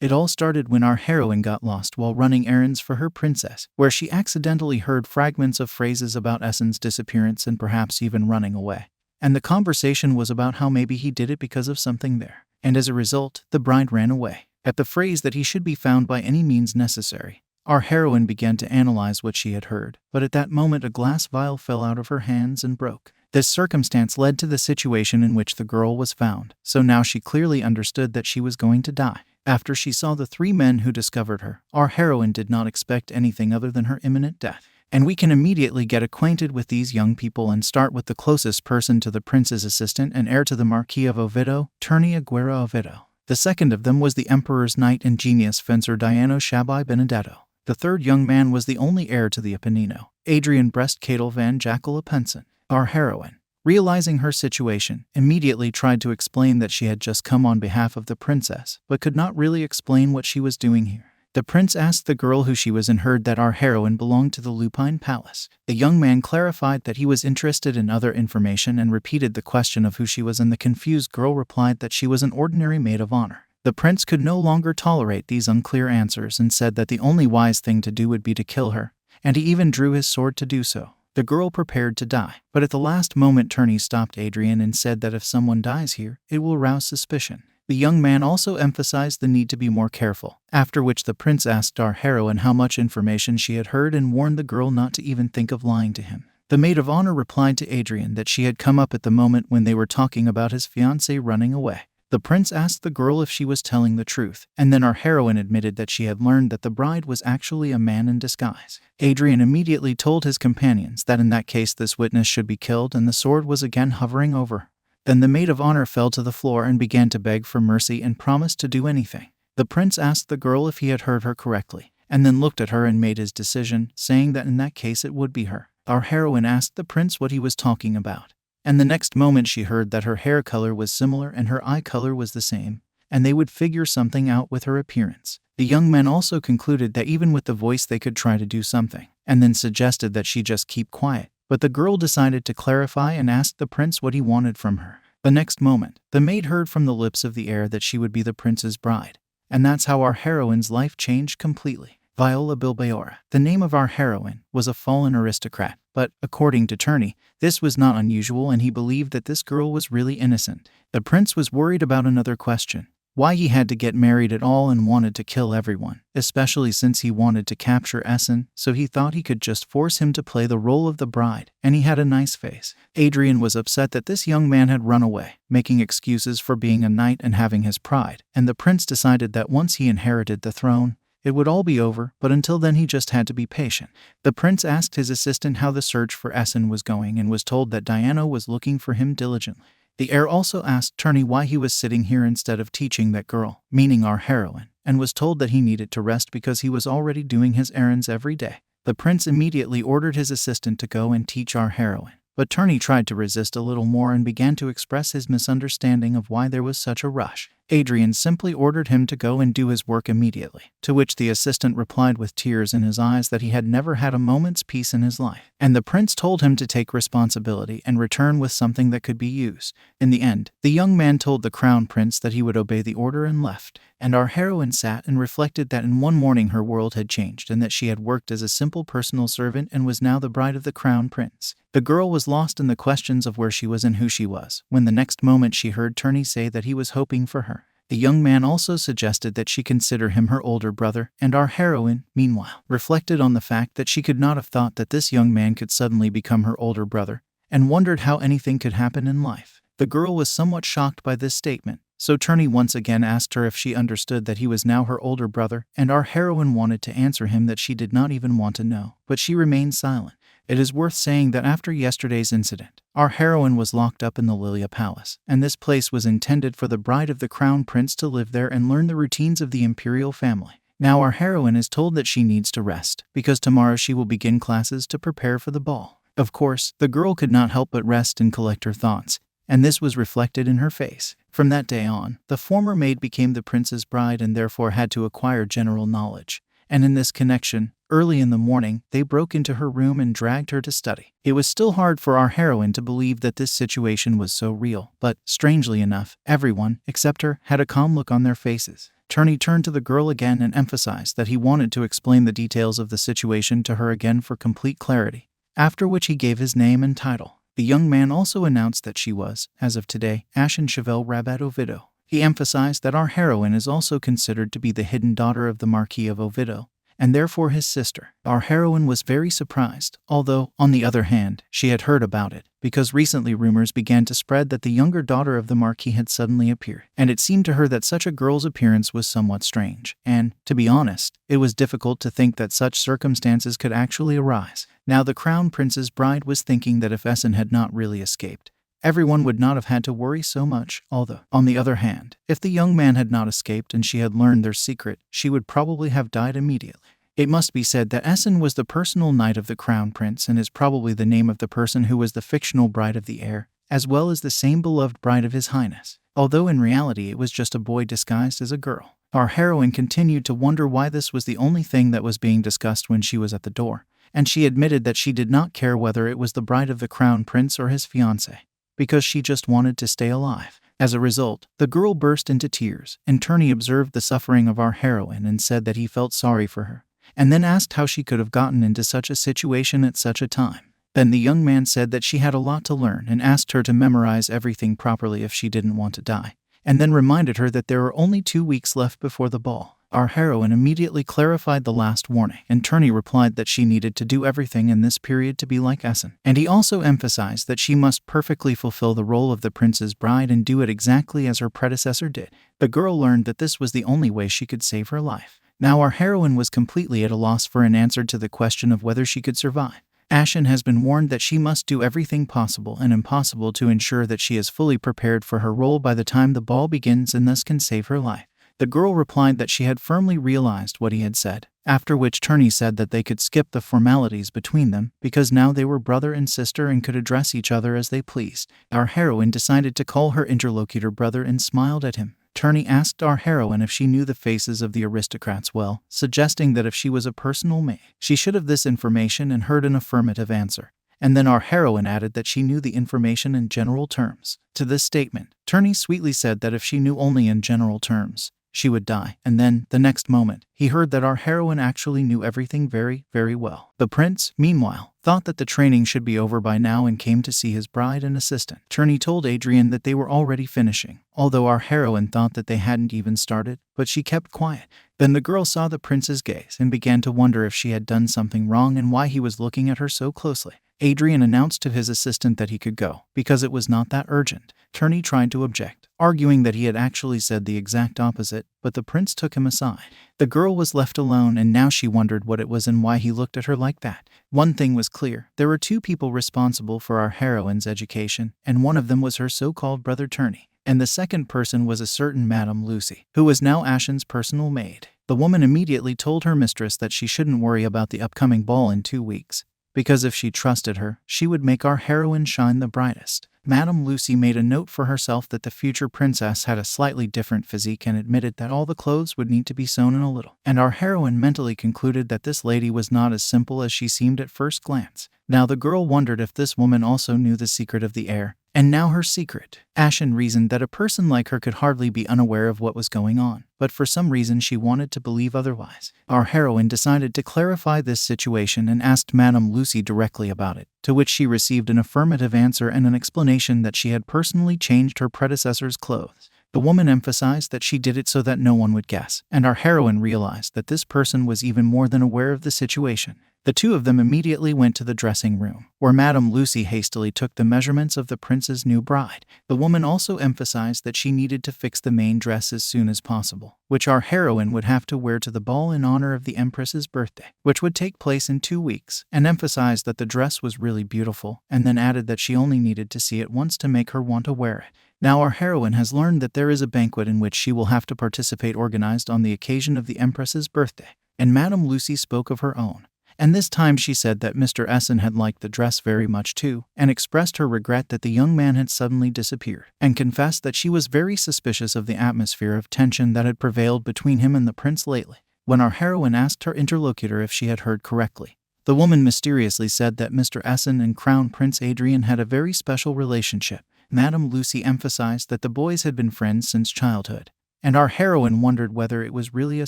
It all started when our heroine got lost while running errands for her princess, where she accidentally heard fragments of phrases about Essen's disappearance and perhaps even running away. And the conversation was about how maybe he did it because of something there. And as a result, the bride ran away. At the phrase that he should be found by any means necessary, our heroine began to analyze what she had heard, but at that moment a glass vial fell out of her hands and broke. This circumstance led to the situation in which the girl was found, so now she clearly understood that she was going to die. After she saw the 3 men who discovered her, our heroine did not expect anything other than her imminent death. And we can immediately get acquainted with these young people and start with the closest person to the prince's assistant and heir to the Marquis of Oviedo, Turney Aguirre Oviedo. The second of them was the emperor's knight and genius fencer Diano Shabai Benedetto. The third young man was the only heir to the Apennino, Adrian Brest-Catel van Jackal Penson. Our heroine, realizing her situation, immediately tried to explain that she had just come on behalf of the princess, but could not really explain what she was doing here. The prince asked the girl who she was and heard that our heroine belonged to the Lupine Palace. The young man clarified that he was interested in other information and repeated the question of who she was, and the confused girl replied that she was an ordinary maid of honor. The prince could no longer tolerate these unclear answers and said that the only wise thing to do would be to kill her, and he even drew his sword to do so. The girl prepared to die, but at the last moment Turney stopped Adrian and said that if someone dies here, it will rouse suspicion. The young man also emphasized the need to be more careful, after which the prince asked our heroine how much information she had heard and warned the girl not to even think of lying to him. The maid of honor replied to Adrian that she had come up at the moment when they were talking about his fiancée running away. The prince asked the girl if she was telling the truth, and then our heroine admitted that she had learned that the bride was actually a man in disguise. Adrian immediately told his companions that in that case this witness should be killed, and the sword was again hovering over. Then the maid of honor fell to the floor and began to beg for mercy and promised to do anything. The prince asked the girl if he had heard her correctly, and then looked at her and made his decision, saying that in that case it would be her. Our heroine asked the prince what he was talking about, and the next moment she heard that her hair color was similar and her eye color was the same, and they would figure something out with her appearance. The young men also concluded that even with the voice they could try to do something, and then suggested that she just keep quiet. But the girl decided to clarify and asked the prince what he wanted from her. The next moment, the maid heard from the lips of the heir that she would be the prince's bride. And that's how our heroine's life changed completely. Viola Bilbaora, the name of our heroine, was a fallen aristocrat, but, according to Turney, this was not unusual and he believed that this girl was really innocent. The prince was worried about another question: why he had to get married at all and wanted to kill everyone, especially since he wanted to capture Essen, so he thought he could just force him to play the role of the bride, and he had a nice face. Adrian was upset that this young man had run away, making excuses for being a knight and having his pride, and the prince decided that once he inherited the throne, it would all be over, but until then he just had to be patient. The prince asked his assistant how the search for Essen was going and was told that Diana was looking for him diligently. The heir also asked Turney why he was sitting here instead of teaching that girl, meaning our heroine, and was told that he needed to rest because he was already doing his errands every day. The prince immediately ordered his assistant to go and teach our heroine, but Turney tried to resist a little more and began to express his misunderstanding of why there was such a rush. Adrian simply ordered him to go and do his work immediately, to which the assistant replied with tears in his eyes that he had never had a moment's peace in his life, and the prince told him to take responsibility and return with something that could be used. In the end, the young man told the crown prince that he would obey the order and left, and our heroine sat and reflected that in one morning her world had changed and that she had worked as a simple personal servant and was now the bride of the crown prince. The girl was lost in the questions of where she was and who she was, when the next moment she heard Turney say that he was hoping for her. The young man also suggested that she consider him her older brother, and our heroine, meanwhile, reflected on the fact that she could not have thought that this young man could suddenly become her older brother, and wondered how anything could happen in life. The girl was somewhat shocked by this statement, so Turney once again asked her if she understood that he was now her older brother, and our heroine wanted to answer him that she did not even want to know, but she remained silent. It is worth saying that after yesterday's incident, our heroine was locked up in the Lilia Palace, and this place was intended for the bride of the crown prince to live there and learn the routines of the imperial family. Now our heroine is told that she needs to rest, because tomorrow she will begin classes to prepare for the ball. Of course, the girl could not help but rest and collect her thoughts, and this was reflected in her face. From that day on, the former maid became the prince's bride and therefore had to acquire general knowledge. And in this connection, early in the morning, they broke into her room and dragged her to study. It was still hard for our heroine to believe that this situation was so real, but, strangely enough, everyone, except her, had a calm look on their faces. Turney turned to the girl again and emphasized that he wanted to explain the details of the situation to her again for complete clarity, after which he gave his name and title. The young man also announced that she was, as of today, Ashen Chevelle Rabat Ovido. He emphasized that our heroine is also considered to be the hidden daughter of the Marquis of Ovido, and therefore his sister. Our heroine was very surprised, although, on the other hand, she had heard about it, because recently rumors began to spread that the younger daughter of the Marquis had suddenly appeared, and it seemed to her that such a girl's appearance was somewhat strange, and, to be honest, it was difficult to think that such circumstances could actually arise. Now the Crown Prince's bride was thinking that if Essen had not really escaped, everyone would not have had to worry so much, although, on the other hand, if the young man had not escaped and she had learned their secret, she would probably have died immediately. It must be said that Essen was the personal knight of the Crown Prince and is probably the name of the person who was the fictional bride of the heir, as well as the same beloved bride of His Highness, although in reality it was just a boy disguised as a girl. Our heroine continued to wonder why this was the only thing that was being discussed when she was at the door, and she admitted that she did not care whether it was the bride of the Crown Prince or his fiancé, because she just wanted to stay alive. As a result, the girl burst into tears, and Turney observed the suffering of our heroine and said that he felt sorry for her, and then asked how she could have gotten into such a situation at such a time. Then the young man said that she had a lot to learn and asked her to memorize everything properly if she didn't want to die, and then reminded her that there were only 2 weeks left before the ball. Our heroine immediately clarified the last warning, and Turney replied that she needed to do everything in this period to be like Essen. And he also emphasized that she must perfectly fulfill the role of the prince's bride and do it exactly as her predecessor did. The girl learned that this was the only way she could save her life. Now our heroine was completely at a loss for an answer to the question of whether she could survive. Ashen has been warned that she must do everything possible and impossible to ensure that she is fully prepared for her role by the time the ball begins and thus can save her life. The girl replied that she had firmly realized what he had said, after which Turney said that they could skip the formalities between them because now they were brother and sister and could address each other as they pleased. Our heroine decided to call her interlocutor brother and smiled at him. Turney asked our heroine if she knew the faces of the aristocrats well, suggesting that if she was a personal maid, she should have this information and heard an affirmative answer. And then our heroine added that she knew the information in general terms. To this statement, Turney sweetly said that if she knew only in general terms, she would die, and then, the next moment, he heard that our heroine actually knew everything very, very well. The prince, meanwhile, thought that the training should be over by now and came to see his bride and assistant. Turney told Adrian that they were already finishing, although our heroine thought that they hadn't even started, but she kept quiet. Then the girl saw the prince's gaze and began to wonder if she had done something wrong and why he was looking at her so closely. Adrian announced to his assistant that he could go, because it was not that urgent. Turney tried to object, arguing that he had actually said the exact opposite, but the prince took him aside. The girl was left alone and now she wondered what it was and why he looked at her like that. One thing was clear, there were 2 people responsible for our heroine's education, and one of them was her so-called brother Turney, and the second person was a certain Madame Lucy, who was now Ashen's personal maid. The woman immediately told her mistress that she shouldn't worry about the upcoming ball in 2 weeks, because if she trusted her, she would make our heroine shine the brightest. Madame Lucy made a note for herself that the future princess had a slightly different physique and admitted that all the clothes would need to be sewn in a little. And our heroine mentally concluded that this lady was not as simple as she seemed at first glance. Now the girl wondered if this woman also knew the secret of the heir. And now her secret. Ashen reasoned that a person like her could hardly be unaware of what was going on, but for some reason she wanted to believe otherwise. Our heroine decided to clarify this situation and asked Madame Lucy directly about it, to which she received an affirmative answer and an explanation that she had personally changed her predecessor's clothes. The woman emphasized that she did it so that no one would guess, and our heroine realized that this person was even more than aware of the situation. The 2 of them immediately went to the dressing room, where Madame Lucy hastily took the measurements of the prince's new bride. The woman also emphasized that she needed to fix the main dress as soon as possible, which our heroine would have to wear to the ball in honor of the empress's birthday, which would take place in 2 weeks, and emphasized that the dress was really beautiful, and then added that she only needed to see it once to make her want to wear it. Now our heroine has learned that there is a banquet in which she will have to participate organized on the occasion of the empress's birthday, and Madame Lucy spoke of her own. And this time she said that Mr. Essen had liked the dress very much too, and expressed her regret that the young man had suddenly disappeared, and confessed that she was very suspicious of the atmosphere of tension that had prevailed between him and the prince lately. When our heroine asked her interlocutor if she had heard correctly, the woman mysteriously said that Mr. Essen and Crown Prince Adrian had a very special relationship. Madame Lucy emphasized that the boys had been friends since childhood, and our heroine wondered whether it was really a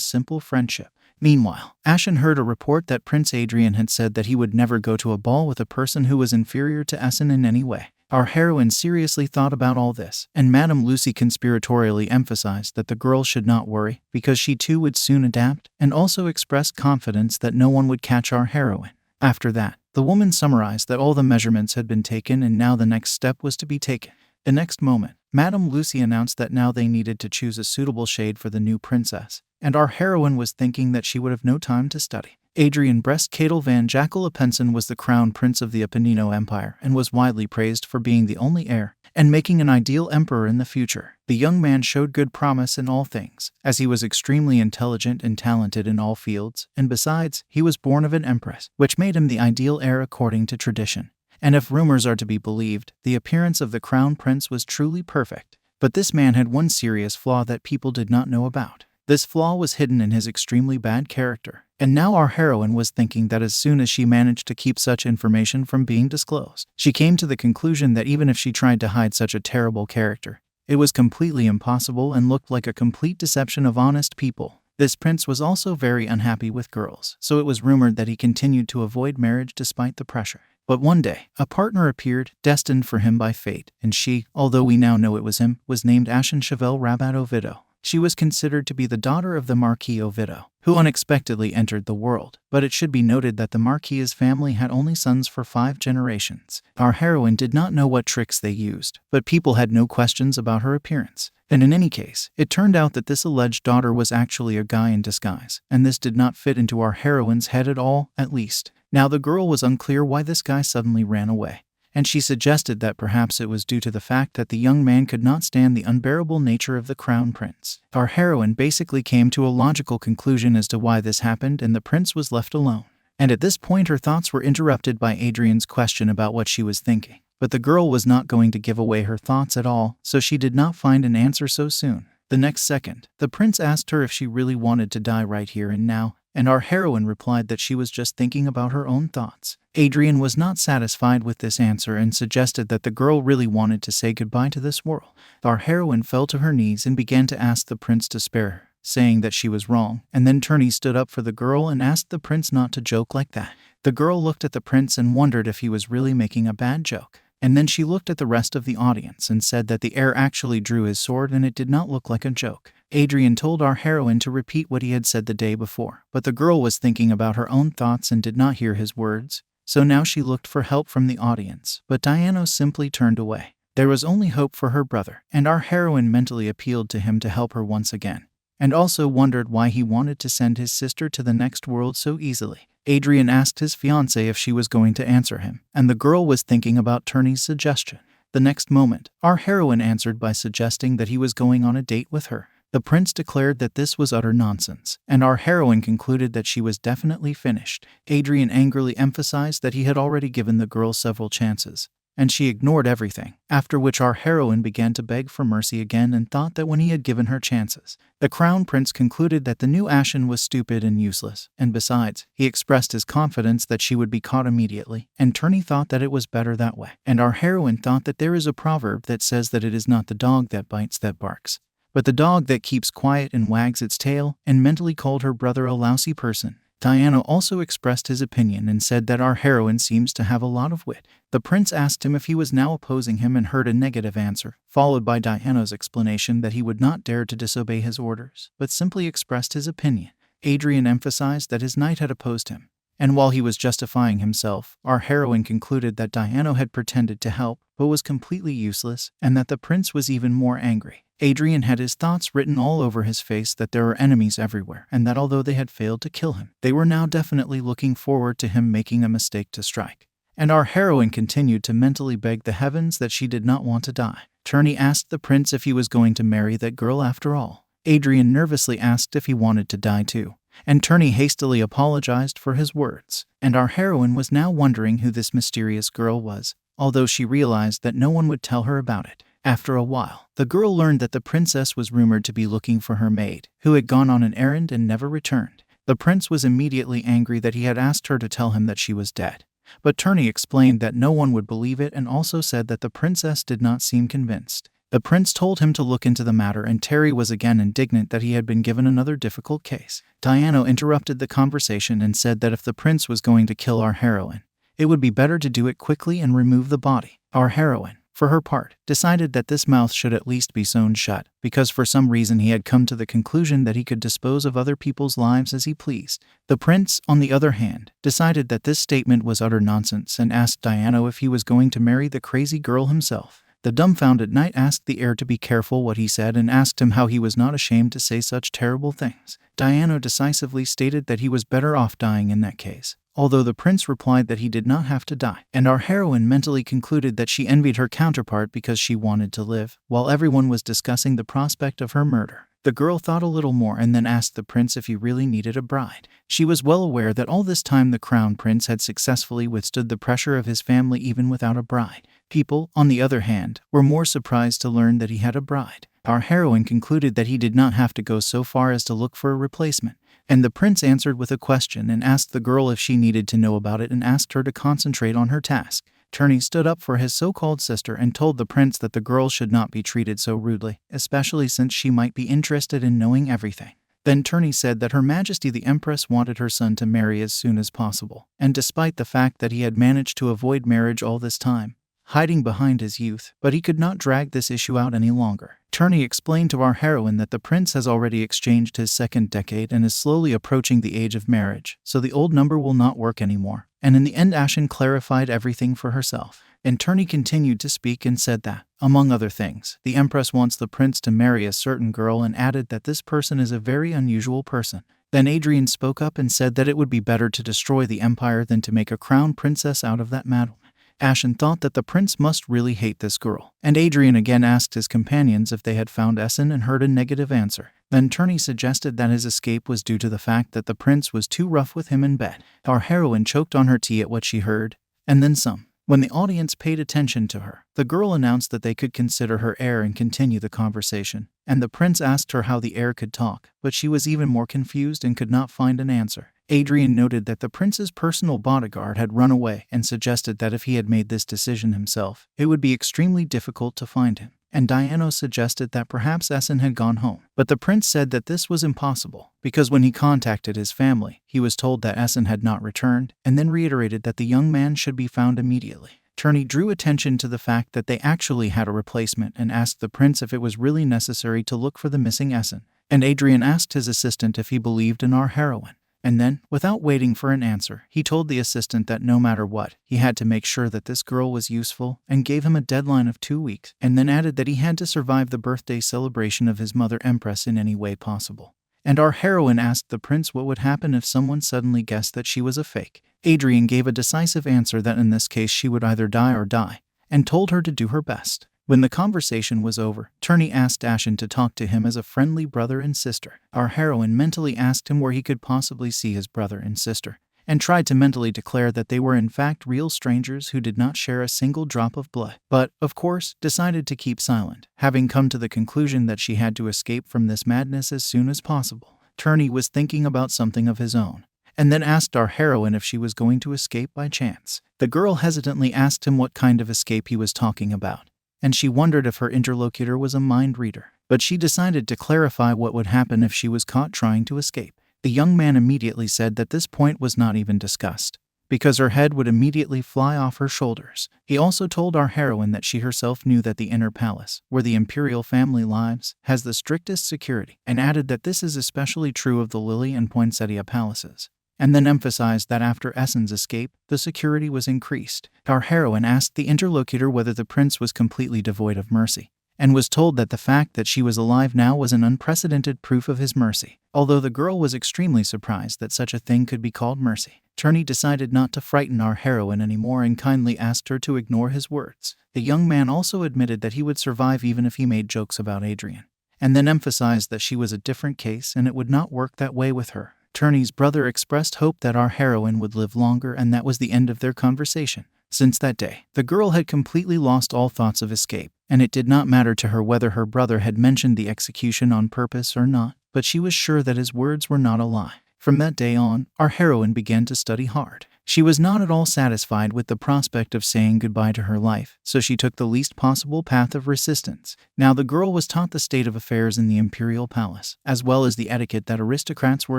simple friendship. Meanwhile, Ashen heard a report that Prince Adrian had said that he would never go to a ball with a person who was inferior to Essen in any way. Our heroine seriously thought about all this, and Madame Lucy conspiratorially emphasized that the girl should not worry, because she too would soon adapt, and also expressed confidence that no one would catch our heroine. After that, the woman summarized that all the measurements had been taken and now the next step was to be taken. The next moment, Madame Lucy announced that now they needed to choose a suitable shade for the new princess, and our heroine was thinking that she would have no time to study. Adrian Brest-Katel van Jackal-Apensen was the crown prince of the Apennino Empire and was widely praised for being the only heir and making an ideal emperor in the future. The young man showed good promise in all things, as he was extremely intelligent and talented in all fields, and besides, he was born of an empress, which made him the ideal heir according to tradition. And if rumors are to be believed, the appearance of the crown prince was truly perfect. But this man had one serious flaw that people did not know about. This flaw was hidden in his extremely bad character, and now our heroine was thinking that as soon as she managed to keep such information from being disclosed, she came to the conclusion that even if she tried to hide such a terrible character, it was completely impossible and looked like a complete deception of honest people. This prince was also very unhappy with girls, so it was rumored that he continued to avoid marriage despite the pressure. But one day, a partner appeared, destined for him by fate, and she, although we now know it was him, was named Ashen Cheval Rabat Ovido. She was considered to be the daughter of the Marquis Ovido, who unexpectedly entered the world, but it should be noted that the Marquis's family had only sons for 5 generations. Our heroine did not know what tricks they used, but people had no questions about her appearance. And in any case, it turned out that this alleged daughter was actually a guy in disguise, and this did not fit into our heroine's head at all, at least. Now the girl was unclear why this guy suddenly ran away, and she suggested that perhaps it was due to the fact that the young man could not stand the unbearable nature of the crown prince. Our heroine basically came to a logical conclusion as to why this happened, and the prince was left alone. And at this point her thoughts were interrupted by Adrian's question about what she was thinking. But the girl was not going to give away her thoughts at all, so she did not find an answer so soon. The next second, the prince asked her if she really wanted to die right here and now, and our heroine replied that she was just thinking about her own thoughts. Adrian was not satisfied with this answer and suggested that the girl really wanted to say goodbye to this world. Our heroine fell to her knees and began to ask the prince to spare her, saying that she was wrong, and then Turney stood up for the girl and asked the prince not to joke like that. The girl looked at the prince and wondered if he was really making a bad joke. And then she looked at the rest of the audience and said that the heir actually drew his sword and it did not look like a joke. Adrian told our heroine to repeat what he had said the day before, but the girl was thinking about her own thoughts and did not hear his words, so now she looked for help from the audience, but Diana simply turned away. There was only hope for her brother, and our heroine mentally appealed to him to help her once again, and also wondered why he wanted to send his sister to the next world so easily. Adrian asked his fiancée if she was going to answer him, and the girl was thinking about Turney's suggestion. The next moment, our heroine answered by suggesting that he was going on a date with her. The prince declared that this was utter nonsense, and our heroine concluded that she was definitely finished. Adrian angrily emphasized that he had already given the girl several chances, and she ignored everything, after which our heroine began to beg for mercy again and thought that when he had given her chances, the crown prince concluded that the new Ashen was stupid and useless, and besides, he expressed his confidence that she would be caught immediately, and Turney thought that it was better that way. And our heroine thought that there is a proverb that says that it is not the dog that bites that barks, but the dog that keeps quiet and wags its tail, and mentally called her brother a lousy person. Diana also expressed his opinion and said that our heroine seems to have a lot of wit. The prince asked him if he was now opposing him and heard a negative answer, followed by Diana's explanation that he would not dare to disobey his orders, but simply expressed his opinion. Adrian emphasized that his knight had opposed him, and while he was justifying himself, our heroine concluded that Diana had pretended to help, but was completely useless, and that the prince was even more angry. Adrian had his thoughts written all over his face that there were enemies everywhere, and that although they had failed to kill him, they were now definitely looking forward to him making a mistake to strike. And our heroine continued to mentally beg the heavens that she did not want to die. Turney asked the prince if he was going to marry that girl after all. Adrian nervously asked if he wanted to die too, and Turney hastily apologized for his words. And our heroine was now wondering who this mysterious girl was, although she realized that no one would tell her about it. After a while, the girl learned that the princess was rumored to be looking for her maid, who had gone on an errand and never returned. The prince was immediately angry that he had asked her to tell him that she was dead, but Turney explained that no one would believe it and also said that the princess did not seem convinced. The prince told him to look into the matter, and Terry was again indignant that he had been given another difficult case. Diana interrupted the conversation and said that if the prince was going to kill our heroine, it would be better to do it quickly and remove the body. Our heroine, for her part, decided that this mouth should at least be sewn shut, because for some reason he had come to the conclusion that he could dispose of other people's lives as he pleased. The prince, on the other hand, decided that this statement was utter nonsense and asked Diana if he was going to marry the crazy girl himself. The dumbfounded knight asked the heir to be careful what he said and asked him how he was not ashamed to say such terrible things. Diana decisively stated that he was better off dying in that case, although the prince replied that he did not have to die, and our heroine mentally concluded that she envied her counterpart because she wanted to live, while everyone was discussing the prospect of her murder. The girl thought a little more and then asked the prince if he really needed a bride. She was well aware that all this time the crown prince had successfully withstood the pressure of his family even without a bride. People, on the other hand, were more surprised to learn that he had a bride. Our heroine concluded that he did not have to go so far as to look for a replacement, and the prince answered with a question and asked the girl if she needed to know about it and asked her to concentrate on her task. Turney stood up for his so-called sister and told the prince that the girl should not be treated so rudely, especially since she might be interested in knowing everything. Then Turney said that Her Majesty the Empress wanted her son to marry as soon as possible, and despite the fact that he had managed to avoid marriage all this time, hiding behind his youth, but he could not drag this issue out any longer. Turney explained to our heroine that the prince has already exchanged his second decade and is slowly approaching the age of marriage, so the old number will not work anymore. And in the end, Essen clarified everything for herself. And Turney continued to speak and said that, among other things, the Empress wants the prince to marry a certain girl and added that this person is a very unusual person. Then Adrian spoke up and said that it would be better to destroy the empire than to make a crown princess out of that madman. Essen thought that the prince must really hate this girl, and Adrian again asked his companions if they had found Essen and heard a negative answer. Then Turney suggested that his escape was due to the fact that the prince was too rough with him in bed. Our heroine choked on her tea at what she heard, and then some. When the audience paid attention to her, the girl announced that they could consider her heir and continue the conversation, and the prince asked her how the heir could talk, but she was even more confused and could not find an answer. Adrian noted that the prince's personal bodyguard had run away and suggested that if he had made this decision himself, it would be extremely difficult to find him. And Diana suggested that perhaps Essen had gone home. But the prince said that this was impossible, because when he contacted his family, he was told that Essen had not returned, and then reiterated that the young man should be found immediately. Turney drew attention to the fact that they actually had a replacement and asked the prince if it was really necessary to look for the missing Essen. And Adrian asked his assistant if he believed in our heroine. And then, without waiting for an answer, he told the assistant that no matter what, he had to make sure that this girl was useful and gave him a deadline of 2 weeks, and then added that he had to survive the birthday celebration of his mother Empress in any way possible. And our heroine asked the prince what would happen if someone suddenly guessed that she was a fake. Adrian gave a decisive answer that in this case she would either die or die, and told her to do her best. When the conversation was over, Turney asked Essen to talk to him as a friendly brother and sister. Our heroine mentally asked him where he could possibly see his brother and sister, and tried to mentally declare that they were in fact real strangers who did not share a single drop of blood, but, of course, decided to keep silent, having come to the conclusion that she had to escape from this madness as soon as possible. Turney was thinking about something of his own, and then asked our heroine if she was going to escape by chance. The girl hesitantly asked him what kind of escape he was talking about, and she wondered if her interlocutor was a mind reader. But she decided to clarify what would happen if she was caught trying to escape. The young man immediately said that this point was not even discussed, because her head would immediately fly off her shoulders. He also told our heroine that she herself knew that the inner palace, where the imperial family lives, has the strictest security, and added that this is especially true of the Lily and Poinsettia palaces, and then emphasized that after Essen's escape, the security was increased. Our heroine asked the interlocutor whether the prince was completely devoid of mercy, and was told that the fact that she was alive now was an unprecedented proof of his mercy. Although the girl was extremely surprised that such a thing could be called mercy, Turney decided not to frighten our heroine anymore and kindly asked her to ignore his words. The young man also admitted that he would survive even if he made jokes about Adrian, and then emphasized that she was a different case and it would not work that way with her. Turney's brother expressed hope that our heroine would live longer, and that was the end of their conversation. Since that day, the girl had completely lost all thoughts of escape, and it did not matter to her whether her brother had mentioned the execution on purpose or not, but she was sure that his words were not a lie. From that day on, our heroine began to study hard. She was not at all satisfied with the prospect of saying goodbye to her life, so she took the least possible path of resistance. Now the girl was taught the state of affairs in the imperial palace, as well as the etiquette that aristocrats were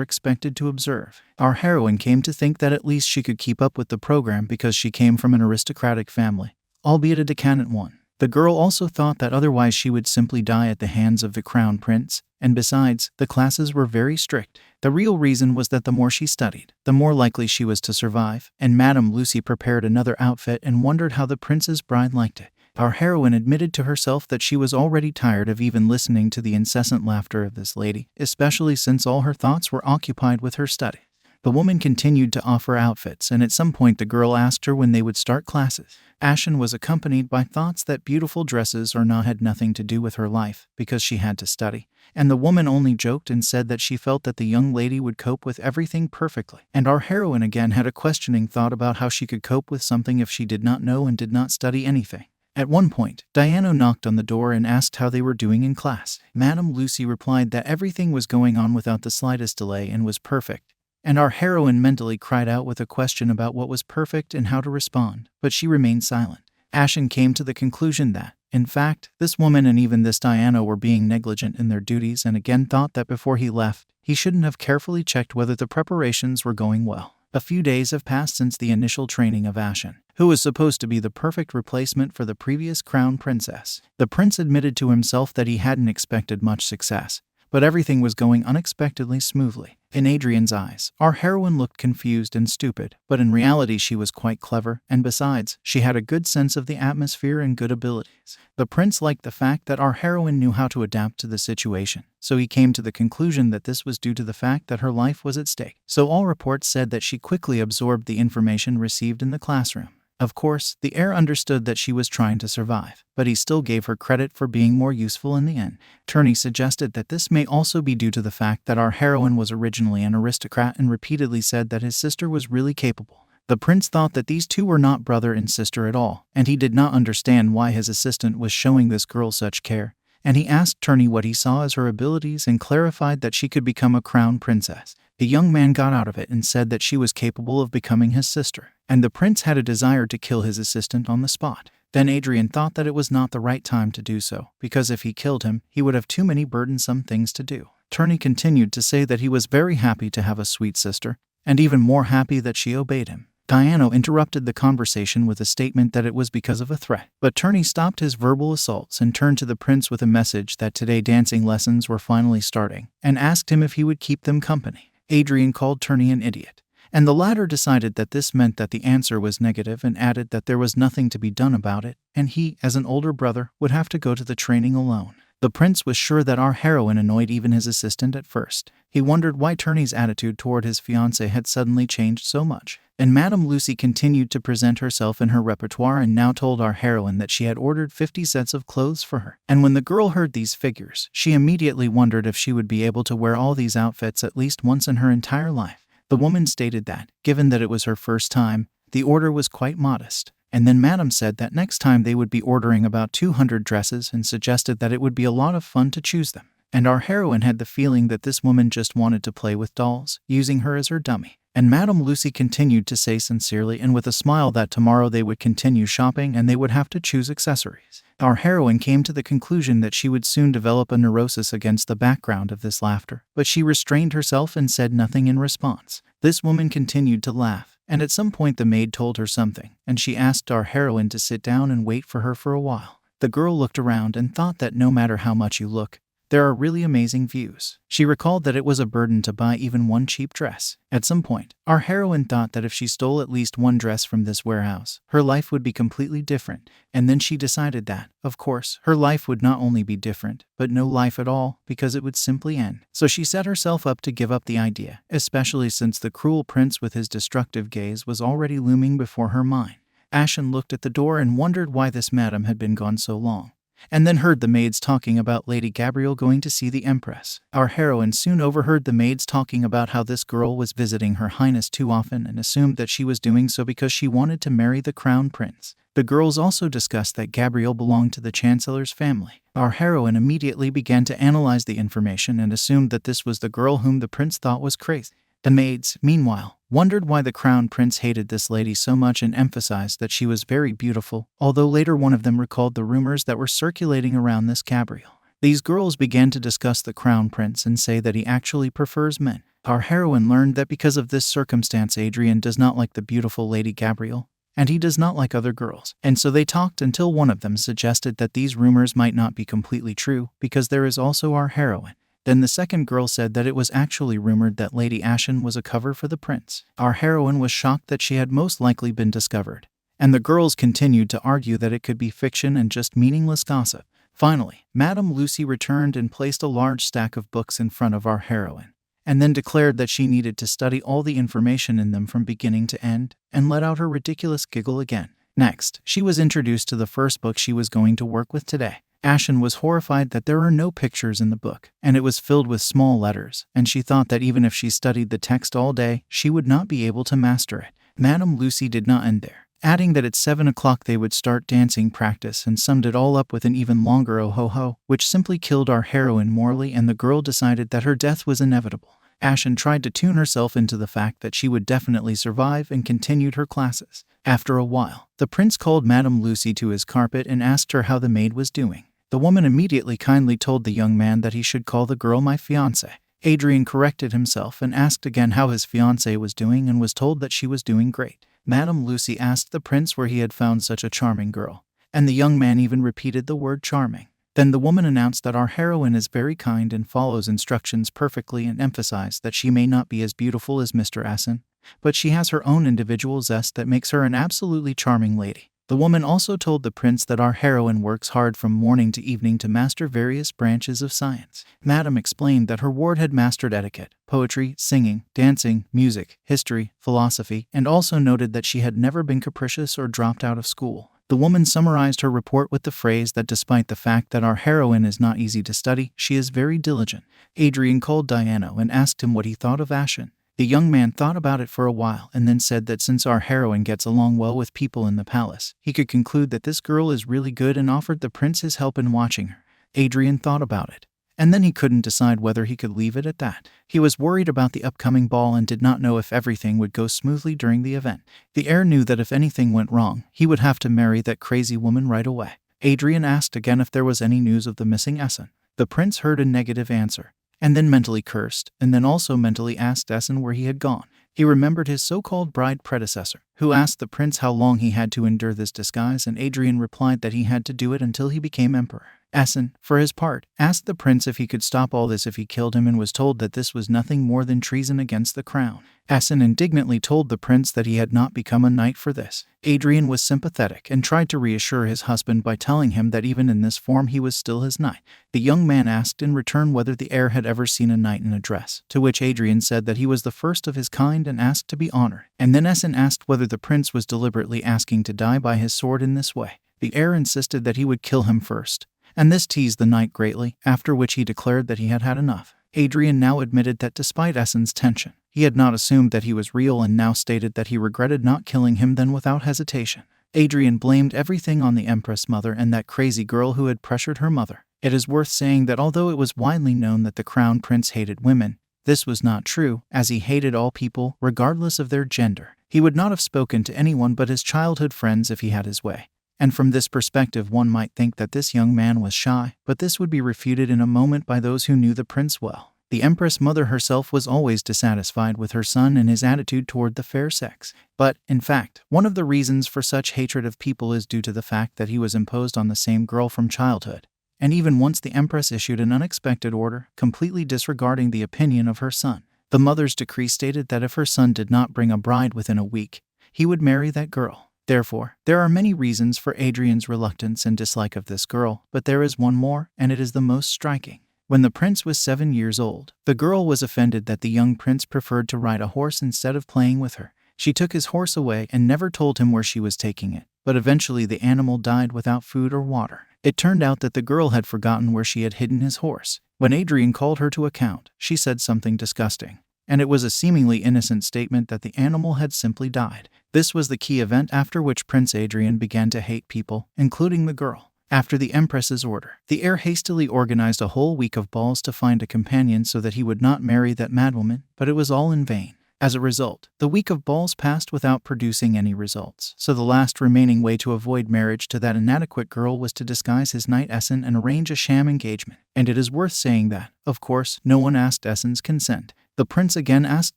expected to observe. Our heroine came to think that at least she could keep up with the program because she came from an aristocratic family, albeit a decadent one. The girl also thought that otherwise she would simply die at the hands of the crown prince, and besides, the classes were very strict. The real reason was that the more she studied, the more likely she was to survive, and Madame Lucy prepared another outfit and wondered how the prince's bride liked it. Our heroine admitted to herself that she was already tired of even listening to the incessant laughter of this lady, especially since all her thoughts were occupied with her study. The woman continued to offer outfits, and at some point the girl asked her when they would start classes. Essen was accompanied by thoughts that beautiful dresses or not had nothing to do with her life, because she had to study, and the woman only joked and said that she felt that the young lady would cope with everything perfectly. And our heroine again had a questioning thought about how she could cope with something if she did not know and did not study anything. At one point, Diana knocked on the door and asked how they were doing in class. Madame Lucy replied that everything was going on without the slightest delay and was perfect. And our heroine mentally cried out with a question about what was perfect and how to respond, but she remained silent. Essen came to the conclusion that, in fact, this woman and even this Diana were being negligent in their duties, and again thought that before he left, he shouldn't have carefully checked whether the preparations were going well. A few days have passed since the initial training of Essen, who was supposed to be the perfect replacement for the previous crown princess. The prince admitted to himself that he hadn't expected much success, but everything was going unexpectedly smoothly. In Adrian's eyes, our heroine looked confused and stupid, but in reality she was quite clever, and besides, she had a good sense of the atmosphere and good abilities. The prince liked the fact that our heroine knew how to adapt to the situation, so he came to the conclusion that this was due to the fact that her life was at stake. So all reports said that she quickly absorbed the information received in the classroom. Of course, the heir understood that she was trying to survive, but he still gave her credit for being more useful in the end. Turney suggested that this may also be due to the fact that our heroine was originally an aristocrat and repeatedly said that his sister was really capable. The prince thought that these two were not brother and sister at all, and he did not understand why his assistant was showing this girl such care, and he asked Turney what he saw as her abilities and clarified that she could become a crown princess. The young man got out of it and said that she was capable of becoming his sister, and the prince had a desire to kill his assistant on the spot. Then Adrian thought that it was not the right time to do so, because if he killed him, he would have too many burdensome things to do. Turney continued to say that he was very happy to have a sweet sister, and even more happy that she obeyed him. Diana interrupted the conversation with a statement that it was because of a threat, but Turney stopped his verbal assaults and turned to the prince with a message that today dancing lessons were finally starting, and asked him if he would keep them company. Adrian called Turney an idiot, and the latter decided that this meant that the answer was negative and added that there was nothing to be done about it, and he, as an older brother, would have to go to the training alone. The prince was sure that our heroine annoyed even his assistant at first. He wondered why Turney's attitude toward his fiancée had suddenly changed so much. And Madame Lucy continued to present herself in her repertoire and now told our heroine that she had ordered 50 sets of clothes for her. And when the girl heard these figures, she immediately wondered if she would be able to wear all these outfits at least once in her entire life. The woman stated that, given that it was her first time, the order was quite modest. And then Madame said that next time they would be ordering about 200 dresses and suggested that it would be a lot of fun to choose them. And our heroine had the feeling that this woman just wanted to play with dolls, using her as her dummy. And Madame Lucy continued to say sincerely and with a smile that tomorrow they would continue shopping and they would have to choose accessories. Our heroine came to the conclusion that she would soon develop a neurosis against the background of this laughter, but she restrained herself and said nothing in response. This woman continued to laugh, and at some point the maid told her something, and she asked our heroine to sit down and wait for her for a while. The girl looked around and thought that no matter how much you look, there are really amazing views. She recalled that it was a burden to buy even one cheap dress. At some point, our heroine thought that if she stole at least one dress from this warehouse, her life would be completely different. And then she decided that, of course, her life would not only be different, but no life at all, because it would simply end. So she set herself up to give up the idea, especially since the cruel prince with his destructive gaze was already looming before her mind. Essen looked at the door and wondered why this madam had been gone so long, and then heard the maids talking about Lady Gabrielle going to see the empress. Our heroine soon overheard the maids talking about how this girl was visiting her highness too often and assumed that she was doing so because she wanted to marry the crown prince. The girls also discussed that Gabrielle belonged to the chancellor's family. Our heroine immediately began to analyze the information and assumed that this was the girl whom the prince thought was crazy. The maids, meanwhile, wondered why the crown prince hated this lady so much and emphasized that she was very beautiful, although later one of them recalled the rumors that were circulating around this Gabrielle. These girls began to discuss the crown prince and say that he actually prefers men. Our heroine learned that because of this circumstance Adrian does not like the beautiful Lady Gabrielle, and he does not like other girls. And so they talked until one of them suggested that these rumors might not be completely true because there is also our heroine. Then the second girl said that it was actually rumored that Lady Ashen was a cover for the prince. Our heroine was shocked that she had most likely been discovered, and the girls continued to argue that it could be fiction and just meaningless gossip. Finally, Madame Lucy returned and placed a large stack of books in front of our heroine, and then declared that she needed to study all the information in them from beginning to end, and let out her ridiculous giggle again. Next, she was introduced to the first book she was going to work with today. Ashen was horrified that there are no pictures in the book, and it was filled with small letters, and she thought that even if she studied the text all day, she would not be able to master it. Madame Lucy did not end there, adding that at 7 o'clock they would start dancing practice, and summed it all up with an even longer oh-ho-ho, which simply killed our heroine morally, and the girl decided that her death was inevitable. Ashen tried to tune herself into the fact that she would definitely survive and continued her classes. After a while, the prince called Madame Lucy to his carpet and asked her how the maid was doing. The woman immediately kindly told the young man that he should call the girl my fiancée. Adrian corrected himself and asked again how his fiancée was doing and was told that she was doing great. Madame Lucy asked the prince where he had found such a charming girl, and the young man even repeated the word charming. Then the woman announced that our heroine is very kind and follows instructions perfectly, and emphasized that she may not be as beautiful as Mr. Essen, but she has her own individual zest that makes her an absolutely charming lady. The woman also told the prince that our heroine works hard from morning to evening to master various branches of science. Madame explained that her ward had mastered etiquette, poetry, singing, dancing, music, history, philosophy, and also noted that she had never been capricious or dropped out of school. The woman summarized her report with the phrase that despite the fact that our heroine is not easy to study, she is very diligent. Adrian called Diano and asked him what he thought of Ashen. The young man thought about it for a while and then said that since our heroine gets along well with people in the palace, he could conclude that this girl is really good and offered the prince his help in watching her. Adrian thought about it, and then he couldn't decide whether he could leave it at that. He was worried about the upcoming ball and did not know if everything would go smoothly during the event. The heir knew that if anything went wrong, he would have to marry that crazy woman right away. Adrian asked again if there was any news of the missing Essen. The prince heard a negative answer, and then mentally cursed, and then also mentally asked Essen where he had gone. He remembered his so-called bride predecessor, who asked the prince how long he had to endure this disguise, and Adrian replied that he had to do it until he became emperor. Essen, for his part, asked the prince if he could stop all this if he killed him, and was told that this was nothing more than treason against the crown. Essen indignantly told the prince that he had not become a knight for this. Adrian was sympathetic and tried to reassure his husband by telling him that even in this form he was still his knight. The young man asked in return whether the heir had ever seen a knight in a dress, to which Adrian said that he was the first of his kind and asked to be honored. And then Essen asked whether the prince was deliberately asking to die by his sword in this way. The heir insisted that he would kill him first, and this teased the knight greatly, after which he declared that he had had enough. Adrian now admitted that despite Essen's tension, he had not assumed that he was real, and now stated that he regretted not killing him then without hesitation. Adrian blamed everything on the empress mother and that crazy girl who had pressured her mother. It is worth saying that although it was widely known that the crown prince hated women, this was not true, as he hated all people, regardless of their gender. He would not have spoken to anyone but his childhood friends if he had his way. And from this perspective one might think that this young man was shy, but this would be refuted in a moment by those who knew the prince well. The empress mother herself was always dissatisfied with her son and his attitude toward the fair sex. But, in fact, one of the reasons for such hatred of people is due to the fact that he was imposed on the same girl from childhood. And even once the empress issued an unexpected order, completely disregarding the opinion of her son. The mother's decree stated that if her son did not bring a bride within a week, he would marry that girl. Therefore, there are many reasons for Adrian's reluctance and dislike of this girl, but there is one more, and it is the most striking. When the prince was 7 years old, the girl was offended that the young prince preferred to ride a horse instead of playing with her. She took his horse away and never told him where she was taking it, but eventually the animal died without food or water. It turned out that the girl had forgotten where she had hidden his horse. When Adrian called her to account, she said something disgusting, and it was a seemingly innocent statement that the animal had simply died. This was the key event after which Prince Adrian began to hate people, including the girl. After the empress's order, the heir hastily organized a whole week of balls to find a companion so that he would not marry that madwoman, but it was all in vain. As a result, the week of balls passed without producing any results, so the last remaining way to avoid marriage to that inadequate girl was to disguise his knight Essen and arrange a sham engagement. And it is worth saying that, of course, no one asked Essen's consent. The prince again asked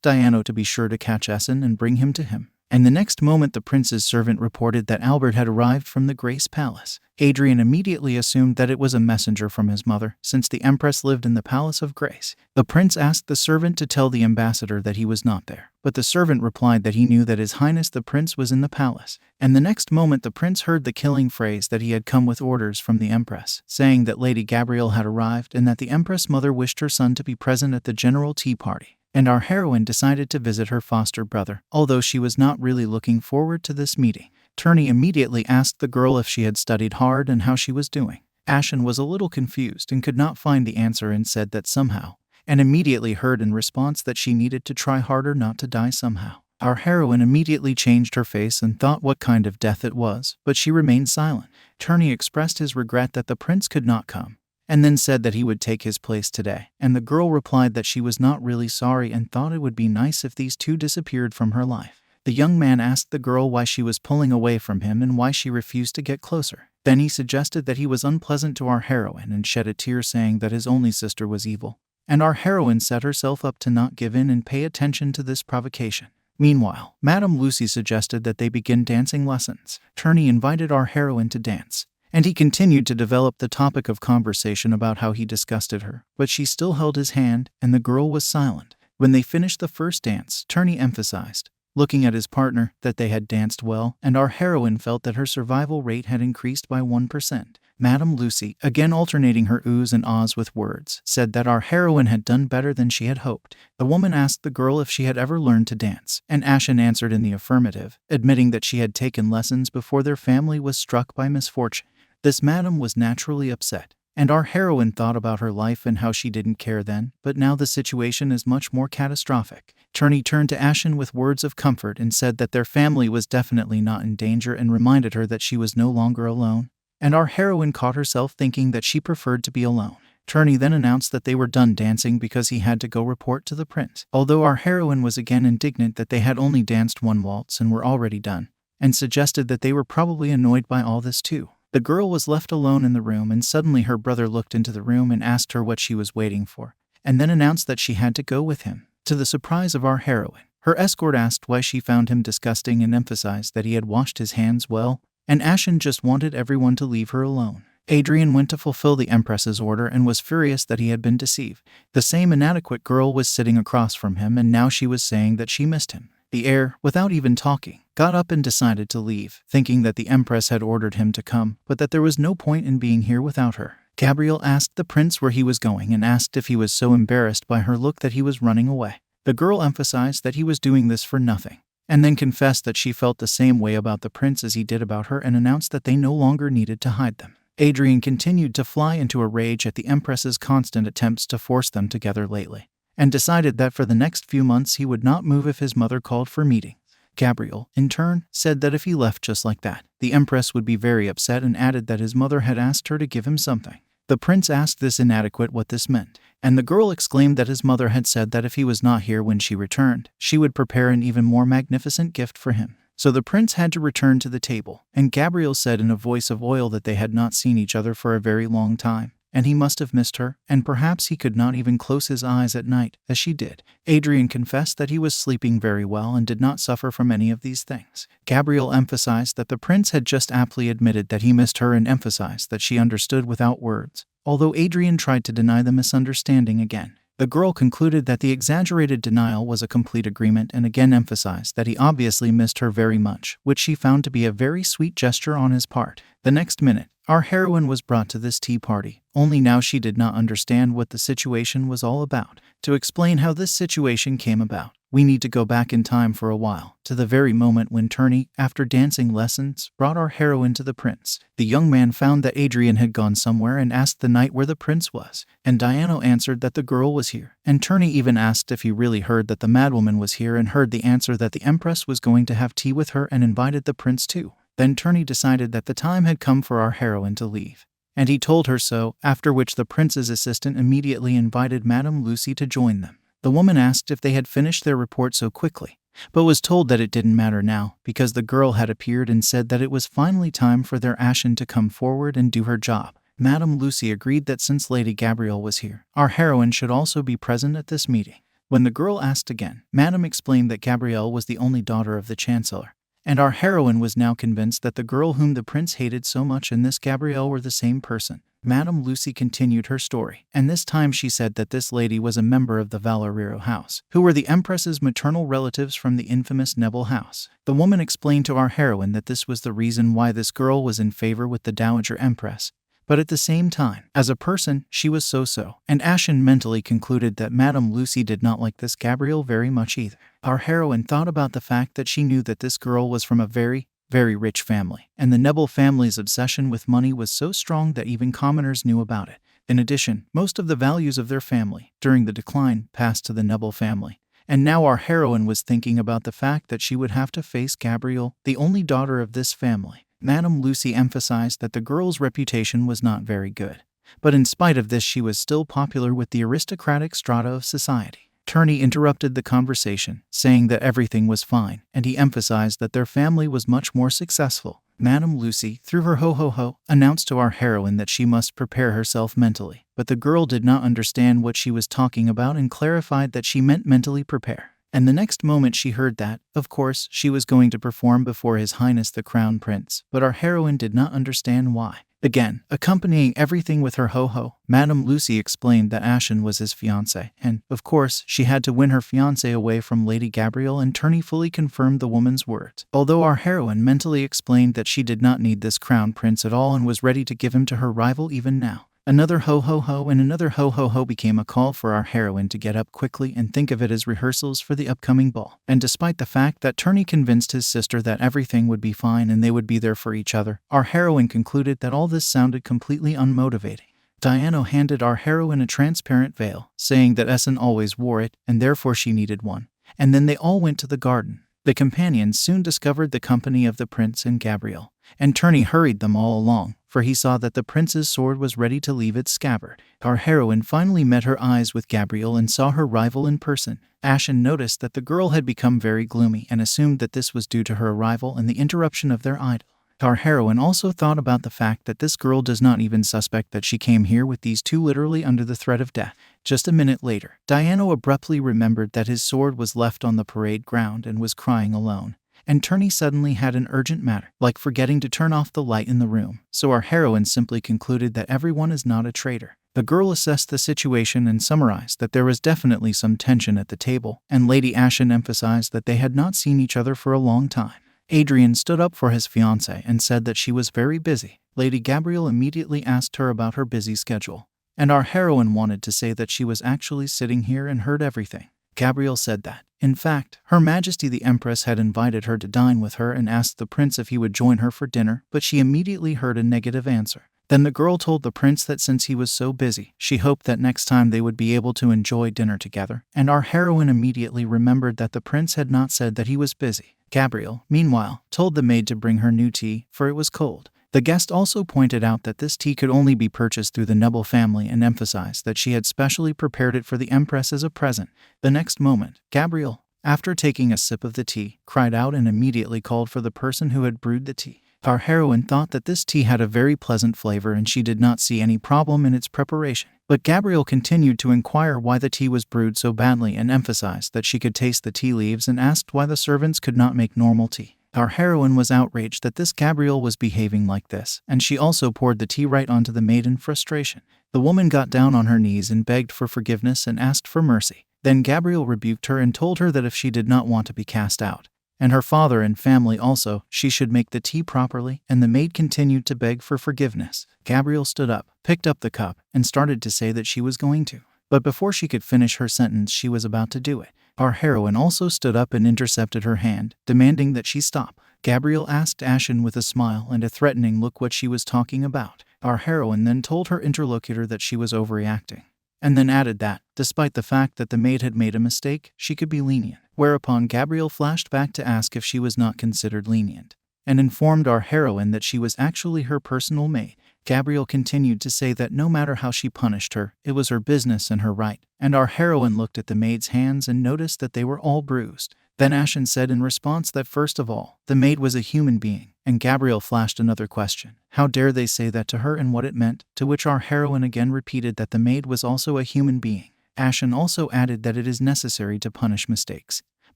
Diana to be sure to catch Essen and bring him to him. And the next moment the prince's servant reported that Albert had arrived from the Grace Palace. Adrian immediately assumed that it was a messenger from his mother, since the empress lived in the Palace of Grace. The prince asked the servant to tell the ambassador that he was not there, but the servant replied that he knew that His Highness the Prince was in the palace. And the next moment the prince heard the killing phrase that he had come with orders from the empress, saying that Lady Gabrielle had arrived and that the empress mother wished her son to be present at the general tea party. And our heroine decided to visit her foster brother, although she was not really looking forward to this meeting. Turney immediately asked the girl if she had studied hard and how she was doing. Ashen was a little confused and could not find the answer and said that somehow, and immediately heard in response that she needed to try harder not to die somehow. Our heroine immediately changed her face and thought what kind of death it was, but she remained silent. Turney expressed his regret that the prince could not come, and then said that he would take his place today, and the girl replied that she was not really sorry and thought it would be nice if these two disappeared from her life. The young man asked the girl why she was pulling away from him and why she refused to get closer. Then he suggested that he was unpleasant to our heroine and shed a tear saying that his only sister was evil. And our heroine set herself up to not give in and pay attention to this provocation. Meanwhile, Madame Lucy suggested that they begin dancing lessons. Turney invited our heroine to dance, and he continued to develop the topic of conversation about how he disgusted her, but she still held his hand, and the girl was silent. When they finished the first dance, Turney emphasized, looking at his partner, that they had danced well, and our heroine felt that her survival rate had increased by 1%. Madame Lucy, again alternating her oohs and ahs with words, said that our heroine had done better than she had hoped. The woman asked the girl if she had ever learned to dance, and Ashen answered in the affirmative, admitting that she had taken lessons before their family was struck by misfortune. This madam was naturally upset, and our heroine thought about her life and how she didn't care then, but now the situation is much more catastrophic. Turney turned to Ashen with words of comfort and said that their family was definitely not in danger and reminded her that she was no longer alone. And our heroine caught herself thinking that she preferred to be alone. Turney then announced that they were done dancing because he had to go report to the prince. Although our heroine was again indignant that they had only danced one waltz and were already done, and suggested that they were probably annoyed by all this too. The girl was left alone in the room, and suddenly her brother looked into the room and asked her what she was waiting for, and then announced that she had to go with him. To the surprise of our heroine, her escort asked why she found him disgusting and emphasized that he had washed his hands well, and Ashen just wanted everyone to leave her alone. Adrian went to fulfill the empress's order and was furious that he had been deceived. The same inadequate girl was sitting across from him, and now she was saying that she missed him. The heir, without even talking, got up and decided to leave, thinking that the empress had ordered him to come, but that there was no point in being here without her. Gabrielle asked the prince where he was going and asked if he was so embarrassed by her look that he was running away. The girl emphasized that he was doing this for nothing, and then confessed that she felt the same way about the prince as he did about her and announced that they no longer needed to hide them. Adrian continued to fly into a rage at the empress's constant attempts to force them together lately, and decided that for the next few months he would not move if his mother called for meetings. Gabrielle, in turn, said that if he left just like that, the empress would be very upset and added that his mother had asked her to give him something. The prince asked this inadequate what this meant, and the girl exclaimed that his mother had said that if he was not here when she returned, she would prepare an even more magnificent gift for him. So the prince had to return to the table, and Gabrielle said in a voice of oil that they had not seen each other for a very long time, and he must have missed her, and perhaps he could not even close his eyes at night, as she did. Adrian confessed that he was sleeping very well and did not suffer from any of these things. Gabrielle emphasized that the prince had just aptly admitted that he missed her and emphasized that she understood without words, although Adrian tried to deny the misunderstanding again. The girl concluded that the exaggerated denial was a complete agreement and again emphasized that he obviously missed her very much, which she found to be a very sweet gesture on his part. The next minute, our heroine was brought to this tea party, only now she did not understand what the situation was all about. To explain how this situation came about, we need to go back in time for a while, to the very moment when Turney, after dancing lessons, brought our heroine to the prince. The young man found that Adrian had gone somewhere and asked the knight where the prince was, and Diana answered that the girl was here, and Turney even asked if he really heard that the madwoman was here and heard the answer that the empress was going to have tea with her and invited the prince too. Then Turney decided that the time had come for our heroine to leave, and he told her so, after which the prince's assistant immediately invited Madame Lucy to join them. The woman asked if they had finished their report so quickly, but was told that it didn't matter now because the girl had appeared and said that it was finally time for their Ashen to come forward and do her job. Madame Lucy agreed that since Lady Gabrielle was here, our heroine should also be present at this meeting. When the girl asked again, Madame explained that Gabrielle was the only daughter of the Chancellor, and our heroine was now convinced that the girl whom the prince hated so much and this Gabrielle were the same person. Madame Lucy continued her story, and this time she said that this lady was a member of the Valeriero house, who were the empress's maternal relatives from the infamous Nebel house. The woman explained to our heroine that this was the reason why this girl was in favor with the Dowager Empress, but at the same time, as a person, she was so-so, and Ashen mentally concluded that Madame Lucy did not like this Gabrielle very much either. Our heroine thought about the fact that she knew that this girl was from a very rich family, and the Nebel family's obsession with money was so strong that even commoners knew about it. In addition, most of the values of their family, during the decline, passed to the Nebel family, and now our heroine was thinking about the fact that she would have to face Gabrielle, the only daughter of this family. Madame Lucy emphasized that the girl's reputation was not very good, but in spite of this she was still popular with the aristocratic strata of society. Turney interrupted the conversation, saying that everything was fine, and he emphasized that their family was much more successful. Madame Lucy, through her ho-ho-ho, announced to our heroine that she must prepare herself mentally, but the girl did not understand what she was talking about and clarified that she meant mentally prepare. And the next moment she heard that, of course, she was going to perform before His Highness the Crown Prince, but our heroine did not understand why. Again, accompanying everything with her ho-ho, Madame Lucy explained that Ashen was his fiancé, and, of course, she had to win her fiancé away from Lady Gabrielle, and Turney fully confirmed the woman's words. Although our heroine mentally explained that she did not need this crown prince at all and was ready to give him to her rival even now. Another ho-ho-ho and another ho-ho-ho became a call for our heroine to get up quickly and think of it as rehearsals for the upcoming ball. And despite the fact that Turney convinced his sister that everything would be fine and they would be there for each other, our heroine concluded that all this sounded completely unmotivating. Diana handed our heroine a transparent veil, saying that Essen always wore it and therefore she needed one. And then they all went to the garden. The companions soon discovered the company of the prince and Gabrielle, and Turney hurried them all along, for he saw that the prince's sword was ready to leave its scabbard. Our heroine finally met her eyes with Gabrielle and saw her rival in person. Ashen noticed that the girl had become very gloomy and assumed that this was due to her arrival and the interruption of their idol. Our heroine also thought about the fact that this girl does not even suspect that she came here with these two literally under the threat of death. Just a minute later, Diana abruptly remembered that his sword was left on the parade ground and was crying alone. And Turney suddenly had an urgent matter, like forgetting to turn off the light in the room. So our heroine simply concluded that everyone is not a traitor. The girl assessed the situation and summarized that there was definitely some tension at the table, and Lady Ashen emphasized that they had not seen each other for a long time. Adrian stood up for his fiancé and said that she was very busy. Lady Gabrielle immediately asked her about her busy schedule, and our heroine wanted to say that she was actually sitting here and heard everything. Gabrielle said that, in fact, Her Majesty the Empress had invited her to dine with her and asked the prince if he would join her for dinner, but she immediately heard a negative answer. Then the girl told the prince that since he was so busy, she hoped that next time they would be able to enjoy dinner together, and our heroine immediately remembered that the prince had not said that he was busy. Gabrielle, meanwhile, told the maid to bring her new tea, for it was cold. The guest also pointed out that this tea could only be purchased through the Nebel family and emphasized that she had specially prepared it for the Empress as a present. The next moment, Gabrielle, after taking a sip of the tea, cried out and immediately called for the person who had brewed the tea. Our heroine thought that this tea had a very pleasant flavor and she did not see any problem in its preparation. But Gabrielle continued to inquire why the tea was brewed so badly and emphasized that she could taste the tea leaves and asked why the servants could not make normal tea. Our heroine was outraged that this Gabrielle was behaving like this, and she also poured the tea right onto the maid in frustration. The woman got down on her knees and begged for forgiveness and asked for mercy. Then Gabrielle rebuked her and told her that if she did not want to be cast out, and her father and family also, she should make the tea properly, and the maid continued to beg for forgiveness. Gabrielle stood up, picked up the cup, and started to say that she was going to. But before she could finish her sentence, she was about to do it. Our heroine also stood up and intercepted her hand, demanding that she stop. Gabrielle asked Ashen with a smile and a threatening look what she was talking about. Our heroine then told her interlocutor that she was overreacting, and then added that, despite the fact that the maid had made a mistake, she could be lenient. Whereupon Gabrielle flashed back to ask if she was not considered lenient, and informed our heroine that she was actually her personal maid. Gabrielle continued to say that no matter how she punished her, it was her business and her right, and our heroine looked at the maid's hands and noticed that they were all bruised. Then Ashen said in response that first of all, the maid was a human being, and Gabrielle flashed another question. How dare they say that to her and what it meant, to which our heroine again repeated that the maid was also a human being. Ashen also added that it is necessary to punish mistakes,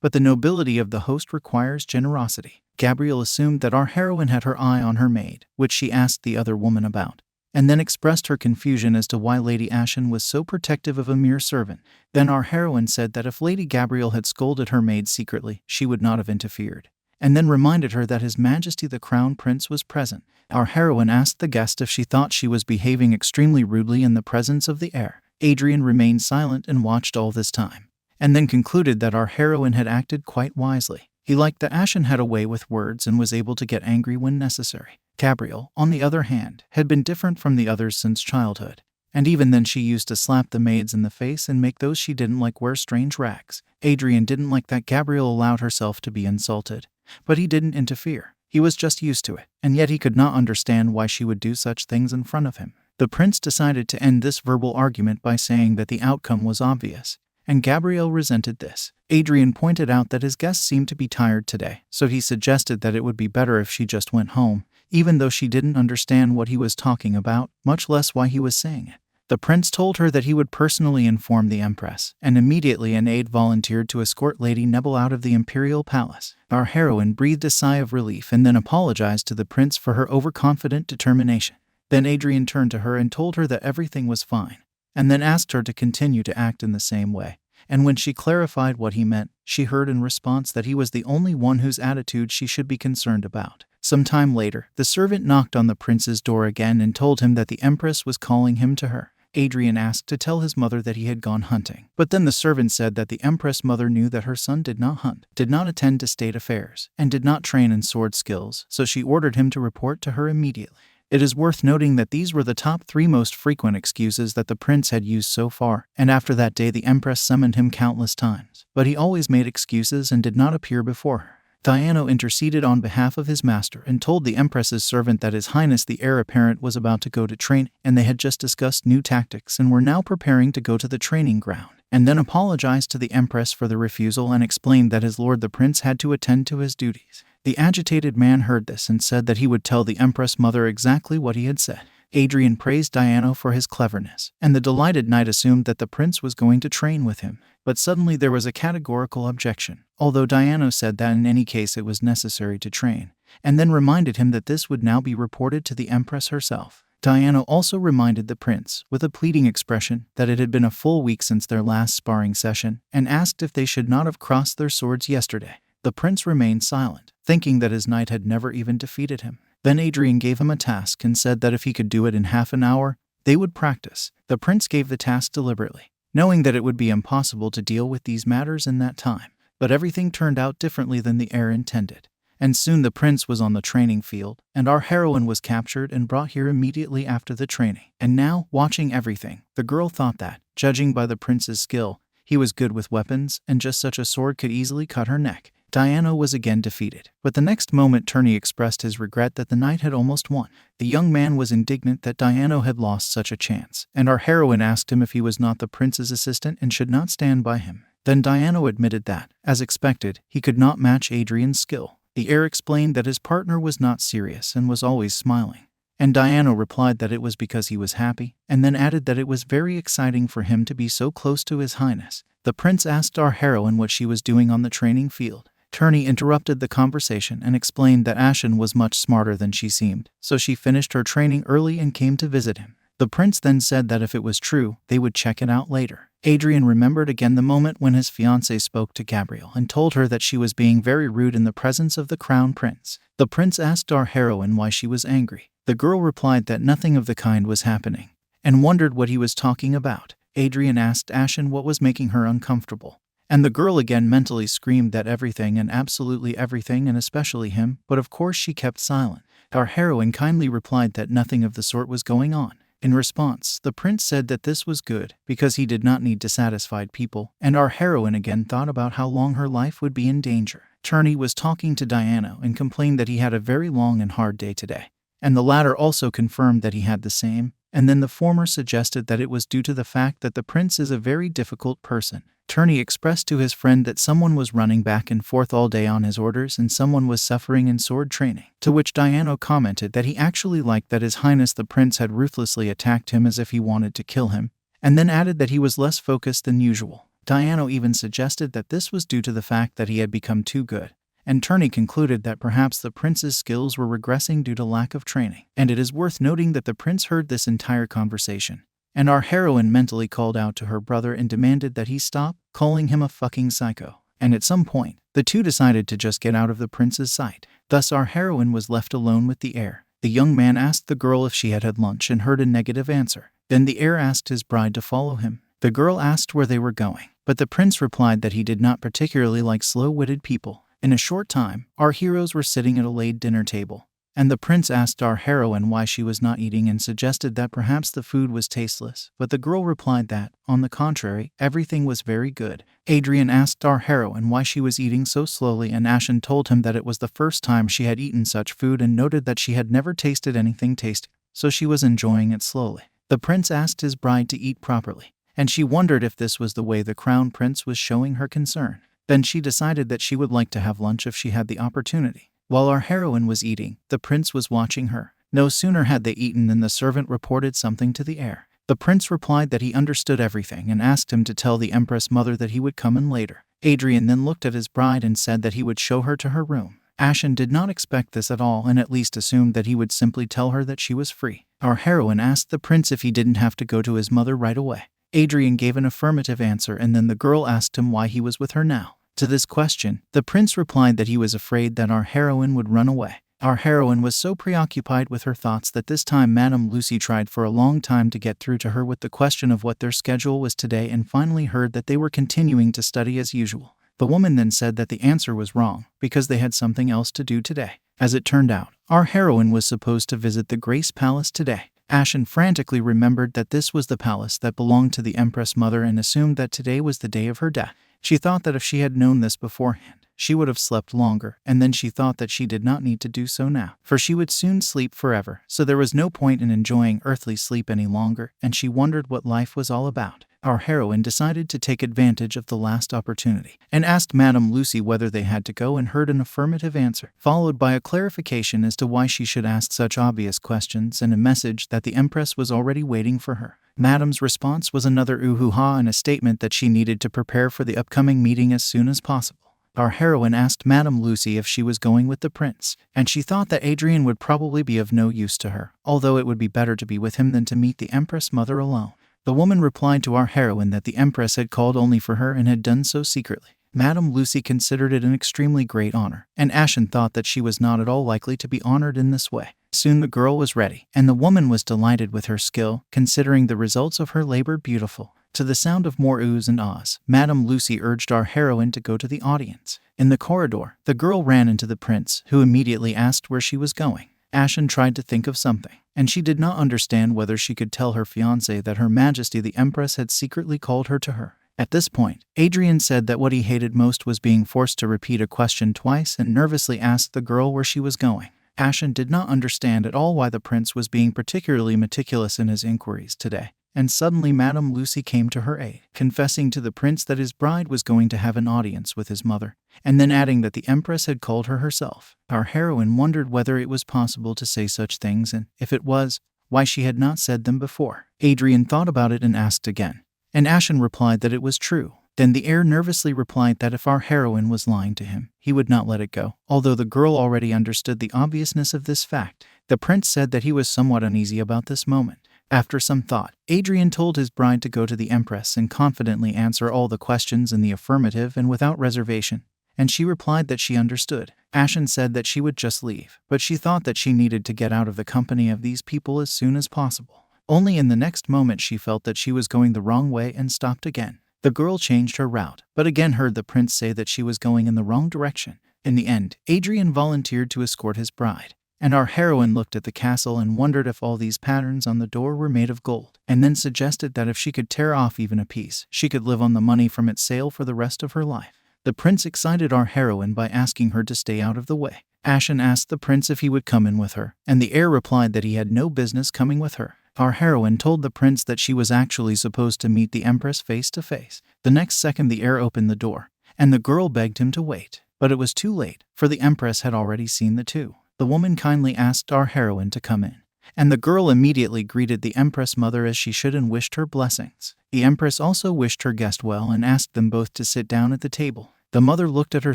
but the nobility of the host requires generosity. Gabrielle assumed that our heroine had her eye on her maid, which she asked the other woman about, and then expressed her confusion as to why Lady Ashen was so protective of a mere servant. Then our heroine said that if Lady Gabrielle had scolded her maid secretly, she would not have interfered, and then reminded her that His Majesty the Crown Prince was present. Our heroine asked the guest if she thought she was behaving extremely rudely in the presence of the heir. Adrian remained silent and watched all this time, and then concluded that our heroine had acted quite wisely. He liked that Ashen had a way with words and was able to get angry when necessary. Gabrielle, on the other hand, had been different from the others since childhood, and even then she used to slap the maids in the face and make those she didn't like wear strange rags. Adrian didn't like that Gabrielle allowed herself to be insulted, but he didn't interfere. He was just used to it, and yet he could not understand why she would do such things in front of him. The prince decided to end this verbal argument by saying that the outcome was obvious, and Gabrielle resented this. Adrian pointed out that his guest seemed to be tired today, so he suggested that it would be better if she just went home, even though she didn't understand what he was talking about, much less why he was saying it. The prince told her that he would personally inform the empress, and immediately an aide volunteered to escort Lady Nebel out of the imperial palace. Our heroine breathed a sigh of relief and then apologized to the prince for her overconfident determination. Then Adrian turned to her and told her that everything was fine, and then asked her to continue to act in the same way. And when she clarified what he meant, she heard in response that he was the only one whose attitude she should be concerned about. Some time later, the servant knocked on the prince's door again and told him that the empress was calling him to her. Adrian asked to tell his mother that he had gone hunting, but then the servant said that the empress mother knew that her son did not hunt, did not attend to state affairs, and did not train in sword skills, so she ordered him to report to her immediately. It is worth noting that these were the top 3 most frequent excuses that the prince had used so far, and after that day the empress summoned him countless times, but he always made excuses and did not appear before her. Diano interceded on behalf of his master and told the empress's servant that His Highness the heir apparent was about to go to train, and they had just discussed new tactics and were now preparing to go to the training ground, and then apologized to the empress for the refusal and explained that his lord the prince had to attend to his duties. The agitated man heard this and said that he would tell the empress mother exactly what he had said. Adrian praised Diano for his cleverness, and the delighted knight assumed that the prince was going to train with him. But suddenly there was a categorical objection, although Diano said that in any case it was necessary to train, and then reminded him that this would now be reported to the empress herself. Diano also reminded the prince, with a pleading expression, that it had been a full week since their last sparring session, and asked if they should not have crossed their swords yesterday. The prince remained silent, thinking that his knight had never even defeated him. Then Adrian gave him a task and said that if he could do it in half an hour, they would practice. The prince gave the task deliberately, knowing that it would be impossible to deal with these matters in that time. But everything turned out differently than the heir intended, and soon the prince was on the training field, and our heroine was captured and brought here immediately after the training. And now, watching everything, the girl thought that, judging by the prince's skill, he was good with weapons, and just such a sword could easily cut her neck. Diano was again defeated, but the next moment Turney expressed his regret that the knight had almost won. The young man was indignant that Diano had lost such a chance, and our heroine asked him if he was not the prince's assistant and should not stand by him. Then Diano admitted that, as expected, he could not match Adrian's skill. The heir explained that his partner was not serious and was always smiling, and Diano replied that it was because he was happy, and then added that it was very exciting for him to be so close to His Highness. The prince asked our heroine what she was doing on the training field. Turney interrupted the conversation and explained that Ashen was much smarter than she seemed, so she finished her training early and came to visit him. The prince then said that if it was true, they would check it out later. Adrian remembered again the moment when his fiancée spoke to Gabrielle and told her that she was being very rude in the presence of the crown prince. The prince asked our heroine why she was angry. The girl replied that nothing of the kind was happening, and wondered what he was talking about. Adrian asked Ashen what was making her uncomfortable, and the girl again mentally screamed that everything and absolutely everything, and especially him, but of course she kept silent. Our heroine kindly replied that nothing of the sort was going on. In response, the prince said that this was good, because he did not need dissatisfied people, and our heroine again thought about how long her life would be in danger. Turney was talking to Diano and complained that he had a very long and hard day today, and the latter also confirmed that he had the same, and then the former suggested that it was due to the fact that the prince is a very difficult person. Turney expressed to his friend that someone was running back and forth all day on his orders and someone was suffering in sword training, to which Diana commented that he actually liked that His Highness the Prince had ruthlessly attacked him as if he wanted to kill him, and then added that he was less focused than usual. Diana even suggested that this was due to the fact that he had become too good, and Turney concluded that perhaps the prince's skills were regressing due to lack of training. And it is worth noting that the prince heard this entire conversation, and our heroine mentally called out to her brother and demanded that he stop calling him a fucking psycho. And at some point, the two decided to just get out of the prince's sight. Thus our heroine was left alone with the heir. The young man asked the girl if she had had lunch and heard a negative answer. Then the heir asked his bride to follow him. The girl asked where they were going, but the prince replied that he did not particularly like slow-witted people. In a short time, our heroes were sitting at a laid dinner table, and the prince asked our heroine why she was not eating and suggested that perhaps the food was tasteless, but the girl replied that, on the contrary, everything was very good. Adrian asked our heroine why she was eating so slowly, and Ashen told him that it was the first time she had eaten such food and noted that she had never tasted anything tasty, so she was enjoying it slowly. The prince asked his bride to eat properly, and she wondered if this was the way the crown prince was showing her concern. Then she decided that she would like to have lunch if she had the opportunity. While our heroine was eating, the prince was watching her. No sooner had they eaten than the servant reported something to the heir. The prince replied that he understood everything and asked him to tell the empress mother that he would come in later. Adrian then looked at his bride and said that he would show her to her room. Ashen did not expect this at all and at least assumed that he would simply tell her that she was free. Our heroine asked the prince if he didn't have to go to his mother right away. Adrian gave an affirmative answer, and then the girl asked him why he was with her now. To this question, the prince replied that he was afraid that our heroine would run away. Our heroine was so preoccupied with her thoughts that this time Madame Lucy tried for a long time to get through to her with the question of what their schedule was today and finally heard that they were continuing to study as usual. The woman then said that the answer was wrong because they had something else to do today. As it turned out, our heroine was supposed to visit the Grace Palace today. Ashen frantically remembered that this was the palace that belonged to the Empress Mother and assumed that today was the day of her death. She thought that if she had known this beforehand, she would have slept longer, and then she thought that she did not need to do so now, for she would soon sleep forever, so there was no point in enjoying earthly sleep any longer, and she wondered what life was all about. Our heroine decided to take advantage of the last opportunity, and asked Madame Lucy whether they had to go and heard an affirmative answer, followed by a clarification as to why she should ask such obvious questions and a message that the Empress was already waiting for her. Madame's response was another ooh-hoo-ha and a statement that she needed to prepare for the upcoming meeting as soon as possible. Our heroine asked Madame Lucy if she was going with the prince, and she thought that Adrian would probably be of no use to her, although it would be better to be with him than to meet the Empress Mother alone. The woman replied to our heroine that the Empress had called only for her and had done so secretly. Madame Lucy considered it an extremely great honor, and Ashen thought that she was not at all likely to be honored in this way. Soon the girl was ready, and the woman was delighted with her skill, considering the results of her labor beautiful. To the sound of more oohs and ahs, Madame Lucy urged our heroine to go to the audience. In the corridor, the girl ran into the prince, who immediately asked where she was going. Ashen tried to think of something, and she did not understand whether she could tell her fiancé that Her Majesty the Empress had secretly called her to her. At this point, Adrian said that what he hated most was being forced to repeat a question twice and nervously asked the girl where she was going. Ashen did not understand at all why the prince was being particularly meticulous in his inquiries today, and suddenly Madame Lucy came to her aid, confessing to the prince that his bride was going to have an audience with his mother, and then adding that the Empress had called her herself. Our heroine wondered whether it was possible to say such things, and, if it was, why she had not said them before. Adrian thought about it and asked again, and Ashen replied that it was true. Then the heir nervously replied that if our heroine was lying to him, he would not let it go. Although the girl already understood the obviousness of this fact, the prince said that he was somewhat uneasy about this moment. After some thought, Adrian told his bride to go to the Empress and confidently answer all the questions in the affirmative and without reservation, and she replied that she understood. Ashen said that she would just leave, but she thought that she needed to get out of the company of these people as soon as possible. Only in the next moment she felt that she was going the wrong way and stopped again. The girl changed her route, but again heard the prince say that she was going in the wrong direction. In the end, Adrian volunteered to escort his bride, and our heroine looked at the castle and wondered if all these patterns on the door were made of gold, and then suggested that if she could tear off even a piece, she could live on the money from its sale for the rest of her life. The prince excited our heroine by asking her to stay out of the way. Ashen asked the prince if he would come in with her, and the heir replied that he had no business coming with her. Our heroine told the prince that she was actually supposed to meet the empress face to face. The next second the heir opened the door, and the girl begged him to wait. But it was too late, for the empress had already seen the two. The woman kindly asked our heroine to come in, and the girl immediately greeted the empress mother as she should and wished her blessings. The empress also wished her guest well and asked them both to sit down at the table. The mother looked at her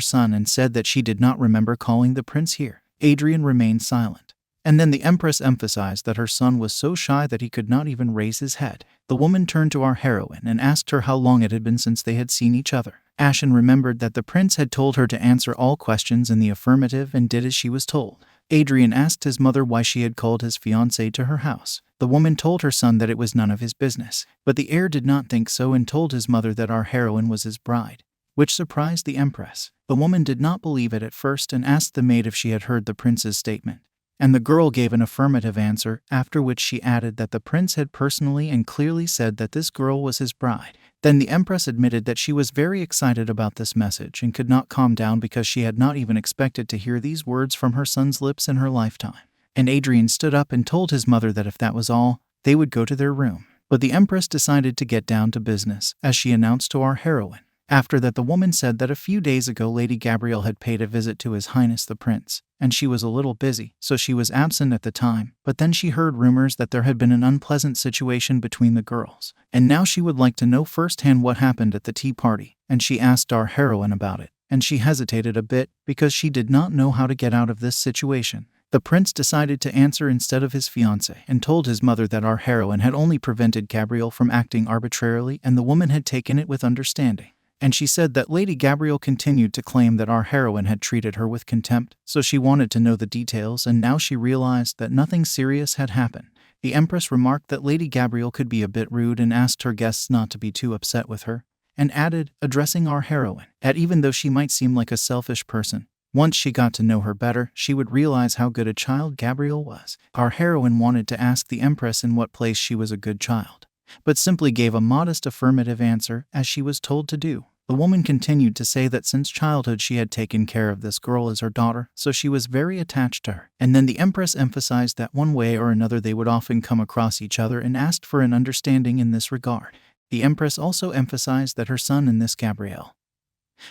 son and said that she did not remember calling the prince here. Adrian remained silent. And then the empress emphasized that her son was so shy that he could not even raise his head. The woman turned to our heroine and asked her how long it had been since they had seen each other. Ashen remembered that the prince had told her to answer all questions in the affirmative and did as she was told. Adrian asked his mother why she had called his fiancée to her house. The woman told her son that it was none of his business, but the heir did not think so and told his mother that our heroine was his bride, which surprised the empress. The woman did not believe it at first and asked the maid if she had heard the prince's statement, and the girl gave an affirmative answer, after which she added that the prince had personally and clearly said that this girl was his bride. Then the empress admitted that she was very excited about this message and could not calm down because she had not even expected to hear these words from her son's lips in her lifetime. And Adrian stood up and told his mother that if that was all, they would go to their room. But the empress decided to get down to business, as she announced to our heroine. After that, the woman said that a few days ago Lady Gabrielle had paid a visit to His Highness the Prince, and she was a little busy, so she was absent at the time, but then she heard rumors that there had been an unpleasant situation between the girls, and now she would like to know firsthand what happened at the tea party, and she asked our heroine about it, and she hesitated a bit because she did not know how to get out of this situation. The prince decided to answer instead of his fiancée and told his mother that our heroine had only prevented Gabrielle from acting arbitrarily and the woman had taken it with understanding. And she said that Lady Gabrielle continued to claim that our heroine had treated her with contempt, so she wanted to know the details, and now she realized that nothing serious had happened. The empress remarked that Lady Gabrielle could be a bit rude and asked her guests not to be too upset with her, and added, addressing our heroine, that even though she might seem like a selfish person, once she got to know her better, she would realize how good a child Gabrielle was. Our heroine wanted to ask the empress in what place she was a good child, but simply gave a modest affirmative answer, as she was told to do. The woman continued to say that since childhood she had taken care of this girl as her daughter, so she was very attached to her. And then the empress emphasized that one way or another they would often come across each other and asked for an understanding in this regard. The empress also emphasized that her son and this Gabrielle,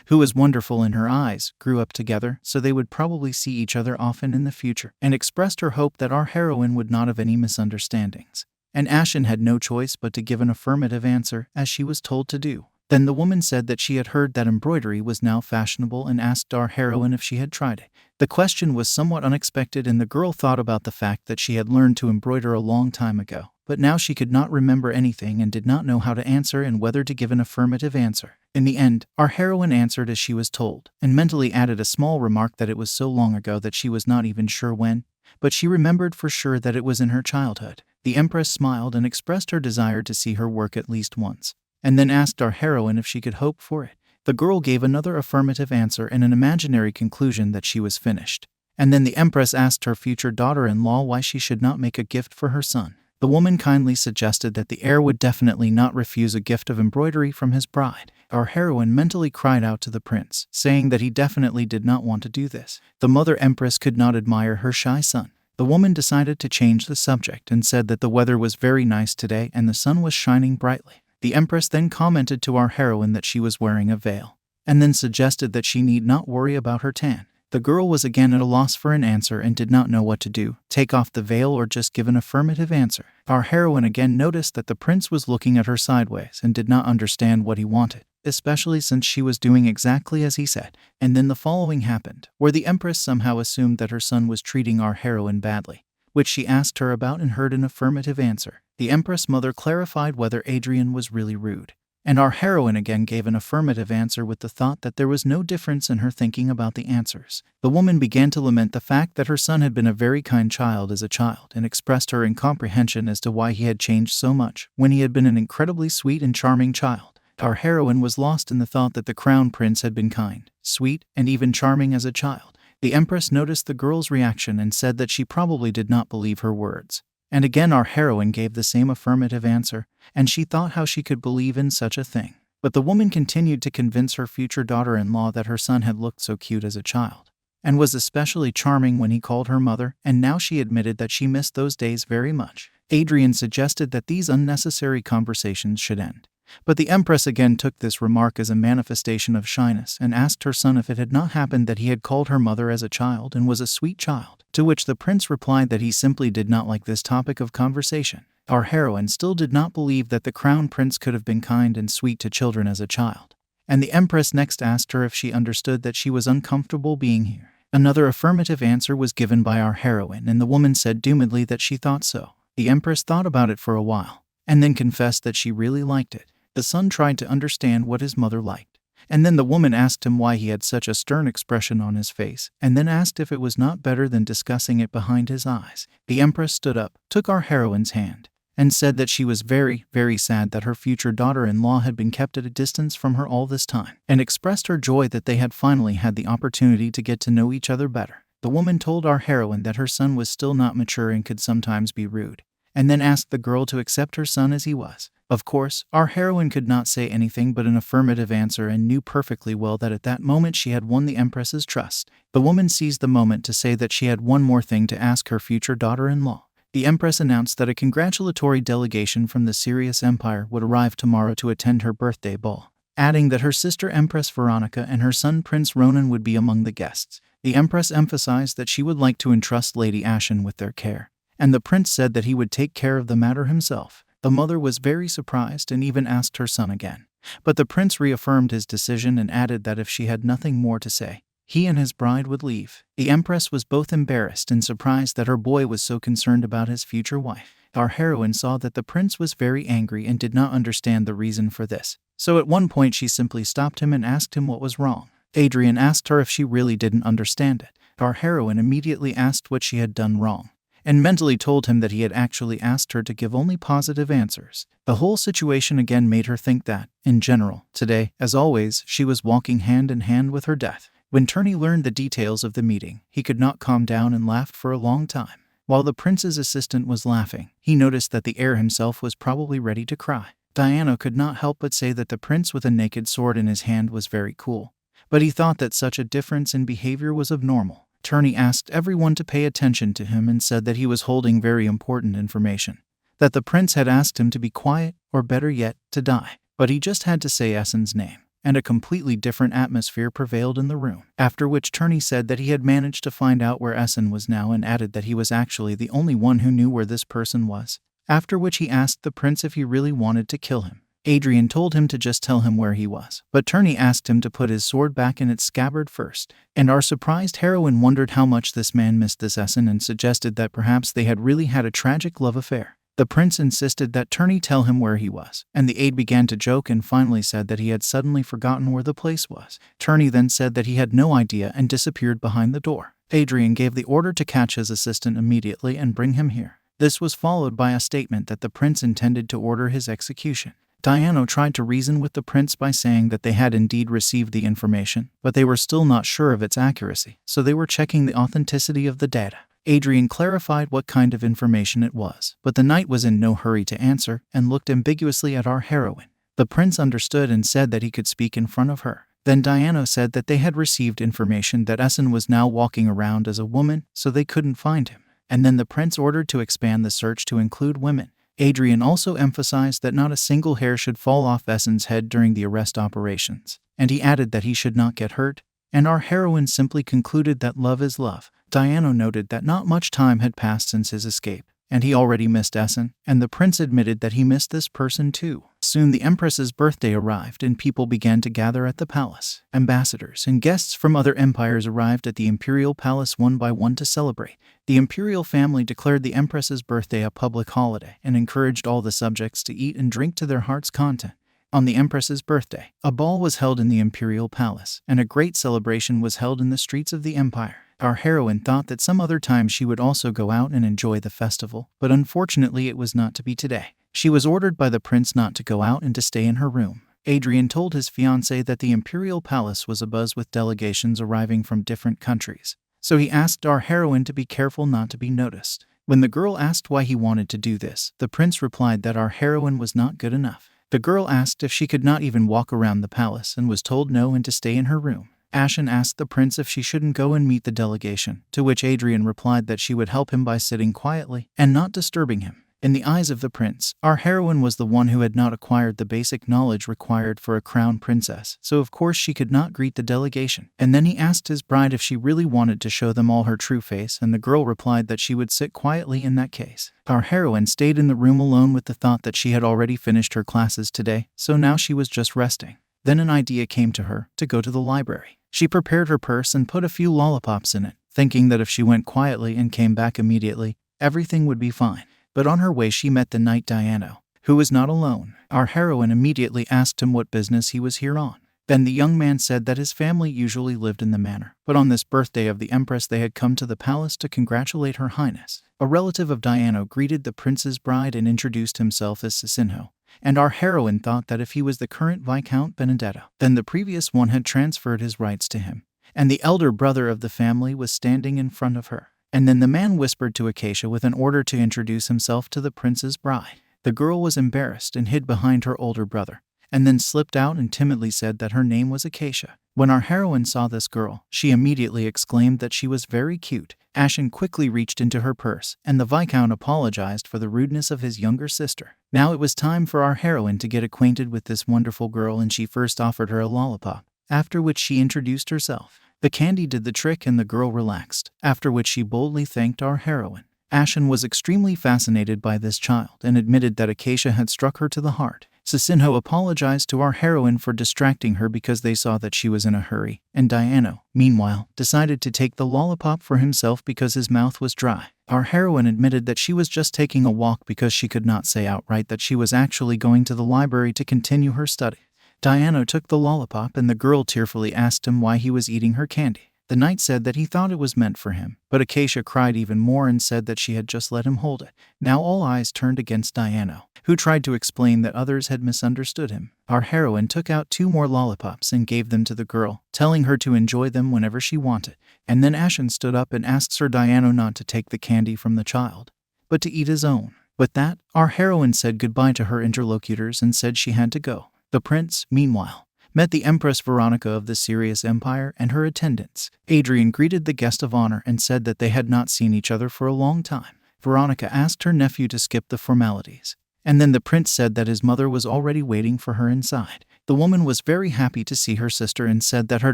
who was wonderful in her eyes, grew up together, so they would probably see each other often in the future, and expressed her hope that our heroine would not have any misunderstandings. And Ashen had no choice but to give an affirmative answer, as she was told to do. Then the woman said that she had heard that embroidery was now fashionable and asked our heroine if she had tried it. The question was somewhat unexpected and the girl thought about the fact that she had learned to embroider a long time ago, but now she could not remember anything and did not know how to answer and whether to give an affirmative answer. In the end, our heroine answered as she was told, and mentally added a small remark that it was so long ago that she was not even sure when, but she remembered for sure that it was in her childhood. The empress smiled and expressed her desire to see her work at least once, and then asked our heroine if she could hope for it. The girl gave another affirmative answer and an imaginary conclusion that she was finished. And then the empress asked her future daughter-in-law why she should not make a gift for her son. The woman kindly suggested that the heir would definitely not refuse a gift of embroidery from his bride. Our heroine mentally cried out to the prince, saying that he definitely did not want to do this. The mother empress could not admire her shy son. The woman decided to change the subject and said that the weather was very nice today and the sun was shining brightly. The empress then commented to our heroine that she was wearing a veil, and then suggested that she need not worry about her tan. The girl was again at a loss for an answer and did not know what to do, take off the veil or just give an affirmative answer. Our heroine again noticed that the prince was looking at her sideways and did not understand what he wanted, especially since she was doing exactly as he said. And then the following happened, where the empress somehow assumed that her son was treating our heroine badly, which she asked her about and heard an affirmative answer. The empress mother clarified whether Adrian was really rude, and our heroine again gave an affirmative answer with the thought that there was no difference in her thinking about the answers. The woman began to lament the fact that her son had been a very kind child as a child and expressed her incomprehension as to why he had changed so much when he had been an incredibly sweet and charming child. Our heroine was lost in the thought that the crown prince had been kind, sweet, and even charming as a child. The empress noticed the girl's reaction and said that she probably did not believe her words. And again our heroine gave the same affirmative answer, and she thought how she could believe in such a thing. But the woman continued to convince her future daughter-in-law that her son had looked so cute as a child, and was especially charming when he called her mother, and now she admitted that she missed those days very much. Adrian suggested that these unnecessary conversations should end. But the Empress again took this remark as a manifestation of shyness and asked her son if it had not happened that he had called her mother as a child and was a sweet child, to which the prince replied that he simply did not like this topic of conversation. Our heroine still did not believe that the crown prince could have been kind and sweet to children as a child, and the Empress next asked her if she understood that she was uncomfortable being here. Another affirmative answer was given by our heroine, and the woman said doomedly that she thought so. The Empress thought about it for a while, and then confessed that she really liked it. The son tried to understand what his mother liked, and then the woman asked him why he had such a stern expression on his face, and then asked if it was not better than discussing it behind his eyes. The Empress stood up, took our heroine's hand, and said that she was very, very sad that her future daughter-in-law had been kept at a distance from her all this time, and expressed her joy that they had finally had the opportunity to get to know each other better. The woman told our heroine that her son was still not mature and could sometimes be rude, and then asked the girl to accept her son as he was. Of course, our heroine could not say anything but an affirmative answer and knew perfectly well that at that moment she had won the Empress's trust. The woman seized the moment to say that she had one more thing to ask her future daughter-in-law. The Empress announced that a congratulatory delegation from the Sirius Empire would arrive tomorrow to attend her birthday ball, adding that her sister Empress Veronica and her son Prince Ronan would be among the guests. The Empress emphasized that she would like to entrust Lady Ashen with their care, and the prince said that he would take care of the matter himself. The mother was very surprised and even asked her son again, but the prince reaffirmed his decision and added that if she had nothing more to say, he and his bride would leave. The Empress was both embarrassed and surprised that her boy was so concerned about his future wife. Our heroine saw that the prince was very angry and did not understand the reason for this, so at one point she simply stopped him and asked him what was wrong. Adrian asked her if she really didn't understand it. Our heroine immediately asked what she had done wrong, and mentally told him that he had actually asked her to give only positive answers. The whole situation again made her think that, in general, today, as always, she was walking hand in hand with her death. When Turney learned the details of the meeting, he could not calm down and laughed for a long time. While the prince's assistant was laughing, he noticed that the heir himself was probably ready to cry. Diana could not help but say that the prince with a naked sword in his hand was very cool, but he thought that such a difference in behavior was abnormal. Turney asked everyone to pay attention to him and said that he was holding very important information, that the prince had asked him to be quiet, or better yet, to die. But he just had to say Essen's name, and a completely different atmosphere prevailed in the room. After which Turney said that he had managed to find out where Essen was now and added that he was actually the only one who knew where this person was, after which he asked the prince if he really wanted to kill him. Adrian told him to just tell him where he was, but Turney asked him to put his sword back in its scabbard first, and our surprised heroine wondered how much this man missed this Essen and suggested that perhaps they had really had a tragic love affair. The prince insisted that Turney tell him where he was, and the aide began to joke and finally said that he had suddenly forgotten where the place was. Turney then said that he had no idea and disappeared behind the door. Adrian gave the order to catch his assistant immediately and bring him here. This was followed by a statement that the prince intended to order his execution. Diana tried to reason with the prince by saying that they had indeed received the information, but they were still not sure of its accuracy, so they were checking the authenticity of the data. Adrian clarified what kind of information it was, but the knight was in no hurry to answer and looked ambiguously at our heroine. The prince understood and said that he could speak in front of her. Then Diana said that they had received information that Essen was now walking around as a woman, so they couldn't find him. And then the prince ordered to expand the search to include women. Adrian also emphasized that not a single hair should fall off Essen's head during the arrest operations, and he added that he should not get hurt, and our heroine simply concluded that love is love. Diana noted that not much time had passed since his escape, and he already missed Essen, and the prince admitted that he missed this person too. Soon the Empress's birthday arrived and people began to gather at the palace. Ambassadors and guests from other empires arrived at the imperial palace one by one to celebrate. The imperial family declared the Empress's birthday a public holiday and encouraged all the subjects to eat and drink to their heart's content. On the Empress's birthday, a ball was held in the imperial palace, and a great celebration was held in the streets of the empire. Our heroine thought that some other time she would also go out and enjoy the festival, but unfortunately it was not to be today. She was ordered by the prince not to go out and to stay in her room. Adrian told his fiancée that the imperial palace was abuzz with delegations arriving from different countries, so he asked our heroine to be careful not to be noticed. When the girl asked why he wanted to do this, the prince replied that our heroine was not good enough. The girl asked if she could not even walk around the palace and was told no and to stay in her room. Ashen asked the prince if she shouldn't go and meet the delegation, to which Adrian replied that she would help him by sitting quietly and not disturbing him. In the eyes of the prince, our heroine was the one who had not acquired the basic knowledge required for a crown princess, so of course she could not greet the delegation. And then he asked his bride if she really wanted to show them all her true face, and the girl replied that she would sit quietly in that case. Our heroine stayed in the room alone with the thought that she had already finished her classes today, so now she was just resting. Then an idea came to her to go to the library. She prepared her purse and put a few lollipops in it, thinking that if she went quietly and came back immediately, everything would be fine. But on her way she met the knight Diano, who was not alone. Our heroine immediately asked him what business he was here on. Then the young man said that his family usually lived in the manor, but on this birthday of the empress they had come to the palace to congratulate her highness. A relative of Diano greeted the prince's bride and introduced himself as Cicinho, and our heroine thought that if he was the current Viscount Benedetto, then the previous one had transferred his rights to him, and the elder brother of the family was standing in front of her. And then the man whispered to Acacia with an order to introduce himself to the prince's bride. The girl was embarrassed and hid behind her older brother, and then slipped out and timidly said that her name was Acacia. When our heroine saw this girl, she immediately exclaimed that she was very cute. Ashen quickly reached into her purse, and the Viscount apologized for the rudeness of his younger sister. Now it was time for our heroine to get acquainted with this wonderful girl, and she first offered her a lollipop, after which she introduced herself. The candy did the trick and the girl relaxed, after which she boldly thanked our heroine. Ashen was extremely fascinated by this child and admitted that Acacia had struck her to the heart. Cicinho apologized to our heroine for distracting her because they saw that she was in a hurry, and Diano, meanwhile, decided to take the lollipop for himself because his mouth was dry. Our heroine admitted that she was just taking a walk because she could not say outright that she was actually going to the library to continue her study. Diano took the lollipop and the girl tearfully asked him why he was eating her candy. The knight said that he thought it was meant for him, but Acacia cried even more and said that she had just let him hold it. Now all eyes turned against Diano, who tried to explain that others had misunderstood him. Our heroine took out 2 more lollipops and gave them to the girl, telling her to enjoy them whenever she wanted. And then Ashen stood up and asked Sir Diano not to take the candy from the child, but to eat his own. With that, our heroine said goodbye to her interlocutors and said she had to go. The prince, meanwhile, met the Empress Veronica of the Sirius Empire and her attendants. Adrian greeted the guest of honor and said that they had not seen each other for a long time. Veronica asked her nephew to skip the formalities, and then the prince said that his mother was already waiting for her inside. The woman was very happy to see her sister and said that her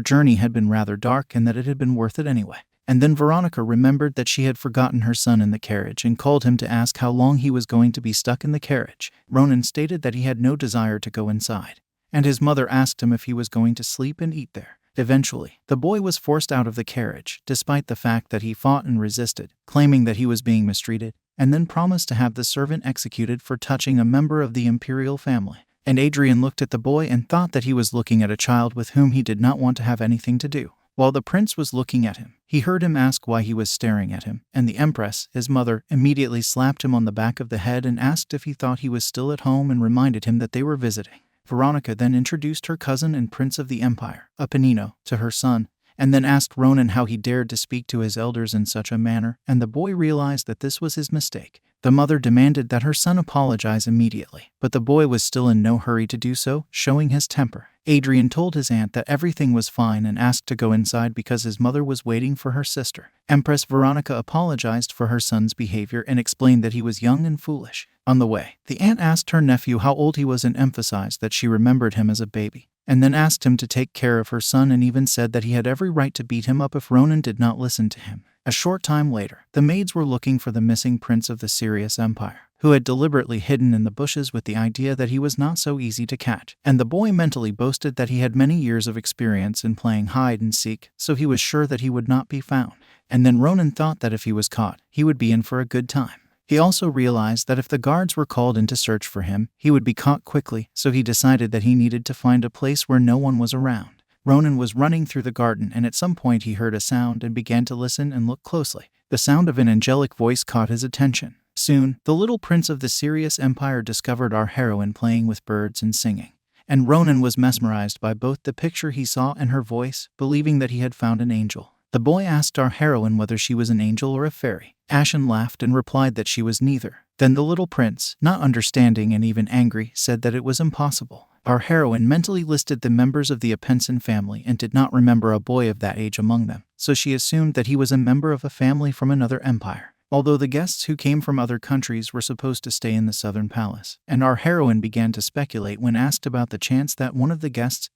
journey had been rather dark and that it had been worth it anyway. And then Veronica remembered that she had forgotten her son in the carriage and called him to ask how long he was going to be stuck in the carriage. Ronan stated that he had no desire to go inside, and his mother asked him if he was going to sleep and eat there. Eventually, the boy was forced out of the carriage, despite the fact that he fought and resisted, claiming that he was being mistreated, and then promised to have the servant executed for touching a member of the imperial family. And Adrian looked at the boy and thought that he was looking at a child with whom he did not want to have anything to do. While the prince was looking at him, he heard him ask why he was staring at him, and the empress, his mother, immediately slapped him on the back of the head and asked if he thought he was still at home and reminded him that they were visiting. Veronica then introduced her cousin and prince of the empire, Apennino, to her son, and then asked Ronan how he dared to speak to his elders in such a manner, and the boy realized that this was his mistake. The mother demanded that her son apologize immediately, but the boy was still in no hurry to do so, showing his temper. Adrian told his aunt that everything was fine and asked to go inside because his mother was waiting for her sister. Empress Veronica apologized for her son's behavior and explained that he was young and foolish. On the way, the aunt asked her nephew how old he was and emphasized that she remembered him as a baby, and then asked him to take care of her son and even said that he had every right to beat him up if Ronan did not listen to him. A short time later, the maids were looking for the missing prince of the Sirius Empire, who had deliberately hidden in the bushes with the idea that he was not so easy to catch, and the boy mentally boasted that he had many years of experience in playing hide and seek, so he was sure that he would not be found. And then Ronan thought that if he was caught, he would be in for a good time. He also realized that if the guards were called in to search for him, he would be caught quickly, so he decided that he needed to find a place where no one was around. Ronan was running through the garden and at some point he heard a sound and began to listen and look closely. The sound of an angelic voice caught his attention. Soon, the little prince of the Sirius Empire discovered our heroine playing with birds and singing, and Ronan was mesmerized by both the picture he saw and her voice, believing that he had found an angel. The boy asked our heroine whether she was an angel or a fairy. Ashen laughed and replied that she was neither. Then the little prince, not understanding and even angry, said that it was impossible. Our heroine mentally listed the members of the Essen family and did not remember a boy of that age among them, so she assumed that he was a member of a family from another empire. Although the guests who came from other countries were supposed to stay in the southern palace, and our heroine began to speculate when asked about the chance that one of the guests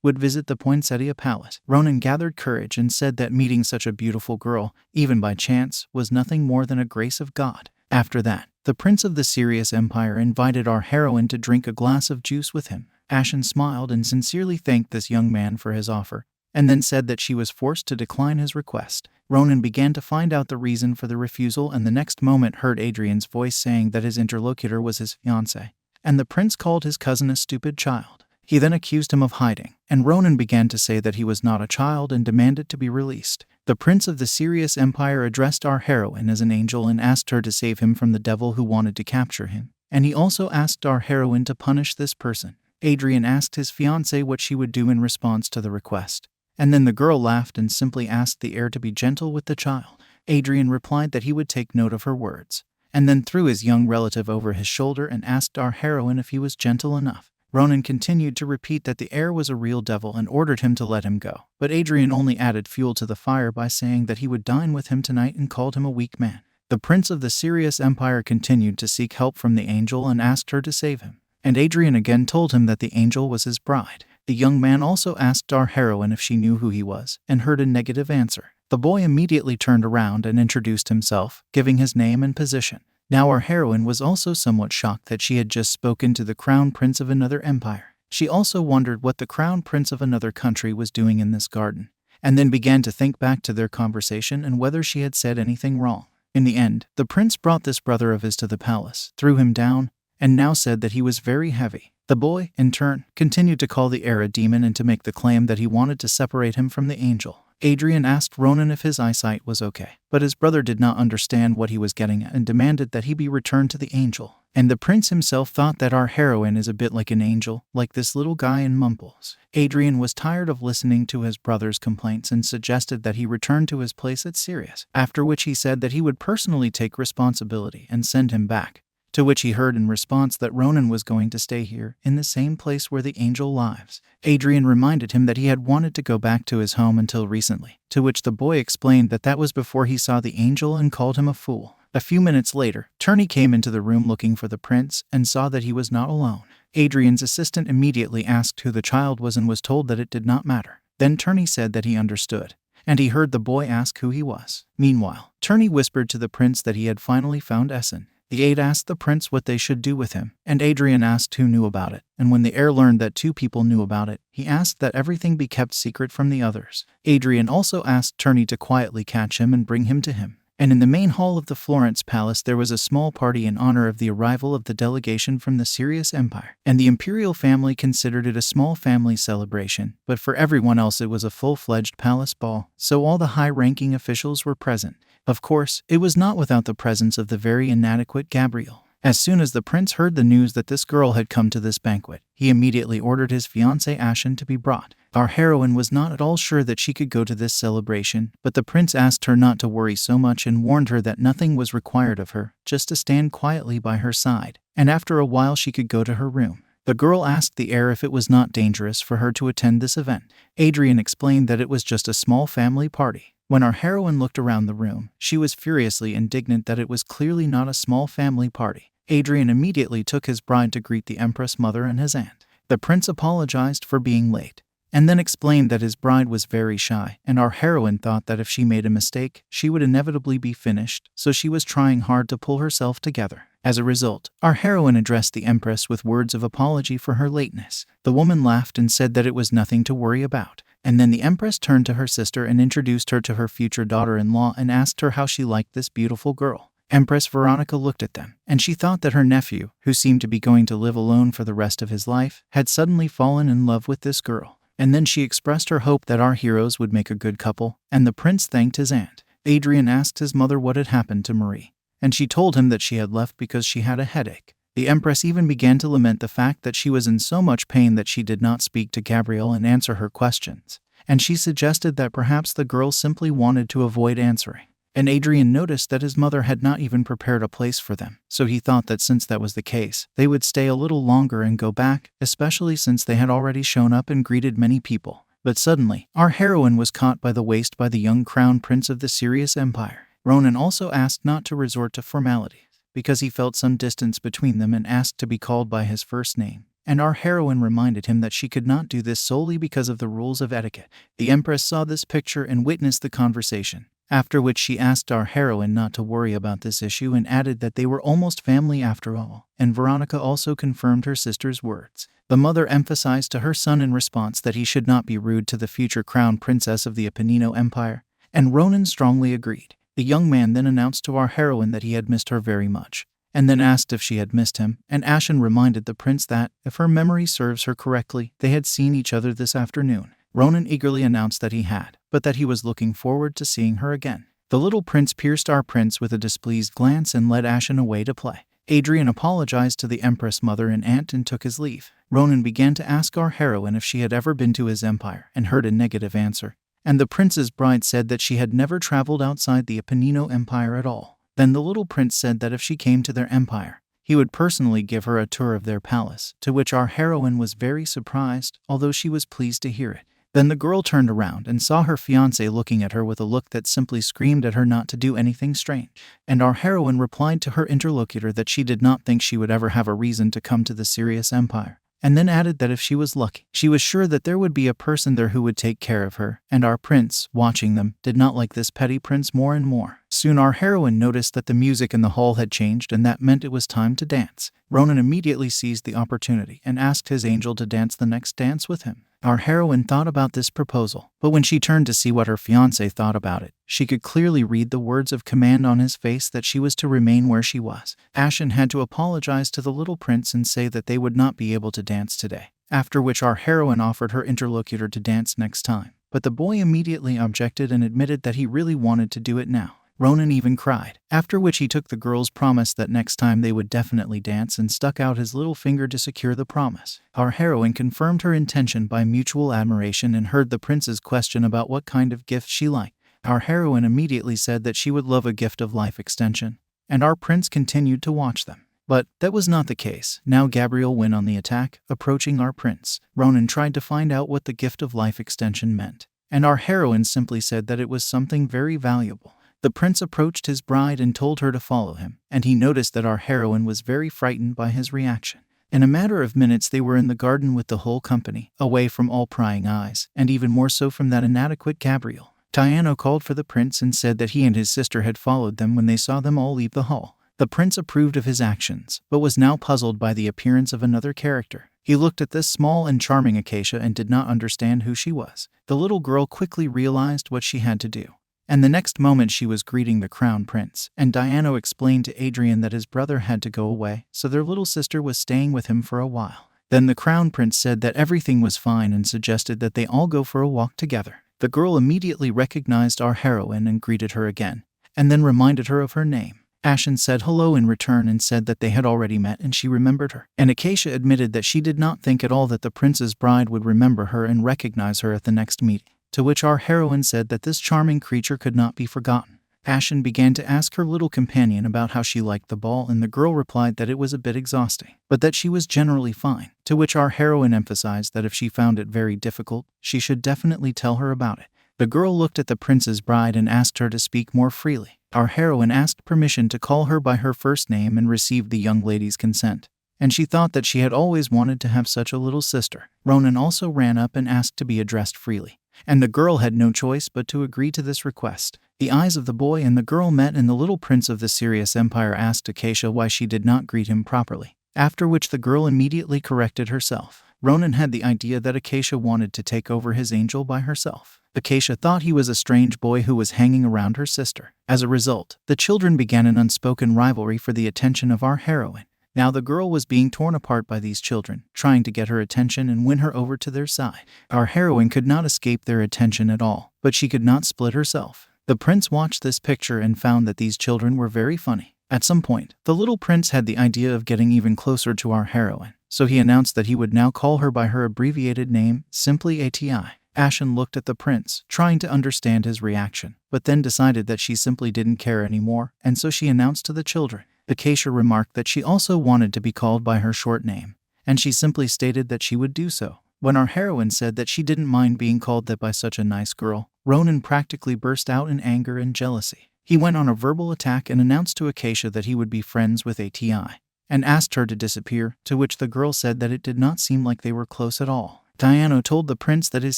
would visit the Poinsettia Palace. Ronan gathered courage and said that meeting such a beautiful girl, even by chance, was nothing more than a grace of God. After that, the prince of the Sirius Empire invited our heroine to drink a glass of juice with him. Ashen smiled and sincerely thanked this young man for his offer, and then said that she was forced to decline his request. Ronan began to find out the reason for the refusal, and the next moment heard Adrian's voice saying that his interlocutor was his fiancée, and the prince called his cousin a stupid child. He then accused him of hiding, and Ronan began to say that he was not a child and demanded to be released. The prince of the Sirius Empire addressed our heroine as an angel and asked her to save him from the devil who wanted to capture him, and he also asked our heroine to punish this person. Adrian asked his fiancée what she would do in response to the request, and then the girl laughed and simply asked the heir to be gentle with the child. Adrian replied that he would take note of her words, and then threw his young relative over his shoulder and asked our heroine if he was gentle enough. Ronan continued to repeat that the heir was a real devil and ordered him to let him go, but Adrian only added fuel to the fire by saying that he would dine with him tonight and called him a weak man. The prince of the Sirius Empire continued to seek help from the angel and asked her to save him, and Adrian again told him that the angel was his bride. The young man also asked our heroine if she knew who he was, and heard a negative answer. The boy immediately turned around and introduced himself, giving his name and position. Now our heroine was also somewhat shocked that she had just spoken to the crown prince of another empire. She also wondered what the crown prince of another country was doing in this garden, and then began to think back to their conversation and whether she had said anything wrong. In the end, the prince brought this brother of his to the palace, threw him down, and now said that he was very heavy. The boy, in turn, continued to call the heir a demon and to make the claim that he wanted to separate him from the angel. Adrian asked Ronan if his eyesight was okay, but his brother did not understand what he was getting at and demanded that he be returned to the angel. And the prince himself thought that our heroine is a bit like an angel, like this little guy in Mumbles. Adrian was tired of listening to his brother's complaints and suggested that he return to his place at Sirius, after which he said that he would personally take responsibility and send him back. To which he heard in response that Ronan was going to stay here, in the same place where the angel lives. Adrian reminded him that he had wanted to go back to his home until recently, to which the boy explained that that was before he saw the angel and called him a fool. A few minutes later, Turney came into the room looking for the prince and saw that he was not alone. Adrian's assistant immediately asked who the child was and was told that it did not matter. Then Turney said that he understood, and he heard the boy ask who he was. Meanwhile, Turney whispered to the prince that he had finally found Essen. The aide asked the prince what they should do with him, and Adrian asked who knew about it, and when the heir learned that 2 people knew about it, he asked that everything be kept secret from the others. Adrian also asked Turney to quietly catch him and bring him to him. And in the main hall of the Florence Palace there was a small party in honor of the arrival of the delegation from the Sirius Empire, and the imperial family considered it a small family celebration, but for everyone else it was a full-fledged palace ball, so all the high-ranking officials were present. Of course, it was not without the presence of the very inadequate Gabrielle. As soon as the prince heard the news that this girl had come to this banquet, he immediately ordered his fiancée Ashen to be brought. Our heroine was not at all sure that she could go to this celebration, but the prince asked her not to worry so much and warned her that nothing was required of her, just to stand quietly by her side, and after a while she could go to her room. The girl asked the heir if it was not dangerous for her to attend this event. Adrian explained that it was just a small family party. When our heroine looked around the room, she was furiously indignant that it was clearly not a small family party. Adrian immediately took his bride to greet the empress mother and his aunt. The prince apologized for being late, and then explained that his bride was very shy, and our heroine thought that if she made a mistake, she would inevitably be finished, so she was trying hard to pull herself together. As a result, our heroine addressed the empress with words of apology for her lateness. The woman laughed and said that it was nothing to worry about. And then the empress turned to her sister and introduced her to her future daughter-in-law and asked her how she liked this beautiful girl. Empress Veronica looked at them, and she thought that her nephew, who seemed to be going to live alone for the rest of his life, had suddenly fallen in love with this girl. And then she expressed her hope that our heroes would make a good couple, and the prince thanked his aunt. Adrian asked his mother what had happened to Marie, and she told him that she had left because she had a headache. The empress even began to lament the fact that she was in so much pain that she did not speak to Gabrielle and answer her questions, and she suggested that perhaps the girl simply wanted to avoid answering. And Adrian noticed that his mother had not even prepared a place for them, so he thought that since that was the case, they would stay a little longer and go back, especially since they had already shown up and greeted many people. But suddenly, our heroine was caught by the waist by the young crown prince of the Sirius Empire. Ronan also asked not to resort to formalities, because he felt some distance between them and asked to be called by his first name. And our heroine reminded him that she could not do this solely because of the rules of etiquette. The empress saw this picture and witnessed the conversation, after which she asked our heroine not to worry about this issue and added that they were almost family after all, and Veronica also confirmed her sister's words. The mother emphasized to her son in response that he should not be rude to the future crown princess of the Apennino Empire, and Ronan strongly agreed. The young man then announced to our heroine that he had missed her very much, and then asked if she had missed him, and Ashen reminded the prince that, if her memory serves her correctly, they had seen each other this afternoon. Ronan eagerly announced that he had, but that he was looking forward to seeing her again. The little prince pierced our prince with a displeased glance and led Ashen away to play. Adrian apologized to the empress mother and aunt and took his leave. Ronan began to ask our heroine if she had ever been to his empire and heard a negative answer, and the prince's bride said that she had never traveled outside the Apennino Empire at all. Then the little prince said that if she came to their empire, he would personally give her a tour of their palace, to which our heroine was very surprised, although she was pleased to hear it. Then the girl turned around and saw her fiancé looking at her with a look that simply screamed at her not to do anything strange. And our heroine replied to her interlocutor that she did not think she would ever have a reason to come to the Sirius Empire, and then added that if she was lucky, she was sure that there would be a person there who would take care of her. And our prince, watching them, did not like this petty prince more and more. Soon our heroine noticed that the music in the hall had changed, and that meant it was time to dance. Ronan immediately seized the opportunity and asked his angel to dance the next dance with him. Our heroine thought about this proposal, but when she turned to see what her fiancé thought about it, she could clearly read the words of command on his face that she was to remain where she was. Ashen had to apologize to the little prince and say that they would not be able to dance today, after which our heroine offered her interlocutor to dance next time. But the boy immediately objected and admitted that he really wanted to do it now. Ronan even cried, after which he took the girl's promise that next time they would definitely dance and stuck out his little finger to secure the promise. Our heroine confirmed her intention by mutual admiration and heard the prince's question about what kind of gift she liked. Our heroine immediately said that she would love a gift of life extension, and our prince continued to watch them. But that was not the case. Now Gabrielle went on the attack, approaching our prince. Ronan tried to find out what the gift of life extension meant, and our heroine simply said that it was something very valuable. The prince approached his bride and told her to follow him, and he noticed that our heroine was very frightened by his reaction. In a matter of minutes they were in the garden with the whole company, away from all prying eyes, and even more so from that inadequate Gabrielle. Tiano called for the prince and said that he and his sister had followed them when they saw them all leave the hall. The prince approved of his actions, but was now puzzled by the appearance of another character. He looked at this small and charming Acacia and did not understand who she was. The little girl quickly realized what she had to do, and the next moment she was greeting the crown prince, and Diana explained to Adrian that his brother had to go away, so their little sister was staying with him for a while. Then the crown prince said that everything was fine and suggested that they all go for a walk together. The girl immediately recognized our heroine and greeted her again, and then reminded her of her name. Ashen said hello in return and said that they had already met and she remembered her. And Acacia admitted that she did not think at all that the prince's bride would remember her and recognize her at the next meeting, to which our heroine said that this charming creature could not be forgotten. Ashen began to ask her little companion about how she liked the ball, and the girl replied that it was a bit exhausting, but that she was generally fine, to which our heroine emphasized that if she found it very difficult, she should definitely tell her about it. The girl looked at the prince's bride and asked her to speak more freely. Our heroine asked permission to call her by her first name and received the young lady's consent, and she thought that she had always wanted to have such a little sister. Ronan also ran up and asked to be addressed freely, and the girl had no choice but to agree to this request. The eyes of the boy and the girl met, and the little prince of the Sirius Empire asked Acacia why she did not greet him properly, after which the girl immediately corrected herself. Ronan had the idea that Acacia wanted to take over his angel by herself. Acacia thought he was a strange boy who was hanging around her sister. As a result, the children began an unspoken rivalry for the attention of our heroine. Now the girl was being torn apart by these children, trying to get her attention and win her over to their side. Our heroine could not escape their attention at all, but she could not split herself. The prince watched this picture and found that these children were very funny. At some point, the little prince had the idea of getting even closer to our heroine, so he announced that he would now call her by her abbreviated name, simply ATI. Ashen looked at the prince, trying to understand his reaction, but then decided that she simply didn't care anymore, and so she announced to the children. Acacia remarked that she also wanted to be called by her short name, and she simply stated that she would do so. When our heroine said that she didn't mind being called that by such a nice girl, Ronan practically burst out in anger and jealousy. He went on a verbal attack and announced to Acacia that he would be friends with ATI, and asked her to disappear, to which the girl said that it did not seem like they were close at all. Diana told the prince that his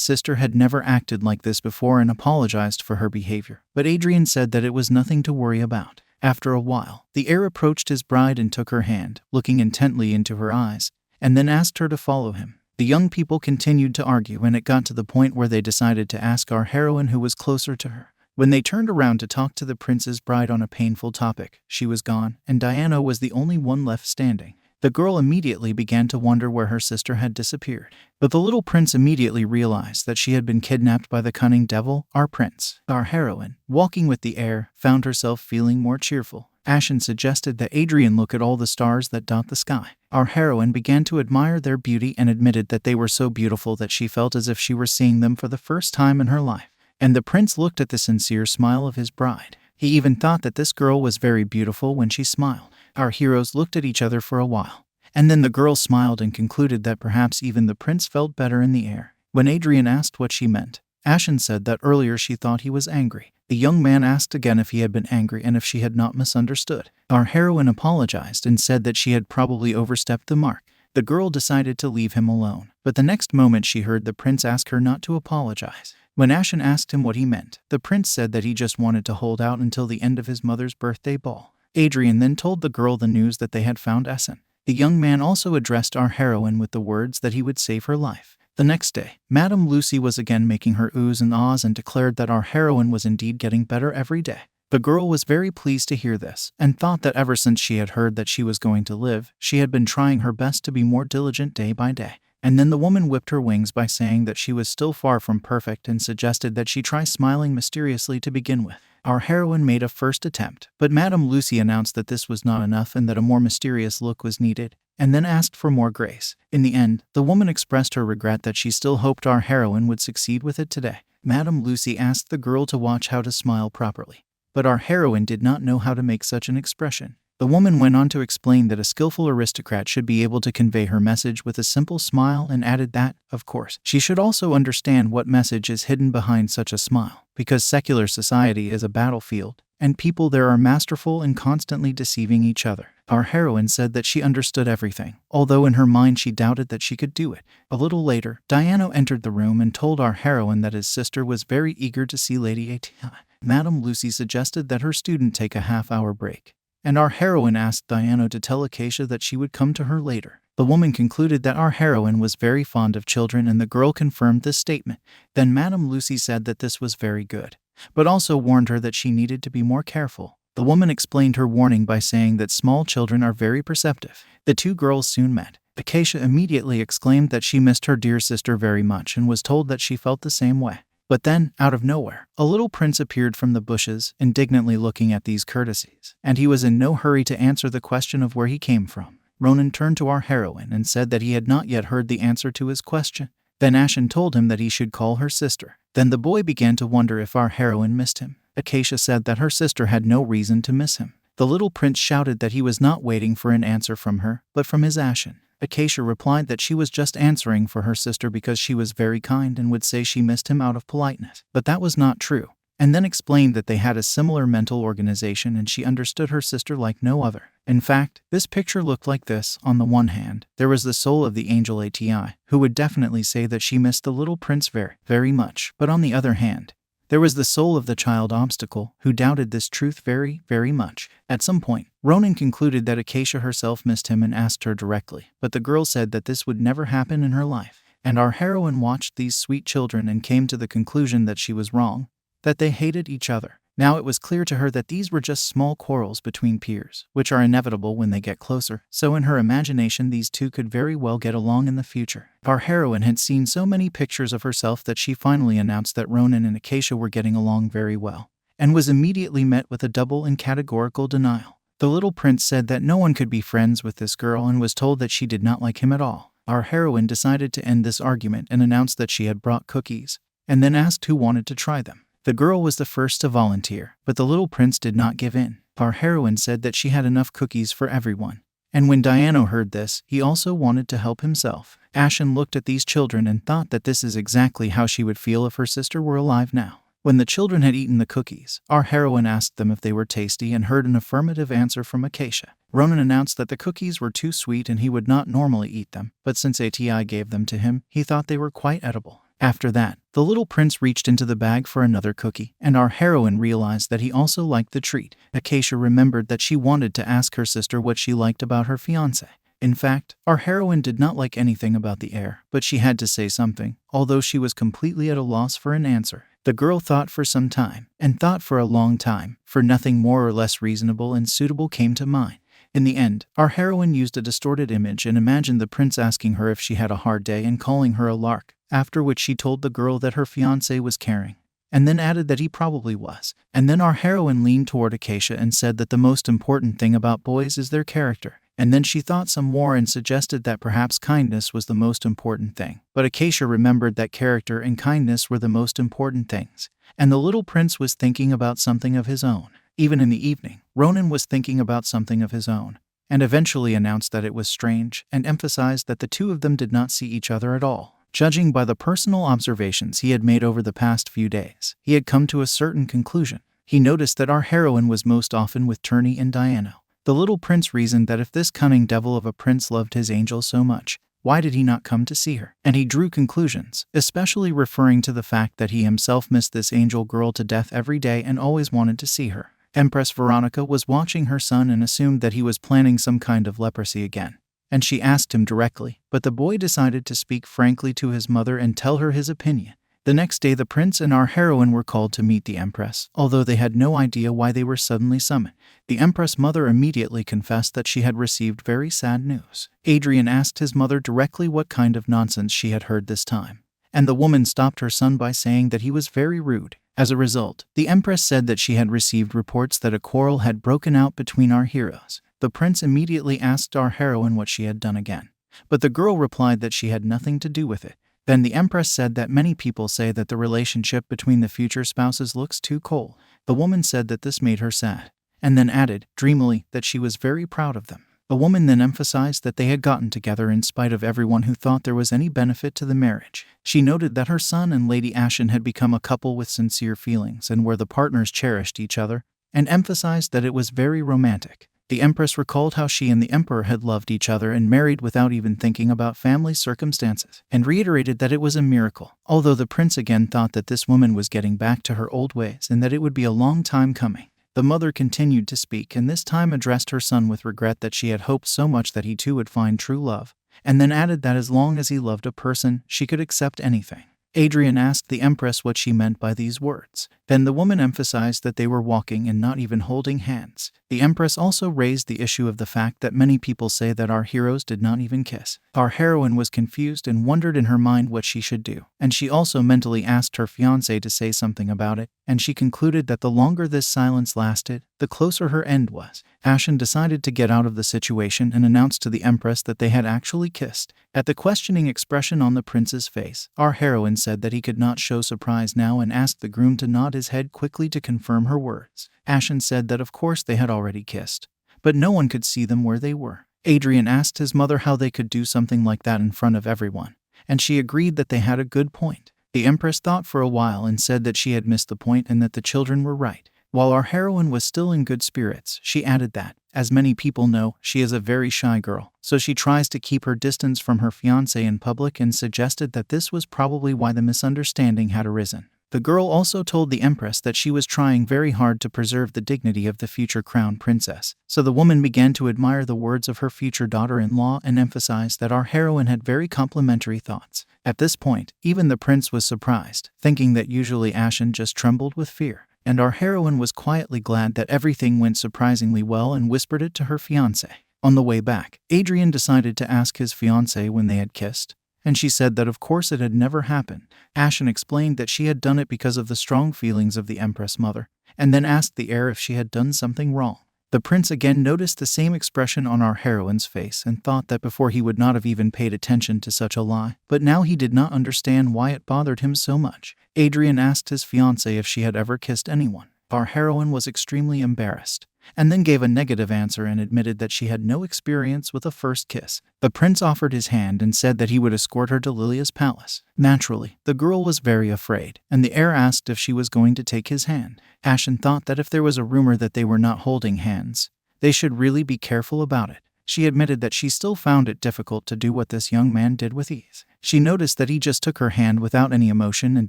sister had never acted like this before and apologized for her behavior, but Adrian said that it was nothing to worry about. After a while, the heir approached his bride and took her hand, looking intently into her eyes, and then asked her to follow him. The young people continued to argue, and it got to the point where they decided to ask our heroine who was closer to her. When they turned around to talk to the prince's bride on a painful topic, she was gone, and Diana was the only one left standing. The girl immediately began to wonder where her sister had disappeared. But the little prince immediately realized that she had been kidnapped by the cunning devil, our prince. Our heroine, walking with the heir, found herself feeling more cheerful. Ashen suggested that Adrian look at all the stars that dot the sky. Our heroine began to admire their beauty and admitted that they were so beautiful that she felt as if she were seeing them for the first time in her life. And the prince looked at the sincere smile of his bride. He even thought that this girl was very beautiful when she smiled. Our heroes looked at each other for a while, and then the girl smiled and concluded that perhaps even the prince felt better in the air. When Adrian asked what she meant, Ashen said that earlier she thought he was angry. The young man asked again if he had been angry and if she had not misunderstood. Our heroine apologized and said that she had probably overstepped the mark. The girl decided to leave him alone, but the next moment she heard the prince ask her not to apologize. When Ashen asked him what he meant, the prince said that he just wanted to hold out until the end of his mother's birthday ball. Adrian then told the girl the news that they had found Essen. The young man also addressed our heroine with the words that he would save her life. The next day, Madame Lucy was again making her oohs and ahs and declared that our heroine was indeed getting better every day. The girl was very pleased to hear this, and thought that ever since she had heard that she was going to live, she had been trying her best to be more diligent day by day. And then the woman whipped her wings by saying that she was still far from perfect and suggested that she try smiling mysteriously to begin with. Our heroine made a first attempt, but Madame Lucy announced that this was not enough and that a more mysterious look was needed, and then asked for more grace. In the end, the woman expressed her regret that she still hoped our heroine would succeed with it today. Madame Lucy asked the girl to watch how to smile properly, but our heroine did not know how to make such an expression. The woman went on to explain that a skillful aristocrat should be able to convey her message with a simple smile and added that, of course, she should also understand what message is hidden behind such a smile, because secular society is a battlefield, and people there are masterful and constantly deceiving each other. Our heroine said that she understood everything, although in her mind she doubted that she could do it. A little later, Diana entered the room and told our heroine that his sister was very eager to see Lady ATI. Madame Lucy suggested that her student take a half-hour break, and our heroine asked Diana to tell Acacia that she would come to her later. The woman concluded that our heroine was very fond of children, and the girl confirmed this statement. Then Madame Lucy said that this was very good, but also warned her that she needed to be more careful. The woman explained her warning by saying that small children are very perceptive. The two girls soon met. Acacia immediately exclaimed that she missed her dear sister very much and was told that she felt the same way. But then, out of nowhere, a little prince appeared from the bushes, indignantly looking at these courtesies, and he was in no hurry to answer the question of where he came from. Ronan turned to our heroine and said that he had not yet heard the answer to his question. Then Ashen told him that he should call her sister. Then the boy began to wonder if our heroine missed him. Acacia said that her sister had no reason to miss him. The little prince shouted that he was not waiting for an answer from her, but from his Ashen. Acacia replied that she was just answering for her sister because she was very kind and would say she missed him out of politeness. But that was not true, and then explained that they had a similar mental organization and she understood her sister like no other. In fact, this picture looked like this. On the one hand, there was the soul of the angel ATI, who would definitely say that she missed the little prince very, very much. But on the other hand, there was the soul of the child obstacle, who doubted this truth very, very much. At some point, Ronan concluded that Acacia herself missed him and asked her directly, but the girl said that this would never happen in her life. And our heroine watched these sweet children and came to the conclusion that she was wrong, that they hated each other. Now it was clear to her that these were just small quarrels between peers, which are inevitable when they get closer, so in her imagination these two could very well get along in the future. Our heroine had seen so many pictures of herself that she finally announced that Ronan and Acacia were getting along very well, and was immediately met with a double and categorical denial. The little prince said that no one could be friends with this girl and was told that she did not like him at all. Our heroine decided to end this argument and announced that she had brought cookies, and then asked who wanted to try them. The girl was the first to volunteer, but the little prince did not give in. Our heroine said that she had enough cookies for everyone. And when Diana heard this, he also wanted to help himself. Ashen looked at these children and thought that this is exactly how she would feel if her sister were alive now. When the children had eaten the cookies, our heroine asked them if they were tasty and heard an affirmative answer from Acacia. Ronan announced that the cookies were too sweet and he would not normally eat them, but since ATI gave them to him, he thought they were quite edible. After that, the little prince reached into the bag for another cookie, and our heroine realized that he also liked the treat. Acacia remembered that she wanted to ask her sister what she liked about her fiancé. In fact, our heroine did not like anything about the heir, but she had to say something, although she was completely at a loss for an answer. The girl thought for some time, and thought for a long time, for nothing more or less reasonable and suitable came to mind. In the end, our heroine used a distorted image and imagined the prince asking her if she had a hard day and calling her a lark, after which she told the girl that her fiancé was caring, and then added that he probably was. And then our heroine leaned toward Acacia and said that the most important thing about boys is their character. And then she thought some more and suggested that perhaps kindness was the most important thing. But Acacia remembered that character and kindness were the most important things. And the little prince was thinking about something of his own. Even in the evening, Ronan was thinking about something of his own, and eventually announced that it was strange, and emphasized that the two of them did not see each other at all. Judging by the personal observations he had made over the past few days, he had come to a certain conclusion. He noticed that our heroine was most often with Turney and Diana. The little prince reasoned that if this cunning devil of a prince loved his angel so much, why did he not come to see her? And he drew conclusions, especially referring to the fact that he himself missed this angel girl to death every day and always wanted to see her. Empress Veronica was watching her son and assumed that he was planning some kind of leprosy again. And she asked him directly, but the boy decided to speak frankly to his mother and tell her his opinion. The next day the prince and our heroine were called to meet the empress, although they had no idea why they were suddenly summoned. The empress mother immediately confessed that she had received very sad news. Adrian asked his mother directly what kind of nonsense she had heard this time, and the woman stopped her son by saying that he was very rude. As a result, the empress said that she had received reports that a quarrel had broken out between our heroes. The prince immediately asked our heroine what she had done again, but the girl replied that she had nothing to do with it. Then the empress said that many people say that the relationship between the future spouses looks too cold. The woman said that this made her sad, and then added, dreamily, that she was very proud of them. The woman then emphasized that they had gotten together in spite of everyone who thought there was any benefit to the marriage. She noted that her son and Lady Ashen had become a couple with sincere feelings and where the partners cherished each other, and emphasized that it was very romantic. The empress recalled how she and the emperor had loved each other and married without even thinking about family circumstances, and reiterated that it was a miracle, although the prince again thought that this woman was getting back to her old ways and that it would be a long time coming. The mother continued to speak and this time addressed her son with regret that she had hoped so much that he too would find true love, and then added that as long as he loved a person, she could accept anything. Adrian asked the empress what she meant by these words. Then the woman emphasized that they were walking and not even holding hands. The empress also raised the issue of the fact that many people say that our heroes did not even kiss. Our heroine was confused and wondered in her mind what she should do, and she also mentally asked her fiancé to say something about it, and she concluded that the longer this silence lasted, the closer her end was. Ashen decided to get out of the situation and announced to the empress that they had actually kissed. At the questioning expression on the prince's face, our heroine said that he could not show surprise now and asked the groom to nod his head quickly to confirm her words. Ashen said that of course they had already kissed, but no one could see them where they were. Adrian asked his mother how they could do something like that in front of everyone, and she agreed that they had a good point. The empress thought for a while and said that she had missed the point and that the children were right. While our heroine was still in good spirits, she added that, as many people know, she is a very shy girl, so she tries to keep her distance from her fiancé in public and suggested that this was probably why the misunderstanding had arisen. The girl also told the empress that she was trying very hard to preserve the dignity of the future crown princess, so the woman began to admire the words of her future daughter-in-law and emphasized that our heroine had very complimentary thoughts. At this point, even the prince was surprised, thinking that usually Ashen just trembled with fear. And our heroine was quietly glad that everything went surprisingly well and whispered it to her fiancé. On the way back, Adrian decided to ask his fiancé when they had kissed, and she said that of course it had never happened. Ashen explained that she had done it because of the strong feelings of the empress mother, and then asked the heir if she had done something wrong. The prince again noticed the same expression on our heroine's face and thought that before he would not have even paid attention to such a lie, but now he did not understand why it bothered him so much. Adrian asked his fiancée if she had ever kissed anyone. Our heroine was extremely embarrassed, and then gave a negative answer and admitted that she had no experience with a first kiss. The prince offered his hand and said that he would escort her to Lilia's palace. Naturally, the girl was very afraid, and the heir asked if she was going to take his hand. Ashen thought that if there was a rumor that they were not holding hands, they should really be careful about it. She admitted that she still found it difficult to do what this young man did with ease. She noticed that he just took her hand without any emotion and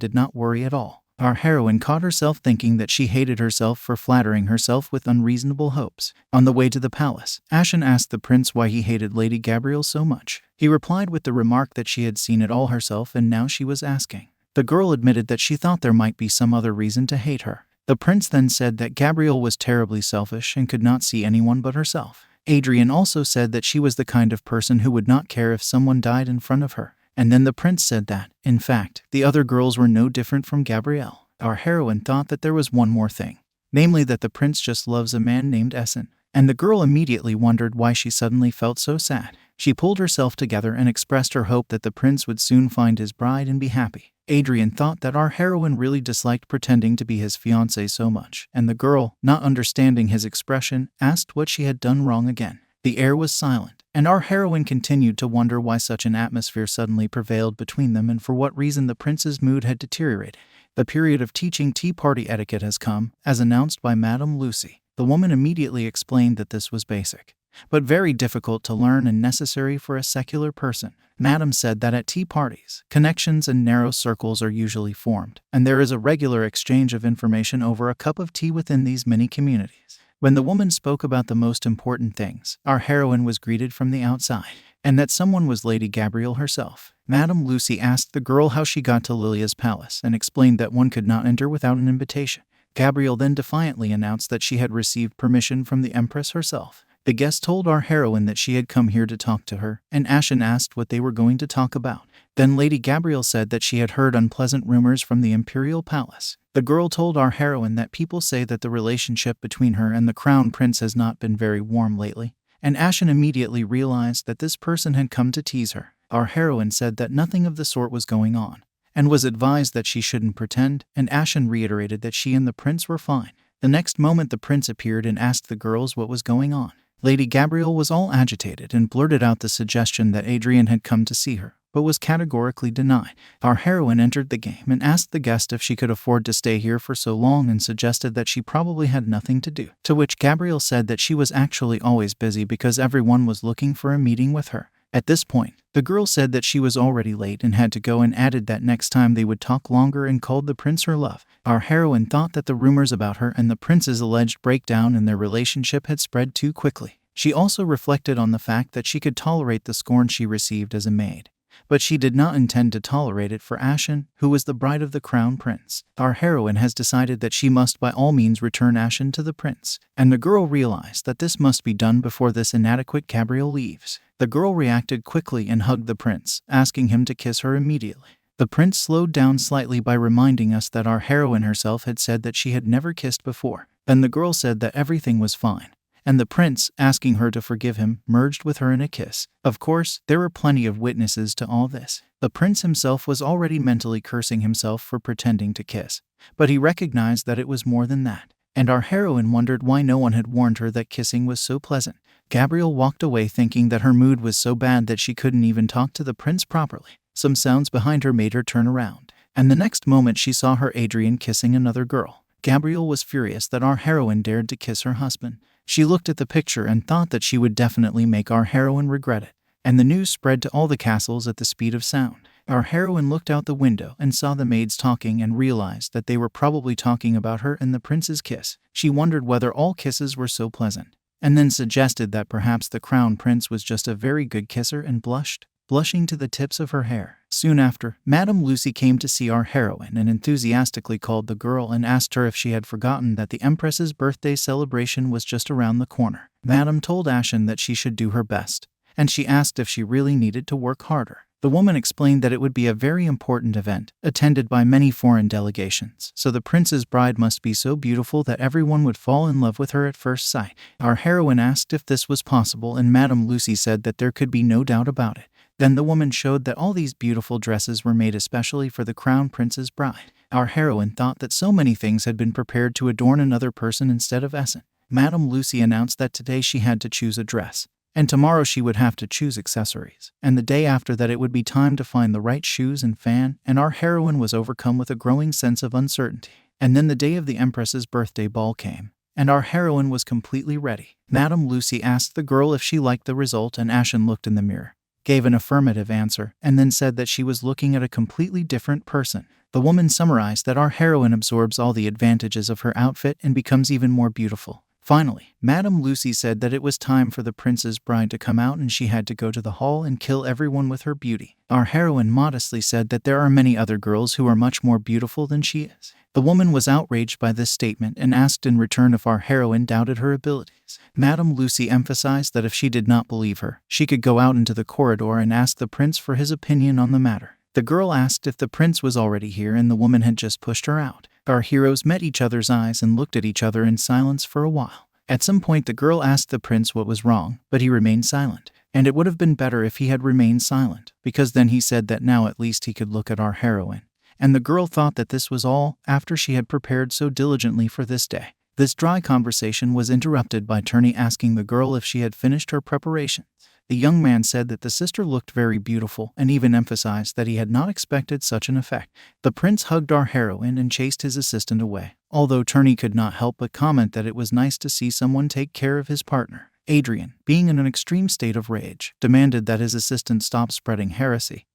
did not worry at all. Our heroine caught herself thinking that she hated herself for flattering herself with unreasonable hopes. On the way to the palace, Ashen asked the prince why he hated Lady Gabrielle so much. He replied with the remark that she had seen it all herself and now she was asking. The girl admitted that she thought there might be some other reason to hate her. The prince then said that Gabrielle was terribly selfish and could not see anyone but herself. Adrian also said that she was the kind of person who would not care if someone died in front of her. And then the prince said that, in fact, the other girls were no different from Gabrielle. Our heroine thought that there was one more thing, namely that the prince just loves a man named Essen. And the girl immediately wondered why she suddenly felt so sad. She pulled herself together and expressed her hope that the prince would soon find his bride and be happy. Adrian thought that our heroine really disliked pretending to be his fiancée so much, and the girl, not understanding his expression, asked what she had done wrong again. The air was silent, and our heroine continued to wonder why such an atmosphere suddenly prevailed between them and for what reason the prince's mood had deteriorated. The period of teaching tea party etiquette has come, as announced by Madame Lucy. The woman immediately explained that this was basic, but very difficult to learn and necessary for a secular person. Madame said that at tea parties, connections and narrow circles are usually formed, and there is a regular exchange of information over a cup of tea within these mini communities. When the woman spoke about the most important things, our heroine was greeted from the outside, and that someone was Lady Gabrielle herself. Madame Lucy asked the girl how she got to Lilia's palace and explained that one could not enter without an invitation. Gabrielle then defiantly announced that she had received permission from the empress herself. The guest told our heroine that she had come here to talk to her, and Ashen asked what they were going to talk about. Then Lady Gabrielle said that she had heard unpleasant rumors from the imperial palace. The girl told our heroine that people say that the relationship between her and the crown prince has not been very warm lately, and Ashen immediately realized that this person had come to tease her. Our heroine said that nothing of the sort was going on, and was advised that she shouldn't pretend, and Ashen reiterated that she and the prince were fine. The next moment the prince appeared and asked the girls what was going on. Lady Gabrielle was all agitated and blurted out the suggestion that Adrian had come to see her, but was categorically denied. Our heroine entered the game and asked the guest if she could afford to stay here for so long and suggested that she probably had nothing to do, to which Gabrielle said that she was actually always busy because everyone was looking for a meeting with her. At this point, the girl said that she was already late and had to go and added that next time they would talk longer and called the prince her love. Our heroine thought that the rumors about her and the prince's alleged breakdown in their relationship had spread too quickly. She also reflected on the fact that she could tolerate the scorn she received as a maid, but she did not intend to tolerate it for Ashen, who was the bride of the crown prince. Our heroine has decided that she must by all means return Ashen to the prince, and the girl realized that this must be done before this inadequate Gabrielle leaves. The girl reacted quickly and hugged the prince, asking him to kiss her immediately. The prince slowed down slightly by reminding us that our heroine herself had said that she had never kissed before. Then the girl said that everything was fine, and the prince, asking her to forgive him, merged with her in a kiss. Of course, there were plenty of witnesses to all this. The prince himself was already mentally cursing himself for pretending to kiss, but he recognized that it was more than that, and our heroine wondered why no one had warned her that kissing was so pleasant. Gabrielle walked away thinking that her mood was so bad that she couldn't even talk to the prince properly. Some sounds behind her made her turn around, and the next moment she saw her Adrian kissing another girl. Gabrielle was furious that our heroine dared to kiss her husband. She looked at the picture and thought that she would definitely make our heroine regret it, and the news spread to all the castles at the speed of sound. Our heroine looked out the window and saw the maids talking and realized that they were probably talking about her and the prince's kiss. She wondered whether all kisses were so pleasant, and then suggested that perhaps the crown prince was just a very good kisser and blushed, blushing to the tips of her hair. Soon after, Madame Lucy came to see our heroine and enthusiastically called the girl and asked her if she had forgotten that the empress's birthday celebration was just around the corner. Madame told Ashen that she should do her best, and she asked if she really needed to work harder. The woman explained that it would be a very important event, attended by many foreign delegations, so the prince's bride must be so beautiful that everyone would fall in love with her at first sight. Our heroine asked if this was possible, and Madame Lucy said that there could be no doubt about it. Then the woman showed that all these beautiful dresses were made especially for the crown prince's bride. Our heroine thought that so many things had been prepared to adorn another person instead of Essen. Madame Lucy announced that today she had to choose a dress, and tomorrow she would have to choose accessories, and the day after that it would be time to find the right shoes and fan, and our heroine was overcome with a growing sense of uncertainty. And then the day of the Empress's birthday ball came, and our heroine was completely ready. Madame Lucy asked the girl if she liked the result, and Ashen looked in the mirror, gave an affirmative answer, and then said that she was looking at a completely different person. The woman summarized that our heroine absorbs all the advantages of her outfit and becomes even more beautiful. Finally, Madame Lucy said that it was time for the prince's bride to come out and she had to go to the hall and kill everyone with her beauty. Our heroine modestly said that there are many other girls who are much more beautiful than she is. The woman was outraged by this statement and asked in return if our heroine doubted her abilities. Madame Lucy emphasized that if she did not believe her, she could go out into the corridor and ask the prince for his opinion on the matter. The girl asked if the prince was already here, and the woman had just pushed her out. Our heroes met each other's eyes and looked at each other in silence for a while. At some point the girl asked the prince what was wrong, but he remained silent. And it would have been better if he had remained silent, because then he said that now at least he could look at our heroine. And the girl thought that this was all, after she had prepared so diligently for this day. This dry conversation was interrupted by Turney asking the girl if she had finished her preparations. The young man said that the sister looked very beautiful and even emphasized that he had not expected such an effect. The prince hugged our heroine and chased his assistant away, although Turney could not help but comment that it was nice to see someone take care of his partner. Adrian, being in an extreme state of rage, demanded that his assistant stop spreading heresy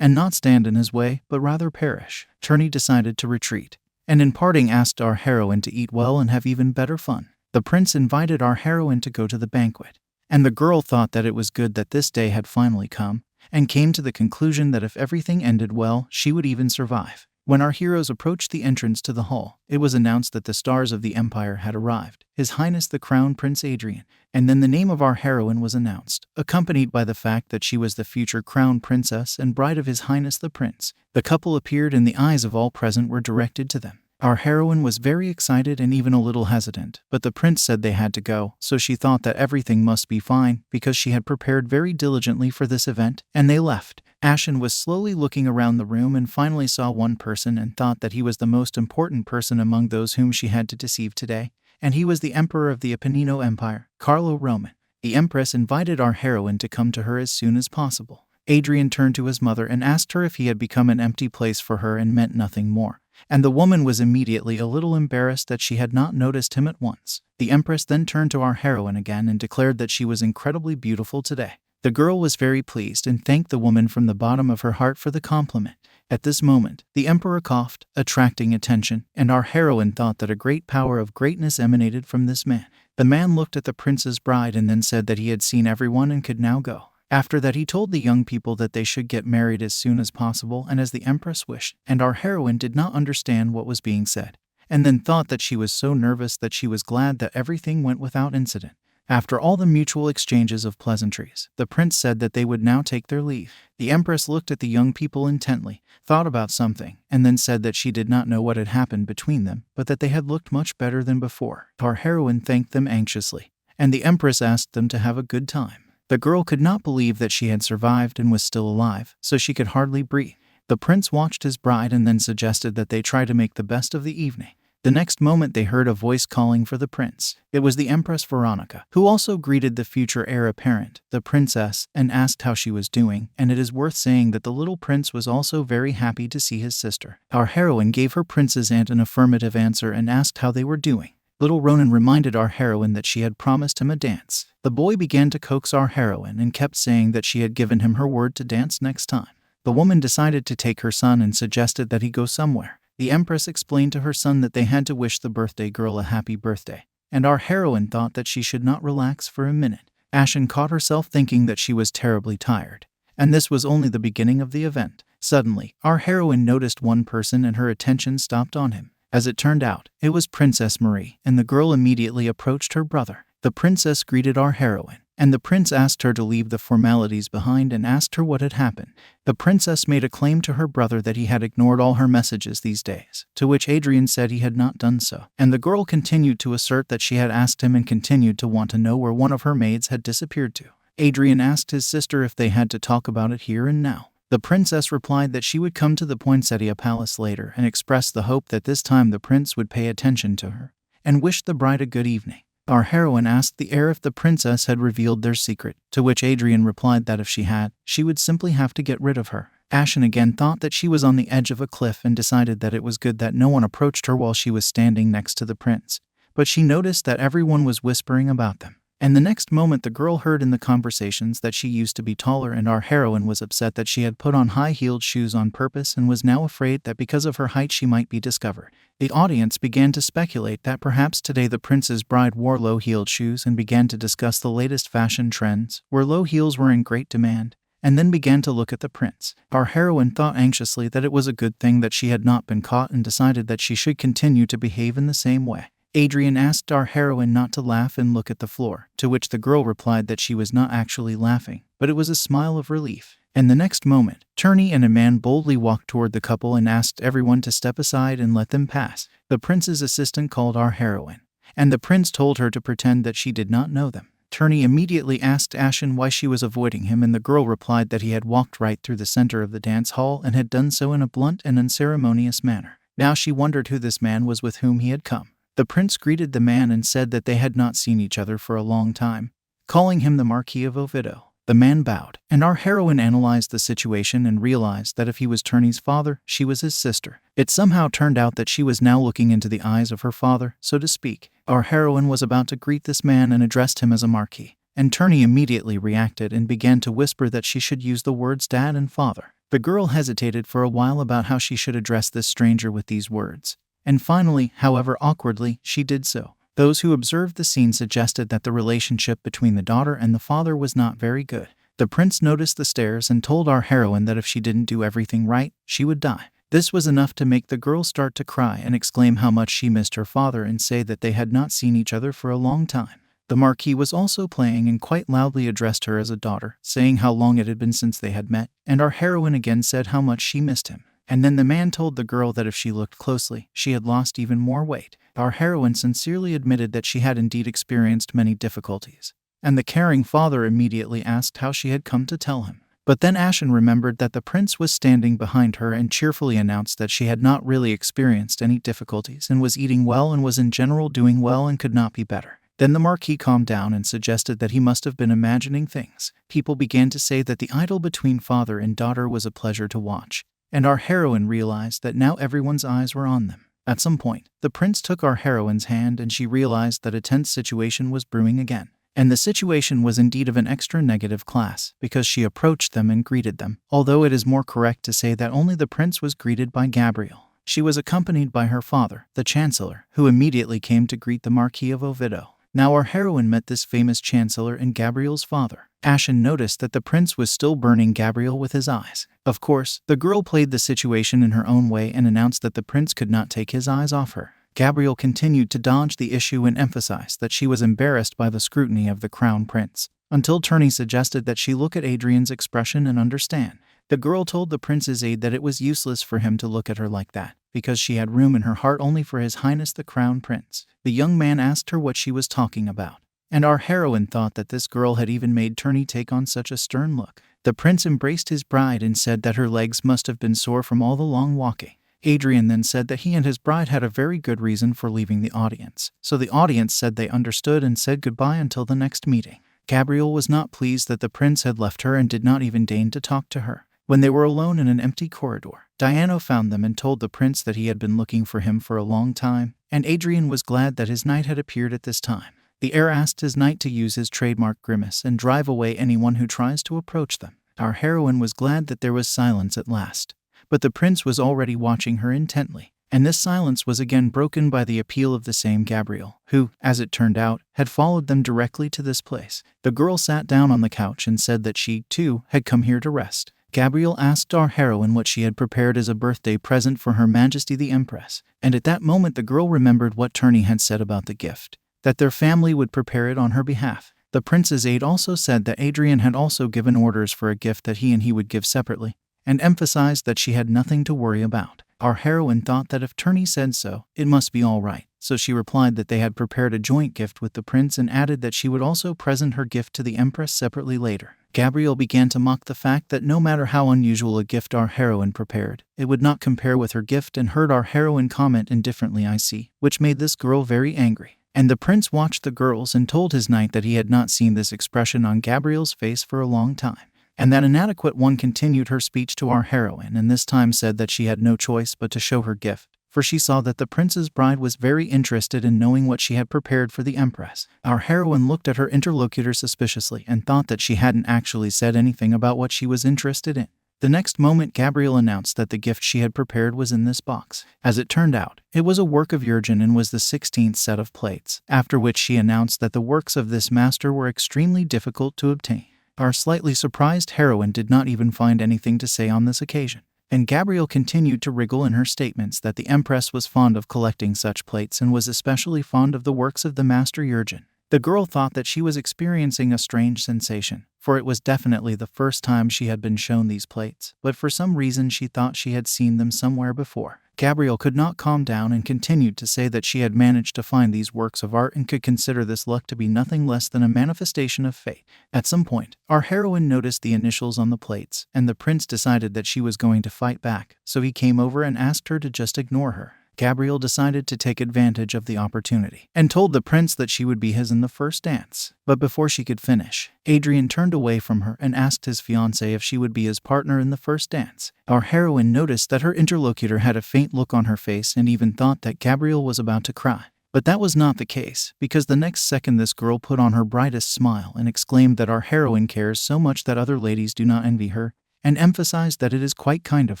and not stand in his way, but rather perish. Turney decided to retreat, and in parting asked our heroine to eat well and have even better fun. The prince invited our heroine to go to the banquet, and the girl thought that it was good that this day had finally come, and came to the conclusion that if everything ended well, she would even survive. When our heroes approached the entrance to the hall, it was announced that the stars of the empire had arrived, His Highness the Crown Prince Adrian, and then the name of our heroine was announced, accompanied by the fact that she was the future crown princess and bride of His Highness the Prince. The couple appeared and the eyes of all present were directed to them. Our heroine was very excited and even a little hesitant, but the prince said they had to go, so she thought that everything must be fine because she had prepared very diligently for this event, and they left. Ashen was slowly looking around the room and finally saw one person and thought that he was the most important person among those whom she had to deceive today, and he was the Emperor of the Apennino Empire, Carlo Roman. The Empress invited our heroine to come to her as soon as possible. Adrian turned to his mother and asked her if he had become an empty place for her and meant nothing more. And the woman was immediately a little embarrassed that she had not noticed him at once. The Empress then turned to our heroine again and declared that she was incredibly beautiful today. The girl was very pleased and thanked the woman from the bottom of her heart for the compliment. At this moment, the Emperor coughed, attracting attention, and our heroine thought that a great power of greatness emanated from this man. The man looked at the prince's bride and then said that he had seen everyone and could now go. After that he told the young people that they should get married as soon as possible and as the Empress wished, and our heroine did not understand what was being said, and then thought that she was so nervous that she was glad that everything went without incident. After all the mutual exchanges of pleasantries, the prince said that they would now take their leave. The Empress looked at the young people intently, thought about something, and then said that she did not know what had happened between them, but that they had looked much better than before. Our heroine thanked them anxiously, and the Empress asked them to have a good time. The girl could not believe that she had survived and was still alive, so she could hardly breathe. The prince watched his bride and then suggested that they try to make the best of the evening. The next moment they heard a voice calling for the prince. It was the Empress Veronica, who also greeted the future heir apparent, the princess, and asked how she was doing, and it is worth saying that the little prince was also very happy to see his sister. Our heroine gave her prince's aunt an affirmative answer and asked how they were doing. Little Ronan reminded our heroine that she had promised him a dance. The boy began to coax our heroine and kept saying that she had given him her word to dance next time. The woman decided to take her son and suggested that he go somewhere. The Empress explained to her son that they had to wish the birthday girl a happy birthday, and our heroine thought that she should not relax for a minute. Ashen caught herself thinking that she was terribly tired, and this was only the beginning of the event. Suddenly, our heroine noticed one person and her attention stopped on him. As it turned out, it was Princess Marie, and the girl immediately approached her brother. The princess greeted our heroine, and the prince asked her to leave the formalities behind and asked her what had happened. The princess made a claim to her brother that he had ignored all her messages these days, to which Adrian said he had not done so, and the girl continued to assert that she had asked him and continued to want to know where one of her maids had disappeared to. Adrian asked his sister if they had to talk about it here and now. The princess replied that she would come to the poinsettia palace later and expressed the hope that this time the prince would pay attention to her, and wished the bride a good evening. Our heroine asked the heir if the princess had revealed their secret, to which Adrian replied that if she had, she would simply have to get rid of her. Ashen again thought that she was on the edge of a cliff and decided that it was good that no one approached her while she was standing next to the prince, but she noticed that everyone was whispering about them. And the next moment the girl heard in the conversations that she used to be taller, and our heroine was upset that she had put on high-heeled shoes on purpose and was now afraid that because of her height she might be discovered. The audience began to speculate that perhaps today the prince's bride wore low-heeled shoes and began to discuss the latest fashion trends, where low heels were in great demand, and then began to look at the prince. Our heroine thought anxiously that it was a good thing that she had not been caught and decided that she should continue to behave in the same way. Adrian asked our heroine not to laugh and look at the floor, to which the girl replied that she was not actually laughing, but it was a smile of relief. And the next moment, Turney and a man boldly walked toward the couple and asked everyone to step aside and let them pass. The prince's assistant called our heroine, and the prince told her to pretend that she did not know them. Turney immediately asked Ashen why she was avoiding him, and the girl replied that he had walked right through the center of the dance hall and had done so in a blunt and unceremonious manner. Now she wondered who this man was with whom he had come. The prince greeted the man and said that they had not seen each other for a long time, calling him the Marquis of Oviedo. The man bowed, and our heroine analyzed the situation and realized that if he was Turney's father, she was his sister. It somehow turned out that she was now looking into the eyes of her father, so to speak. Our heroine was about to greet this man and addressed him as a marquis, and Turney immediately reacted and began to whisper that she should use the words dad and father. The girl hesitated for a while about how she should address this stranger with these words, and finally, however awkwardly, she did so. Those who observed the scene suggested that the relationship between the daughter and the father was not very good. The prince noticed the stares and told our heroine that if she didn't do everything right, she would die. This was enough to make the girl start to cry and exclaim how much she missed her father and say that they had not seen each other for a long time. The Marquis was also playing and quite loudly addressed her as a daughter, saying how long it had been since they had met, and our heroine again said how much she missed him. And then the man told the girl that if she looked closely, she had lost even more weight. Our heroine sincerely admitted that she had indeed experienced many difficulties, and the caring father immediately asked how she had come to tell him. But then Ashen remembered that the prince was standing behind her and cheerfully announced that she had not really experienced any difficulties and was eating well and was in general doing well and could not be better. Then the Marquis calmed down and suggested that he must have been imagining things. People began to say that the idyll between father and daughter was a pleasure to watch, and our heroine realized that now everyone's eyes were on them. At some point, the prince took our heroine's hand and she realized that a tense situation was brewing again. And the situation was indeed of an extra negative class, because she approached them and greeted them, although it is more correct to say that only the prince was greeted by Gabrielle. She was accompanied by her father, the chancellor, who immediately came to greet the Marquis of Oviedo. Now our heroine met this famous chancellor and Gabrielle's father. Ashen noticed that the prince was still burning Gabrielle with his eyes. Of course, the girl played the situation in her own way and announced that the prince could not take his eyes off her. Gabrielle continued to dodge the issue and emphasized that she was embarrassed by the scrutiny of the crown prince, until Turney suggested that she look at Adrian's expression and understand. The girl told the prince's aide that it was useless for him to look at her like that, because she had room in her heart only for His Highness the Crown Prince. The young man asked her what she was talking about, and our heroine thought that this girl had even made Turney take on such a stern look. The prince embraced his bride and said that her legs must have been sore from all the long walking. Adrian then said that he and his bride had a very good reason for leaving the audience, so the audience said they understood and said goodbye until the next meeting. Gabrielle was not pleased that the prince had left her and did not even deign to talk to her. When they were alone in an empty corridor, Diana found them and told the prince that he had been looking for him for a long time, and Adrian was glad that his knight had appeared at this time. The heir asked his knight to use his trademark grimace and drive away anyone who tries to approach them. Our heroine was glad that there was silence at last, but the prince was already watching her intently, and this silence was again broken by the appeal of the same Gabrielle, who, as it turned out, had followed them directly to this place. The girl sat down on the couch and said that she, too, had come here to rest. Gabrielle asked our heroine what she had prepared as a birthday present for Her Majesty the Empress, and at that moment the girl remembered what Turney had said about the gift, that their family would prepare it on her behalf. The prince's aide also said that Adrian had also given orders for a gift that he would give separately, and emphasized that she had nothing to worry about. Our heroine thought that if Turney said so, it must be all right, so she replied that they had prepared a joint gift with the prince and added that she would also present her gift to the empress separately later. Gabrielle began to mock the fact that no matter how unusual a gift our heroine prepared, it would not compare with her gift, and heard our heroine comment indifferently, "I see," which made this girl very angry. And the prince watched the girls and told his knight that he had not seen this expression on Gabrielle's face for a long time. And that inadequate one continued her speech to our heroine, and this time said that she had no choice but to show her gift, for she saw that the prince's bride was very interested in knowing what she had prepared for the empress. Our heroine looked at her interlocutor suspiciously and thought that she hadn't actually said anything about what she was interested in. The next moment, Gabrielle announced that the gift she had prepared was in this box. As it turned out, it was a work of Jurgen and was the 16th set of plates, after which she announced that the works of this master were extremely difficult to obtain. Our slightly surprised heroine did not even find anything to say on this occasion, and Gabrielle continued to wriggle in her statements that the empress was fond of collecting such plates and was especially fond of the works of the master Jurgen. The girl thought that she was experiencing a strange sensation, for it was definitely the first time she had been shown these plates, but for some reason she thought she had seen them somewhere before. Gabrielle could not calm down and continued to say that she had managed to find these works of art and could consider this luck to be nothing less than a manifestation of fate. At some point, our heroine noticed the initials on the plates, and the prince decided that she was going to fight back, so he came over and asked her to just ignore her. Gabrielle decided to take advantage of the opportunity and told the prince that she would be his in the first dance. But before she could finish, Adrian turned away from her and asked his fiancée if she would be his partner in the first dance. Our heroine noticed that her interlocutor had a faint look on her face and even thought that Gabrielle was about to cry. But that was not the case, because the next second this girl put on her brightest smile and exclaimed that our heroine cares so much that other ladies do not envy her, and emphasized that it is quite kind of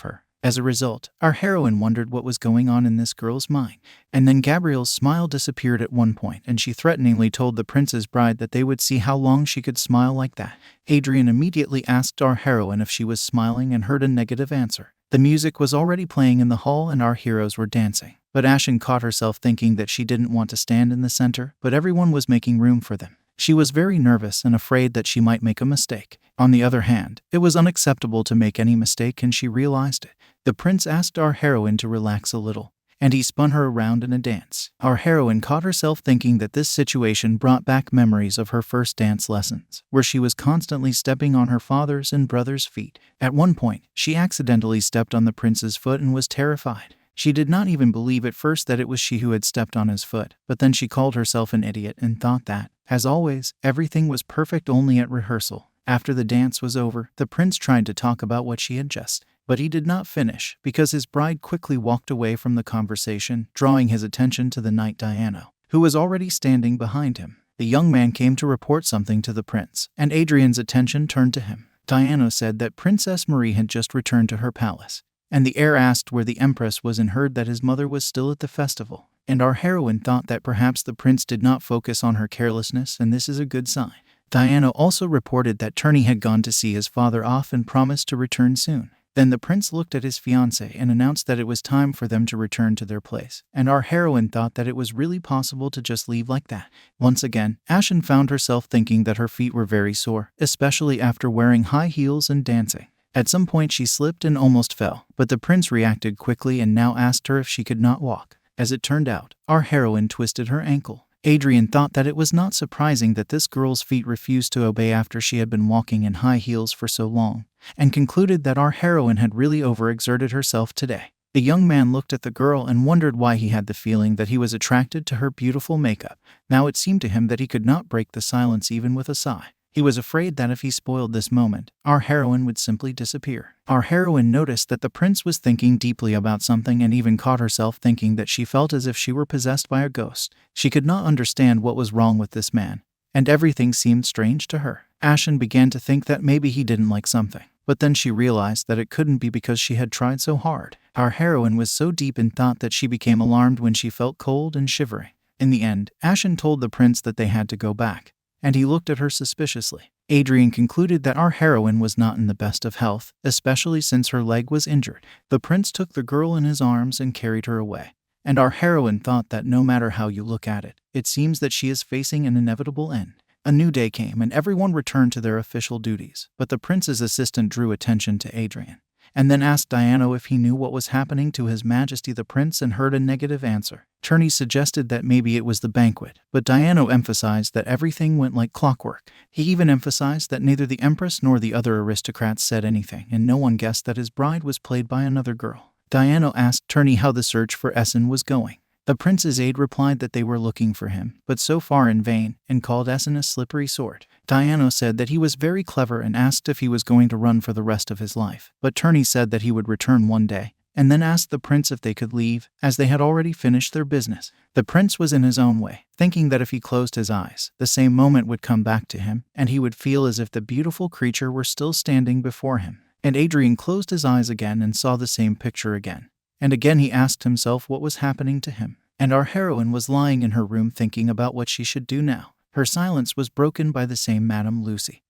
her. As a result, our heroine wondered what was going on in this girl's mind, and then Gabrielle's smile disappeared at one point, and she threateningly told the prince's bride that they would see how long she could smile like that. Adrian immediately asked our heroine if she was smiling and heard a negative answer. The music was already playing in the hall and our heroes were dancing, but Ashen caught herself thinking that she didn't want to stand in the center, but everyone was making room for them. She was very nervous and afraid that she might make a mistake. On the other hand, it was unacceptable to make any mistake, and she realized it. The prince asked our heroine to relax a little, and he spun her around in a dance. Our heroine caught herself thinking that this situation brought back memories of her first dance lessons, where she was constantly stepping on her father's and brother's feet. At one point, she accidentally stepped on the prince's foot and was terrified. She did not even believe at first that it was she who had stepped on his foot, but then she called herself an idiot and thought that, as always, everything was perfect only at rehearsal. After the dance was over, the prince tried to talk about what she had just, but he did not finish because his bride quickly walked away from the conversation, drawing his attention to the knight Diana, who was already standing behind him. The young man came to report something to the prince, and Adrian's attention turned to him. Diana said that Princess Marie had just returned to her palace, and the heir asked where the empress was and heard that his mother was still at the festival. And our heroine thought that perhaps the prince did not focus on her carelessness, and this is a good sign. Diana also reported that Turney had gone to see his father off and promised to return soon. Then the prince looked at his fiancée and announced that it was time for them to return to their place, and our heroine thought that it was really possible to just leave like that. Once again, Ashen found herself thinking that her feet were very sore, especially after wearing high heels and dancing. At some point she slipped and almost fell, but the prince reacted quickly and now asked her if she could not walk. As it turned out, our heroine twisted her ankle. Adrian thought that it was not surprising that this girl's feet refused to obey after she had been walking in high heels for so long, and concluded that our heroine had really overexerted herself today. The young man looked at the girl and wondered why he had the feeling that he was attracted to her beautiful makeup. Now it seemed to him that he could not break the silence even with a sigh. He was afraid that if he spoiled this moment, our heroine would simply disappear. Our heroine noticed that the prince was thinking deeply about something and even caught herself thinking that she felt as if she were possessed by a ghost. She could not understand what was wrong with this man, and everything seemed strange to her. Ashen began to think that maybe he didn't like something, but then she realized that it couldn't be because she had tried so hard. Our heroine was so deep in thought that she became alarmed when she felt cold and shivering. In the end, Ashen told the prince that they had to go back, and he looked at her suspiciously. Adrian concluded that our heroine was not in the best of health, especially since her leg was injured. The prince took the girl in his arms and carried her away, and our heroine thought that no matter how you look at it, it seems that she is facing an inevitable end. A new day came and everyone returned to their official duties, but the prince's assistant drew attention to Adrian and then asked Diana if he knew what was happening to His Majesty the Prince and heard a negative answer. Turney suggested that maybe it was the banquet, but Diana emphasized that everything went like clockwork. He even emphasized that neither the empress nor the other aristocrats said anything, and no one guessed that his bride was played by another girl. Diana asked Turney how the search for Essen was going. The prince's aide replied that they were looking for him, but so far in vain, and called Essen a slippery sword. Diana said that he was very clever and asked if he was going to run for the rest of his life, but Turney said that he would return one day, and then asked the prince if they could leave, as they had already finished their business. The prince was in his own way, thinking that if he closed his eyes, the same moment would come back to him, and he would feel as if the beautiful creature were still standing before him. And Adrian closed his eyes again and saw the same picture again. And again he asked himself what was happening to him. And our heroine was lying in her room thinking about what she should do now. Her silence was broken by the same Madame Lucy,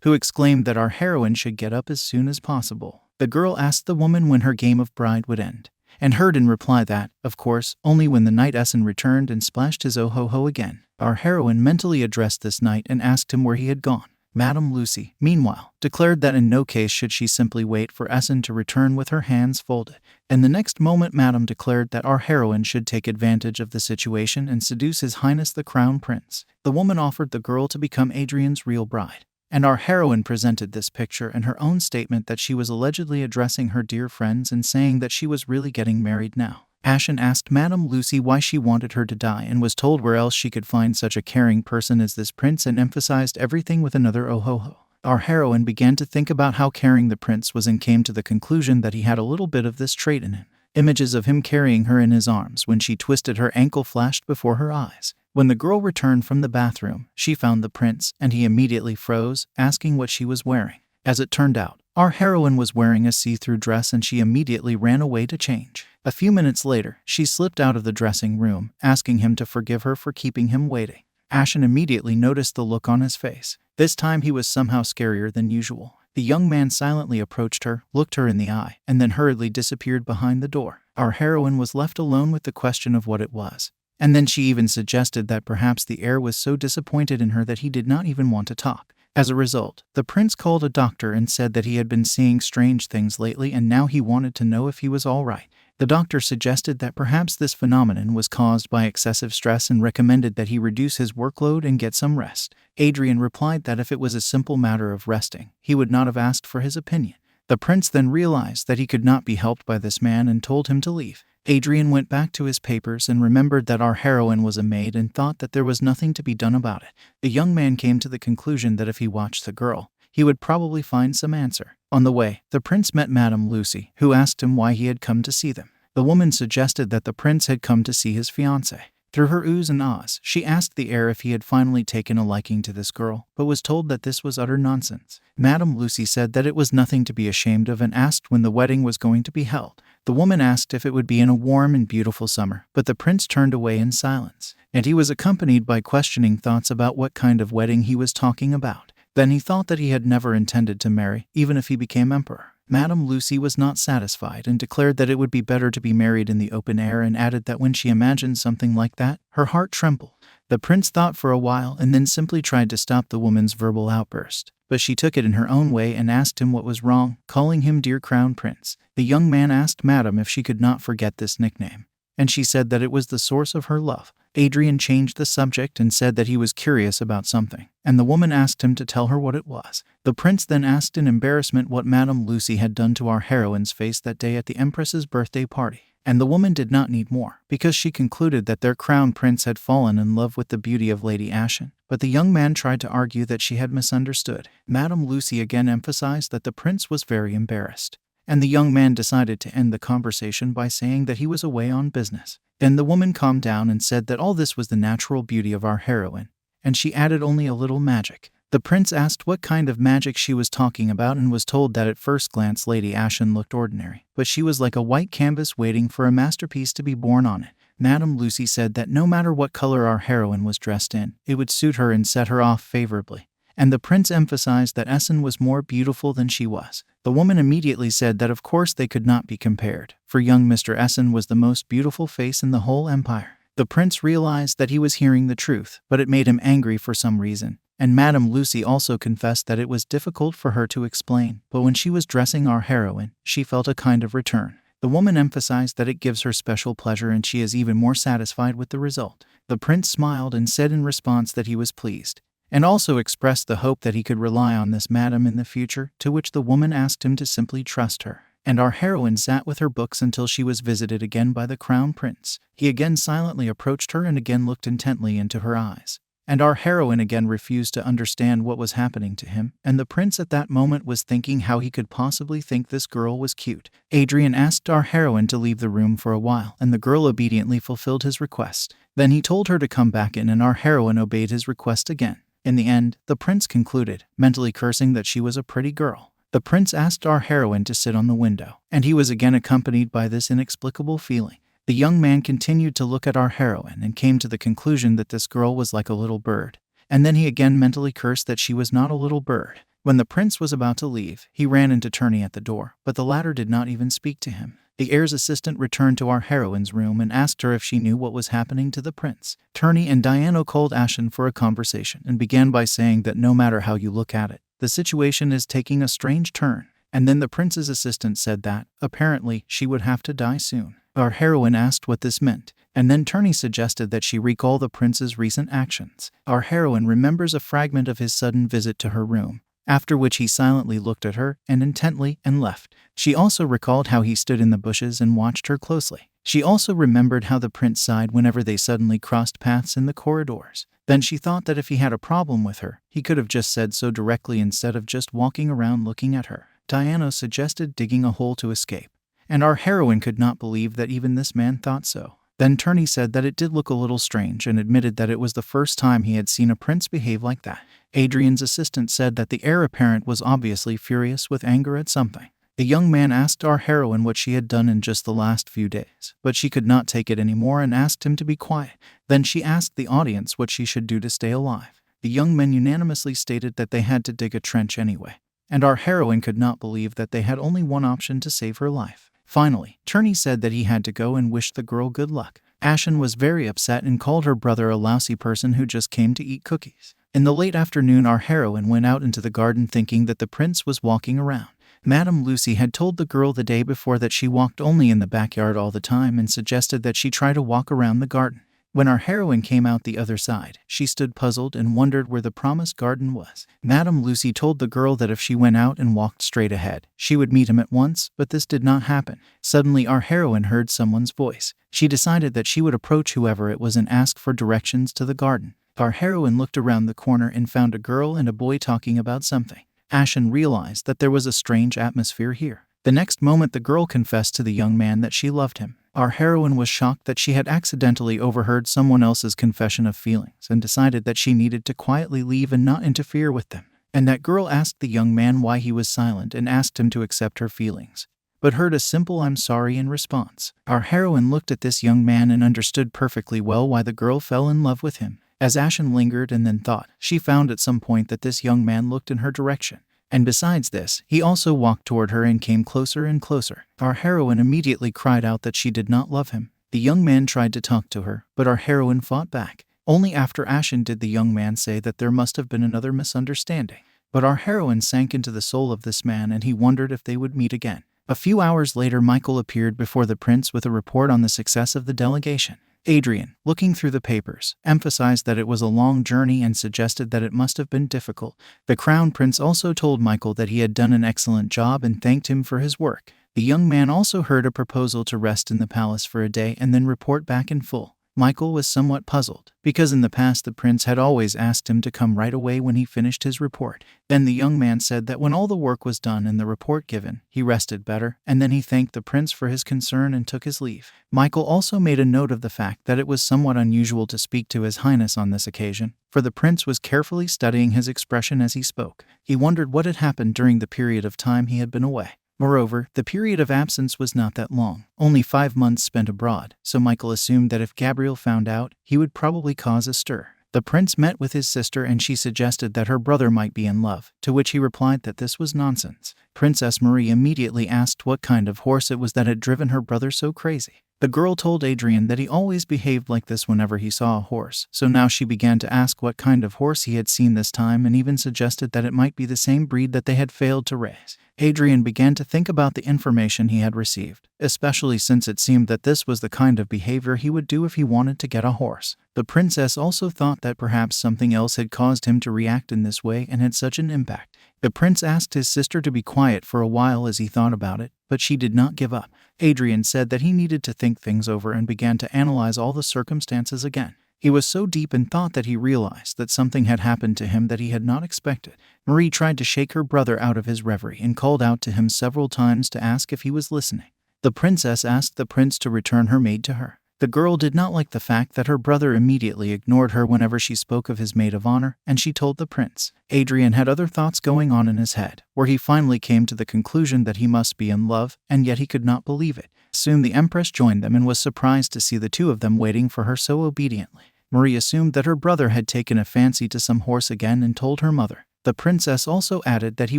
who exclaimed that our heroine should get up as soon as possible. The girl asked the woman when her game of bride would end, and heard in reply that, of course, only when the knight Essen returned and splashed his oh-ho-ho again. Our heroine mentally addressed this knight and asked him where he had gone. Madame Lucy, meanwhile, declared that in no case should she simply wait for Essen to return with her hands folded. And the next moment Madame declared that our heroine should take advantage of the situation and seduce His Highness the Crown Prince. The woman offered the girl to become Adrian's real bride. And our heroine presented this picture and her own statement that she was allegedly addressing her dear friends and saying that she was really getting married now. Essen asked Madame Lucy why she wanted her to die and was told where else she could find such a caring person as this prince and emphasized everything with another oh-ho-ho. Our heroine began to think about how caring the prince was and came to the conclusion that he had a little bit of this trait in him. Images of him carrying her in his arms when she twisted her ankle flashed before her eyes. When the girl returned from the bathroom, she found the prince, and he immediately froze, asking what she was wearing. As it turned out, our heroine was wearing a see-through dress and she immediately ran away to change. A few minutes later, she slipped out of the dressing room, asking him to forgive her for keeping him waiting. Essen immediately noticed the look on his face. This time he was somehow scarier than usual. The young man silently approached her, looked her in the eye, and then hurriedly disappeared behind the door. Our heroine was left alone with the question of what it was. And then she even suggested that perhaps the heir was so disappointed in her that he did not even want to talk. As a result, the prince called a doctor and said that he had been seeing strange things lately and now he wanted to know if he was all right. The doctor suggested that perhaps this phenomenon was caused by excessive stress and recommended that he reduce his workload and get some rest. Adrian replied that if it was a simple matter of resting, he would not have asked for his opinion. The prince then realized that he could not be helped by this man and told him to leave. Adrian went back to his papers and remembered that our heroine was a maid and thought that there was nothing to be done about it. The young man came to the conclusion that if he watched the girl, he would probably find some answer. On the way, the prince met Madame Lucy, who asked him why he had come to see them. The woman suggested that the prince had come to see his fiancée. Through her oohs and ahs, she asked the heir if he had finally taken a liking to this girl, but was told that this was utter nonsense. Madame Lucy said that it was nothing to be ashamed of and asked when the wedding was going to be held. The woman asked if it would be in a warm and beautiful summer, but the prince turned away in silence, and he was accompanied by questioning thoughts about what kind of wedding he was talking about. Then he thought that he had never intended to marry, even if he became emperor. Madame Lucy was not satisfied and declared that it would be better to be married in the open air and added that when she imagined something like that, her heart trembled. The prince thought for a while and then simply tried to stop the woman's verbal outburst, but she took it in her own way and asked him what was wrong, calling him dear crown prince. The young man asked Madame if she could not forget this nickname, and she said that it was the source of her love. Adrian changed the subject and said that he was curious about something, and the woman asked him to tell her what it was. The prince then asked in embarrassment what Madame Lucy had done to our heroine's face that day at the empress's birthday party, and the woman did not need more, because she concluded that their crown prince had fallen in love with the beauty of Lady Essen. But the young man tried to argue that she had misunderstood. Madame Lucy again emphasized that the prince was very embarrassed, and the young man decided to end the conversation by saying that he was away on business. Then the woman calmed down and said that all this was the natural beauty of our heroine, and she added only a little magic. The prince asked what kind of magic she was talking about and was told that at first glance Lady Essen looked ordinary, but she was like a white canvas waiting for a masterpiece to be born on it. Madame Lucy said that no matter what color our heroine was dressed in, it would suit her and set her off favorably. And the prince emphasized that Essen was more beautiful than she was. The woman immediately said that of course they could not be compared, for young Mr. Essen was the most beautiful face in the whole empire. The prince realized that he was hearing the truth, but it made him angry for some reason. And Madame Lucy also confessed that it was difficult for her to explain, but when she was dressing our heroine, she felt a kind of return. The woman emphasized that it gives her special pleasure and she is even more satisfied with the result. The prince smiled and said in response that he was pleased, and also expressed the hope that he could rely on this madam in the future, to which the woman asked him to simply trust her. And our heroine sat with her books until she was visited again by the crown prince. He again silently approached her and again looked intently into her eyes. And our heroine again refused to understand what was happening to him, and the prince at that moment was thinking how he could possibly think this girl was cute. Adrian asked our heroine to leave the room for a while, and the girl obediently fulfilled his request. Then he told her to come back in, and our heroine obeyed his request again. In the end, the prince concluded, mentally cursing that she was a pretty girl. The prince asked our heroine to sit on the window, and he was again accompanied by this inexplicable feeling. The young man continued to look at our heroine and came to the conclusion that this girl was like a little bird. And then he again mentally cursed that she was not a little bird. When the prince was about to leave, he ran into Turney at the door, but the latter did not even speak to him. The heir's assistant returned to our heroine's room and asked her if she knew what was happening to the prince. Turney and Diana called Essen for a conversation and began by saying that no matter how you look at it, the situation is taking a strange turn. And then the prince's assistant said that, apparently, she would have to die soon. Our heroine asked what this meant, and then Turney suggested that she recall the prince's recent actions. Our heroine remembers a fragment of his sudden visit to her room, after which he silently looked at her and intently and left. She also recalled how he stood in the bushes and watched her closely. She also remembered how the prince sighed whenever they suddenly crossed paths in the corridors. Then she thought that if he had a problem with her, he could have just said so directly instead of just walking around looking at her. Diana suggested digging a hole to escape, and our heroine could not believe that even this man thought so. Then Turney said that it did look a little strange and admitted that it was the first time he had seen a prince behave like that. Adrian's assistant said that the heir apparent was obviously furious with anger at something. The young man asked our heroine what she had done in just the last few days, but she could not take it anymore and asked him to be quiet. Then she asked the audience what she should do to stay alive. The young men unanimously stated that they had to dig a trench anyway, and our heroine could not believe that they had only one option to save her life. Finally, Turney said that he had to go and wished the girl good luck. Essen was very upset and called her brother a lousy person who just came to eat cookies. In the late afternoon, our heroine went out into the garden thinking that the prince was walking around. Madame Lucy had told the girl the day before that she walked only in the backyard all the time and suggested that she try to walk around the garden. When our heroine came out the other side, she stood puzzled and wondered where the promised garden was. Madame Lucy told the girl that if she went out and walked straight ahead, she would meet him at once, but this did not happen. Suddenly, our heroine heard someone's voice. She decided that she would approach whoever it was and ask for directions to the garden. Our heroine looked around the corner and found a girl and a boy talking about something. Essen realized that there was a strange atmosphere here. The next moment, the girl confessed to the young man that she loved him. Our heroine was shocked that she had accidentally overheard someone else's confession of feelings and decided that she needed to quietly leave and not interfere with them. And that girl asked the young man why he was silent and asked him to accept her feelings, but heard a simple "I'm sorry" in response. Our heroine looked at this young man and understood perfectly well why the girl fell in love with him. As Essen lingered and then thought, she found at some point that this young man looked in her direction. And besides this, he also walked toward her and came closer and closer. Our heroine immediately cried out that she did not love him. The young man tried to talk to her, but our heroine fought back. Only after Essen did the young man say that there must have been another misunderstanding. But our heroine sank into the soul of this man and he wondered if they would meet again. A few hours later, Michael appeared before the prince with a report on the success of the delegation. Adrian, looking through the papers, emphasized that it was a long journey and suggested that it must have been difficult. The crown prince also told Michael that he had done an excellent job and thanked him for his work. The young man also heard a proposal to rest in the palace for a day and then report back in full. Michael was somewhat puzzled, because in the past the prince had always asked him to come right away when he finished his report. Then the young man said that when all the work was done and the report given, he rested better, and then he thanked the prince for his concern and took his leave. Michael also made a note of the fact that it was somewhat unusual to speak to His Highness on this occasion, for the prince was carefully studying his expression as he spoke. He wondered what had happened during the period of time he had been away. Moreover, the period of absence was not that long, only 5 months spent abroad, so Michael assumed that if Gabrielle found out, he would probably cause a stir. The prince met with his sister and she suggested that her brother might be in love, to which he replied that this was nonsense. Princess Marie immediately asked what kind of horse it was that had driven her brother so crazy. The girl told Adrian that he always behaved like this whenever he saw a horse, so now she began to ask what kind of horse he had seen this time and even suggested that it might be the same breed that they had failed to raise. Adrian began to think about the information he had received, especially since it seemed that this was the kind of behavior he would do if he wanted to get a horse. The princess also thought that perhaps something else had caused him to react in this way and had such an impact. The prince asked his sister to be quiet for a while as he thought about it, but she did not give up. Adrian said that he needed to think things over and began to analyze all the circumstances again. He was so deep in thought that he realized that something had happened to him that he had not expected. Marie tried to shake her brother out of his reverie and called out to him several times to ask if he was listening. The princess asked the prince to return her maid to her. The girl did not like the fact that her brother immediately ignored her whenever she spoke of his maid of honor, and she told the prince. Adrian had other thoughts going on in his head, where he finally came to the conclusion that he must be in love, and yet he could not believe it. Soon the empress joined them and was surprised to see the two of them waiting for her so obediently. Marie assumed that her brother had taken a fancy to some horse again and told her mother. The princess also added that he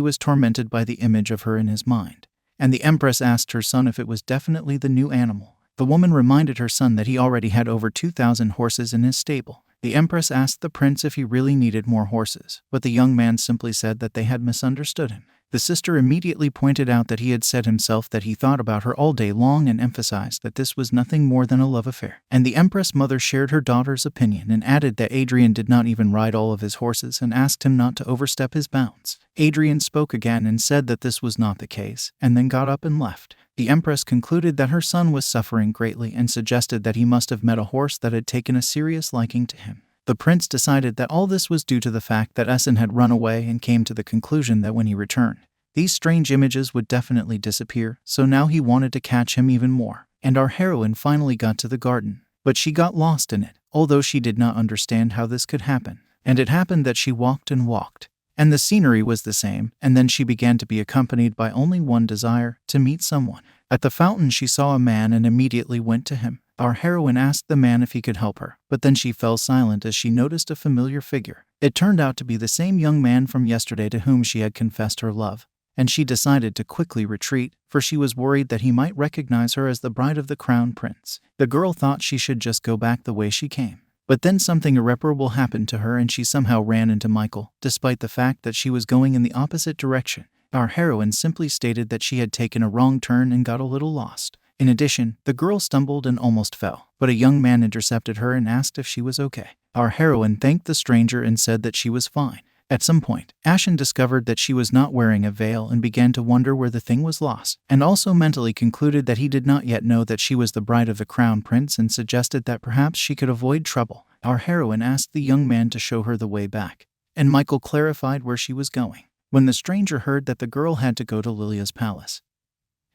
was tormented by the image of her in his mind. And the empress asked her son if it was definitely the new animal. The woman reminded her son that he already had over 2,000 horses in his stable. The empress asked the prince if he really needed more horses, but the young man simply said that they had misunderstood him. The sister immediately pointed out that he had said himself that he thought about her all day long and emphasized that this was nothing more than a love affair. And the empress mother shared her daughter's opinion and added that Adrian did not even ride all of his horses and asked him not to overstep his bounds. Adrian spoke again and said that this was not the case, and then got up and left. The empress concluded that her son was suffering greatly and suggested that he must have met a horse that had taken a serious liking to him. The prince decided that all this was due to the fact that Essen had run away and came to the conclusion that when he returned, these strange images would definitely disappear, so now he wanted to catch him even more. And our heroine finally got to the garden, but she got lost in it, although she did not understand how this could happen. And it happened that she walked and walked, and the scenery was the same, and then she began to be accompanied by only one desire, to meet someone. At the fountain she saw a man and immediately went to him. Our heroine asked the man if he could help her, but then she fell silent as she noticed a familiar figure. It turned out to be the same young man from yesterday to whom she had confessed her love, and she decided to quickly retreat, for she was worried that he might recognize her as the bride of the crown prince. The girl thought she should just go back the way she came. But then something irreparable happened to her and she somehow ran into Michael, despite the fact that she was going in the opposite direction. Our heroine simply stated that she had taken a wrong turn and got a little lost. In addition, the girl stumbled and almost fell, but a young man intercepted her and asked if she was okay. Our heroine thanked the stranger and said that she was fine. At some point, Essen discovered that she was not wearing a veil and began to wonder where the thing was lost, and also mentally concluded that he did not yet know that she was the bride of the crown prince and suggested that perhaps she could avoid trouble. Our heroine asked the young man to show her the way back, and Michael clarified where she was going. When the stranger heard that the girl had to go to Lilia's palace,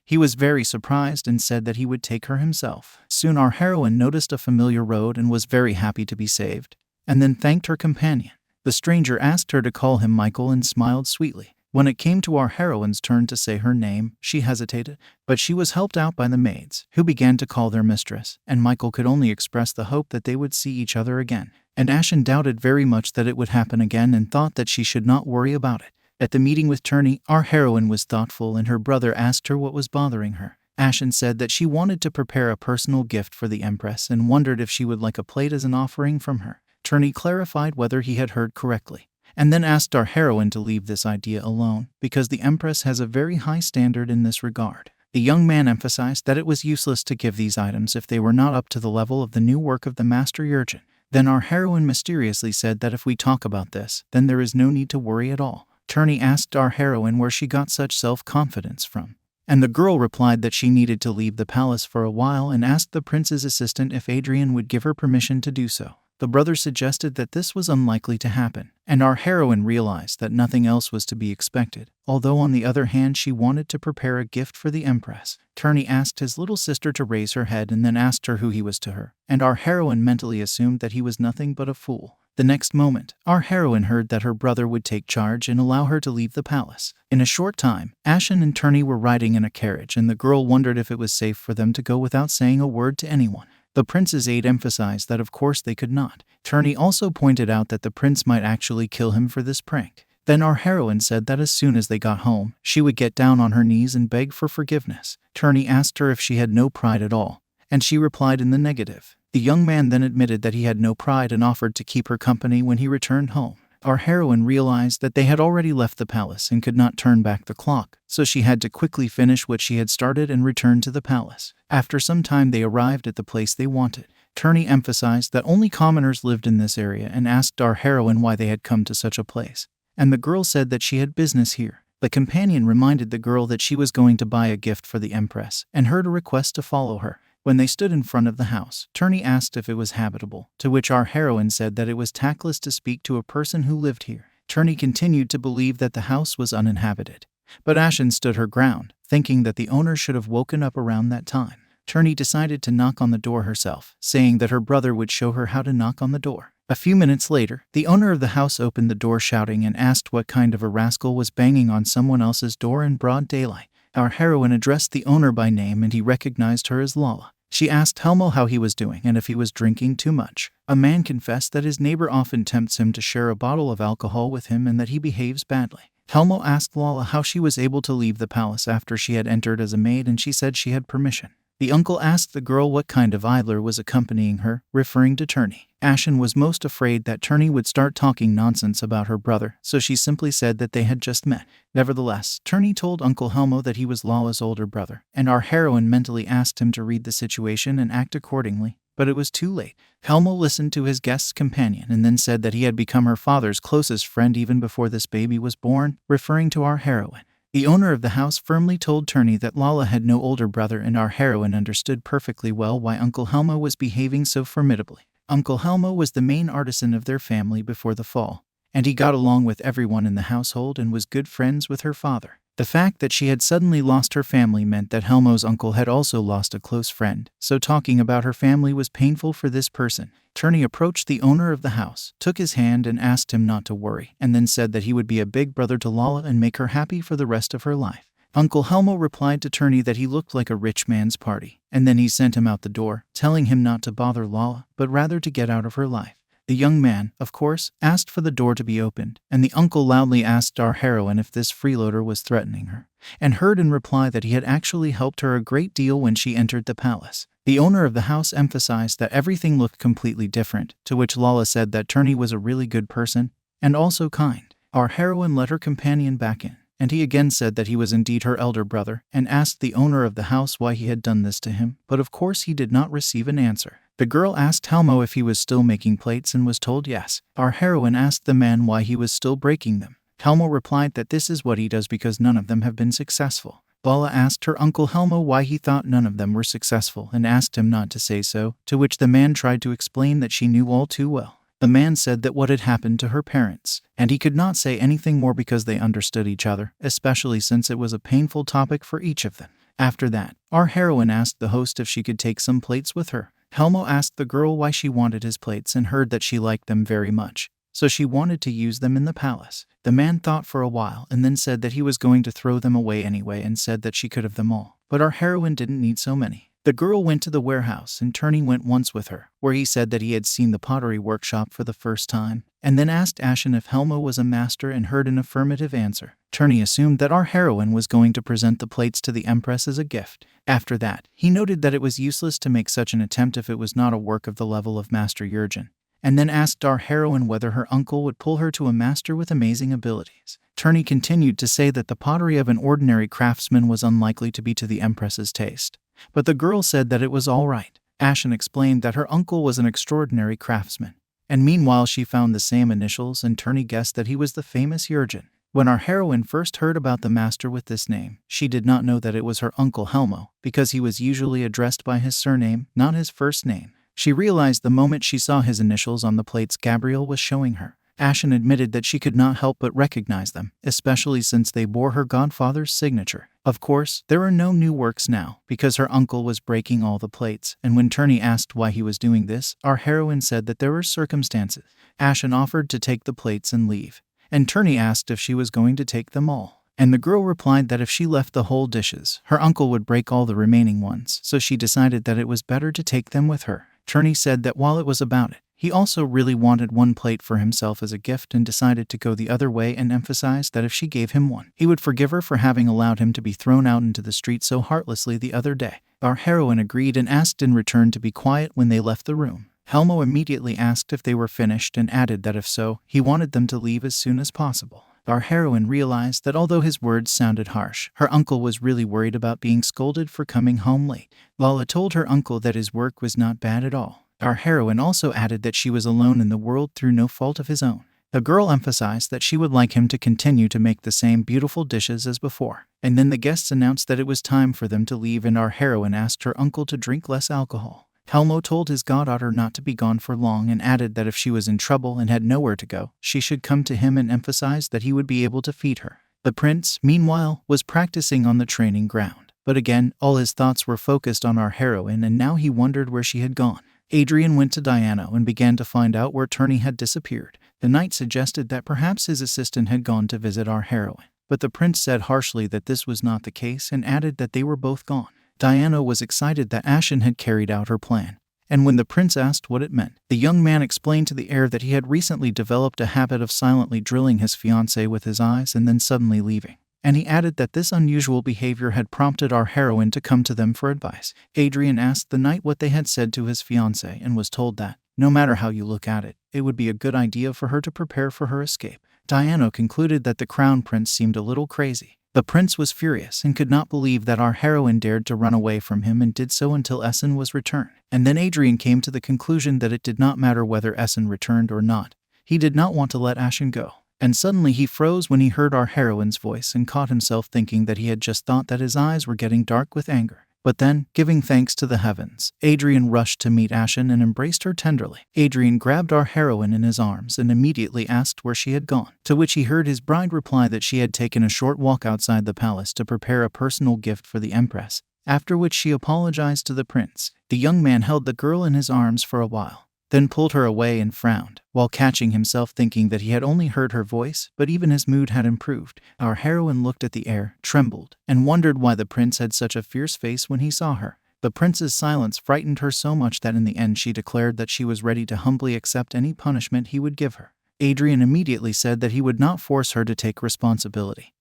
he was very surprised and said that he would take her himself. Soon our heroine noticed a familiar road and was very happy to be saved, and then thanked her companion. The stranger asked her to call him Michael and smiled sweetly. When it came to our heroine's turn to say her name, she hesitated, but she was helped out by the maids, who began to call their mistress, and Michael could only express the hope that they would see each other again. And Essen doubted very much that it would happen again and thought that she should not worry about it. At the meeting with Turney, our heroine was thoughtful and her brother asked her what was bothering her. Essen said that she wanted to prepare a personal gift for the empress and wondered if she would like a plate as an offering from her. Turney clarified whether he had heard correctly, and then asked our heroine to leave this idea alone, because the empress has a very high standard in this regard. The young man emphasized that it was useless to give these items if they were not up to the level of the new work of the master Jurgen. Then our heroine mysteriously said that if we talk about this, then there is no need to worry at all. Turney asked our heroine where she got such self-confidence from, and the girl replied that she needed to leave the palace for a while and asked the prince's assistant if Adrian would give her permission to do so. The brother suggested that this was unlikely to happen, and our heroine realized that nothing else was to be expected, although on the other hand she wanted to prepare a gift for the empress. Turney asked his little sister to raise her head and then asked her who he was to her, and our heroine mentally assumed that he was nothing but a fool. The next moment, our heroine heard that her brother would take charge and allow her to leave the palace. In a short time, Essen and Turney were riding in a carriage and the girl wondered if it was safe for them to go without saying a word to anyone. The prince's aide emphasized that of course they could not. Turney also pointed out that the prince might actually kill him for this prank. Then our heroine said that as soon as they got home, she would get down on her knees and beg for forgiveness. Turney asked her if she had no pride at all, and she replied in the negative. The young man then admitted that he had no pride and offered to keep her company when he returned home. Our heroine realized that they had already left the palace and could not turn back the clock, so she had to quickly finish what she had started and return to the palace. After some time they arrived at the place they wanted. Turney emphasized that only commoners lived in this area and asked our heroine why they had come to such a place. And the girl said that she had business here. The companion reminded the girl that she was going to buy a gift for the empress and heard a request to follow her. When they stood in front of the house, Turney asked if it was habitable, to which our heroine said that it was tactless to speak to a person who lived here. Turney continued to believe that the house was uninhabited, but Essen stood her ground, thinking that the owner should have woken up around that time. Turney decided to knock on the door herself, saying that her brother would show her how to knock on the door. A few minutes later, the owner of the house opened the door shouting and asked what kind of a rascal was banging on someone else's door in broad daylight. Our heroine addressed the owner by name and he recognized her as Lala. She asked Helmo how he was doing and if he was drinking too much. A man confessed that his neighbor often tempts him to share a bottle of alcohol with him and that he behaves badly. Helmo asked Lala how she was able to leave the palace after she had entered as a maid and she said she had permission. The uncle asked the girl what kind of idler was accompanying her, referring to Turney. Essen was most afraid that Turney would start talking nonsense about her brother, so she simply said that they had just met. Nevertheless, Turney told Uncle Helmo that he was Lala's older brother, and our heroine mentally asked him to read the situation and act accordingly, but it was too late. Helmo listened to his guest's companion and then said that he had become her father's closest friend even before this baby was born, referring to our heroine. The owner of the house firmly told Turney that Lala had no older brother and our heroine understood perfectly well why Uncle Helmo was behaving so formidably. Uncle Helmo was the main artisan of their family before the fall, and he got along with everyone in the household and was good friends with her father. The fact that she had suddenly lost her family meant that Helmo's uncle had also lost a close friend, so talking about her family was painful for this person. Turney approached the owner of the house, took his hand and asked him not to worry, and then said that he would be a big brother to Lala and make her happy for the rest of her life. Uncle Helmo replied to Turney that he looked like a rich man's party, and then he sent him out the door, telling him not to bother Lala, but rather to get out of her life. The young man, of course, asked for the door to be opened, and the uncle loudly asked our heroine if this freeloader was threatening her, and heard in reply that he had actually helped her a great deal when she entered the palace. The owner of the house emphasized that everything looked completely different, to which Lala said that Turney was a really good person, and also kind. Our heroine let her companion back in, and he again said that he was indeed her elder brother, and asked the owner of the house why he had done this to him, but of course he did not receive an answer. The girl asked Helmo if he was still making plates and was told yes. Our heroine asked the man why he was still breaking them. Helmo replied that this is what he does because none of them have been successful. Lala asked her uncle Helmo why he thought none of them were successful and asked him not to say so, to which the man tried to explain that she knew all too well. The man said that what had happened to her parents, and he could not say anything more because they understood each other, especially since it was a painful topic for each of them. After that, our heroine asked the host if she could take some plates with her. Helmo asked the girl why she wanted his plates and heard that she liked them very much, so she wanted to use them in the palace. The man thought for a while and then said that he was going to throw them away anyway and said that she could have them all, but our heroine didn't need so many. The girl went to the warehouse and Turney went once with her, where he said that he had seen the pottery workshop for the first time, and then asked Essen if Helmo was a master and heard an affirmative answer. Turney assumed that our heroine was going to present the plates to the empress as a gift. After that, he noted that it was useless to make such an attempt if it was not a work of the level of Master Jurgen, and then asked our heroine whether her uncle would pull her to a master with amazing abilities. Turney continued to say that the pottery of an ordinary craftsman was unlikely to be to the empress's taste, but the girl said that it was all right. Essen explained that her uncle was an extraordinary craftsman, and meanwhile she found the same initials and Turney guessed that he was the famous Jurgen. When our heroine first heard about the master with this name, she did not know that it was her uncle Helmo, because he was usually addressed by his surname, not his first name. She realized the moment she saw his initials on the plates Gabrielle was showing her. Essen admitted that she could not help but recognize them, especially since they bore her godfather's signature. Of course, there are no new works now, because her uncle was breaking all the plates, and when Turney asked why he was doing this, our heroine said that there were circumstances. Essen offered to take the plates and leave, and Turney asked if she was going to take them all. And the girl replied that if she left the whole dishes, her uncle would break all the remaining ones, so she decided that it was better to take them with her. Turney said that while it was about it, He also really wanted one plate for himself as a gift and decided to go the other way and emphasized that if she gave him one, he would forgive her for having allowed him to be thrown out into the street so heartlessly the other day. Our heroine agreed and asked in return to be quiet when they left the room. Helmo immediately asked if they were finished and added that if so, he wanted them to leave as soon as possible. Our heroine realized that although his words sounded harsh, her uncle was really worried about being scolded for coming home late. Lala told her uncle that his work was not bad at all. Our heroine also added that she was alone in the world through no fault of his own. The girl emphasized that she would like him to continue to make the same beautiful dishes as before. And then the guests announced that it was time for them to leave, and our heroine asked her uncle to drink less alcohol. Helmo told his goddaughter not to be gone for long and added that if she was in trouble and had nowhere to go, she should come to him, and emphasized that he would be able to feed her. The prince, meanwhile, was practicing on the training ground. But again, all his thoughts were focused on our heroine, and now he wondered where she had gone. Adrian went to Diana and began to find out where Turney had disappeared. The knight suggested that perhaps his assistant had gone to visit our heroine, but the prince said harshly that this was not the case and added that they were both gone. Diana was excited that Ashen had carried out her plan, and when the prince asked what it meant, the young man explained to the heir that he had recently developed a habit of silently drilling his fiancée with his eyes and then suddenly leaving. And he added that this unusual behavior had prompted our heroine to come to them for advice. Adrian asked the knight what they had said to his fiancée and was told that, no matter how you look at it, it would be a good idea for her to prepare for her escape. Diana concluded that the crown prince seemed a little crazy. The prince was furious and could not believe that our heroine dared to run away from him, and did so until Essen was returned. And then Adrian came to the conclusion that it did not matter whether Essen returned or not. He did not want to let Ashen go. And suddenly he froze when he heard our heroine's voice and caught himself thinking that he had just thought that his eyes were getting dark with anger. But then, giving thanks to the heavens, Adrian rushed to meet Ashen and embraced her tenderly. Adrian grabbed our heroine in his arms and immediately asked where she had gone, to which he heard his bride reply that she had taken a short walk outside the palace to prepare a personal gift for the empress, after which she apologized to the prince. The young man held the girl in his arms for a while, then pulled her away and frowned, while catching himself thinking that he had only heard her voice, but even his mood had improved. Our heroine looked at the air, trembled, and wondered why the prince had such a fierce face when he saw her. The prince's silence frightened her so much that in the end she declared that she was ready to humbly accept any punishment he would give her. Adrian immediately said that he would not force her to take responsibility,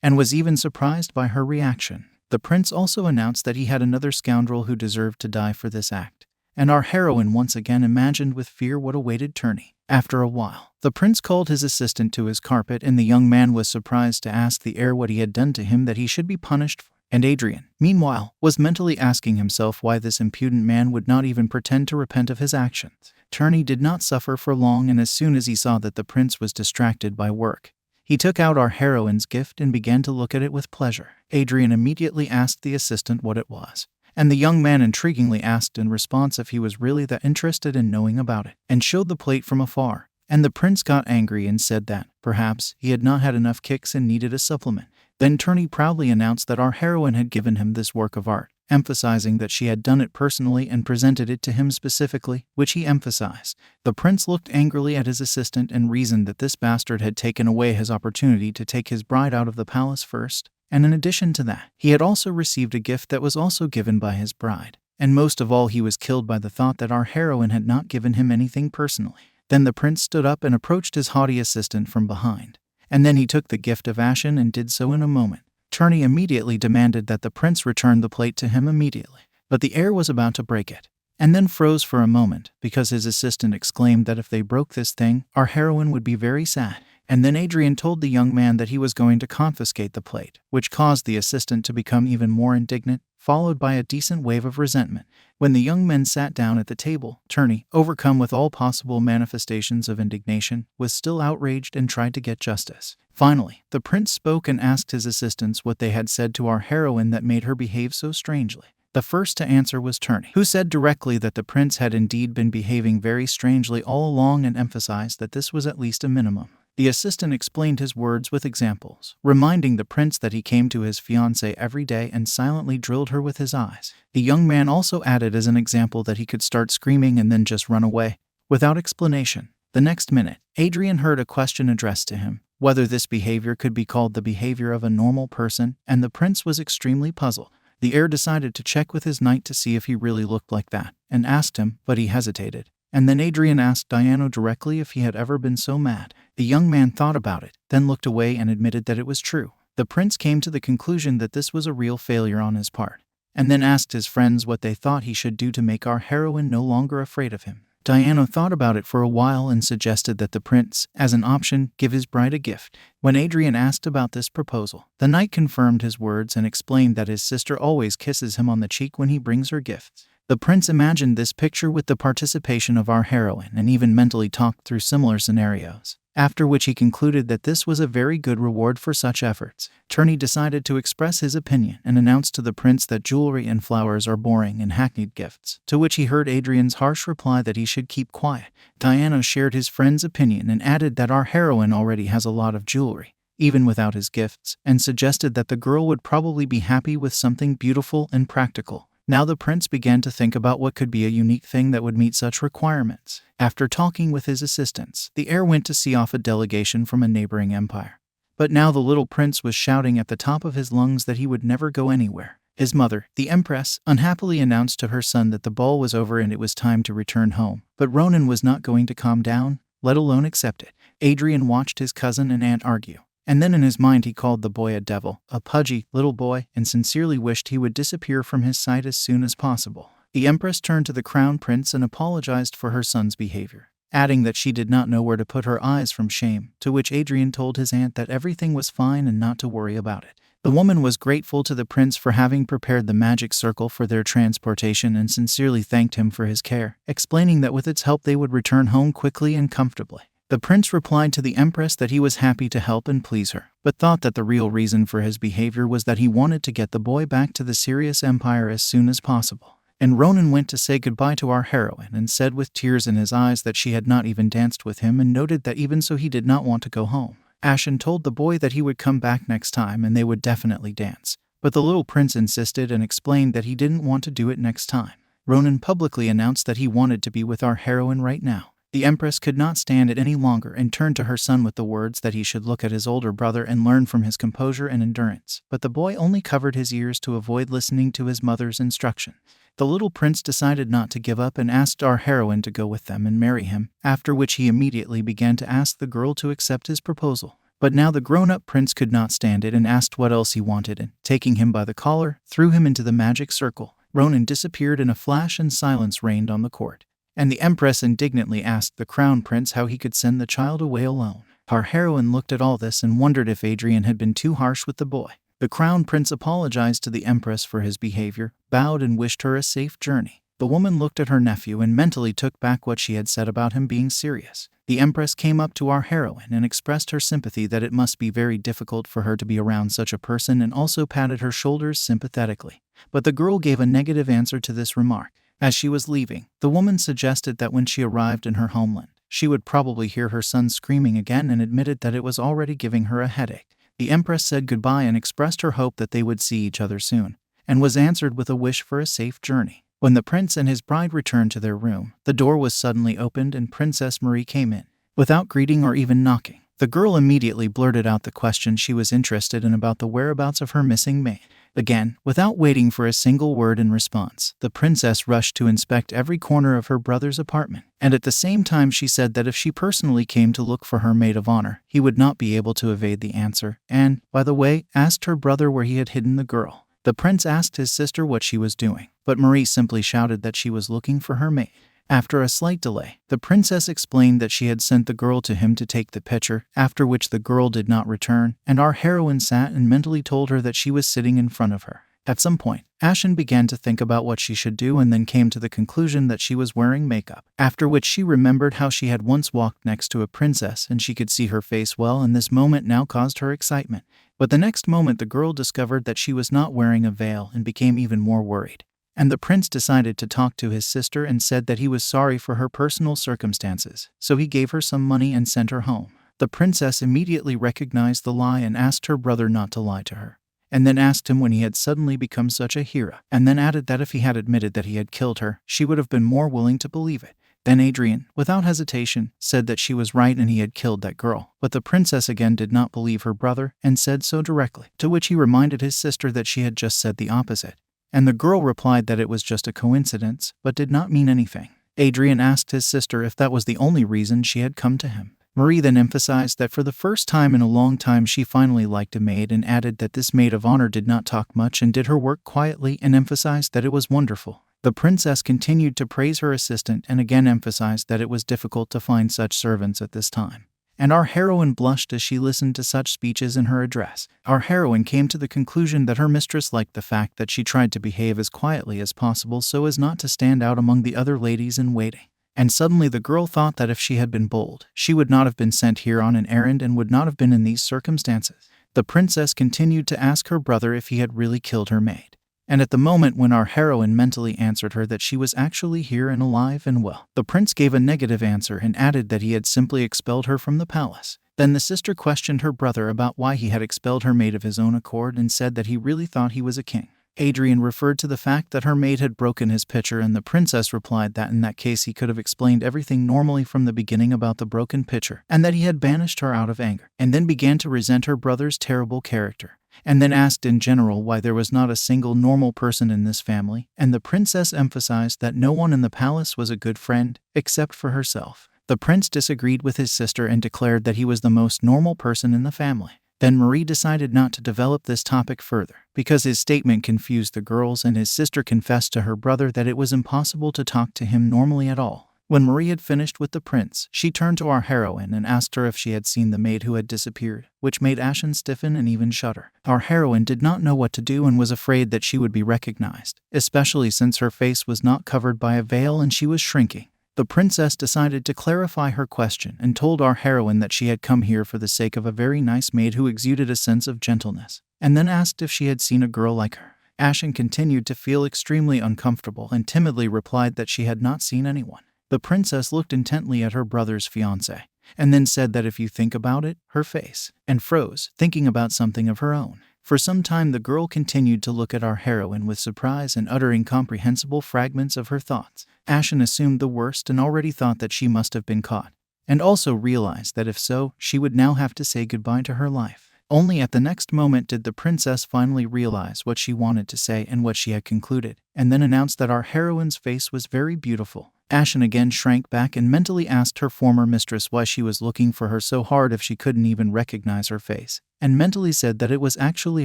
and was even surprised by her reaction. The prince also announced that he had another scoundrel who deserved to die for this act. And our heroine once again imagined with fear what awaited Turney. After a while, the prince called his assistant to his carpet, and the young man was surprised to ask the heir what he had done to him that he should be punished for. And Adrian, meanwhile, was mentally asking himself why this impudent man would not even pretend to repent of his actions. Turney did not suffer for long, and as soon as he saw that the prince was distracted by work, he took out our heroine's gift and began to look at it with pleasure. Adrian immediately asked the assistant what it was, and the young man intriguingly asked in response if he was really that interested in knowing about it, and showed the plate from afar. And the prince got angry and said that, perhaps, he had not had enough kicks and needed a supplement. Then Turney proudly announced that our heroine had given him this work of art, emphasizing that she had done it personally and presented it to him specifically, which he emphasized. The prince looked angrily at his assistant and reasoned that this bastard had taken away his opportunity to take his bride out of the palace first. And in addition to that, he had also received a gift that was also given by his bride. And most of all, he was killed by the thought that our heroine had not given him anything personally. Then the prince stood up and approached his haughty assistant from behind. And then he took the gift of Ashen and did so in a moment. Turney immediately demanded that the prince return the plate to him immediately. But the heir was about to break it, and then froze for a moment, because his assistant exclaimed that if they broke this thing, our heroine would be very sad. And then Adrian told the young man that he was going to confiscate the plate, which caused the assistant to become even more indignant, followed by a decent wave of resentment. When the young men sat down at the table, Turney, overcome with all possible manifestations of indignation, was still outraged and tried to get justice. Finally, the prince spoke and asked his assistants what they had said to our heroine that made her behave so strangely. The first to answer was Turney, who said directly that the prince had indeed been behaving very strangely all along and emphasized that this was at least a minimum. The assistant explained his words with examples, reminding the prince that he came to his fiancée every day and silently drilled her with his eyes. The young man also added as an example that he could start screaming and then just run away, without explanation. The next minute, Adrian heard a question addressed to him, whether this behavior could be called the behavior of a normal person, and the prince was extremely puzzled. The heir decided to check with his knight to see if he really looked like that, and asked him, but he hesitated. And then Adrian asked Diana directly if he had ever been so mad. The young man thought about it, then looked away and admitted that it was true. The prince came to the conclusion that this was a real failure on his part, and then asked his friends what they thought he should do to make our heroine no longer afraid of him. Diana thought about it for a while and suggested that the prince, as an option, give his bride a gift. When Adrian asked about this proposal, the knight confirmed his words and explained that his sister always kisses him on the cheek when he brings her gifts. The prince imagined this picture with the participation of our heroine and even mentally talked through similar scenarios, after which he concluded that this was a very good reward for such efforts. Turney decided to express his opinion and announced to the prince that jewelry and flowers are boring and hackneyed gifts, to which he heard Adrian's harsh reply that he should keep quiet. Diana shared his friend's opinion and added that our heroine already has a lot of jewelry, even without his gifts, and suggested that the girl would probably be happy with something beautiful and practical. Now the prince began to think about what could be a unique thing that would meet such requirements. After talking with his assistants, the heir went to see off a delegation from a neighboring empire. But now the little prince was shouting at the top of his lungs that he would never go anywhere. His mother, the empress, unhappily announced to her son that the ball was over and it was time to return home. But Ronan was not going to calm down, let alone accept it. Adrian watched his cousin and aunt argue, and then in his mind he called the boy a devil, a pudgy little boy, and sincerely wished he would disappear from his sight as soon as possible. The empress turned to the crown prince and apologized for her son's behavior, adding that she did not know where to put her eyes from shame, to which Adrian told his aunt that everything was fine and not to worry about it. The woman was grateful to the prince for having prepared the magic circle for their transportation and sincerely thanked him for his care, explaining that with its help they would return home quickly and comfortably. The prince replied to the empress that he was happy to help and please her, but thought that the real reason for his behavior was that he wanted to get the boy back to the Sirius Empire as soon as possible. And Ronan went to say goodbye to our heroine and said with tears in his eyes that she had not even danced with him and noted that even so he did not want to go home. Ashen told the boy that he would come back next time and they would definitely dance, but the little prince insisted and explained that he didn't want to do it next time. Ronan publicly announced that he wanted to be with our heroine right now. The empress could not stand it any longer and turned to her son with the words that he should look at his older brother and learn from his composure and endurance, but the boy only covered his ears to avoid listening to his mother's instruction. The little prince decided not to give up and asked our heroine to go with them and marry him, after which he immediately began to ask the girl to accept his proposal. But now the grown-up prince could not stand it and asked what else he wanted and, taking him by the collar, threw him into the magic circle. Ronan disappeared in a flash and silence reigned on the court. And the empress indignantly asked the crown prince how he could send the child away alone. Our heroine looked at all this and wondered if Adrian had been too harsh with the boy. The crown prince apologized to the empress for his behavior, bowed and wished her a safe journey. The woman looked at her nephew and mentally took back what she had said about him being serious. The empress came up to our heroine and expressed her sympathy that it must be very difficult for her to be around such a person and also patted her shoulders sympathetically. But the girl gave a negative answer to this remark. As she was leaving, the woman suggested that when she arrived in her homeland, she would probably hear her son screaming again and admitted that it was already giving her a headache. The empress said goodbye and expressed her hope that they would see each other soon, and was answered with a wish for a safe journey. When the prince and his bride returned to their room, the door was suddenly opened and Princess Marie came in. Without greeting or even knocking, the girl immediately blurted out the question she was interested in about the whereabouts of her missing maid. Again, without waiting for a single word in response, the princess rushed to inspect every corner of her brother's apartment, and at the same time she said that if she personally came to look for her maid of honor, he would not be able to evade the answer, and, by the way, asked her brother where he had hidden the girl. The prince asked his sister what she was doing, but Marie simply shouted that she was looking for her maid. After a slight delay, the princess explained that she had sent the girl to him to take the picture, after which the girl did not return, and our heroine sat and mentally told her that she was sitting in front of her. At some point, Ashen began to think about what she should do and then came to the conclusion that she was wearing makeup, after which she remembered how she had once walked next to a princess and she could see her face well, and this moment now caused her excitement. But the next moment the girl discovered that she was not wearing a veil and became even more worried. And the prince decided to talk to his sister and said that he was sorry for her personal circumstances, so he gave her some money and sent her home. The princess immediately recognized the lie and asked her brother not to lie to her, and then asked him when he had suddenly become such a hero, and then added that if he had admitted that he had killed her, she would have been more willing to believe it. Then Adrian, without hesitation, said that she was right and he had killed that girl, but the princess again did not believe her brother and said so directly, to which he reminded his sister that she had just said the opposite. And the girl replied that it was just a coincidence, but did not mean anything. Adrian asked his sister if that was the only reason she had come to him. Marie then emphasized that for the first time in a long time she finally liked a maid, and added that this maid of honor did not talk much and did her work quietly, and emphasized that it was wonderful. The princess continued to praise her assistant and again emphasized that it was difficult to find such servants at this time. And our heroine blushed as she listened to such speeches in her address. Our heroine came to the conclusion that her mistress liked the fact that she tried to behave as quietly as possible so as not to stand out among the other ladies in waiting. And suddenly the girl thought that if she had been bold, she would not have been sent here on an errand and would not have been in these circumstances. The princess continued to ask her brother if he had really killed her maid. And at the moment when our heroine mentally answered her that she was actually here and alive and well, the prince gave a negative answer and added that he had simply expelled her from the palace. Then the sister questioned her brother about why he had expelled her maid of his own accord and said that he really thought he was a king. Adrian referred to the fact that her maid had broken his pitcher, and the princess replied that in that case he could have explained everything normally from the beginning about the broken pitcher, and that he had banished her out of anger, and then began to resent her brother's terrible character, and then asked in general why there was not a single normal person in this family, and the princess emphasized that no one in the palace was a good friend, except for herself. The prince disagreed with his sister and declared that he was the most normal person in the family. Then Marie decided not to develop this topic further, because his statement confused the girls, and his sister confessed to her brother that it was impossible to talk to him normally at all. When Marie had finished with the prince, she turned to our heroine and asked her if she had seen the maid who had disappeared, which made Ashen stiffen and even shudder. Our heroine did not know what to do and was afraid that she would be recognized, especially since her face was not covered by a veil and she was shrinking. The princess decided to clarify her question and told our heroine that she had come here for the sake of a very nice maid who exuded a sense of gentleness, and then asked if she had seen a girl like her. Ashen continued to feel extremely uncomfortable and timidly replied that she had not seen anyone. The princess looked intently at her brother's fiancé, and then said that if you think about it, her face, and froze, thinking about something of her own. For some time the girl continued to look at our heroine with surprise and utter incomprehensible fragments of her thoughts. Ashen assumed the worst and already thought that she must have been caught, and also realized that if so, she would now have to say goodbye to her life. Only at the next moment did the princess finally realize what she wanted to say and what she had concluded, and then announced that our heroine's face was very beautiful. Ashen again shrank back and mentally asked her former mistress why she was looking for her so hard if she couldn't even recognize her face, and mentally said that it was actually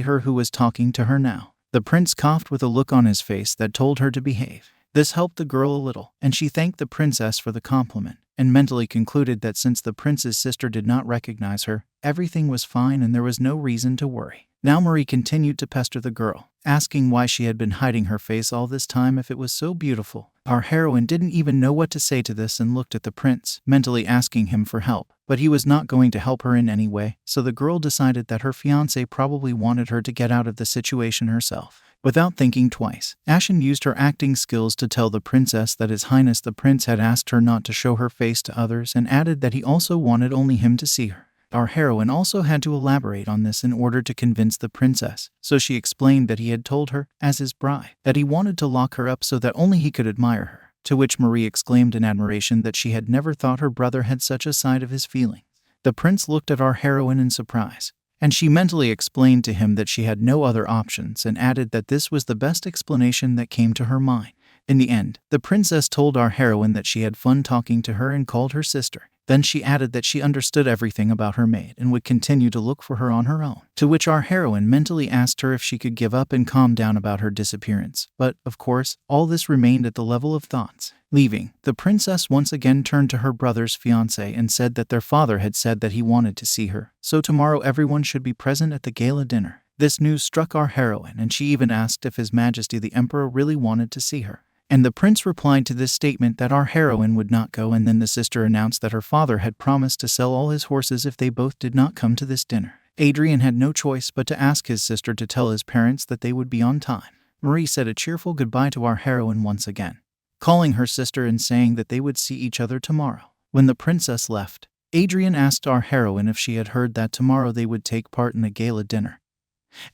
her who was talking to her now. The prince coughed with a look on his face that told her to behave. This helped the girl a little, and she thanked the princess for the compliment, and mentally concluded that since the prince's sister did not recognize her, everything was fine and there was no reason to worry. Now Marie continued to pester the girl, asking why she had been hiding her face all this time if it was so beautiful. Our heroine didn't even know what to say to this and looked at the prince, mentally asking him for help, but he was not going to help her in any way, so the girl decided that her fiancé probably wanted her to get out of the situation herself. Without thinking twice, Ashen used her acting skills to tell the princess that His Highness the Prince had asked her not to show her face to others, and added that he also wanted only him to see her. Our heroine also had to elaborate on this in order to convince the princess, so she explained that he had told her, as his bride, that he wanted to lock her up so that only he could admire her, to which Marie exclaimed in admiration that she had never thought her brother had such a side of his feelings. The prince looked at our heroine in surprise, and she mentally explained to him that she had no other options and added that this was the best explanation that came to her mind. In the end, the princess told our heroine that she had fun talking to her and called her sister. Then she added that she understood everything about her maid and would continue to look for her on her own, to which our heroine mentally asked her if she could give up and calm down about her disappearance. But, of course, all this remained at the level of thoughts. Leaving, the princess once again turned to her brother's fiancé and said that their father had said that he wanted to see her, so tomorrow everyone should be present at the gala dinner. This news struck our heroine, and she even asked if His Majesty the Emperor really wanted to see her. And the prince replied to this statement that our heroine would not go, and then the sister announced that her father had promised to sell all his horses if they both did not come to this dinner. Adrian had no choice but to ask his sister to tell his parents that they would be on time. Marie said a cheerful goodbye to our heroine once again, calling her sister and saying that they would see each other tomorrow. When the princess left, Adrian asked our heroine if she had heard that tomorrow they would take part in a gala dinner,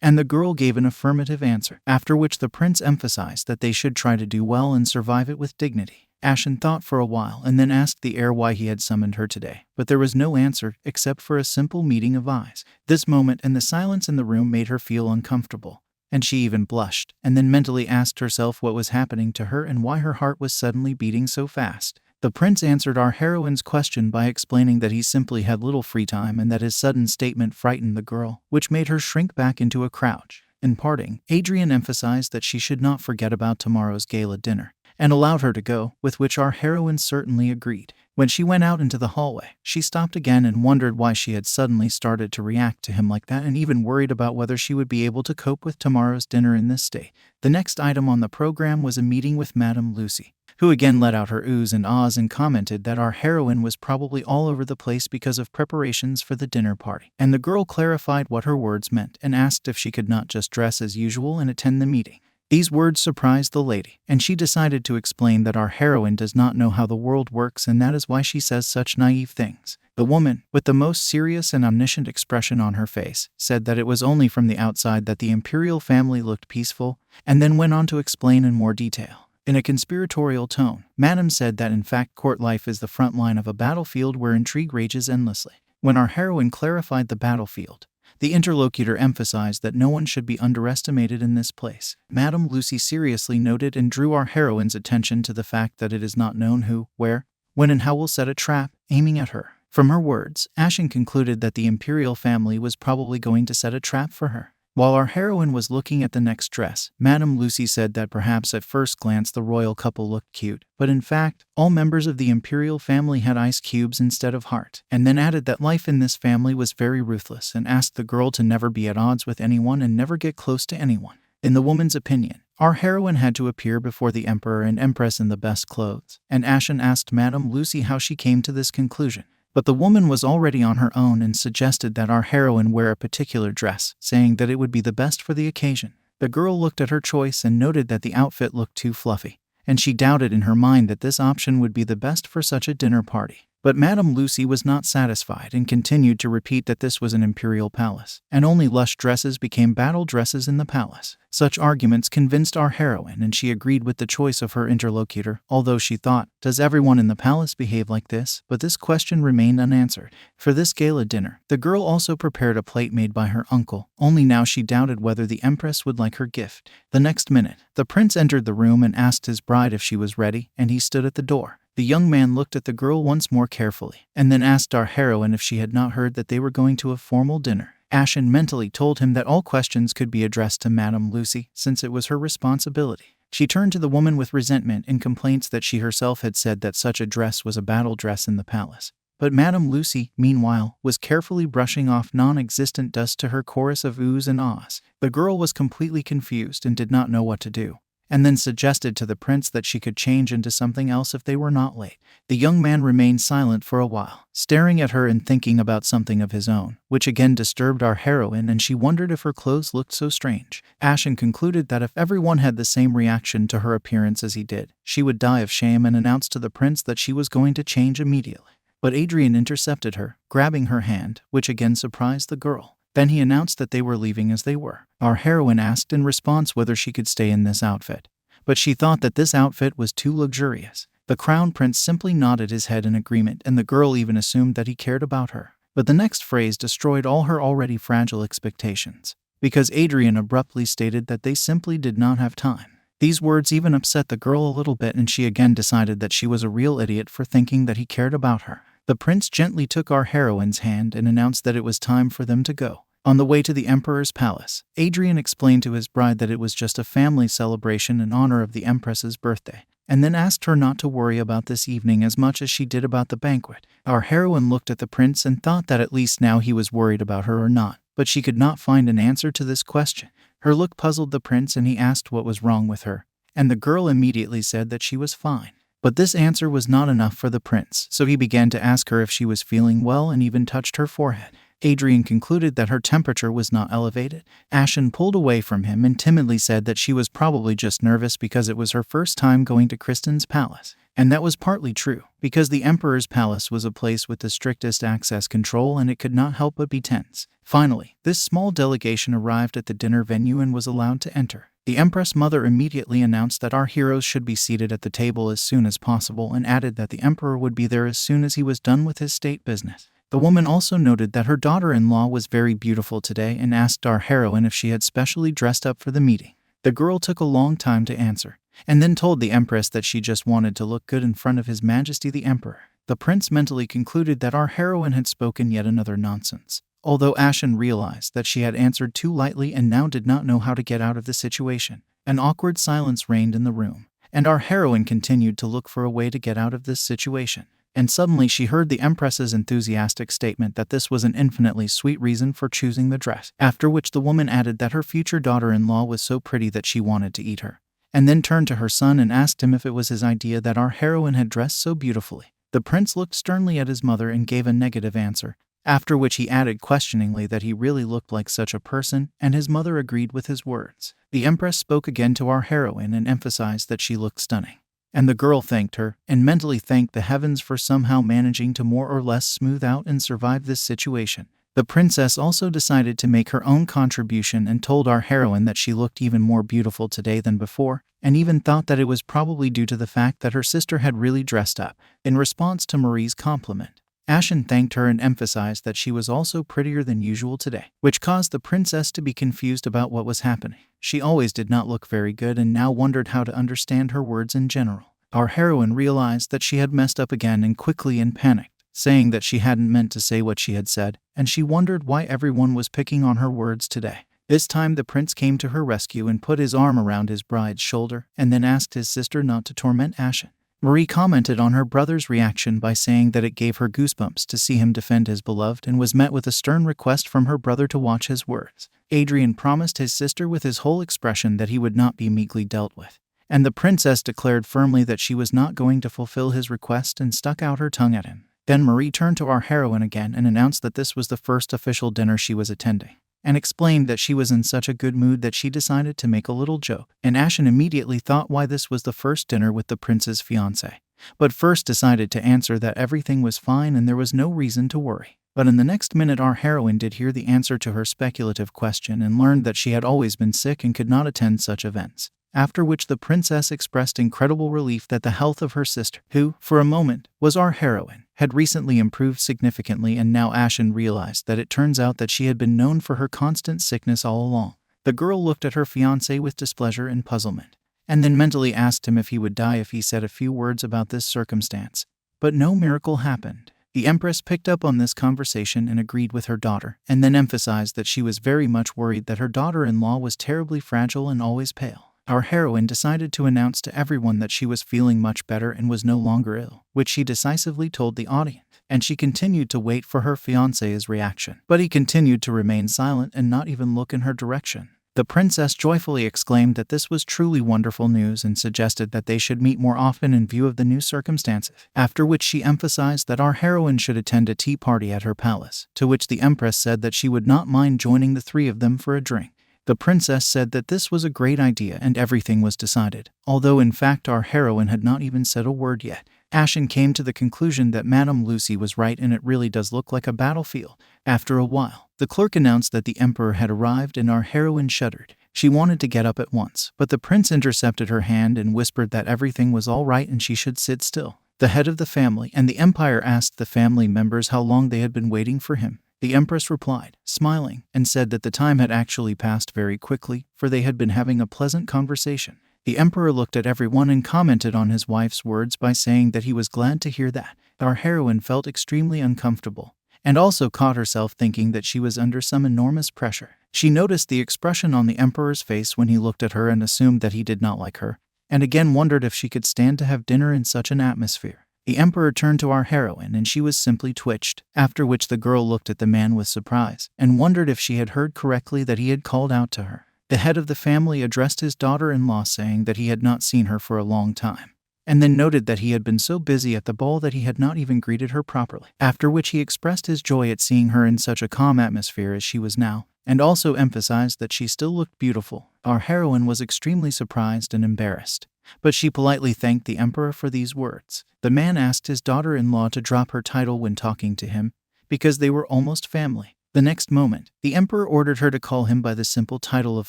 and the girl gave an affirmative answer, after which the prince emphasized that they should try to do well and survive it with dignity. Ashen thought for a while and then asked the heir why he had summoned her today, but there was no answer except for a simple meeting of eyes. This moment and the silence in the room made her feel uncomfortable, and she even blushed, and then mentally asked herself what was happening to her and why her heart was suddenly beating so fast. The prince answered our heroine's question by explaining that he simply had little free time and that his sudden statement frightened the girl, which made her shrink back into a crouch. In parting, Adrian emphasized that she should not forget about tomorrow's gala dinner, and allowed her to go, with which our heroine certainly agreed. When she went out into the hallway, she stopped again and wondered why she had suddenly started to react to him like that, and even worried about whether she would be able to cope with tomorrow's dinner in this state. The next item on the program was a meeting with Madame Lucy, who again let out her oohs and ahs and commented that our heroine was probably all over the place because of preparations for the dinner party. And the girl clarified what her words meant and asked if she could not just dress as usual and attend the meeting. These words surprised the lady, and she decided to explain that our heroine does not know how the world works, and that is why she says such naive things. The woman, with the most serious and omniscient expression on her face, said that it was only from the outside that the imperial family looked peaceful, and then went on to explain in more detail. In a conspiratorial tone, Madame said that in fact court life is the front line of a battlefield where intrigue rages endlessly. When our heroine clarified the battlefield, the interlocutor emphasized that no one should be underestimated in this place. Madame Lucy seriously noted and drew our heroine's attention to the fact that it is not known who, where, when and how will set a trap, aiming at her. From her words, Essen concluded that the imperial family was probably going to set a trap for her. While our heroine was looking at the next dress, Madame Lucy said that perhaps at first glance the royal couple looked cute, but in fact, all members of the imperial family had ice cubes instead of heart, and then added that life in this family was very ruthless and asked the girl to never be at odds with anyone and never get close to anyone. In the woman's opinion, our heroine had to appear before the emperor and empress in the best clothes, and Essen asked Madame Lucy how she came to this conclusion. But the woman was already on her own and suggested that our heroine wear a particular dress, saying that it would be the best for the occasion. The girl looked at her choice and noted that the outfit looked too fluffy, and she doubted in her mind that this option would be the best for such a dinner party. But Madame Lucy was not satisfied and continued to repeat that this was an imperial palace, and only lush dresses became battle dresses in the palace. Such arguments convinced our heroine, and she agreed with the choice of her interlocutor, although she thought, does everyone in the palace behave like this? But this question remained unanswered. For this gala dinner, the girl also prepared a plate made by her uncle, only now she doubted whether the empress would like her gift. The next minute, the prince entered the room and asked his bride if she was ready, and he stood at the door. The young man looked at the girl once more carefully, and then asked our heroine if she had not heard that they were going to a formal dinner. Essen mentally told him that all questions could be addressed to Madame Lucy, since it was her responsibility. She turned to the woman with resentment and complaints that she herself had said that such a dress was a battle dress in the palace. But Madame Lucy, meanwhile, was carefully brushing off non-existent dust to her chorus of oohs and ahs. The girl was completely confused and did not know what to do, and then suggested to the prince that she could change into something else if they were not late. The young man remained silent for a while, staring at her and thinking about something of his own, which again disturbed our heroine, and she wondered if her clothes looked so strange. Essen concluded that if everyone had the same reaction to her appearance as he did, she would die of shame, and announced to the prince that she was going to change immediately. But Adrian intercepted her, grabbing her hand, which again surprised the girl. Then he announced that they were leaving as they were. Our heroine asked in response whether she could stay in this outfit, but she thought that this outfit was too luxurious. The crown prince simply nodded his head in agreement, and the girl even assumed that he cared about her. But the next phrase destroyed all her already fragile expectations, because Adrian abruptly stated that they simply did not have time. These words even upset the girl a little bit, and she again decided that she was a real idiot for thinking that he cared about her. The prince gently took our heroine's hand and announced that it was time for them to go. On the way to the emperor's palace, Adrian explained to his bride that it was just a family celebration in honor of the empress's birthday, and then asked her not to worry about this evening as much as she did about the banquet. Our heroine looked at the prince and thought that at least now he was worried about her or not, but she could not find an answer to this question. Her look puzzled the prince, and he asked what was wrong with her, and the girl immediately said that she was fine. But this answer was not enough for the prince, so he began to ask her if she was feeling well and even touched her forehead. Adrian concluded that her temperature was not elevated. Essen pulled away from him and timidly said that she was probably just nervous because it was her first time going to Kristen's palace. And that was partly true, because the emperor's palace was a place with the strictest access control, and it could not help but be tense. Finally, this small delegation arrived at the dinner venue and was allowed to enter. The empress mother immediately announced that our heroes should be seated at the table as soon as possible, and added that the emperor would be there as soon as he was done with his state business. The woman also noted that her daughter-in-law was very beautiful today and asked our heroine if she had specially dressed up for the meeting. The girl took a long time to answer, and then told the empress that she just wanted to look good in front of His Majesty the Emperor. The prince mentally concluded that our heroine had spoken yet another nonsense, although Ashen realized that she had answered too lightly and now did not know how to get out of the situation. An awkward silence reigned in the room, and our heroine continued to look for a way to get out of this situation. And suddenly she heard the empress's enthusiastic statement that this was an infinitely sweet reason for choosing the dress, after which the woman added that her future daughter-in-law was so pretty that she wanted to eat her, and then turned to her son and asked him if it was his idea that our heroine had dressed so beautifully. The prince looked sternly at his mother and gave a negative answer, after which he added questioningly that he really looked like such a person, and his mother agreed with his words. The empress spoke again to our heroine and emphasized that she looked stunning, and the girl thanked her and mentally thanked the heavens for somehow managing to more or less smooth out and survive this situation. The princess also decided to make her own contribution and told our heroine that she looked even more beautiful today than before, and even thought that it was probably due to the fact that her sister had really dressed up. In response to Marie's compliment, Ashen thanked her and emphasized that she was also prettier than usual today, which caused the princess to be confused about what was happening. She always did not look very good and now wondered how to understand her words in general. Our heroine realized that she had messed up again and quickly panicked, saying that she hadn't meant to say what she had said, and she wondered why everyone was picking on her words today. This time the prince came to her rescue and put his arm around his bride's shoulder and then asked his sister not to torment Ashen. Marie commented on her brother's reaction by saying that it gave her goosebumps to see him defend his beloved and was met with a stern request from her brother to watch his words. Adrian promised his sister with his whole expression that he would not be meekly dealt with, and the princess declared firmly that she was not going to fulfill his request and stuck out her tongue at him. Then Marie turned to our heroine again and announced that this was the first official dinner she was attending, and explained that she was in such a good mood that she decided to make a little joke. And Ashen immediately thought why this was the first dinner with the prince's fiancé, but first decided to answer that everything was fine and there was no reason to worry. But in the next minute our heroine did hear the answer to her speculative question and learned that she had always been sick and could not attend such events. After which the princess expressed incredible relief that the health of her sister, who, for a moment, was our heroine, had recently improved significantly, and now Ashen realized that it turns out that she had been known for her constant sickness all along. The girl looked at her fiancé with displeasure and puzzlement, and then mentally asked him if he would die if he said a few words about this circumstance. But no miracle happened. The empress picked up on this conversation and agreed with her daughter, and then emphasized that she was very much worried that her daughter-in-law was terribly fragile and always pale. Our heroine decided to announce to everyone that she was feeling much better and was no longer ill, which she decisively told the audience, and she continued to wait for her fiancé's reaction. But he continued to remain silent and not even look in her direction. The princess joyfully exclaimed that this was truly wonderful news and suggested that they should meet more often in view of the new circumstances, after which she emphasized that our heroine should attend a tea party at her palace, to which the empress said that she would not mind joining the three of them for a drink. The princess said that this was a great idea and everything was decided, although in fact our heroine had not even said a word yet. Ashen came to the conclusion that Madame Lucy was right and it really does look like a battlefield. After a while, the clerk announced that the emperor had arrived and our heroine shuddered. She wanted to get up at once, but the prince intercepted her hand and whispered that everything was all right and she should sit still. The head of the family and the empire asked the family members how long they had been waiting for him. The empress replied, smiling, and said that the time had actually passed very quickly, for they had been having a pleasant conversation. The emperor looked at everyone and commented on his wife's words by saying that he was glad to hear that. Our heroine felt extremely uncomfortable, and also caught herself thinking that she was under some enormous pressure. She noticed the expression on the emperor's face when he looked at her and assumed that he did not like her, and again wondered if she could stand to have dinner in such an atmosphere. The emperor turned to our heroine and she was simply twitched, after which the girl looked at the man with surprise and wondered if she had heard correctly that he had called out to her. The head of the family addressed his daughter-in-law saying that he had not seen her for a long time, and then noted that he had been so busy at the ball that he had not even greeted her properly, after which he expressed his joy at seeing her in such a calm atmosphere as she was now, and also emphasized that she still looked beautiful. Our heroine was extremely surprised and embarrassed, but she politely thanked the emperor for these words. The man asked his daughter-in-law to drop her title when talking to him, because they were almost family. The next moment, the emperor ordered her to call him by the simple title of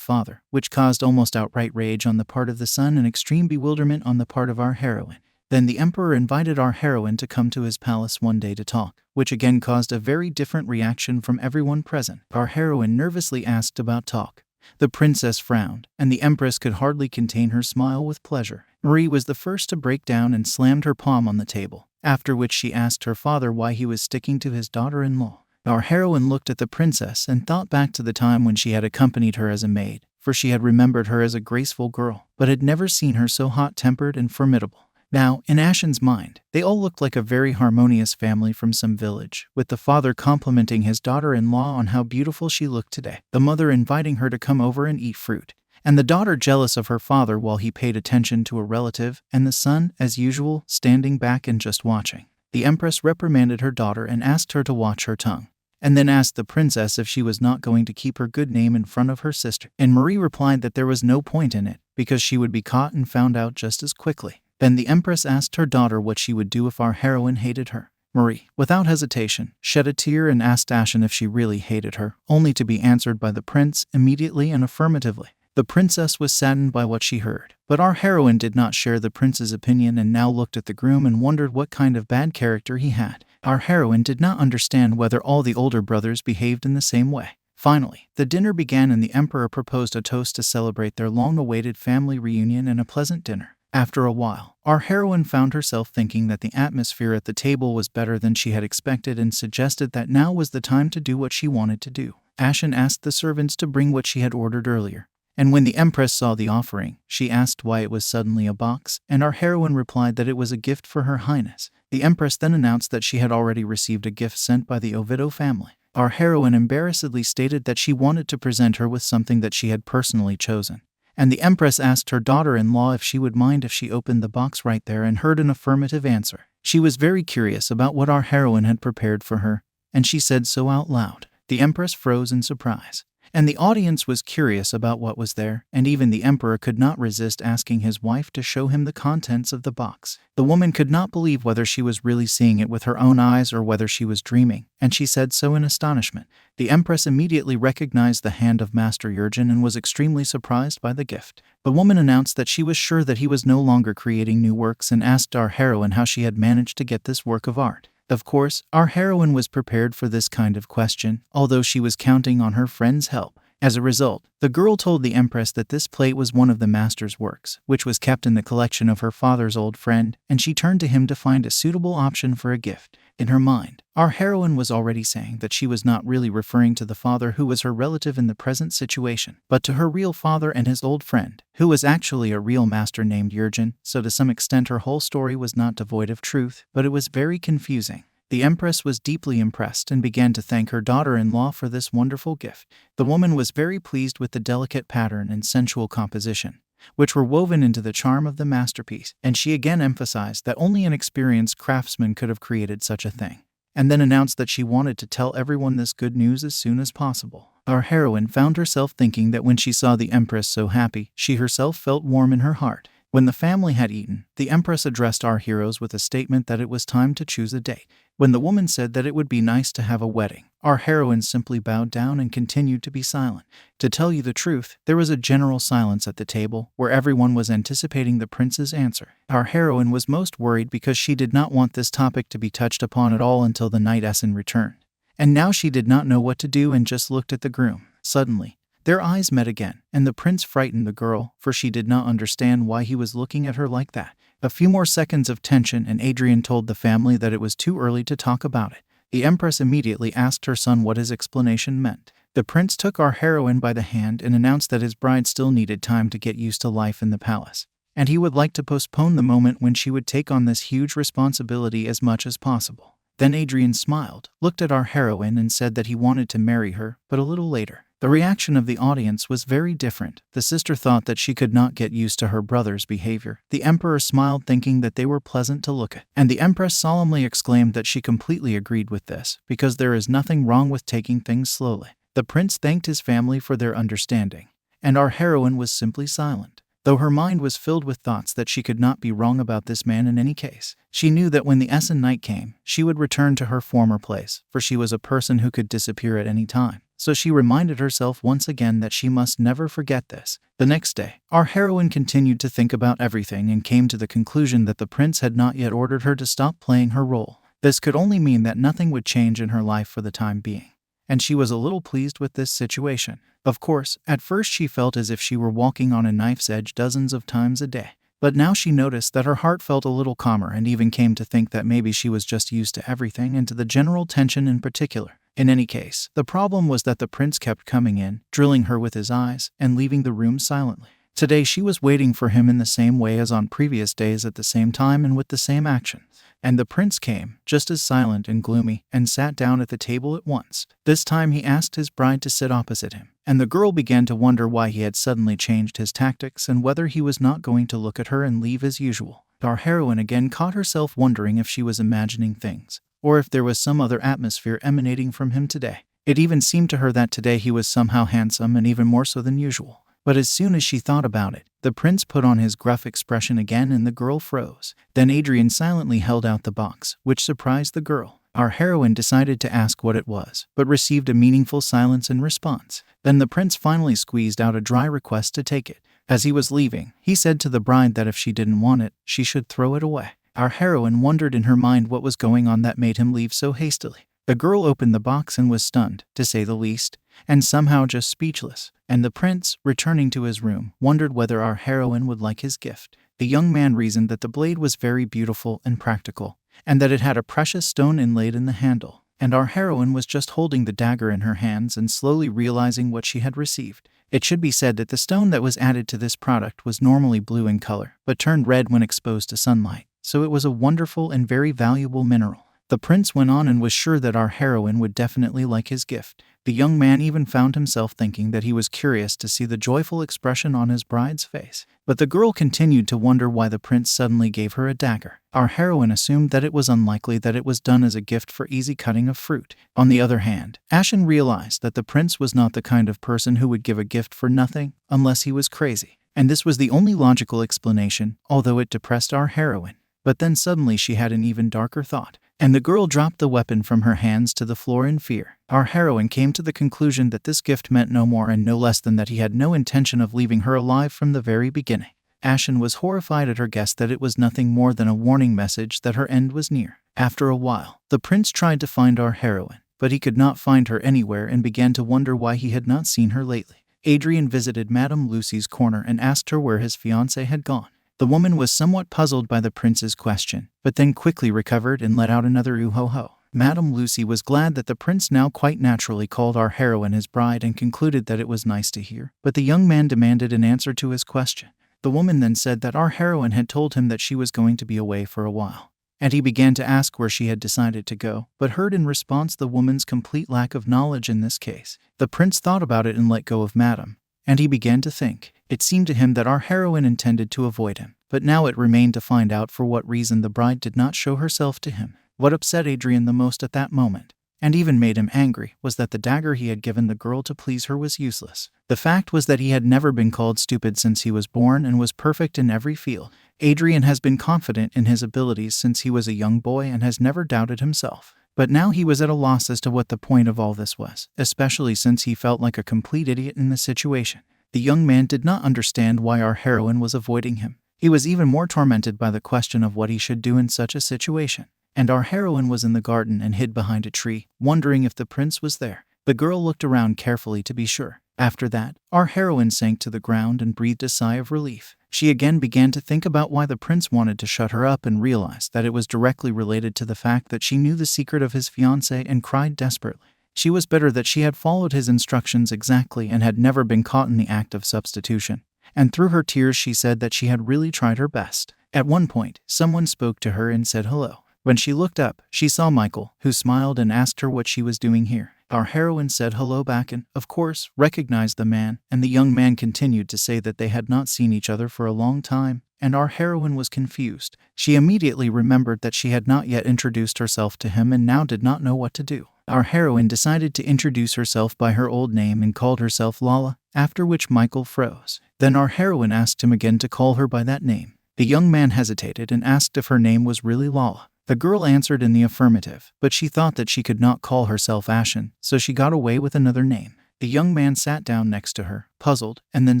father, which caused almost outright rage on the part of the son and extreme bewilderment on the part of our heroine. Then the emperor invited our heroine to come to his palace one day to talk, which again caused a very different reaction from everyone present. Our heroine nervously asked about talk. The princess frowned, and the empress could hardly contain her smile with pleasure. Marie was the first to break down and slammed her palm on the table, after which she asked her father why he was sticking to his daughter-in-law. Our heroine looked at the princess and thought back to the time when she had accompanied her as a maid, for she had remembered her as a graceful girl, but had never seen her so hot-tempered and formidable. Now, in Ashen's mind, they all looked like a very harmonious family from some village, with the father complimenting his daughter-in-law on how beautiful she looked today, the mother inviting her to come over and eat fruit, and the daughter jealous of her father while he paid attention to a relative, and the son, as usual, standing back and just watching. The empress reprimanded her daughter and asked her to watch her tongue, and then asked the princess if she was not going to keep her good name in front of her sister, and Marie replied that there was no point in it, because she would be caught and found out just as quickly. Then the empress asked her daughter what she would do if our heroine hated her. Marie, without hesitation, shed a tear and asked Ashen if she really hated her, only to be answered by the prince immediately and affirmatively. The princess was saddened by what she heard, but our heroine did not share the prince's opinion and now looked at the groom and wondered what kind of bad character he had. Our heroine did not understand whether all the older brothers behaved in the same way. Finally, the dinner began and the emperor proposed a toast to celebrate their long-awaited family reunion and a pleasant dinner. After a while, our heroine found herself thinking that the atmosphere at the table was better than she had expected and suggested that now was the time to do what she wanted to do. Ashen asked the servants to bring what she had ordered earlier, and when the empress saw the offering, she asked why it was suddenly a box, and our heroine replied that it was a gift for her highness. The empress then announced that she had already received a gift sent by the Oviedo family. Our heroine embarrassedly stated that she wanted to present her with something that she had personally chosen, and the empress asked her daughter-in-law if she would mind if she opened the box right there and heard an affirmative answer. She was very curious about what our heroine had prepared for her, and she said so out loud. The empress froze in surprise, and the audience was curious about what was there, and even the emperor could not resist asking his wife to show him the contents of the box. The woman could not believe whether she was really seeing it with her own eyes or whether she was dreaming, and she said so in astonishment. The empress immediately recognized the hand of Master Jurgen and was extremely surprised by the gift. The woman announced that she was sure that he was no longer creating new works and asked our heroine how she had managed to get this work of art. Of course, our heroine was prepared for this kind of question, although she was counting on her friend's help. As a result, the girl told the empress that this plate was one of the master's works, which was kept in the collection of her father's old friend, and she turned to him to find a suitable option for a gift. In her mind, our heroine was already saying that she was not really referring to the father who was her relative in the present situation, but to her real father and his old friend, who was actually a real master named Jurgen, so to some extent her whole story was not devoid of truth, but it was very confusing. The empress was deeply impressed and began to thank her daughter-in-law for this wonderful gift. The woman was very pleased with the delicate pattern and sensual composition, which were woven into the charm of the masterpiece, and she again emphasized that only an experienced craftsman could have created such a thing, and then announced that she wanted to tell everyone this good news as soon as possible. Our heroine found herself thinking that when she saw the empress so happy, she herself felt warm in her heart. When the family had eaten, the empress addressed our heroes with a statement that it was time to choose a date. When the woman said that it would be nice to have a wedding, our heroine simply bowed down and continued to be silent. To tell you the truth, there was a general silence at the table, where everyone was anticipating the prince's answer. Our heroine was most worried because she did not want this topic to be touched upon at all until the night Essen returned. And now she did not know what to do and just looked at the groom. Suddenly, their eyes met again, and the prince frightened the girl, for she did not understand why he was looking at her like that. A few more seconds of tension and Adrian told the family that it was too early to talk about it. The empress immediately asked her son what his explanation meant. The prince took our heroine by the hand and announced that his bride still needed time to get used to life in the palace, and he would like to postpone the moment when she would take on this huge responsibility as much as possible. Then Adrian smiled, looked at our heroine and said that he wanted to marry her, but a little later. The reaction of the audience was very different. The sister thought that she could not get used to her brother's behavior. The emperor smiled, thinking that they were pleasant to look at. And the empress solemnly exclaimed that she completely agreed with this, because there is nothing wrong with taking things slowly. The prince thanked his family for their understanding, and our heroine was simply silent, though her mind was filled with thoughts that she could not be wrong about this man in any case. She knew that when the Essen night came, she would return to her former place, for she was a person who could disappear at any time. So she reminded herself once again that she must never forget this. The next day, our heroine continued to think about everything and came to the conclusion that the prince had not yet ordered her to stop playing her role. This could only mean that nothing would change in her life for the time being, and she was a little pleased with this situation. Of course, at first she felt as if she were walking on a knife's edge dozens of times a day. But now she noticed that her heart felt a little calmer and even came to think that maybe she was just used to everything and to the general tension in particular. In any case, the problem was that the prince kept coming in, drilling her with his eyes, and leaving the room silently. Today she was waiting for him in the same way as on previous days at the same time and with the same actions. And the prince came, just as silent and gloomy, and sat down at the table at once. This time he asked his bride to sit opposite him, and the girl began to wonder why he had suddenly changed his tactics and whether he was not going to look at her and leave as usual. Our heroine again caught herself wondering if she was imagining things, or if there was some other atmosphere emanating from him today. It even seemed to her that today he was somehow handsome and even more so than usual. But as soon as she thought about it, the prince put on his gruff expression again and the girl froze. Then Adrian silently held out the box, which surprised the girl. Our heroine decided to ask what it was, but received a meaningful silence in response. Then the prince finally squeezed out a dry request to take it. As he was leaving, he said to the bride that if she didn't want it, she should throw it away. Our heroine wondered in her mind what was going on that made him leave so hastily. The girl opened the box and was stunned, to say the least, and somehow just speechless. And the prince, returning to his room, wondered whether our heroine would like his gift. The young man reasoned that the blade was very beautiful and practical, and that it had a precious stone inlaid in the handle. And our heroine was just holding the dagger in her hands and slowly realizing what she had received. It should be said that the stone that was added to this product was normally blue in color, but turned red when exposed to sunlight, so it was a wonderful and very valuable mineral. The prince went on and was sure that our heroine would definitely like his gift. The young man even found himself thinking that he was curious to see the joyful expression on his bride's face. But the girl continued to wonder why the prince suddenly gave her a dagger. Our heroine assumed that it was unlikely that it was done as a gift for easy cutting of fruit. On the other hand, Essen realized that the prince was not the kind of person who would give a gift for nothing unless he was crazy. And this was the only logical explanation, although it depressed our heroine. But then suddenly she had an even darker thought, and the girl dropped the weapon from her hands to the floor in fear. Our heroine came to the conclusion that this gift meant no more and no less than that he had no intention of leaving her alive from the very beginning. Essen was horrified at her guess that it was nothing more than a warning message that her end was near. After a while, the prince tried to find our heroine, but he could not find her anywhere and began to wonder why he had not seen her lately. Adrian visited Madame Lucy's corner and asked her where his fiancée had gone. The woman was somewhat puzzled by the prince's question, but then quickly recovered and let out another ooh-ho-ho. Madame Lucy was glad that the prince now quite naturally called our heroine his bride and concluded that it was nice to hear, but the young man demanded an answer to his question. The woman then said that our heroine had told him that she was going to be away for a while, and he began to ask where she had decided to go, but heard in response the woman's complete lack of knowledge in this case. The prince thought about it and let go of Madame, and he began to think. It seemed to him that our heroine intended to avoid him, but now it remained to find out for what reason the bride did not show herself to him. What upset Adrian the most at that moment, and even made him angry, was that the dagger he had given the girl to please her was useless. The fact was that he had never been called stupid since he was born and was perfect in every field. Adrian has been confident in his abilities since he was a young boy and has never doubted himself. But now he was at a loss as to what the point of all this was, especially since he felt like a complete idiot in the situation. The young man did not understand why our heroine was avoiding him. He was even more tormented by the question of what he should do in such a situation. And our heroine was in the garden and hid behind a tree, wondering if the prince was there. The girl looked around carefully to be sure. After that, our heroine sank to the ground and breathed a sigh of relief. She again began to think about why the prince wanted to shut her up and realized that it was directly related to the fact that she knew the secret of his fiancé and cried desperately. She was bitter that she had followed his instructions exactly and had never been caught in the act of substitution. And through her tears she said that she had really tried her best. At one point, someone spoke to her and said hello. When she looked up, she saw Michael, who smiled and asked her what she was doing here. Our heroine said hello back and, of course, recognized the man, and the young man continued to say that they had not seen each other for a long time, and our heroine was confused. She immediately remembered that she had not yet introduced herself to him and now did not know what to do. Our heroine decided to introduce herself by her old name and called herself Lala, after which Michael froze. Then our heroine asked him again to call her by that name. The young man hesitated and asked if her name was really Lala. The girl answered in the affirmative, but she thought that she could not call herself Ashen, so she got away with another name. The young man sat down next to her, puzzled, and then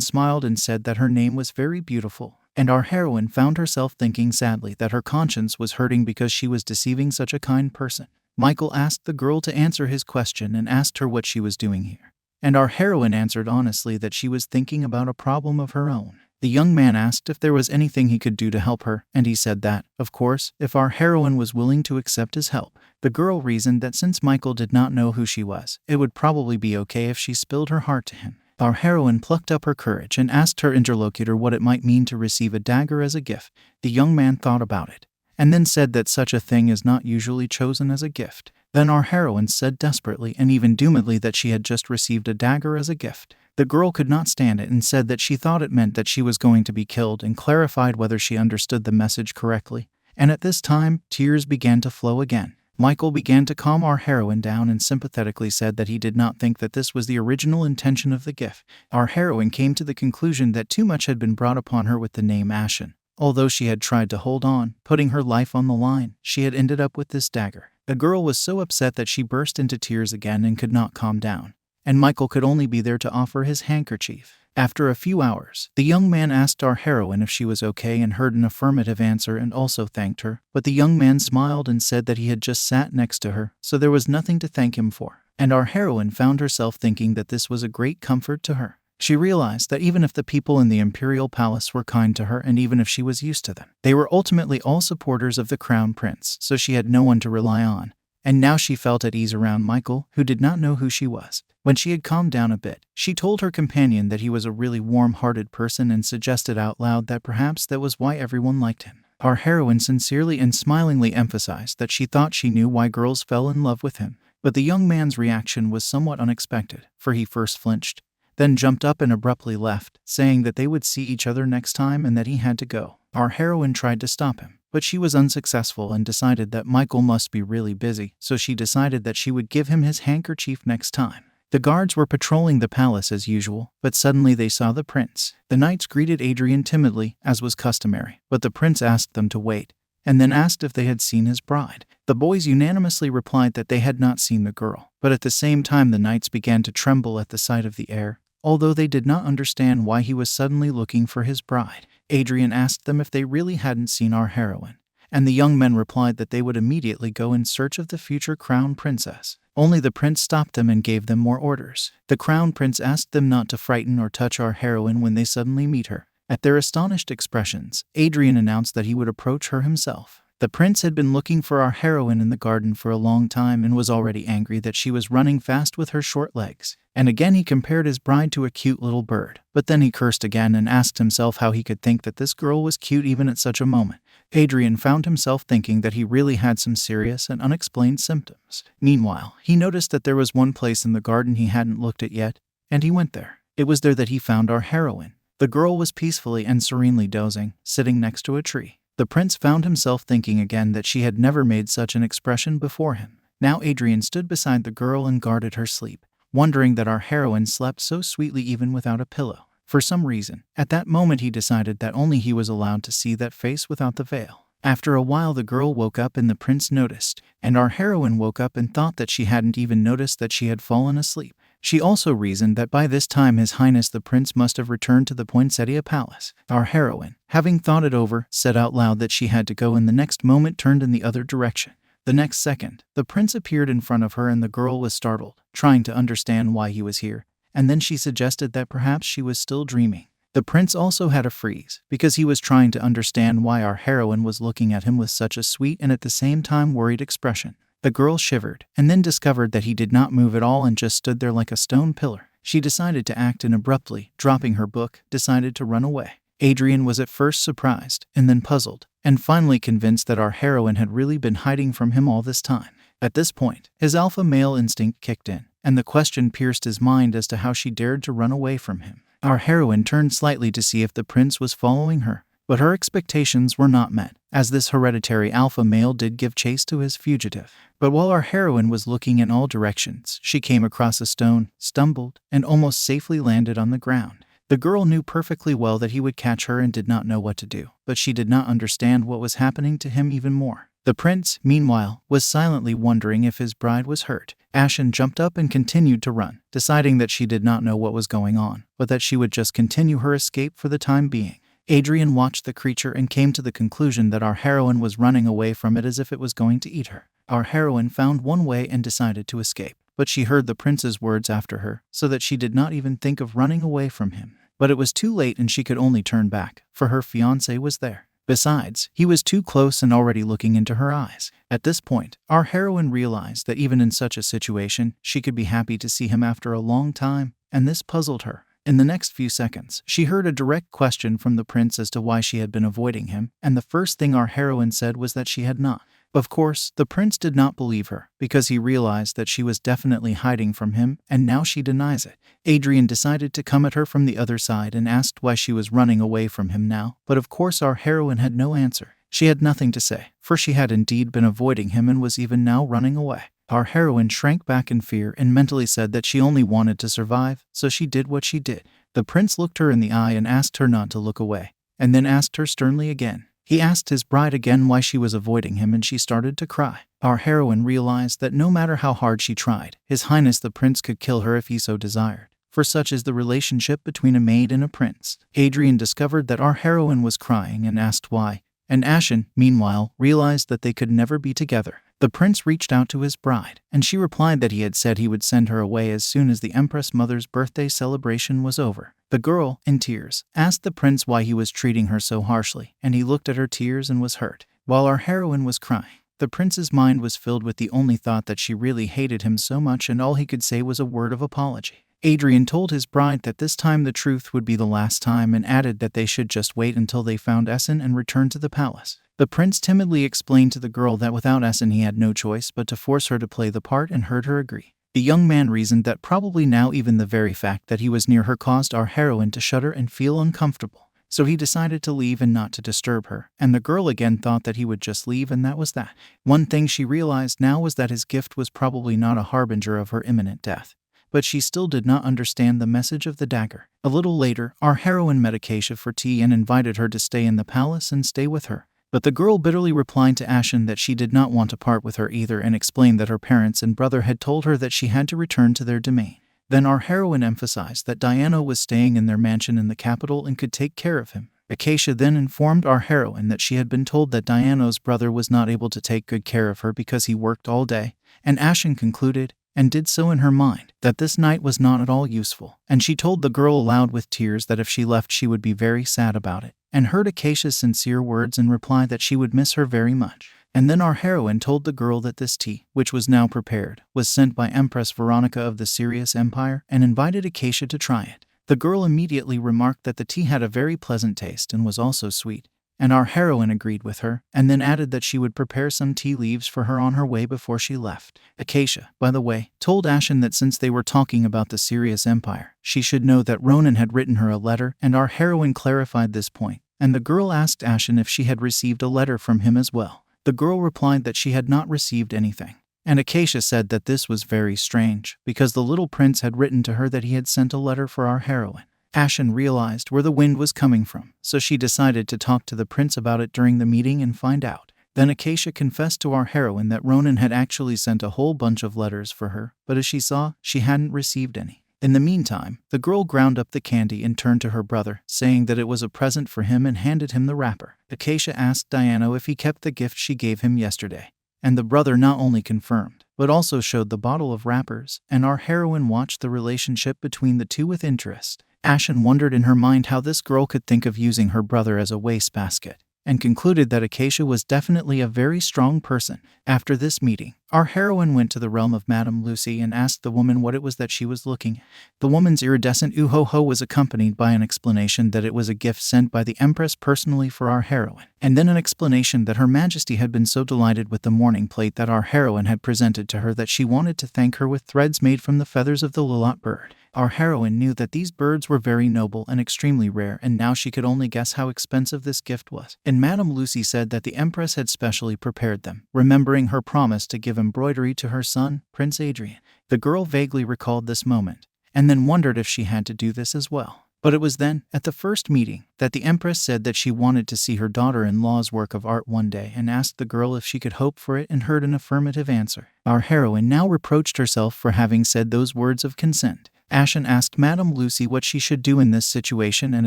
smiled and said that her name was very beautiful. And our heroine found herself thinking sadly that her conscience was hurting because she was deceiving such a kind person. Michael asked the girl to answer his question and asked her what she was doing here. And our heroine answered honestly that she was thinking about a problem of her own. The young man asked if there was anything he could do to help her, and he said that, of course, if our heroine was willing to accept his help. The girl reasoned that since Michael did not know who she was, it would probably be okay if she spilled her heart to him. Our heroine plucked up her courage and asked her interlocutor what it might mean to receive a dagger as a gift. The young man thought about it, and then said that such a thing is not usually chosen as a gift. Then our heroine said desperately and even doomedly that she had just received a dagger as a gift. The girl could not stand it and said that she thought it meant that she was going to be killed and clarified whether she understood the message correctly. And at this time, tears began to flow again. Michael began to calm our heroine down and sympathetically said that he did not think that this was the original intention of the gift. Our heroine came to the conclusion that too much had been brought upon her with the name Essen. Although she had tried to hold on, putting her life on the line, she had ended up with this dagger. The girl was so upset that she burst into tears again and could not calm down. And Michael could only be there to offer his handkerchief. After a few hours, the young man asked our heroine if she was okay and heard an affirmative answer and also thanked her, but the young man smiled and said that he had just sat next to her, so there was nothing to thank him for. And our heroine found herself thinking that this was a great comfort to her. She realized that even if the people in the imperial palace were kind to her and even if she was used to them, they were ultimately all supporters of the crown prince, so she had no one to rely on. And now she felt at ease around Michael, who did not know who she was. When she had calmed down a bit, she told her companion that he was a really warm-hearted person and suggested out loud that perhaps that was why everyone liked him. Our heroine sincerely and smilingly emphasized that she thought she knew why girls fell in love with him. But the young man's reaction was somewhat unexpected, for he first flinched, then jumped up and abruptly left, saying that they would see each other next time and that he had to go. Our heroine tried to stop him, but she was unsuccessful and decided that Michael must be really busy, so she decided that she would give him his handkerchief next time. The guards were patrolling the palace as usual, but suddenly they saw the prince. The knights greeted Adrian timidly, as was customary, but the prince asked them to wait, and then asked if they had seen his bride. The boys unanimously replied that they had not seen the girl, but at the same time the knights began to tremble at the sight of the heir, although they did not understand why he was suddenly looking for his bride. Adrian asked them if they really hadn't seen our heroine, and the young men replied that they would immediately go in search of the future crown princess. Only the prince stopped them and gave them more orders. The crown prince asked them not to frighten or touch our heroine when they suddenly meet her. At their astonished expressions, Adrian announced that he would approach her himself. The prince had been looking for our heroine in the garden for a long time and was already angry that she was running fast with her short legs. And again he compared his bride to a cute little bird. But then he cursed again and asked himself how he could think that this girl was cute even at such a moment. Adrian found himself thinking that he really had some serious and unexplained symptoms. Meanwhile, he noticed that there was one place in the garden he hadn't looked at yet, and he went there. It was there that he found our heroine. The girl was peacefully and serenely dozing, sitting next to a tree. The prince found himself thinking again that she had never made such an expression before him. Now Adrian stood beside the girl and guarded her sleep, wondering that our heroine slept so sweetly even without a pillow. For some reason, at that moment he decided that only he was allowed to see that face without the veil. After a while the girl woke up and the prince noticed, and our heroine woke up and thought that she hadn't even noticed that she had fallen asleep. She also reasoned that by this time His Highness the Prince must have returned to the Poinsettia Palace. Our heroine, having thought it over, said out loud that she had to go and the next moment turned in the other direction. The next second, the prince appeared in front of her and the girl was startled, trying to understand why he was here, and then she suggested that perhaps she was still dreaming. The prince also had a freeze, because he was trying to understand why our heroine was looking at him with such a sweet and at the same time worried expression. The girl shivered, and then discovered that he did not move at all and just stood there like a stone pillar. She decided to act and abruptly, dropping her book, decided to run away. Adrian was at first surprised, and then puzzled, and finally convinced that our heroine had really been hiding from him all this time. At this point, his alpha male instinct kicked in, and the question pierced his mind as to how she dared to run away from him. Our heroine turned slightly to see if the prince was following her, but her expectations were not met, as this hereditary alpha male did give chase to his fugitive. But while our heroine was looking in all directions, she came across a stone, stumbled, and almost safely landed on the ground. The girl knew perfectly well that he would catch her and did not know what to do, but she did not understand what was happening to him even more. The prince, meanwhile, was silently wondering if his bride was hurt. Ashen jumped up and continued to run, deciding that she did not know what was going on, but that she would just continue her escape for the time being. Adrian watched the creature and came to the conclusion that our heroine was running away from it as if it was going to eat her. Our heroine found one way and decided to escape, but she heard the prince's words after her, so that she did not even think of running away from him. But it was too late and she could only turn back, for her fiancé was there. Besides, he was too close and already looking into her eyes. At this point, our heroine realized that even in such a situation, she could be happy to see him after a long time, and this puzzled her. In the next few seconds, she heard a direct question from the prince as to why she had been avoiding him, and the first thing our heroine said was that she had not. Of course, the prince did not believe her, because he realized that she was definitely hiding from him, and now she denies it. Adrian decided to come at her from the other side and asked why she was running away from him now, but of course our heroine had no answer. She had nothing to say, for she had indeed been avoiding him and was even now running away. Our heroine shrank back in fear and mentally said that she only wanted to survive, so she did what she did. The prince looked her in the eye and asked her not to look away, and then asked her sternly again. He asked his bride again why she was avoiding him and she started to cry. Our heroine realized that no matter how hard she tried, His Highness the Prince could kill her if he so desired, for such is the relationship between a maid and a prince. Adrian discovered that our heroine was crying and asked why, and Ashen, meanwhile, realized that they could never be together. The prince reached out to his bride, and she replied that he had said he would send her away as soon as the Empress Mother's birthday celebration was over. The girl, in tears, asked the prince why he was treating her so harshly, and he looked at her tears and was hurt. While our heroine was crying, the prince's mind was filled with the only thought that she really hated him so much, and all he could say was a word of apology. Adrian told his bride that this time the truth would be the last time and added that they should just wait until they found Essen and return to the palace. The prince timidly explained to the girl that without Essen he had no choice but to force her to play the part and heard her agree. The young man reasoned that probably now even the very fact that he was near her caused our heroine to shudder and feel uncomfortable. So he decided to leave and not to disturb her, and the girl again thought that he would just leave and that was that. One thing she realized now was that his gift was probably not a harbinger of her imminent death. But she still did not understand the message of the dagger. A little later, our heroine met Acacia for tea and invited her to stay in the palace and stay with her. But the girl bitterly replied to Ashen that she did not want to part with her either and explained that her parents and brother had told her that she had to return to their domain. Then our heroine emphasized that Diana was staying in their mansion in the capital and could take care of him. Acacia then informed our heroine that she had been told that Diana's brother was not able to take good care of her because he worked all day, and Ashen concluded, and did so in her mind, that this night was not at all useful, and she told the girl aloud with tears that if she left she would be very sad about it, and heard Acacia's sincere words in reply that she would miss her very much. And then our heroine told the girl that this tea, which was now prepared, was sent by Empress Veronica of the Sirius Empire and invited Acacia to try it. The girl immediately remarked that the tea had a very pleasant taste and was also sweet, and our heroine agreed with her, and then added that she would prepare some tea leaves for her on her way before she left. Acacia, by the way, told Ashen that since they were talking about the Sirius Empire, she should know that Ronan had written her a letter, and our heroine clarified this point, and the girl asked Ashen if she had received a letter from him as well. The girl replied that she had not received anything, and Acacia said that this was very strange, because the little prince had written to her that he had sent a letter for our heroine. Ashen realized where the wind was coming from, so she decided to talk to the prince about it during the meeting and find out. Then Acacia confessed to our heroine that Ronan had actually sent a whole bunch of letters for her, but as she saw, she hadn't received any. In the meantime, the girl ground up the candy and turned to her brother, saying that it was a present for him and handed him the wrapper. Acacia asked Diana if he kept the gift she gave him yesterday, and the brother not only confirmed, but also showed the bottle of wrappers, and our heroine watched the relationship between the two with interest. Ashen wondered in her mind how this girl could think of using her brother as a wastebasket, and concluded that Acacia was definitely a very strong person. After this meeting, our heroine went to the realm of Madame Lucy and asked the woman what it was that she was looking at. The woman's iridescent ooh-ho-ho was accompanied by an explanation that it was a gift sent by the Empress personally for our heroine, and then an explanation that Her Majesty had been so delighted with the morning plate that our heroine had presented to her that she wanted to thank her with threads made from the feathers of the lilat bird. Our heroine knew that these birds were very noble and extremely rare, and now she could only guess how expensive this gift was. And Madame Lucy said that the Empress had specially prepared them, remembering her promise to give embroidery to her son, Prince Adrian. The girl vaguely recalled this moment, and then wondered if she had to do this as well. But it was then, at the first meeting, that the empress said that she wanted to see her daughter-in-law's work of art one day and asked the girl if she could hope for it and heard an affirmative answer. Our heroine now reproached herself for having said those words of consent. Ashen asked Madame Lucy what she should do in this situation and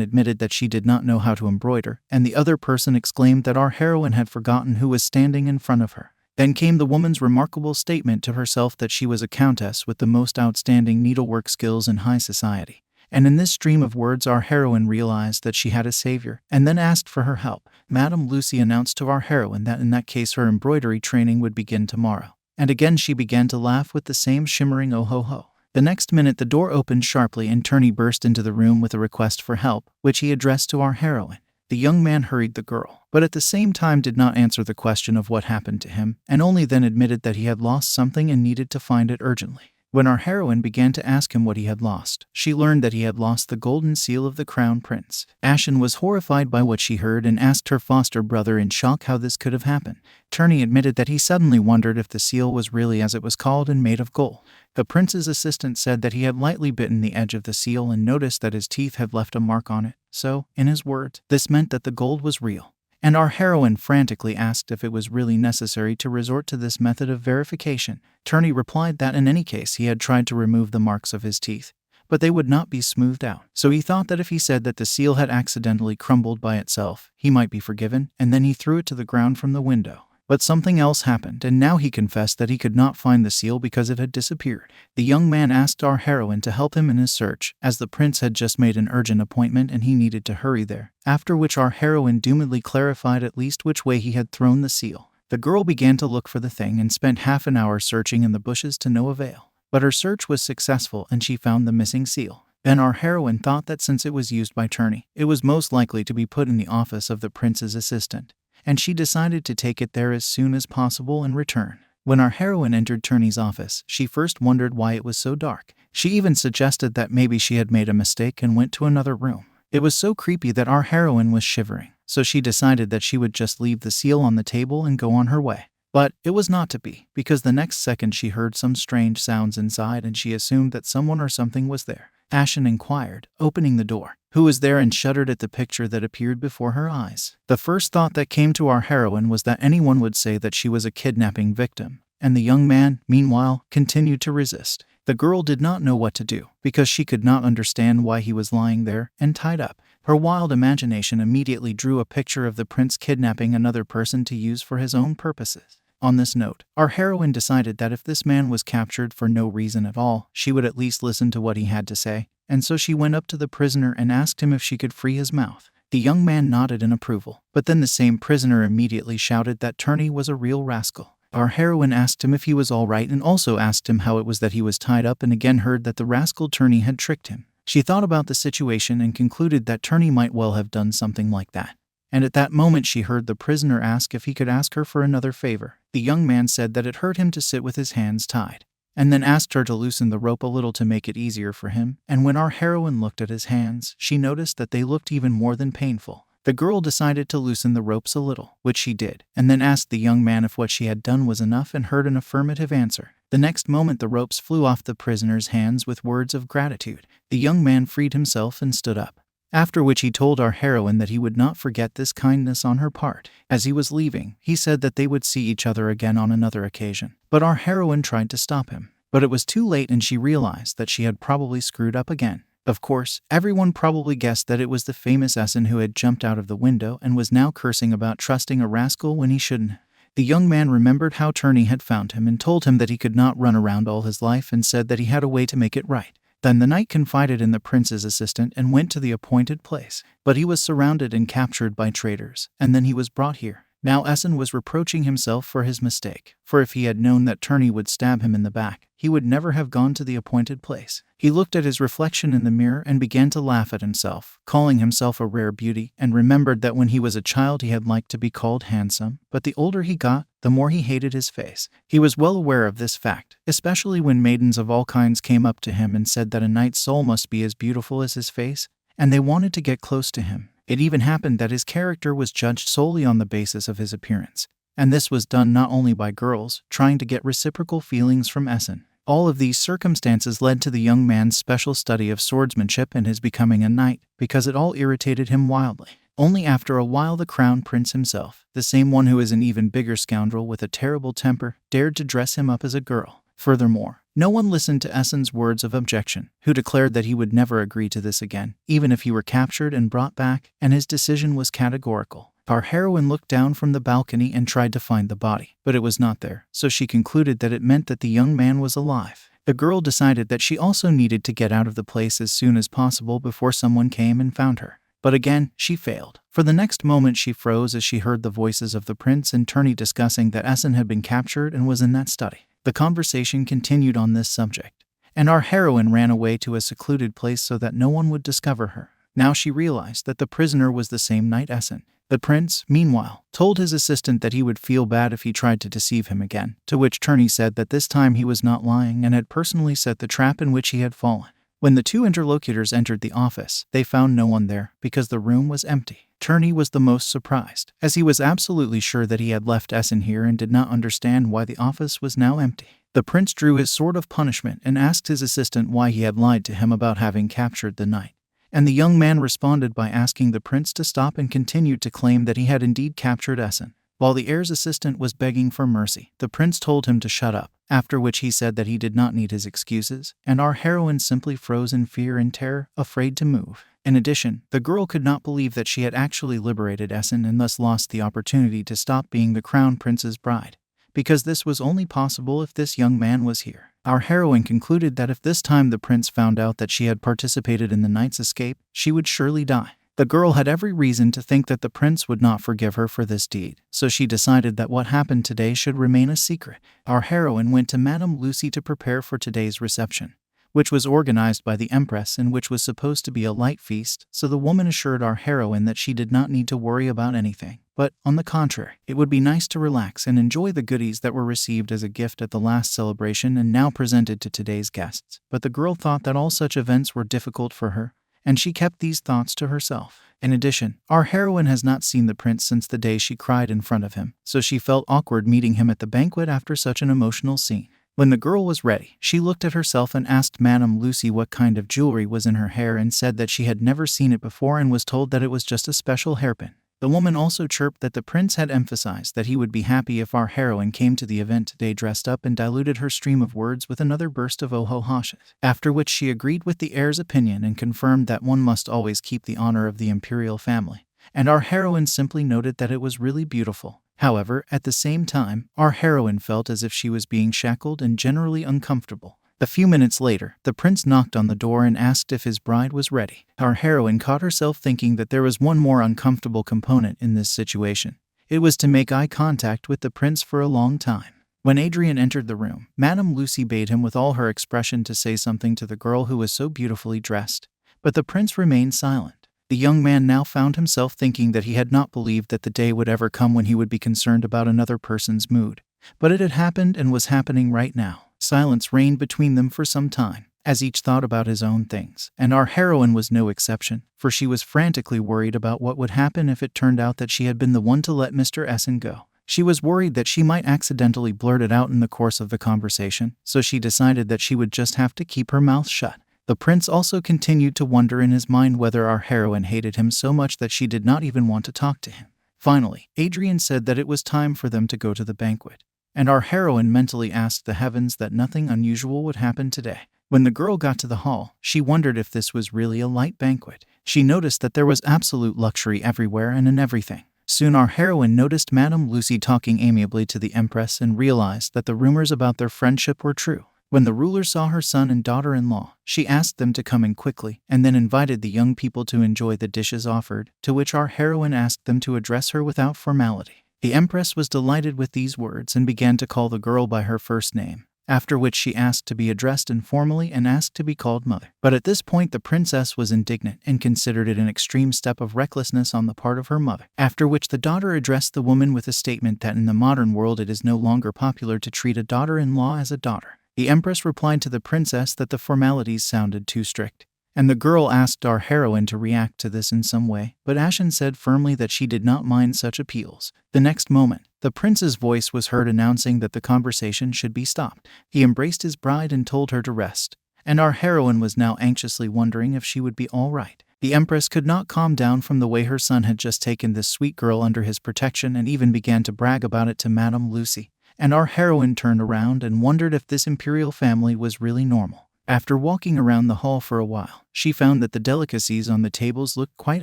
admitted that she did not know how to embroider, and the other person exclaimed that our heroine had forgotten who was standing in front of her. Then came the woman's remarkable statement to herself that she was a countess with the most outstanding needlework skills in high society. And in this stream of words our heroine realized that she had a savior, and then asked for her help. Madame Lucy announced to our heroine that in that case her embroidery training would begin tomorrow. And again she began to laugh with the same shimmering oh-ho-ho. The next minute the door opened sharply and Turney burst into the room with a request for help, which he addressed to our heroine. The young man hurried the girl, but at the same time did not answer the question of what happened to him, and only then admitted that he had lost something and needed to find it urgently. When our heroine began to ask him what he had lost, she learned that he had lost the golden seal of the crown prince. Ashen was horrified by what she heard and asked her foster brother in shock how this could have happened. Turney admitted that he suddenly wondered if the seal was really as it was called and made of gold. The prince's assistant said that he had lightly bitten the edge of the seal and noticed that his teeth had left a mark on it. So, in his words, this meant that the gold was real. And our heroine frantically asked if it was really necessary to resort to this method of verification. Turney replied that in any case he had tried to remove the marks of his teeth, but they would not be smoothed out. So he thought that if he said that the seal had accidentally crumbled by itself, he might be forgiven, and then he threw it to the ground from the window. But something else happened, and now he confessed that he could not find the seal because it had disappeared. The young man asked our heroine to help him in his search, as the prince had just made an urgent appointment and he needed to hurry there, after which our heroine doomedly clarified at least which way he had thrown the seal. The girl began to look for the thing and spent half an hour searching in the bushes to no avail. But her search was successful and she found the missing seal. Then our heroine thought that since it was used by Turney, it was most likely to be put in the office of the prince's assistant, and she decided to take it there as soon as possible and return. When our heroine entered Turney's office, she first wondered why it was so dark. She even suggested that maybe she had made a mistake and went to another room. It was so creepy that our heroine was shivering, so she decided that she would just leave the seal on the table and go on her way. But it was not to be, because the next second she heard some strange sounds inside and she assumed that someone or something was there. Ashen inquired, opening the door, who was there, and shuddered at the picture that appeared before her eyes. The first thought that came to our heroine was that anyone would say that she was a kidnapping victim, and the young man, meanwhile, continued to resist. The girl did not know what to do, because she could not understand why he was lying there and tied up. Her wild imagination immediately drew a picture of the prince kidnapping another person to use for his own purposes. On this note, our heroine decided that if this man was captured for no reason at all, she would at least listen to what he had to say, and so she went up to the prisoner and asked him if she could free his mouth. The young man nodded in approval, but then the same prisoner immediately shouted that Turney was a real rascal. Our heroine asked him if he was all right and also asked him how it was that he was tied up, and again heard that the rascal Turney had tricked him. She thought about the situation and concluded that Turney might well have done something like that. And at that moment she heard the prisoner ask if he could ask her for another favor. The young man said that it hurt him to sit with his hands tied, and then asked her to loosen the rope a little to make it easier for him, and when our heroine looked at his hands, she noticed that they looked even more than painful. The girl decided to loosen the ropes a little, which she did, and then asked the young man if what she had done was enough and heard an affirmative answer. The next moment the ropes flew off the prisoner's hands with words of gratitude. The young man freed himself and stood up, after which he told our heroine that he would not forget this kindness on her part. As he was leaving, he said that they would see each other again on another occasion. But our heroine tried to stop him. But it was too late and she realized that she had probably screwed up again. Of course, everyone probably guessed that it was the famous Essen who had jumped out of the window and was now cursing about trusting a rascal when he shouldn't. The young man remembered how Turney had found him and told him that he could not run around all his life and said that he had a way to make it right. Then the knight confided in the prince's assistant and went to the appointed place. But he was surrounded and captured by traitors, and then he was brought here. Now Essen was reproaching himself for his mistake, for if he had known that Turney would stab him in the back, he would never have gone to the appointed place. He looked at his reflection in the mirror and began to laugh at himself, calling himself a rare beauty, and remembered that when he was a child he had liked to be called handsome, but the older he got, the more he hated his face. He was well aware of this fact, especially when maidens of all kinds came up to him and said that a knight's soul must be as beautiful as his face, and they wanted to get close to him. It even happened that his character was judged solely on the basis of his appearance, and this was done not only by girls trying to get reciprocal feelings from Essen, All of these circumstances led to the young man's special study of swordsmanship and his becoming a knight, because it all irritated him wildly. Only after a while the crown prince himself, the same one who is an even bigger scoundrel with a terrible temper, dared to dress him up as a girl. Furthermore, no one listened to Essen's words of objection, who declared that he would never agree to this again, even if he were captured and brought back, and his decision was categorical. Our heroine looked down from the balcony and tried to find the body, but it was not there, so she concluded that it meant that the young man was alive. The girl decided that she also needed to get out of the place as soon as possible before someone came and found her. But again, she failed. For the next moment she froze as she heard the voices of the prince and tourney discussing that Essen had been captured and was in that study. The conversation continued on this subject, and our heroine ran away to a secluded place so that no one would discover her. Now she realized that the prisoner was the same knight Essen. The prince, meanwhile, told his assistant that he would feel bad if he tried to deceive him again, to which Turney said that this time he was not lying and had personally set the trap in which he had fallen. When the two interlocutors entered the office, they found no one there because the room was empty. Turney was the most surprised, as he was absolutely sure that he had left Essen here and did not understand why the office was now empty. The prince drew his sword of punishment and asked his assistant why he had lied to him about having captured the knight. And the young man responded by asking the prince to stop and continued to claim that he had indeed captured Essen. While the heir's assistant was begging for mercy, the prince told him to shut up, after which he said that he did not need his excuses, and our heroine simply froze in fear and terror, afraid to move. In addition, the girl could not believe that she had actually liberated Essen and thus lost the opportunity to stop being the crown prince's bride, because this was only possible if this young man was here. Our heroine concluded that if this time the prince found out that she had participated in the knight's escape, she would surely die. The girl had every reason to think that the prince would not forgive her for this deed, so she decided that what happened today should remain a secret. Our heroine went to Madame Lucy to prepare for today's reception, which was organized by the empress and which was supposed to be a light feast, so the woman assured our heroine that she did not need to worry about anything, but, on the contrary, it would be nice to relax and enjoy the goodies that were received as a gift at the last celebration and now presented to today's guests. But the girl thought that all such events were difficult for her, and she kept these thoughts to herself. In addition, our heroine has not seen the prince since the day she cried in front of him, so she felt awkward meeting him at the banquet after such an emotional scene. When the girl was ready, she looked at herself and asked Madame Lucy what kind of jewelry was in her hair and said that she had never seen it before and was told that it was just a special hairpin. The woman also chirped that the prince had emphasized that he would be happy if our heroine came to the event today dressed up and diluted her stream of words with another burst of oh-ho-hoshes, after which she agreed with the heir's opinion and confirmed that one must always keep the honor of the imperial family. And our heroine simply noted that it was really beautiful. However, at the same time, our heroine felt as if she was being shackled and generally uncomfortable. A few minutes later, the prince knocked on the door and asked if his bride was ready. Our heroine caught herself thinking that there was one more uncomfortable component in this situation. It was to make eye contact with the prince for a long time. When Adrian entered the room, Madame Lucy bade him with all her expression to say something to the girl who was so beautifully dressed, but the prince remained silent. The young man now found himself thinking that he had not believed that the day would ever come when he would be concerned about another person's mood. But it had happened and was happening right now. Silence reigned between them for some time, as each thought about his own things, and our heroine was no exception, for she was frantically worried about what would happen if it turned out that she had been the one to let Mr. Essen go. She was worried that she might accidentally blurt it out in the course of the conversation, so she decided that she would just have to keep her mouth shut. The prince also continued to wonder in his mind whether our heroine hated him so much that she did not even want to talk to him. Finally, Adrian said that it was time for them to go to the banquet, and our heroine mentally asked the heavens that nothing unusual would happen today. When the girl got to the hall, she wondered if this was really a light banquet. She noticed that there was absolute luxury everywhere and in everything. Soon our heroine noticed Madame Lucy talking amiably to the empress and realized that the rumors about their friendship were true. When the ruler saw her son and daughter-in-law, she asked them to come in quickly and then invited the young people to enjoy the dishes offered, to which our heroine asked them to address her without formality. The empress was delighted with these words and began to call the girl by her first name, after which she asked to be addressed informally and asked to be called mother. But at this point the princess was indignant and considered it an extreme step of recklessness on the part of her mother, after which the daughter addressed the woman with a statement that in the modern world it is no longer popular to treat a daughter-in-law as a daughter. The empress replied to the princess that the formalities sounded too strict, And the girl asked our heroine to react to this in some way, but Essen said firmly that she did not mind such appeals. The next moment, the prince's voice was heard announcing that the conversation should be stopped. He embraced his bride and told her to rest, and our heroine was now anxiously wondering if she would be all right. The empress could not calm down from the way her son had just taken this sweet girl under his protection and even began to brag about it to Madame Lucy. And our heroine turned around and wondered if this imperial family was really normal. After walking around the hall for a while, she found that the delicacies on the tables looked quite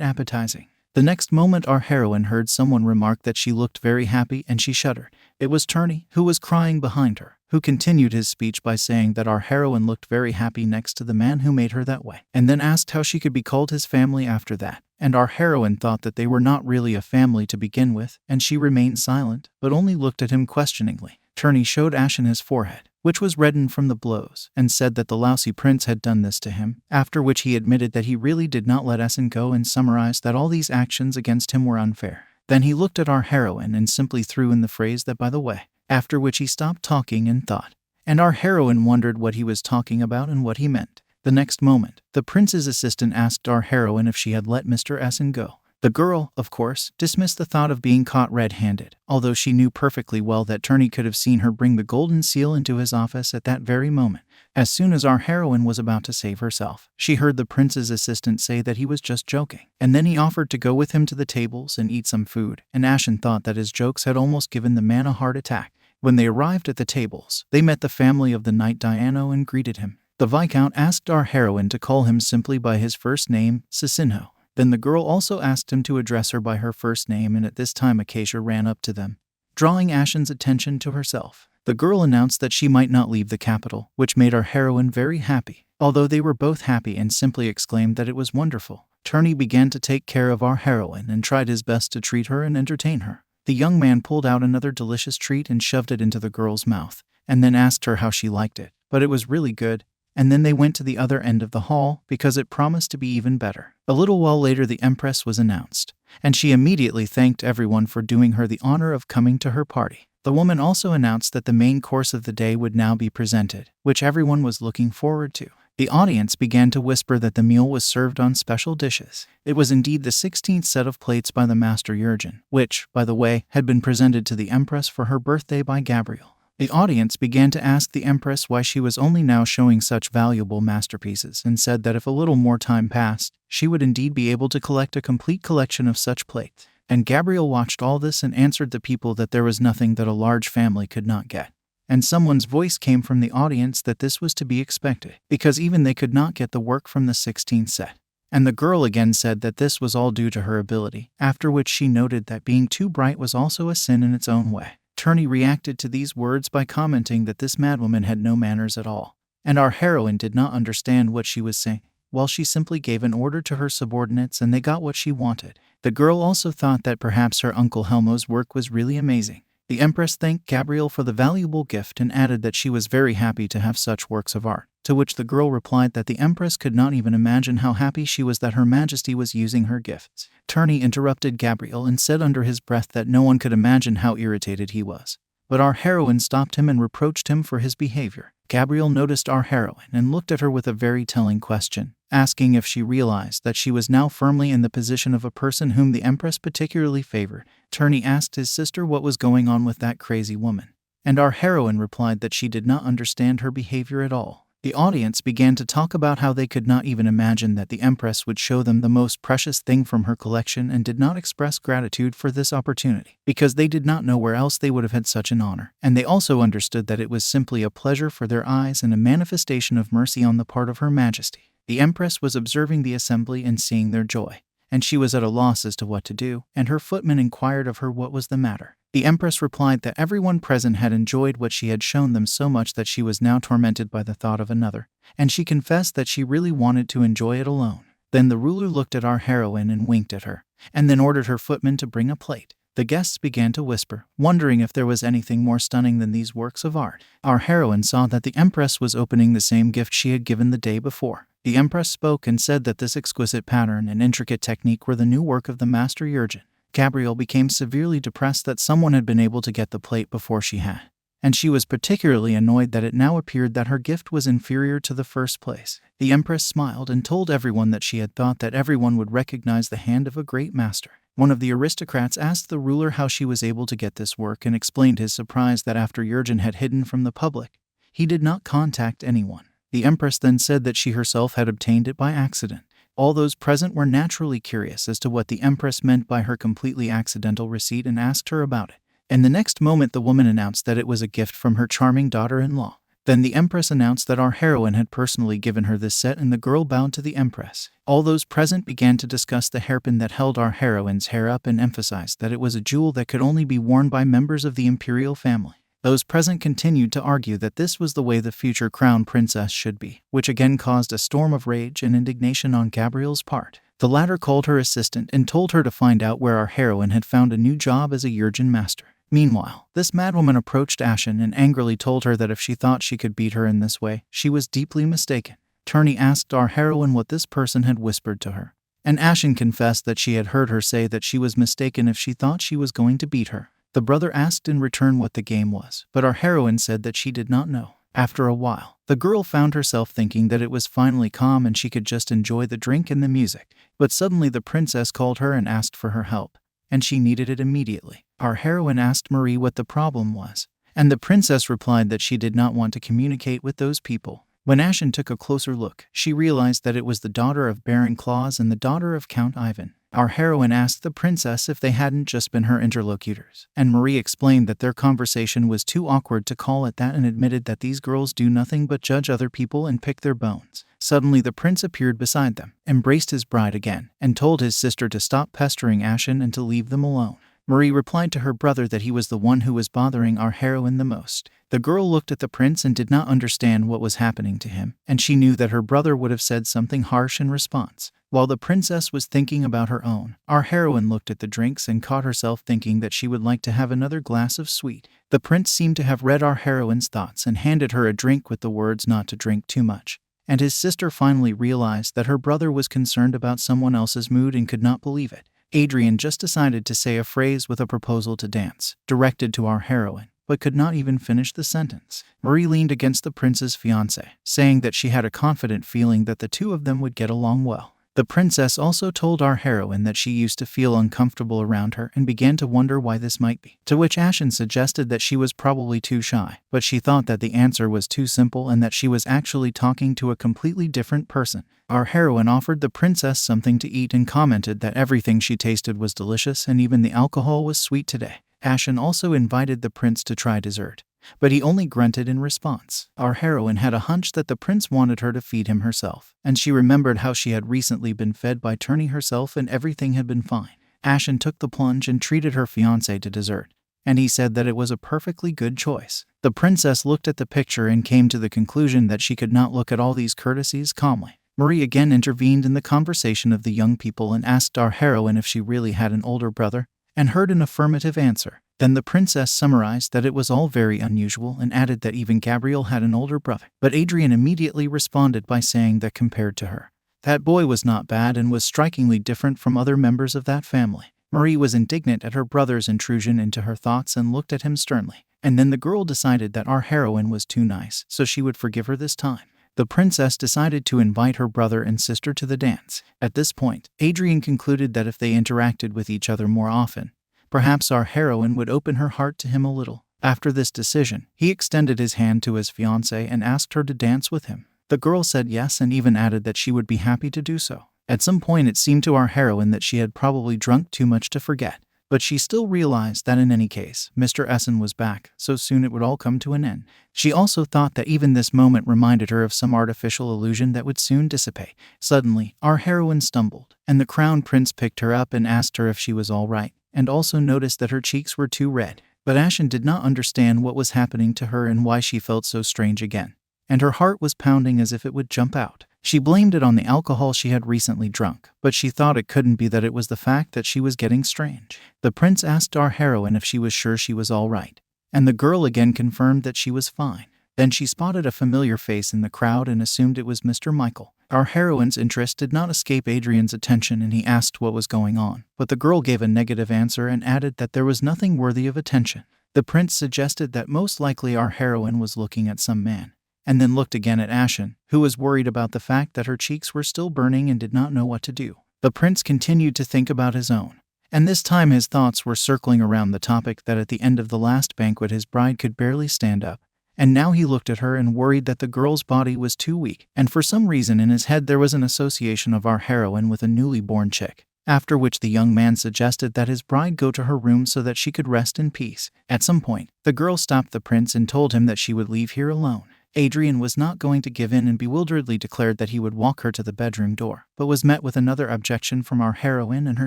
appetizing. The next moment our heroine heard someone remark that she looked very happy and she shuddered. It was Turney, who was crying behind her, who continued his speech by saying that our heroine looked very happy next to the man who made her that way, and then asked how she could be called his family after that. And our heroine thought that they were not really a family to begin with, and she remained silent, but only looked at him questioningly. Turney showed Essen his forehead, which was reddened from the blows, and said that the lousy prince had done this to him, after which he admitted that he really did not let Essen go and summarized that all these actions against him were unfair. Then he looked at our heroine and simply threw in the phrase "that by the way," after which he stopped talking and thought. And our heroine wondered what he was talking about and what he meant. The next moment, the prince's assistant asked our heroine if she had let Mr. Essen go. The girl, of course, dismissed the thought of being caught red-handed, although she knew perfectly well that Turney could have seen her bring the golden seal into his office at that very moment. As soon as our heroine was about to save herself, she heard the prince's assistant say that he was just joking, and then he offered to go with him to the tables and eat some food, and Essen thought that his jokes had almost given the man a heart attack. When they arrived at the tables, they met the family of the knight Diano and greeted him. The Viscount asked our heroine to call him simply by his first name, Cicinho. Then the girl also asked him to address her by her first name, and at this time Acacia ran up to them, drawing Essen's attention to herself. The girl announced that she might not leave the capital, which made our heroine very happy. Although they were both happy and simply exclaimed that it was wonderful, Turney began to take care of our heroine and tried his best to treat her and entertain her. The young man pulled out another delicious treat and shoved it into the girl's mouth, and then asked her how she liked it. But it was really good. And then they went to the other end of the hall because it promised to be even better. A little while later the empress was announced, and she immediately thanked everyone for doing her the honor of coming to her party. The woman also announced that the main course of the day would now be presented, which everyone was looking forward to. The audience began to whisper that the meal was served on special dishes. It was indeed the 16th set of plates by the Master Jurgen, which, by the way, had been presented to the empress for her birthday by Gabrielle. The audience began to ask the empress why she was only now showing such valuable masterpieces, and said that if a little more time passed, she would indeed be able to collect a complete collection of such plates. And Gabrielle watched all this and answered the people that there was nothing that a large family could not get. And someone's voice came from the audience that this was to be expected, because even they could not get the work from the 16th set. And the girl again said that this was all due to her ability, after which she noted that being too bright was also a sin in its own way. Turney reacted to these words by commenting that this madwoman had no manners at all, and our heroine did not understand what she was saying, while she simply gave an order to her subordinates and they got what she wanted. The girl also thought that perhaps her Uncle Helmo's work was really amazing. The empress thanked Gabrielle for the valuable gift and added that she was very happy to have such works of art, to which the girl replied that the empress could not even imagine how happy she was that her majesty was using her gifts. Turney interrupted Gabrielle and said under his breath that no one could imagine how irritated he was. But our heroine stopped him and reproached him for his behavior. Gabrielle noticed our heroine and looked at her with a very telling question, asking if she realized that she was now firmly in the position of a person whom the empress particularly favored. Turney asked his sister what was going on with that crazy woman, and our heroine replied that she did not understand her behavior at all. The audience began to talk about how they could not even imagine that the empress would show them the most precious thing from her collection and did not express gratitude for this opportunity, because they did not know where else they would have had such an honor. And they also understood that it was simply a pleasure for their eyes and a manifestation of mercy on the part of Her Majesty. The empress was observing the assembly and seeing their joy, and she was at a loss as to what to do, and her footman inquired of her what was the matter. The empress replied that everyone present had enjoyed what she had shown them so much that she was now tormented by the thought of another, and she confessed that she really wanted to enjoy it alone. Then the ruler looked at our heroine and winked at her, and then ordered her footman to bring a plate. The guests began to whisper, wondering if there was anything more stunning than these works of art. Our heroine saw that the empress was opening the same gift she had given the day before. The empress spoke and said that this exquisite pattern and intricate technique were the new work of the Master Jurgen. Gabrielle became severely depressed that someone had been able to get the plate before she had, and she was particularly annoyed that it now appeared that her gift was inferior to the first place. The empress smiled and told everyone that she had thought that everyone would recognize the hand of a great master. One of the aristocrats asked the ruler how she was able to get this work and explained his surprise that after Jurgen had hidden from the public, he did not contact anyone. The empress then said that she herself had obtained it by accident. All those present were naturally curious as to what the empress meant by her completely accidental receipt and asked her about it. In the next moment, the woman announced that it was a gift from her charming daughter-in-law. Then the empress announced that our heroine had personally given her this set, and the girl bowed to the empress. All those present began to discuss the hairpin that held our heroine's hair up and emphasized that it was a jewel that could only be worn by members of the imperial family. Those present continued to argue that this was the way the future crown princess should be, which again caused a storm of rage and indignation on Gabrielle's part. The latter called her assistant and told her to find out where our heroine had found a new job as a Jurgen master. Meanwhile, this madwoman approached Ashen and angrily told her that if she thought she could beat her in this way, she was deeply mistaken. Turney asked our heroine what this person had whispered to her, and Ashen confessed that she had heard her say that she was mistaken if she thought she was going to beat her. The brother asked in return what the game was, but our heroine said that she did not know. After a while, the girl found herself thinking that it was finally calm and she could just enjoy the drink and the music. But suddenly the princess called her and asked for her help, and she needed it immediately. Our heroine asked Marie what the problem was, and the princess replied that she did not want to communicate with those people. When Ashen took a closer look, she realized that it was the daughter of Baron Claus and the daughter of Count Ivan. Our heroine asked the princess if they hadn't just been her interlocutors, and Marie explained that their conversation was too awkward to call it that and admitted that these girls do nothing but judge other people and pick their bones. Suddenly the prince appeared beside them, embraced his bride again, and told his sister to stop pestering Ashen and to leave them alone. Marie replied to her brother that he was the one who was bothering our heroine the most. The girl looked at the prince and did not understand what was happening to him, and she knew that her brother would have said something harsh in response. While the princess was thinking about her own, our heroine looked at the drinks and caught herself thinking that she would like to have another glass of sweet. The prince seemed to have read our heroine's thoughts and handed her a drink with the words not to drink too much. And his sister finally realized that her brother was concerned about someone else's mood and could not believe it. Adrian just decided to say a phrase with a proposal to dance, directed to our heroine, but could not even finish the sentence. Marie leaned against the prince's fiancé, saying that she had a confident feeling that the two of them would get along well. The princess also told our heroine that she used to feel uncomfortable around her and began to wonder why this might be, to which Ashen suggested that she was probably too shy, but she thought that the answer was too simple and that she was actually talking to a completely different person. Our heroine offered the princess something to eat and commented that everything she tasted was delicious and even the alcohol was sweet today. Ashen also invited the prince to try dessert, but he only grunted in response. Our heroine had a hunch that the prince wanted her to feed him herself, and she remembered how she had recently been fed by Turney herself and everything had been fine. Ashen took the plunge and treated her fiancé to dessert, and he said that it was a perfectly good choice. The princess looked at the picture and came to the conclusion that she could not look at all these courtesies calmly. Marie again intervened in the conversation of the young people and asked our heroine if she really had an older brother, and heard an affirmative answer. Then the princess summarized that it was all very unusual and added that even Gabrielle had an older brother. But Adrian immediately responded by saying that compared to her, that boy was not bad and was strikingly different from other members of that family. Marie was indignant at her brother's intrusion into her thoughts and looked at him sternly. And then the girl decided that our heroine was too nice, so she would forgive her this time. The princess decided to invite her brother and sister to the dance. At this point, Adrian concluded that if they interacted with each other more often, perhaps our heroine would open her heart to him a little. After this decision, he extended his hand to his fiancée and asked her to dance with him. The girl said yes and even added that she would be happy to do so. At some point it seemed to our heroine that she had probably drunk too much to forget, but she still realized that in any case, Mr. Essen was back, so soon it would all come to an end. She also thought that even this moment reminded her of some artificial illusion that would soon dissipate. Suddenly, our heroine stumbled, and the crown prince picked her up and asked her if she was all right, and also noticed that her cheeks were too red. But Ashen did not understand what was happening to her and why she felt so strange again, and her heart was pounding as if it would jump out. She blamed it on the alcohol she had recently drunk, but she thought it couldn't be that it was the fact that she was getting strange. The prince asked our heroine if she was sure she was all right, and the girl again confirmed that she was fine. Then she spotted a familiar face in the crowd and assumed it was Mr. Michael. Our heroine's interest did not escape Adrian's attention and he asked what was going on, but the girl gave a negative answer and added that there was nothing worthy of attention. The prince suggested that most likely our heroine was looking at some man, and then looked again at Ashen, who was worried about the fact that her cheeks were still burning and did not know what to do. The prince continued to think about his own, and this time his thoughts were circling around the topic that at the end of the last banquet his bride could barely stand up, and now he looked at her and worried that the girl's body was too weak, and for some reason in his head there was an association of our heroine with a newly born chick. After which the young man suggested that his bride go to her room so that she could rest in peace. At some point, the girl stopped the prince and told him that she would leave here alone. Adrian was not going to give in and bewilderedly declared that he would walk her to the bedroom door, but was met with another objection from our heroine and her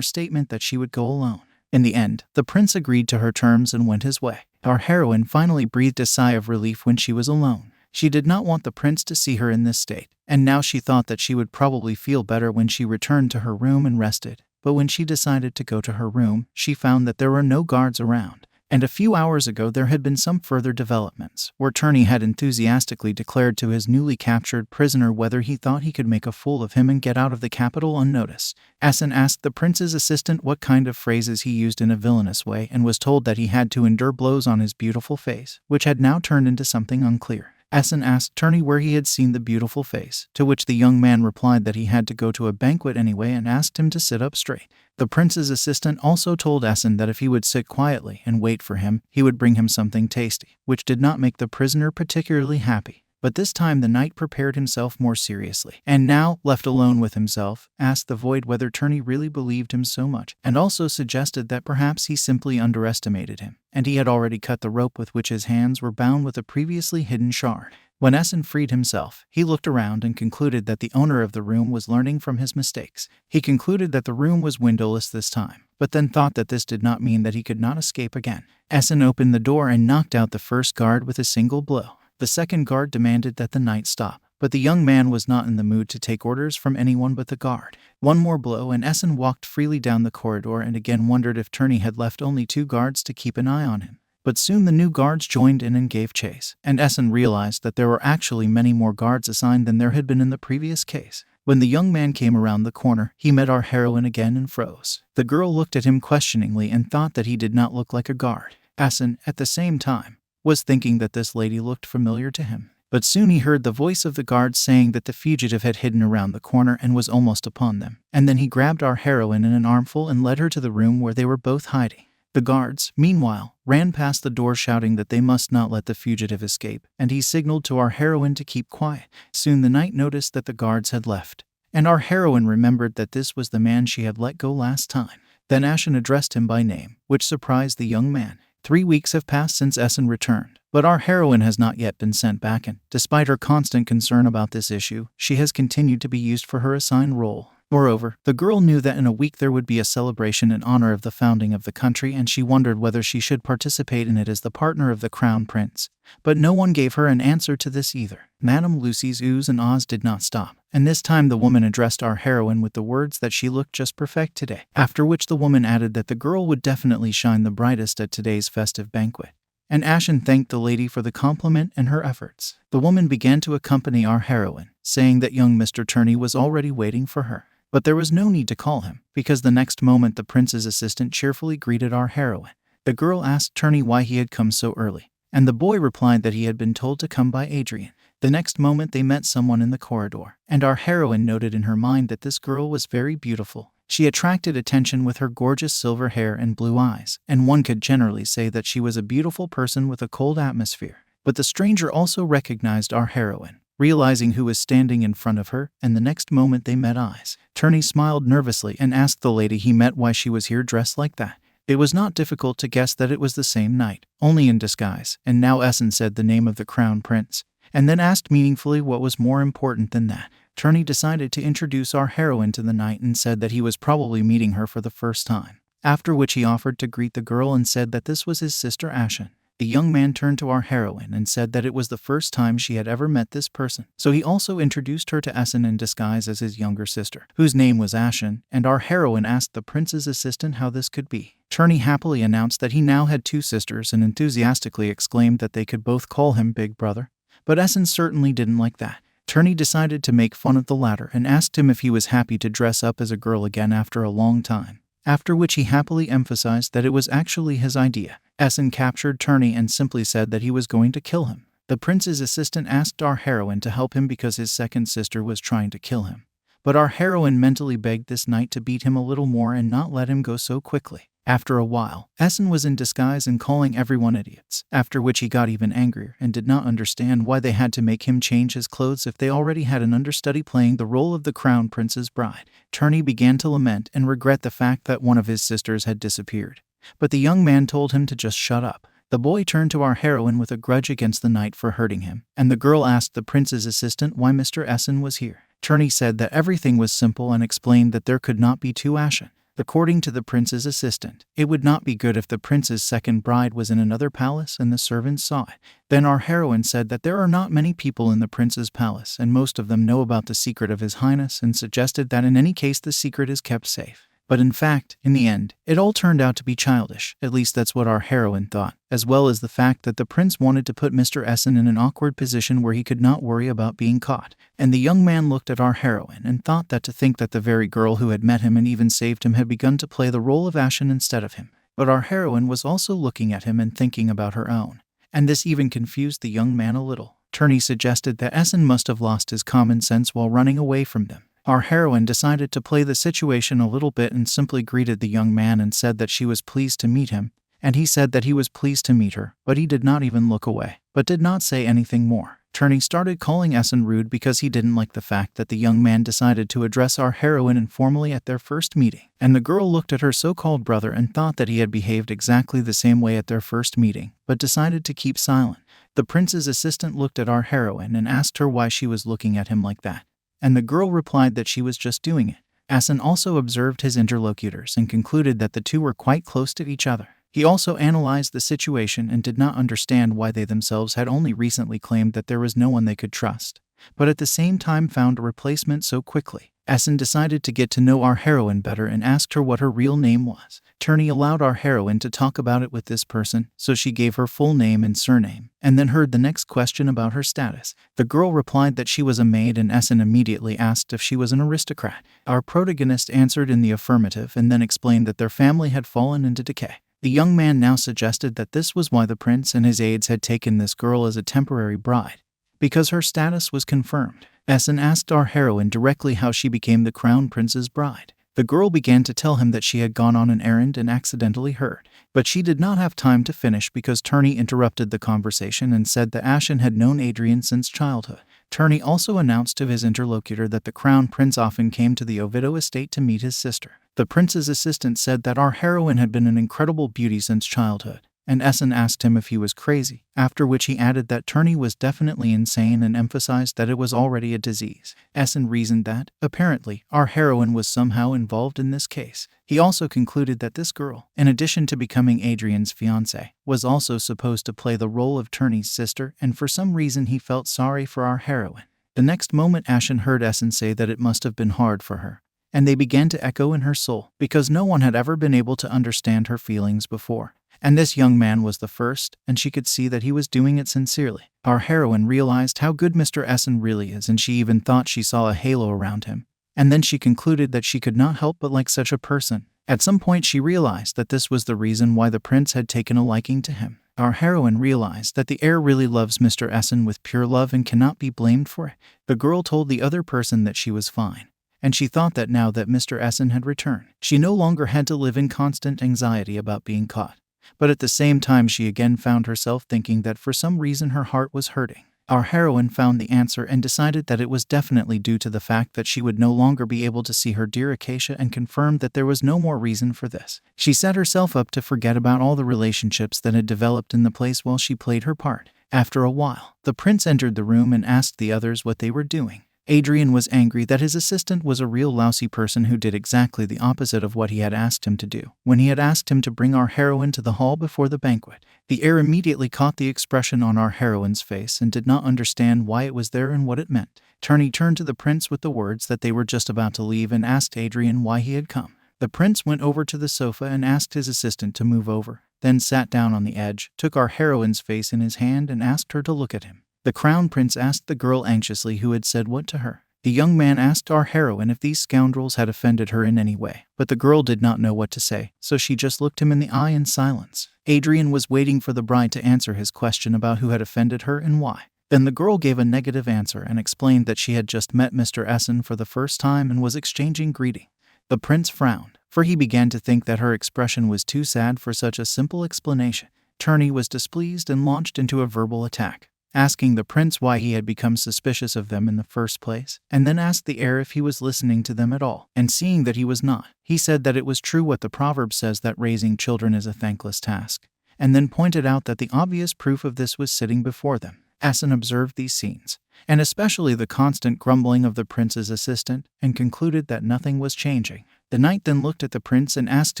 statement that she would go alone. In the end, the prince agreed to her terms and went his way. Our heroine finally breathed a sigh of relief when she was alone. She did not want the prince to see her in this state, and now she thought that she would probably feel better when she returned to her room and rested. But when she decided to go to her room, she found that there were no guards around. And a few hours ago there had been some further developments, where Turney had enthusiastically declared to his newly captured prisoner whether he thought he could make a fool of him and get out of the capital unnoticed. Essen asked the prince's assistant what kind of phrases he used in a villainous way and was told that he had to endure blows on his beautiful face, which had now turned into something unclear. Essen asked Turney where he had seen the beautiful face, to which the young man replied that he had to go to a banquet anyway and asked him to sit up straight. The prince's assistant also told Essen that if he would sit quietly and wait for him, he would bring him something tasty, which did not make the prisoner particularly happy. But this time the knight prepared himself more seriously, and now, left alone with himself, asked the void whether Turney really believed him so much, and also suggested that perhaps he simply underestimated him, and he had already cut the rope with which his hands were bound with a previously hidden shard. When Essen freed himself, he looked around and concluded that the owner of the room was learning from his mistakes. He concluded that the room was windowless this time, but then thought that this did not mean that he could not escape again. Essen opened the door and knocked out the first guard with a single blow. The second guard demanded that the knight stop, but the young man was not in the mood to take orders from anyone but the guard. One more blow and Essen walked freely down the corridor and again wondered if Turney had left only 2 guards to keep an eye on him. But soon the new guards joined in and gave chase, and Essen realized that there were actually many more guards assigned than there had been in the previous case. When the young man came around the corner, he met our heroine again and froze. The girl looked at him questioningly and thought that he did not look like a guard. Essen, at the same time, was thinking that this lady looked familiar to him. But soon he heard the voice of the guard saying that the fugitive had hidden around the corner and was almost upon them. And then he grabbed our heroine in an armful and led her to the room where they were both hiding. The guards, meanwhile, ran past the door shouting that they must not let the fugitive escape, and he signaled to our heroine to keep quiet. Soon the knight noticed that the guards had left, and our heroine remembered that this was the man she had let go last time. Then Ashen addressed him by name, which surprised the young man. 3 weeks have passed since Essen returned, but our heroine has not yet been sent back, and, despite her constant concern about this issue, she has continued to be used for her assigned role. Moreover, the girl knew that in a week there would be a celebration in honor of the founding of the country, and she wondered whether she should participate in it as the partner of the crown prince. But no one gave her an answer to this either. Madame Lucy's oohs and ahs did not stop, and this time the woman addressed our heroine with the words that she looked just perfect today, after which the woman added that the girl would definitely shine the brightest at today's festive banquet. And Ashen thanked the lady for the compliment and her efforts. The woman began to accompany our heroine, saying that young Mr. Turney was already waiting for her. But there was no need to call him, because the next moment the prince's assistant cheerfully greeted our heroine. The girl asked Turney why he had come so early, and the boy replied that he had been told to come by Adrian. The next moment they met someone in the corridor, and our heroine noted in her mind that this girl was very beautiful. She attracted attention with her gorgeous silver hair and blue eyes, and one could generally say that she was a beautiful person with a cold atmosphere. But the stranger also recognized our heroine, realizing who was standing in front of her, and the next moment they met eyes. Turney smiled nervously and asked the lady he met why she was here dressed like that. It was not difficult to guess that it was the same knight, only in disguise, and now Essen said the name of the crown prince, and then asked meaningfully what was more important than that. Turney decided to introduce our heroine to the knight and said that he was probably meeting her for the first time, after which he offered to greet the girl and said that this was his sister Ashen. The young man turned to our heroine and said that it was the first time she had ever met this person, so he also introduced her to Essen in disguise as his younger sister, whose name was Ashen, and our heroine asked the prince's assistant how this could be. Turney happily announced that he now had 2 sisters and enthusiastically exclaimed that they could both call him Big Brother. But Essen certainly didn't like that. Turney decided to make fun of the latter and asked him if he was happy to dress up as a girl again after a long time. after which he happily emphasized that it was actually his idea. Essen captured Turney and simply said that he was going to kill him. The prince's assistant asked our heroine to help him because his second sister was trying to kill him. But our heroine mentally begged this knight to beat him a little more and not let him go so quickly. After a while, Essen was in disguise and calling everyone idiots, after which he got even angrier and did not understand why they had to make him change his clothes if they already had an understudy playing the role of the crown prince's bride. Turney began to lament and regret the fact that one of his sisters had disappeared. But the young man told him to just shut up. The boy turned to our heroine with a grudge against the knight for hurting him, and the girl asked the prince's assistant why Mr. Essen was here. Turney said that everything was simple and explained that there could not be two Ashen. According to the prince's assistant, it would not be good if the prince's second bride was in another palace and the servants saw it. Then our heroine said that there are not many people in the prince's palace and most of them know about the secret of his highness and suggested that in any case the secret is kept safe. But in fact, in the end, it all turned out to be childish, at least that's what our heroine thought, as well as the fact that the prince wanted to put Mr. Essen in an awkward position where he could not worry about being caught. And the young man looked at our heroine and thought that to think that the very girl who had met him and even saved him had begun to play the role of Ashen instead of him. But our heroine was also looking at him and thinking about her own. And this even confused the young man a little. Turney suggested that Essen must have lost his common sense while running away from them. Our heroine decided to play the situation a little bit and simply greeted the young man and said that she was pleased to meet him, and he said that he was pleased to meet her, but he did not even look away, but did not say anything more. Turney started calling Essen rude because he didn't like the fact that the young man decided to address our heroine informally at their first meeting, and the girl looked at her so-called brother and thought that he had behaved exactly the same way at their first meeting, but decided to keep silent. The prince's assistant looked at our heroine and asked her why she was looking at him like that. And the girl replied that she was just doing it. Essen also observed his interlocutors and concluded that the two were quite close to each other. He also analyzed the situation and did not understand why they themselves had only recently claimed that there was no one they could trust, but at the same time found a replacement so quickly. Essen decided to get to know our heroine better and asked her what her real name was. Turney allowed our heroine to talk about it with this person, so she gave her full name and surname, and then heard the next question about her status. The girl replied that she was a maid, and Essen immediately asked if she was an aristocrat. Our protagonist answered in the affirmative and then explained that their family had fallen into decay. The young man now suggested that this was why the prince and his aides had taken this girl as a temporary bride, because her status was confirmed. Essen asked our heroine directly how she became the crown prince's bride. The girl began to tell him that she had gone on an errand and accidentally heard, but she did not have time to finish because Turney interrupted the conversation and said that Ashen had known Adrian since childhood. Turney also announced to his interlocutor that the crown prince often came to the Oviedo estate to meet his sister. The prince's assistant said that our heroine had been an incredible beauty since childhood, and Essen asked him if he was crazy, after which he added that Turney was definitely insane and emphasized that it was already a disease. Essen reasoned that, apparently, our heroine was somehow involved in this case. He also concluded that this girl, in addition to becoming Adrian's fiancée, was also supposed to play the role of Turney's sister, and for some reason he felt sorry for our heroine. The next moment Ashen heard Essen say that it must have been hard for her, and they began to echo in her soul, because no one had ever been able to understand her feelings before. And this young man was the first, and she could see that he was doing it sincerely. Our heroine realized how good Mr. Essen really is, and she even thought she saw a halo around him. And then she concluded that she could not help but like such a person. At some point she realized that this was the reason why the prince had taken a liking to him. Our heroine realized that the heir really loves Mr. Essen with pure love and cannot be blamed for it. The girl told the other person that she was fine, and she thought that now that Mr. Essen had returned, she no longer had to live in constant anxiety about being caught. But at the same time she again found herself thinking that for some reason her heart was hurting. Our heroine found the answer and decided that it was definitely due to the fact that she would no longer be able to see her dear Acacia, and confirmed that there was no more reason for this. She set herself up to forget about all the relationships that had developed in the place while she played her part. After a while, the prince entered the room and asked the others what they were doing. Adrian was angry that his assistant was a real lousy person who did exactly the opposite of what he had asked him to do. When he had asked him to bring our heroine to the hall before the banquet, the heir immediately caught the expression on our heroine's face and did not understand why it was there and what it meant. Turney turned to the prince with the words that they were just about to leave and asked Adrian why he had come. The prince went over to the sofa and asked his assistant to move over, then sat down on the edge, took our heroine's face in his hand and asked her to look at him. The crown prince asked the girl anxiously who had said what to her. The young man asked our heroine if these scoundrels had offended her in any way, but the girl did not know what to say, so she just looked him in the eye in silence. Adrian was waiting for the bride to answer his question about who had offended her and why. Then the girl gave a negative answer and explained that she had just met Mr. Essen for the first time and was exchanging greetings. The prince frowned, for he began to think that her expression was too sad for such a simple explanation. Turney was displeased and launched into a verbal attack, asking the prince why he had become suspicious of them in the first place, and then asked the heir if he was listening to them at all. And seeing that he was not, he said that it was true what the proverb says, that raising children is a thankless task, and then pointed out that the obvious proof of this was sitting before them. Essen observed these scenes, and especially the constant grumbling of the prince's assistant, and concluded that nothing was changing. The knight then looked at the prince and asked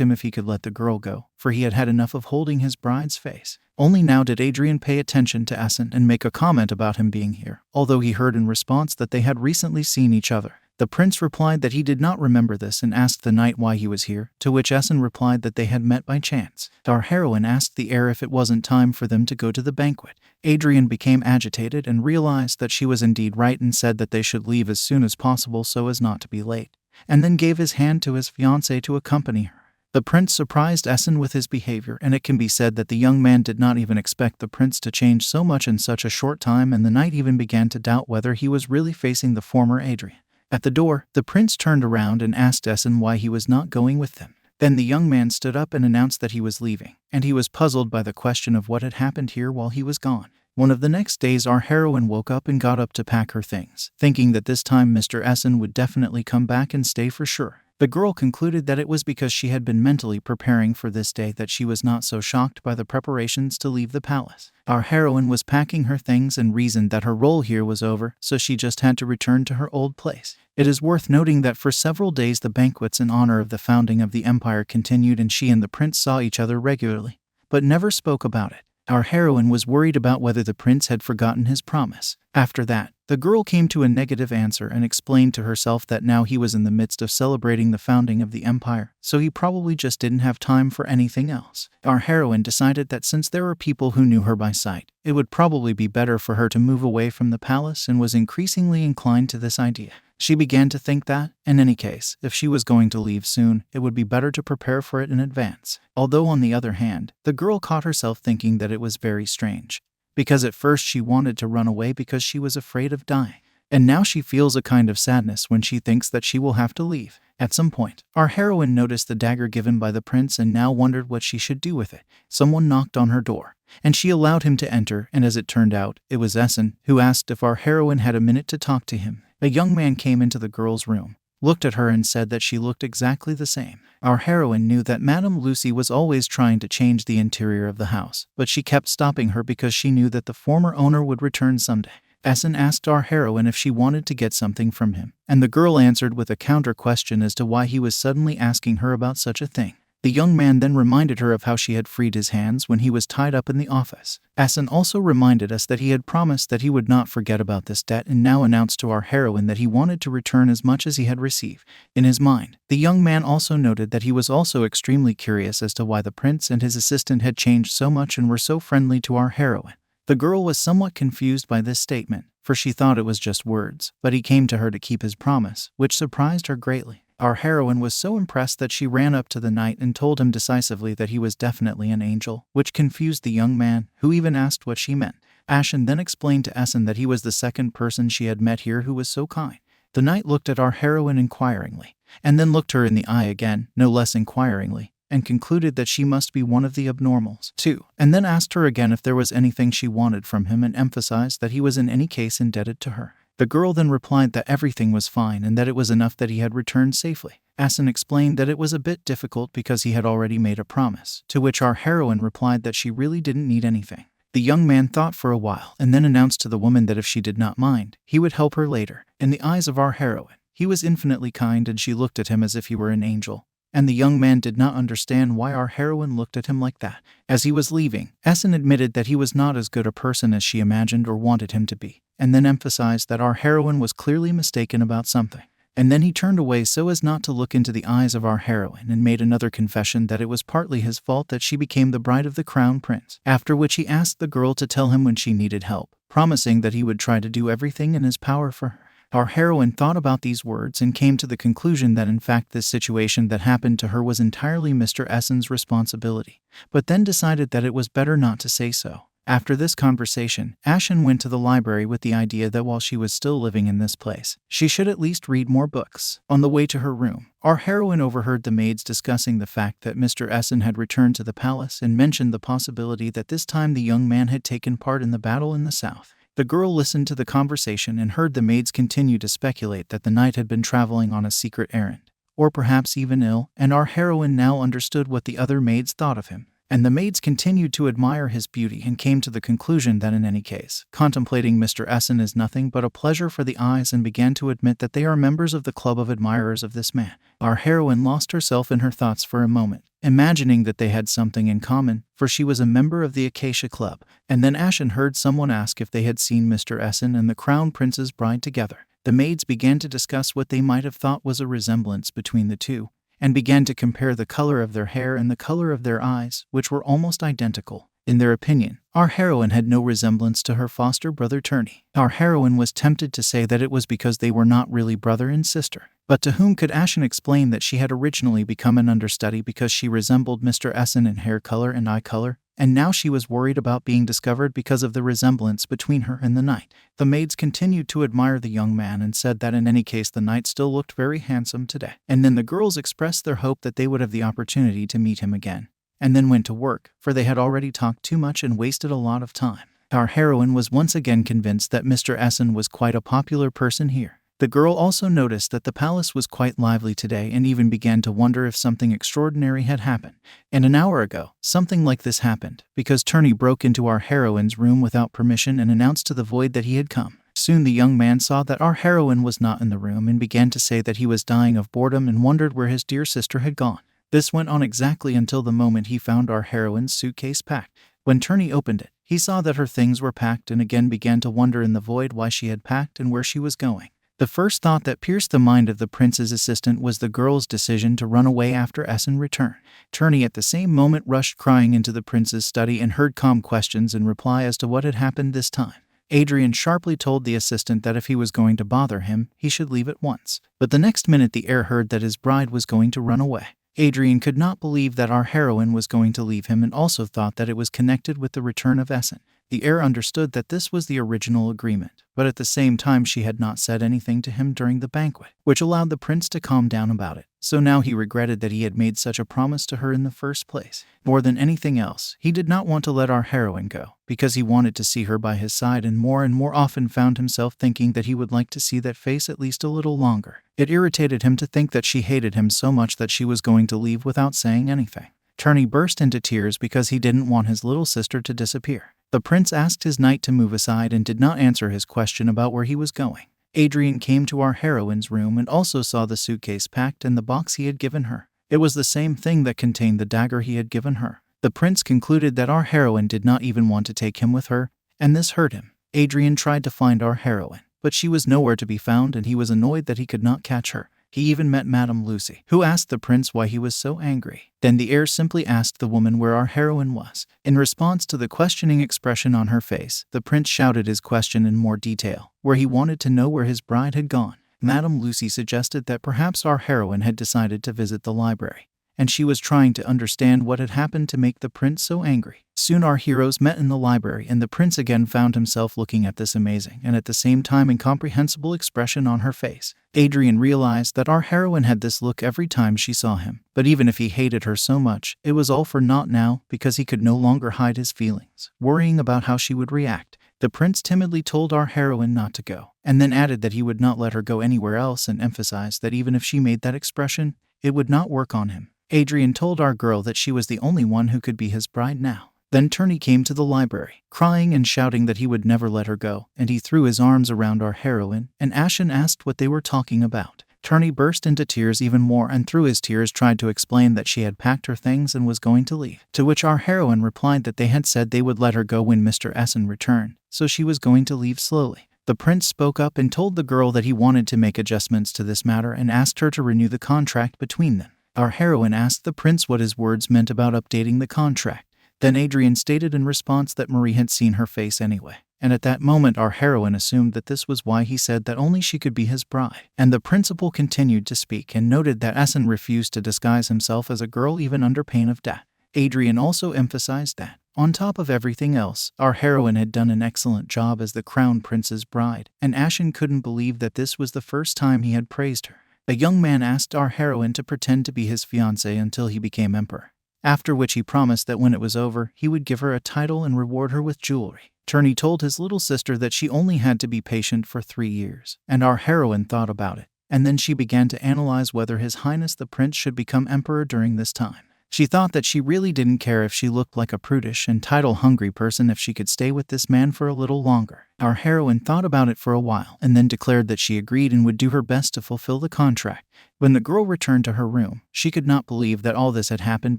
him if he could let the girl go, for he had had enough of holding his bride's face. Only now did Adrian pay attention to Essen and make a comment about him being here, although he heard in response that they had recently seen each other. The prince replied that he did not remember this and asked the knight why he was here, to which Essen replied that they had met by chance. Our heroine asked the heir if it wasn't time for them to go to the banquet. Adrian became agitated and realized that she was indeed right and said that they should leave as soon as possible so as not to be late, and then gave his hand to his fiancée to accompany her. The prince surprised Essen with his behavior, and it can be said that the young man did not even expect the prince to change so much in such a short time, and the knight even began to doubt whether he was really facing the former Adrian. At the door, the prince turned around and asked Essen why he was not going with them. Then the young man stood up and announced that he was leaving, and he was puzzled by the question of what had happened here while he was gone. One of the next days, our heroine woke up and got up to pack her things, thinking that this time Mr. Essen would definitely come back and stay for sure. The girl concluded that it was because she had been mentally preparing for this day that she was not so shocked by the preparations to leave the palace. Our heroine was packing her things and reasoned that her role here was over, so she just had to return to her old place. It is worth noting that for several days the banquets in honor of the founding of the empire continued, and she and the prince saw each other regularly, but never spoke about it. Our heroine was worried about whether the prince had forgotten his promise. After that, the girl came to a negative answer and explained to herself that now he was in the midst of celebrating the founding of the empire, so he probably just didn't have time for anything else. Our heroine decided that since there were people who knew her by sight, it would probably be better for her to move away from the palace, and was increasingly inclined to this idea. She began to think that, in any case, if she was going to leave soon, it would be better to prepare for it in advance. Although on the other hand, the girl caught herself thinking that it was very strange, because at first she wanted to run away because she was afraid of dying, and now she feels a kind of sadness when she thinks that she will have to leave. At some point, our heroine noticed the dagger given by the prince and now wondered what she should do with it. Someone knocked on her door, and she allowed him to enter, and as it turned out, it was Essen, who asked if our heroine had a minute to talk to him. A young man came into the girl's room, looked at her and said that she looked exactly the same. Our heroine knew that Madame Lucy was always trying to change the interior of the house, but she kept stopping her because she knew that the former owner would return someday. Essen asked our heroine if she wanted to get something from him, and the girl answered with a counter question as to why he was suddenly asking her about such a thing. The young man then reminded her of how she had freed his hands when he was tied up in the office. Essen also reminded us that he had promised that he would not forget about this debt, and now announced to our heroine that he wanted to return as much as he had received. In his mind, the young man also noted that he was also extremely curious as to why the prince and his assistant had changed so much and were so friendly to our heroine. The girl was somewhat confused by this statement, for she thought it was just words, but he came to her to keep his promise, which surprised her greatly. Our heroine was so impressed that she ran up to the knight and told him decisively that he was definitely an angel, which confused the young man, who even asked what she meant. Ashen then explained to Essen that he was the second person she had met here who was so kind. The knight looked at our heroine inquiringly, and then looked her in the eye again, no less inquiringly, and concluded that she must be one of the abnormals, too, and then asked her again if there was anything she wanted from him and emphasized that he was in any case indebted to her. The girl then replied that everything was fine and that it was enough that he had returned safely. Essen explained that it was a bit difficult because he had already made a promise, to which our heroine replied that she really didn't need anything. The young man thought for a while and then announced to the woman that if she did not mind, he would help her later. In the eyes of our heroine, he was infinitely kind and she looked at him as if he were an angel, and the young man did not understand why our heroine looked at him like that. As he was leaving, Essen admitted that he was not as good a person as she imagined or wanted him to be, and then emphasized that our heroine was clearly mistaken about something. And then he turned away so as not to look into the eyes of our heroine and made another confession that it was partly his fault that she became the bride of the crown prince, after which he asked the girl to tell him when she needed help, promising that he would try to do everything in his power for her. Our heroine thought about these words and came to the conclusion that in fact this situation that happened to her was entirely Mr. Essen's responsibility, but then decided that it was better not to say so. After this conversation, Ashen went to the library with the idea that while she was still living in this place, she should at least read more books. On the way to her room, our heroine overheard the maids discussing the fact that Mr. Essen had returned to the palace and mentioned the possibility that this time the young man had taken part in the battle in the south. The girl listened to the conversation and heard the maids continue to speculate that the knight had been traveling on a secret errand, or perhaps even ill, and our heroine now understood what the other maids thought of him. And the maids continued to admire his beauty and came to the conclusion that in any case, contemplating Mr. Essen is nothing but a pleasure for the eyes and began to admit that they are members of the club of admirers of this man. Our heroine lost herself in her thoughts for a moment, imagining that they had something in common, for she was a member of the Acacia Club. And then Ashen heard someone ask if they had seen Mr. Essen and the Crown Prince's bride together. The maids began to discuss what they might have thought was a resemblance between the two, and began to compare the color of their hair and the color of their eyes, which were almost identical. In their opinion, our heroine had no resemblance to her foster brother Turney. Our heroine was tempted to say that it was because they were not really brother and sister. But to whom could Ashen explain that she had originally become an understudy because she resembled Mr. Essen in hair color and eye color, and now she was worried about being discovered because of the resemblance between her and the knight? The maids continued to admire the young man and said that in any case the knight still looked very handsome today. And then the girls expressed their hope that they would have the opportunity to meet him again, and then went to work, for they had already talked too much and wasted a lot of time. Our heroine was once again convinced that Mr. Essen was quite a popular person here. The girl also noticed that the palace was quite lively today and even began to wonder if something extraordinary had happened. And an hour ago, something like this happened, because Turney broke into our heroine's room without permission and announced to the void that he had come. Soon the young man saw that our heroine was not in the room and began to say that he was dying of boredom and wondered where his dear sister had gone. This went on exactly until the moment he found our heroine's suitcase packed. When Turney opened it, he saw that her things were packed and again began to wonder in the void why she had packed and where she was going. The first thought that pierced the mind of the prince's assistant was the girl's decision to run away after Essen returned. Turney at the same moment rushed crying into the prince's study and heard calm questions in reply as to what had happened this time. Adrian sharply told the assistant that if he was going to bother him, he should leave at once. But the next minute the heir heard that his bride was going to run away. Adrian could not believe that our heroine was going to leave him and also thought that it was connected with the return of Essen. The heir understood that this was the original agreement, but at the same time she had not said anything to him during the banquet, which allowed the prince to calm down about it. So now he regretted that he had made such a promise to her in the first place. More than anything else, he did not want to let our heroine go, because he wanted to see her by his side and more often found himself thinking that he would like to see that face at least a little longer. It irritated him to think that she hated him so much that she was going to leave without saying anything. Turney burst into tears because he didn't want his little sister to disappear. The prince asked his knight to move aside and did not answer his question about where he was going. Adrian came to our heroine's room and also saw the suitcase packed and the box he had given her. It was the same thing that contained the dagger he had given her. The prince concluded that our heroine did not even want to take him with her, and this hurt him. Adrian tried to find our heroine, but she was nowhere to be found and he was annoyed that he could not catch her. He even met Madame Lucy, who asked the prince why he was so angry. Then the heir simply asked the woman where our heroine was. In response to the questioning expression on her face, the prince shouted his question in more detail, where he wanted to know where his bride had gone. Madame Lucy suggested that perhaps our heroine had decided to visit the library, and she was trying to understand what had happened to make the prince so angry. Soon our heroes met in the library and the prince again found himself looking at this amazing and at the same time incomprehensible expression on her face. Adrian realized that our heroine had this look every time she saw him, but even if he hated her so much, it was all for naught now because he could no longer hide his feelings, worrying about how she would react. The prince timidly told our heroine not to go, and then added that he would not let her go anywhere else and emphasized that even if she made that expression, it would not work on him. Adrian told our girl that she was the only one who could be his bride now. Then Turney came to the library, crying and shouting that he would never let her go, and he threw his arms around our heroine, and Ashen asked what they were talking about. Turney burst into tears even more and through his tears tried to explain that she had packed her things and was going to leave, to which our heroine replied that they had said they would let her go when Mr. Essen returned, so she was going to leave slowly. The prince spoke up and told the girl that he wanted to make adjustments to this matter and asked her to renew the contract between them. Our heroine asked the prince what his words meant about updating the contract. Then Adrian stated in response that Marie had seen her face anyway. And at that moment our heroine assumed that this was why he said that only she could be his bride. And the principal continued to speak and noted that Essen refused to disguise himself as a girl even under pain of death. Adrian also emphasized that, on top of everything else, our heroine had done an excellent job as the crown prince's bride, and Ashen couldn't believe that this was the first time he had praised her. A young man asked our heroine to pretend to be his fiancée until he became emperor, after which he promised that when it was over, he would give her a title and reward her with jewelry. Turney told his little sister that she only had to be patient for 3 years, and our heroine thought about it, and then she began to analyze whether His Highness the Prince should become emperor during this time. She thought that she really didn't care if she looked like a prudish and title-hungry person if she could stay with this man for a little longer. Our heroine thought about it for a while and then declared that she agreed and would do her best to fulfill the contract. When the girl returned to her room, she could not believe that all this had happened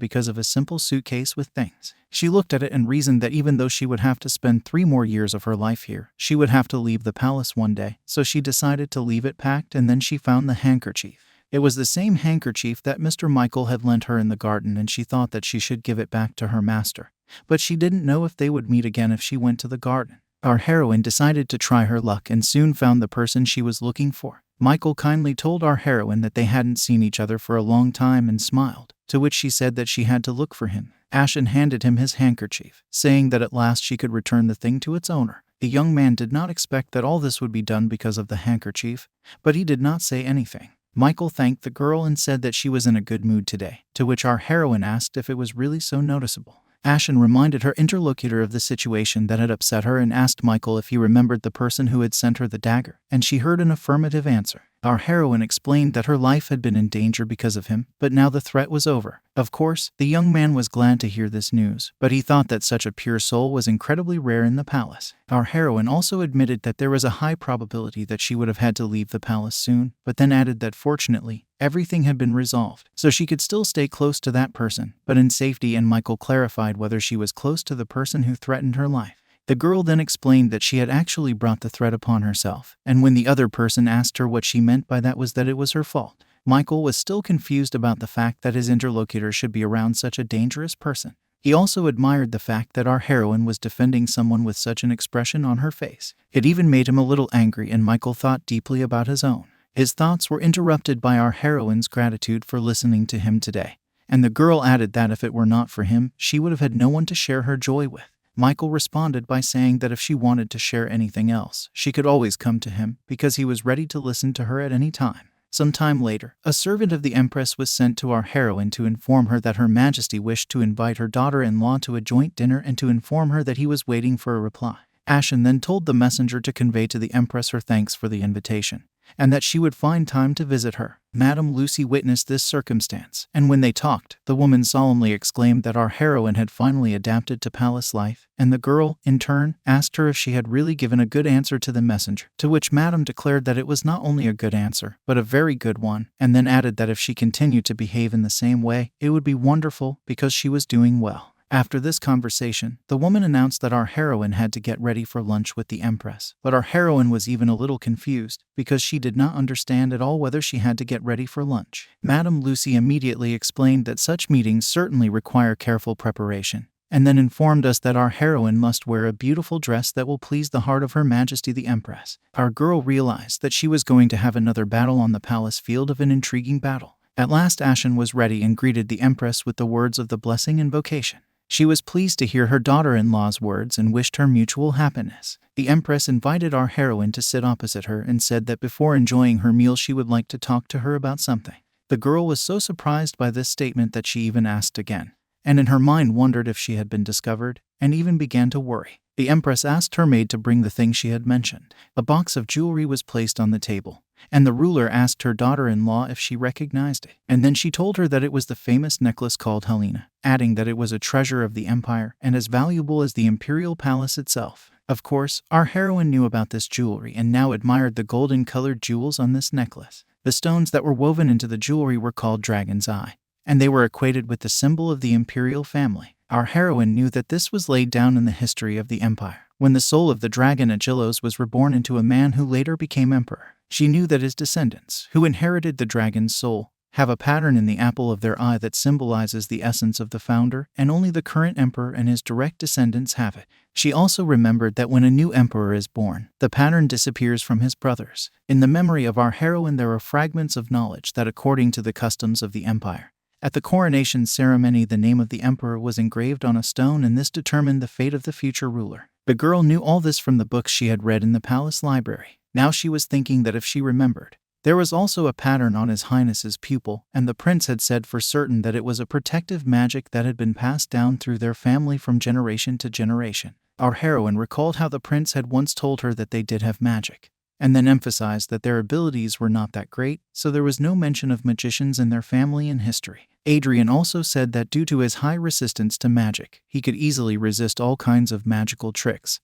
because of a simple suitcase with things. She looked at it and reasoned that even though she would have to spend 3 more years of her life here, she would have to leave the palace one day, so she decided to leave it packed, and then she found the handkerchief. It was the same handkerchief that Mr. Michael had lent her in the garden, and she thought that she should give it back to her master. But she didn't know if they would meet again if she went to the garden. Our heroine decided to try her luck and soon found the person she was looking for. Michael kindly told our heroine that they hadn't seen each other for a long time and smiled, to which she said that she had to look for him. Ashen handed him his handkerchief, saying that at last she could return the thing to its owner. The young man did not expect that all this would be done because of the handkerchief, but he did not say anything. Michael thanked the girl and said that she was in a good mood today, to which our heroine asked if it was really so noticeable. Ashen reminded her interlocutor of the situation that had upset her and asked Michael if he remembered the person who had sent her the dagger, and she heard an affirmative answer. Our heroine explained that her life had been in danger because of him, but now the threat was over. Of course, the young man was glad to hear this news, but he thought that such a pure soul was incredibly rare in the palace. Our heroine also admitted that there was a high probability that she would have had to leave the palace soon, but then added that fortunately, everything had been resolved, so she could still stay close to that person, but in safety, and Michael clarified whether she was close to the person who threatened her life. The girl then explained that she had actually brought the threat upon herself, and when the other person asked her what she meant by that was that it was her fault. Michael was still confused about the fact that his interlocutor should be around such a dangerous person. He also admired the fact that our heroine was defending someone with such an expression on her face. It even made him a little angry, and Michael thought deeply about his own. His thoughts were interrupted by our heroine's gratitude for listening to him today, and the girl added that if it were not for him, she would have had no one to share her joy with. Michael responded by saying that if she wanted to share anything else, she could always come to him, because he was ready to listen to her at any time. Some time later, a servant of the Empress was sent to our heroine to inform her that Her Majesty wished to invite her daughter-in-law to a joint dinner and to inform her that he was waiting for a reply. Ashen then told the messenger to convey to the Empress her thanks for the invitation, and that she would find time to visit her. Madame Lucy witnessed this circumstance, and when they talked, the woman solemnly exclaimed that our heroine had finally adapted to palace life, and the girl, in turn, asked her if she had really given a good answer to the messenger, to which Madame declared that it was not only a good answer, but a very good one, and then added that if she continued to behave in the same way, it would be wonderful, because she was doing well. After this conversation, the woman announced that our heroine had to get ready for lunch with the Empress, but our heroine was even a little confused, because she did not understand at all whether she had to get ready for lunch. Madame Lucy immediately explained that such meetings certainly require careful preparation, and then informed us that our heroine must wear a beautiful dress that will please the heart of Her Majesty the Empress. Our girl realized that she was going to have another battle on the palace field, of an intriguing battle. At last Ashen was ready and greeted the Empress with the words of the blessing invocation. She was pleased to hear her daughter-in-law's words and wished her mutual happiness. The Empress invited our heroine to sit opposite her and said that before enjoying her meal she would like to talk to her about something. The girl was so surprised by this statement that she even asked again, and in her mind wondered if she had been discovered, and even began to worry. The Empress asked her maid to bring the thing she had mentioned. A box of jewelry was placed on the table, and the ruler asked her daughter-in-law if she recognized it, and then she told her that it was the famous necklace called Helena, adding that it was a treasure of the empire and as valuable as the imperial palace itself. Of course, our heroine knew about this jewelry and now admired the golden-colored jewels on this necklace. The stones that were woven into the jewelry were called dragon's eye, and they were equated with the symbol of the imperial family. Our heroine knew that this was laid down in the history of the empire, when the soul of the dragon Agillos was reborn into a man who later became emperor. She knew that his descendants, who inherited the dragon's soul, have a pattern in the apple of their eye that symbolizes the essence of the founder, and only the current emperor and his direct descendants have it. She also remembered that when a new emperor is born, the pattern disappears from his brothers. In the memory of our heroine, there are fragments of knowledge that, according to the customs of the empire, at the coronation ceremony, the name of the emperor was engraved on a stone, and this determined the fate of the future ruler. The girl knew all this from the books she had read in the palace library. Now she was thinking that if she remembered, there was also a pattern on His Highness's pupil, and the prince had said for certain that it was a protective magic that had been passed down through their family from generation to generation. Our heroine recalled how the prince had once told her that they did have magic, and then emphasized that their abilities were not that great, so there was no mention of magicians in their family and history. Adrian also said that due to his high resistance to magic, he could easily resist all kinds of magical tricks.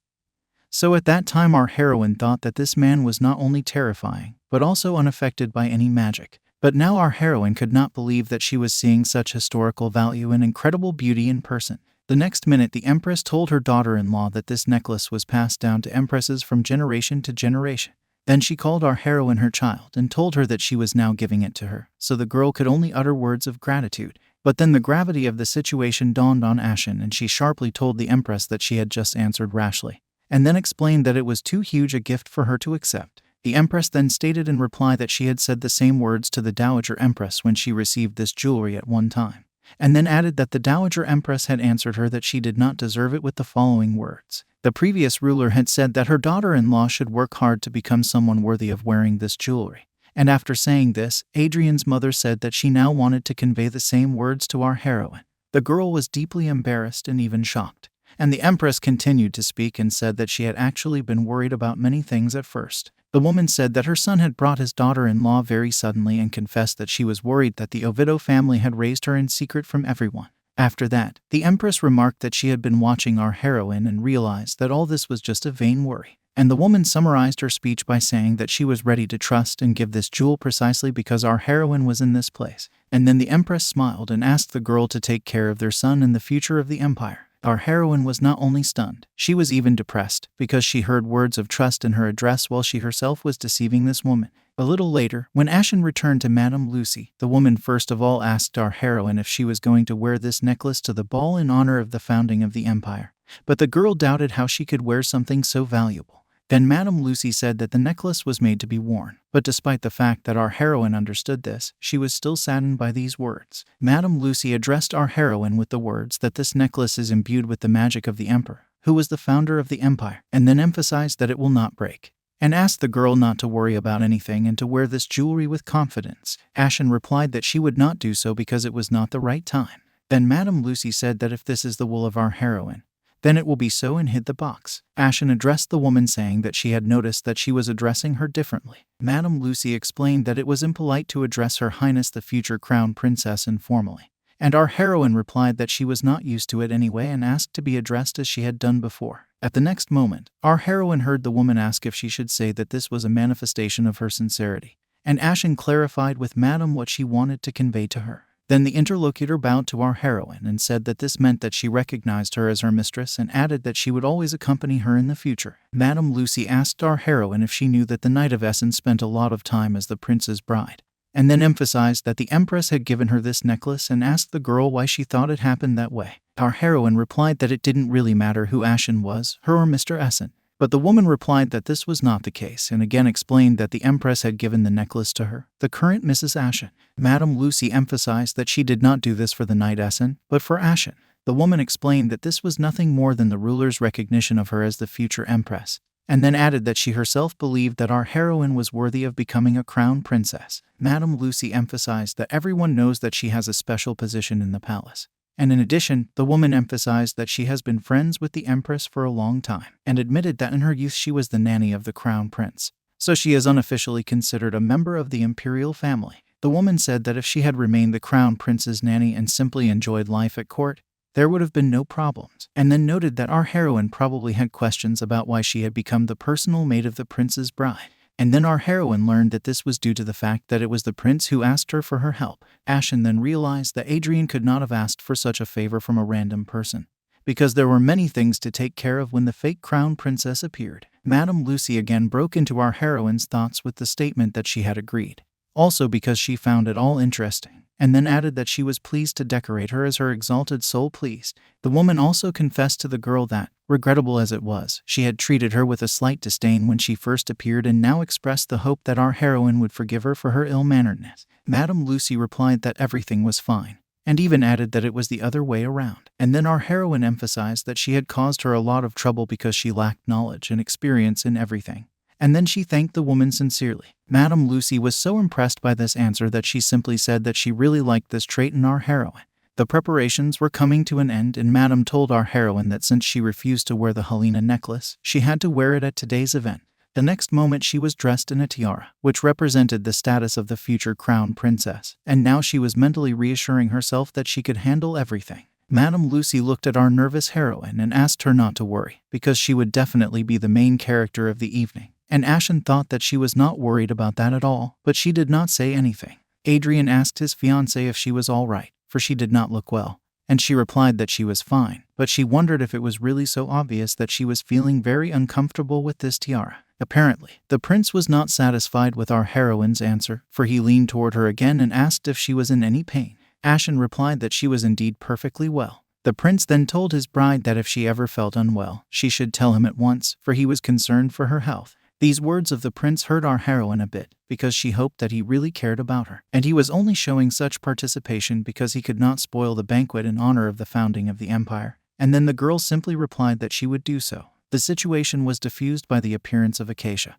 So at that time our heroine thought that this man was not only terrifying, but also unaffected by any magic. But now our heroine could not believe that she was seeing such historical value and incredible beauty in person. The next minute the empress told her daughter-in-law that this necklace was passed down to empresses from generation to generation. Then she called our heroine her child and told her that she was now giving it to her, so the girl could only utter words of gratitude. But then the gravity of the situation dawned on Essen, and she sharply told the empress that she had just answered rashly, and then explained that it was too huge a gift for her to accept. The empress then stated in reply that she had said the same words to the dowager empress when she received this jewelry at one time, and then added that the dowager empress had answered her that she did not deserve it with the following words. The previous ruler had said that her daughter-in-law should work hard to become someone worthy of wearing this jewelry. And after saying this, Adrian's mother said that she now wanted to convey the same words to our heroine. The girl was deeply embarrassed and even shocked. And the empress continued to speak and said that she had actually been worried about many things at first. The woman said that her son had brought his daughter-in-law very suddenly and confessed that she was worried that the Oviedo family had raised her in secret from everyone. After that, the empress remarked that she had been watching our heroine and realized that all this was just a vain worry. And the woman summarized her speech by saying that she was ready to trust and give this jewel precisely because our heroine was in this place. And then the empress smiled and asked the girl to take care of their son and the future of the empire. Our heroine was not only stunned, she was even depressed, because she heard words of trust in her address while she herself was deceiving this woman. A little later, when Essen returned to Madame Lucy, the woman first of all asked our heroine if she was going to wear this necklace to the ball in honor of the founding of the empire. But the girl doubted how she could wear something so valuable. Then Madame Lucy said that the necklace was made to be worn, but despite the fact that our heroine understood this, she was still saddened by these words. Madame Lucy addressed our heroine with the words that this necklace is imbued with the magic of the emperor, who was the founder of the empire, and then emphasized that it will not break, and asked the girl not to worry about anything and to wear this jewelry with confidence. Essen replied that she would not do so because it was not the right time. Then Madame Lucy said that if this is the will of our heroine, then it will be so, and hid the box. Essen addressed the woman saying that she had noticed that she was addressing her differently. Madame Lucy explained that it was impolite to address Her Highness the future crown princess informally, and our heroine replied that she was not used to it anyway and asked to be addressed as she had done before. At the next moment, our heroine heard the woman ask if she should say that this was a manifestation of her sincerity, and Essen clarified with Madame what she wanted to convey to her. Then the interlocutor bowed to our heroine and said that this meant that she recognized her as her mistress and added that she would always accompany her in the future. Madame Lucy asked our heroine if she knew that the Knight of Essen spent a lot of time as the prince's bride, and then emphasized that the empress had given her this necklace and asked the girl why she thought it happened that way. Our heroine replied that it didn't really matter who Essen was, her or Mr. Essen. But the woman replied that this was not the case and again explained that the empress had given the necklace to her, the current Mrs. Essen. Madame Lucy emphasized that she did not do this for the Knight Essen, but for Essen. The woman explained that this was nothing more than the ruler's recognition of her as the future empress, and then added that she herself believed that our heroine was worthy of becoming a crown princess. Madame Lucy emphasized that everyone knows that she has a special position in the palace. And in addition, the woman emphasized that she has been friends with the empress for a long time, and admitted that in her youth she was the nanny of the crown prince. So she is unofficially considered a member of the imperial family. The woman said that if she had remained the crown prince's nanny and simply enjoyed life at court, there would have been no problems, and then noted that our heroine probably had questions about why she had become the personal maid of the prince's bride. And then our heroine learned that this was due to the fact that it was the prince who asked her for her help. Essen then realized that Adrian could not have asked for such a favor from a random person, because there were many things to take care of when the fake crown princess appeared. Madame Lucy again broke into our heroine's thoughts with the statement that she had agreed, also because she found it all interesting, and then added that she was pleased to decorate her as her exalted soul pleased. The woman also confessed to the girl that, regrettable as it was, she had treated her with a slight disdain when she first appeared and now expressed the hope that our heroine would forgive her for her ill-manneredness. Madame Lucy replied that everything was fine, and even added that it was the other way around. And then our heroine emphasized that she had caused her a lot of trouble because she lacked knowledge and experience in everything. And then she thanked the woman sincerely. Madame Lucy was so impressed by this answer that she simply said that she really liked this trait in our heroine. The preparations were coming to an end, and Madame told our heroine that since she refused to wear the Helena necklace, she had to wear it at today's event. The next moment she was dressed in a tiara, which represented the status of the future crown princess, and now she was mentally reassuring herself that she could handle everything. Madame Lucy looked at our nervous heroine and asked her not to worry, because she would definitely be the main character of the evening. And Essen thought that she was not worried about that at all, but she did not say anything. Adrian asked his fiancée if she was all right, for she did not look well, and she replied that she was fine, but she wondered if it was really so obvious that she was feeling very uncomfortable with this tiara. Apparently, the prince was not satisfied with our heroine's answer, for he leaned toward her again and asked if she was in any pain. Essen replied that she was indeed perfectly well. The prince then told his bride that if she ever felt unwell, she should tell him at once, for he was concerned for her health. These words of the prince hurt our heroine a bit, because she hoped that he really cared about her, and he was only showing such participation because he could not spoil the banquet in honor of the founding of the empire. And then the girl simply replied that she would do so. The situation was diffused by the appearance of Acacia,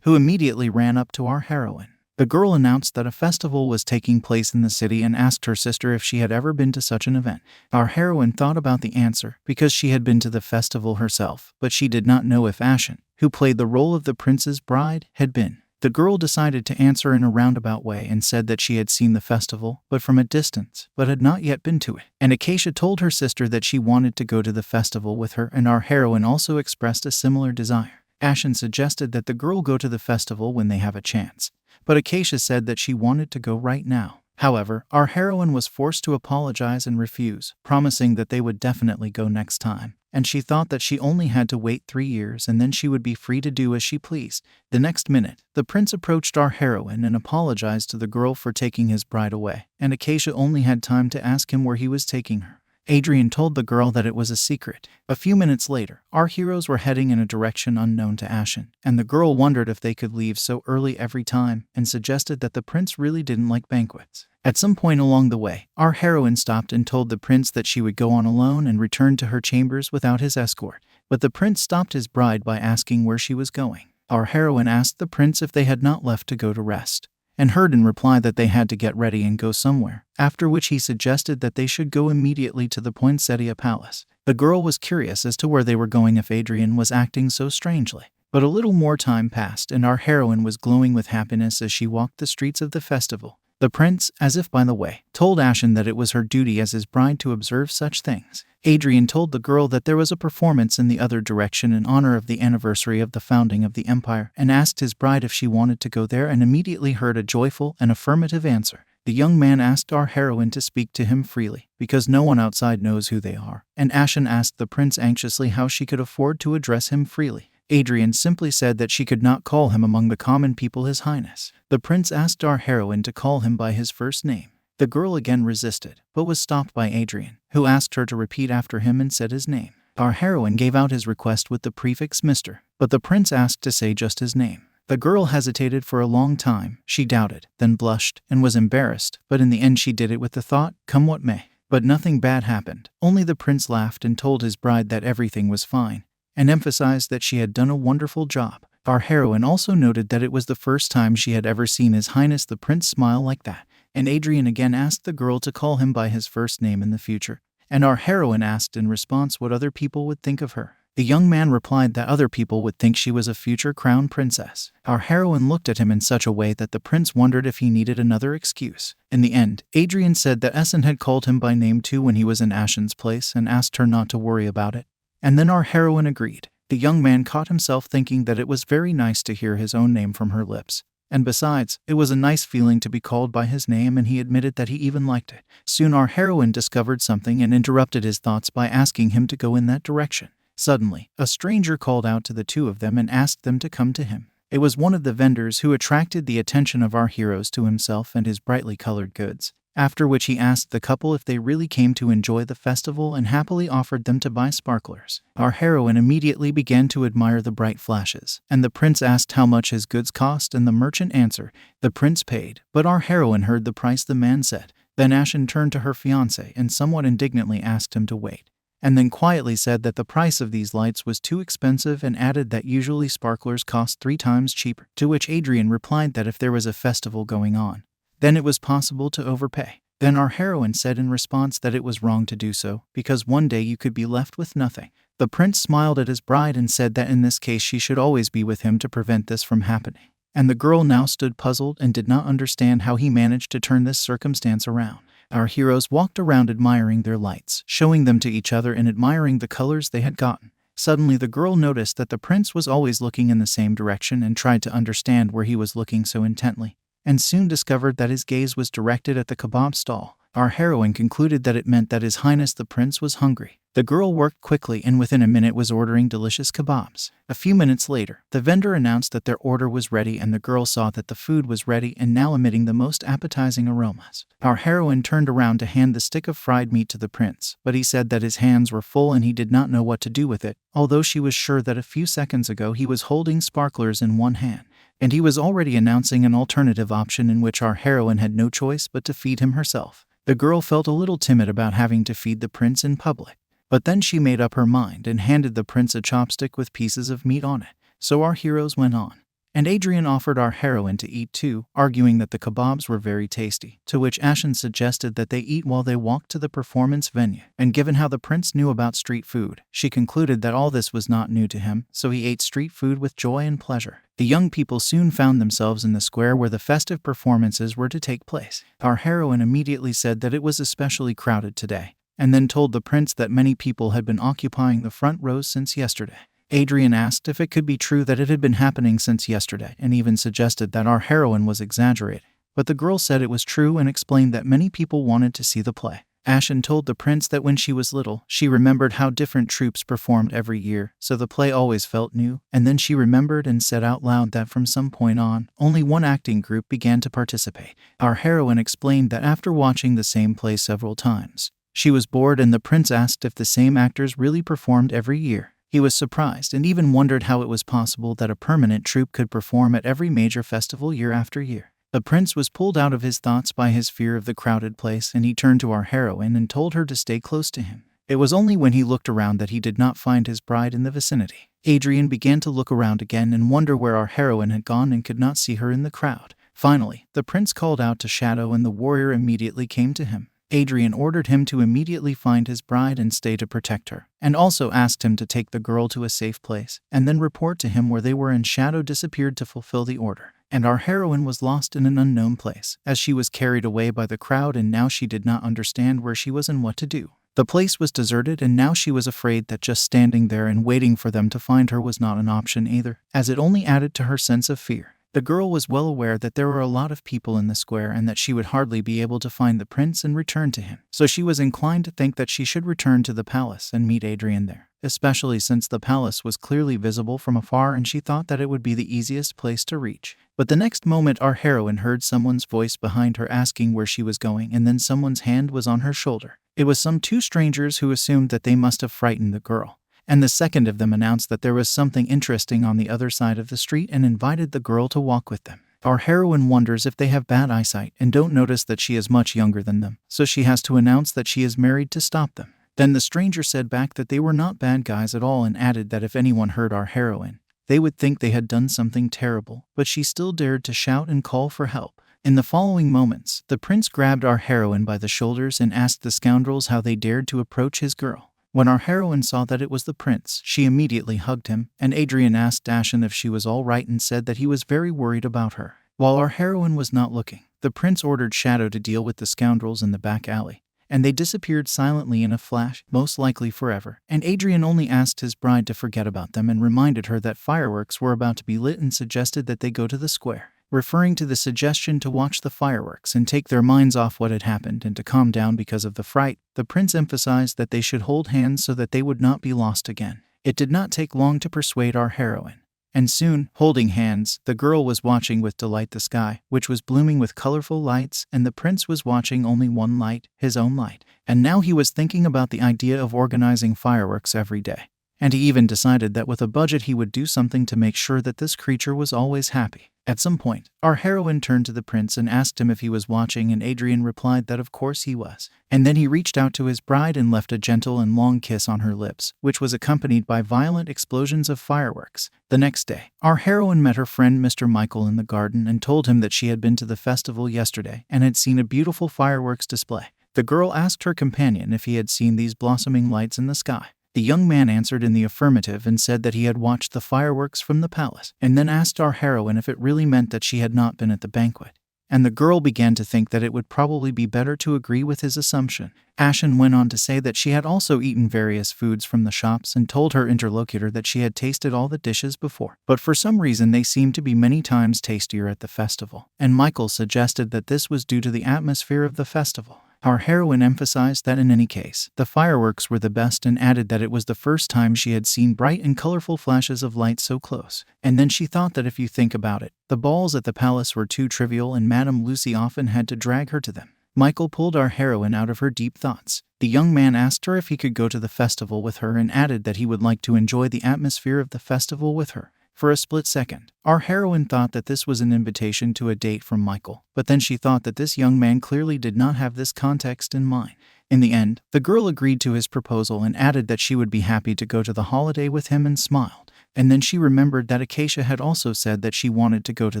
who immediately ran up to our heroine. The girl announced that a festival was taking place in the city and asked her sister if she had ever been to such an event. Our heroine thought about the answer because she had been to the festival herself, but she did not know if Essen, who played the role of the prince's bride, had been. The girl decided to answer in a roundabout way and said that she had seen the festival, but from a distance, but had not yet been to it. And Acacia told her sister that she wanted to go to the festival with her, and our heroine also expressed a similar desire. Essen suggested that the girl go to the festival when they have a chance, but Acacia said that she wanted to go right now. However, our heroine was forced to apologize and refuse, promising that they would definitely go next time, and she thought that she only had to wait 3 years and then she would be free to do as she pleased. The next minute, the prince approached our heroine and apologized to the girl for taking his bride away, and Acacia only had time to ask him where he was taking her. Adrian told the girl that it was a secret. A few minutes later, our heroes were heading in a direction unknown to Essen, and the girl wondered if they could leave so early every time and suggested that the prince really didn't like banquets. At some point along the way, our heroine stopped and told the prince that she would go on alone and return to her chambers without his escort, but the prince stopped his bride by asking where she was going. Our heroine asked the prince if they had not left to go to rest, and heard in reply that they had to get ready and go somewhere, after which he suggested that they should go immediately to the Poinsettia Palace. The girl was curious as to where they were going if Adrian was acting so strangely. But a little more time passed and our heroine was glowing with happiness as she walked the streets of the festival. The prince, as if by the way, told Essen that it was her duty as his bride to observe such things. Adrian told the girl that there was a performance in the other direction in honor of the anniversary of the founding of the empire, and asked his bride if she wanted to go there, and immediately heard a joyful and affirmative answer. The young man asked our heroine to speak to him freely, because no one outside knows who they are, and Essen asked the prince anxiously how she could afford to address him freely. Adrian simply said that she could not call him among the common people His Highness. The prince asked our heroine to call him by his first name. The girl again resisted, but was stopped by Adrian, who asked her to repeat after him and said his name. Our heroine gave out his request with the prefix Mr., but the prince asked to say just his name. The girl hesitated for a long time. She doubted, then blushed, and was embarrassed, but in the end she did it with the thought, come what may. But nothing bad happened. Only the prince laughed and told his bride that everything was fine, and emphasized that she had done a wonderful job. Our heroine also noted that it was the first time she had ever seen His Highness the Prince smile like that, and Adrian again asked the girl to call him by his first name in the future, and our heroine asked in response what other people would think of her. The young man replied that other people would think she was a future crown princess. Our heroine looked at him in such a way that the prince wondered if he needed another excuse. In the end, Adrian said that Essen had called him by name too when he was in Essen's place and asked her not to worry about it. And then our heroine agreed. The young man caught himself thinking that it was very nice to hear his own name from her lips. And besides, it was a nice feeling to be called by his name, and he admitted that he even liked it. Soon our heroine discovered something and interrupted his thoughts by asking him to go in that direction. Suddenly, a stranger called out to the two of them and asked them to come to him. It was one of the vendors who attracted the attention of our heroes to himself and his brightly colored goods, after which he asked the couple if they really came to enjoy the festival and happily offered them to buy sparklers. Our heroine immediately began to admire the bright flashes, and the prince asked how much his goods cost, and the merchant answered. The prince paid, but our heroine heard the price the man said. Then Ashen turned to her fiancé and somewhat indignantly asked him to wait, and then quietly said that the price of these lights was too expensive and added that usually sparklers cost 3 times cheaper, to which Adrian replied that if there was a festival going on, then it was possible to overpay. Then our heroine said in response that it was wrong to do so, because one day you could be left with nothing. The prince smiled at his bride and said that in this case she should always be with him to prevent this from happening. And the girl now stood puzzled and did not understand how he managed to turn this circumstance around. Our heroes walked around admiring their lights, showing them to each other and admiring the colors they had gotten. Suddenly the girl noticed that the prince was always looking in the same direction and tried to understand where he was looking so intently, and soon discovered that his gaze was directed at the kebab stall. Our heroine concluded that it meant that His Highness the Prince was hungry. The girl worked quickly and within a minute was ordering delicious kebabs. A few minutes later, the vendor announced that their order was ready and the girl saw that the food was ready and now emitting the most appetizing aromas. Our heroine turned around to hand the stick of fried meat to the prince, but he said that his hands were full and he did not know what to do with it, although she was sure that a few seconds ago he was holding sparklers in one hand. And he was already announcing an alternative option in which our heroine had no choice but to feed him herself. The girl felt a little timid about having to feed the prince in public, but then she made up her mind and handed the prince a chopstick with pieces of meat on it. So our heroes went on, and Adrian offered our heroine to eat too, arguing that the kebabs were very tasty, to which Ashen suggested that they eat while they walked to the performance venue. And given how the prince knew about street food, she concluded that all this was not new to him, so he ate street food with joy and pleasure. The young people soon found themselves in the square where the festive performances were to take place. Our heroine immediately said that it was especially crowded today, and then told the prince that many people had been occupying the front rows since yesterday. Adrian asked if it could be true that it had been happening since yesterday and even suggested that our heroine was exaggerating, but the girl said it was true and explained that many people wanted to see the play. Ashen told the prince that when she was little, she remembered how different troupes performed every year, so the play always felt new, and then she remembered and said out loud that from some point on, only one acting group began to participate. Our heroine explained that after watching the same play several times, she was bored, and the prince asked if the same actors really performed every year. He was surprised and even wondered how it was possible that a permanent troupe could perform at every major festival year after year. The prince was pulled out of his thoughts by his fear of the crowded place, and he turned to our heroine and told her to stay close to him. It was only when he looked around that he did not find his bride in the vicinity. Adrian began to look around again and wonder where our heroine had gone and could not see her in the crowd. Finally, the prince called out to Shadow and the warrior immediately came to him. Adrian ordered him to immediately find his bride and stay to protect her, and also asked him to take the girl to a safe place, and then report to him where they were, and Shadow disappeared to fulfill the order. And our heroine was lost in an unknown place, as she was carried away by the crowd, and now she did not understand where she was and what to do. The place was deserted, and now she was afraid that just standing there and waiting for them to find her was not an option either, as it only added to her sense of fear. The girl was well aware that there were a lot of people in the square and that she would hardly be able to find the prince and return to him. So she was inclined to think that she should return to the palace and meet Adrian there, especially since the palace was clearly visible from afar and she thought that it would be the easiest place to reach. But the next moment our heroine heard someone's voice behind her asking where she was going, and then someone's hand was on her shoulder. It was some 2 strangers who assumed that they must have frightened the girl, and the second of them announced that there was something interesting on the other side of the street and invited the girl to walk with them. Our heroine wonders if they have bad eyesight and don't notice that she is much younger than them, so she has to announce that she is married to stop them. Then the stranger said back that they were not bad guys at all and added that if anyone heard our heroine, they would think they had done something terrible, but she still dared to shout and call for help. In the following moments, the prince grabbed our heroine by the shoulders and asked the scoundrels how they dared to approach his girl. When our heroine saw that it was the prince, she immediately hugged him, and Adrian asked Ashen if she was all right and said that he was very worried about her. While our heroine was not looking, the prince ordered Shadow to deal with the scoundrels in the back alley, and they disappeared silently in a flash, most likely forever, and Adrian only asked his bride to forget about them and reminded her that fireworks were about to be lit and suggested that they go to the square, referring to the suggestion to watch the fireworks and take their minds off what had happened and to calm down because of the fright. The prince emphasized that they should hold hands so that they would not be lost again. It did not take long to persuade our heroine, And soon, holding hands, the girl was watching with delight the sky, which was blooming with colorful lights, and the prince was watching only one light, his own light. And now he was thinking about the idea of organizing fireworks every day. And he even decided that with a budget he would do something to make sure that this creature was always happy. At some point, our heroine turned to the prince and asked him if he was watching, and Adrian replied that of course he was. And then he reached out to his bride and left a gentle and long kiss on her lips, which was accompanied by violent explosions of fireworks. The next day, our heroine met her friend Mr. Michael in the garden and told him that she had been to the festival yesterday and had seen a beautiful fireworks display. The girl asked her companion if he had seen these blossoming lights in the sky. The young man answered in the affirmative and said that he had watched the fireworks from the palace, and then asked our heroine if it really meant that she had not been at the banquet. And the girl began to think that it would probably be better to agree with his assumption. Essen went on to say that she had also eaten various foods from the shops and told her interlocutor that she had tasted all the dishes before, but for some reason they seemed to be many times tastier at the festival. And Michael suggested that this was due to the atmosphere of the festival. Our heroine emphasized that in any case, the fireworks were the best and added that it was the first time she had seen bright and colorful flashes of light so close. And then she thought that if you think about it, the balls at the palace were too trivial and Madame Lucy often had to drag her to them. Michael pulled our heroine out of her deep thoughts. The young man asked her if he could go to the festival with her and added that he would like to enjoy the atmosphere of the festival with her. For a split second, our heroine thought that this was an invitation to a date from Michael, but then she thought that this young man clearly did not have this context in mind. In the end, the girl agreed to his proposal and added that she would be happy to go to the holiday with him and smiled. And then she remembered that Acacia had also said that she wanted to go to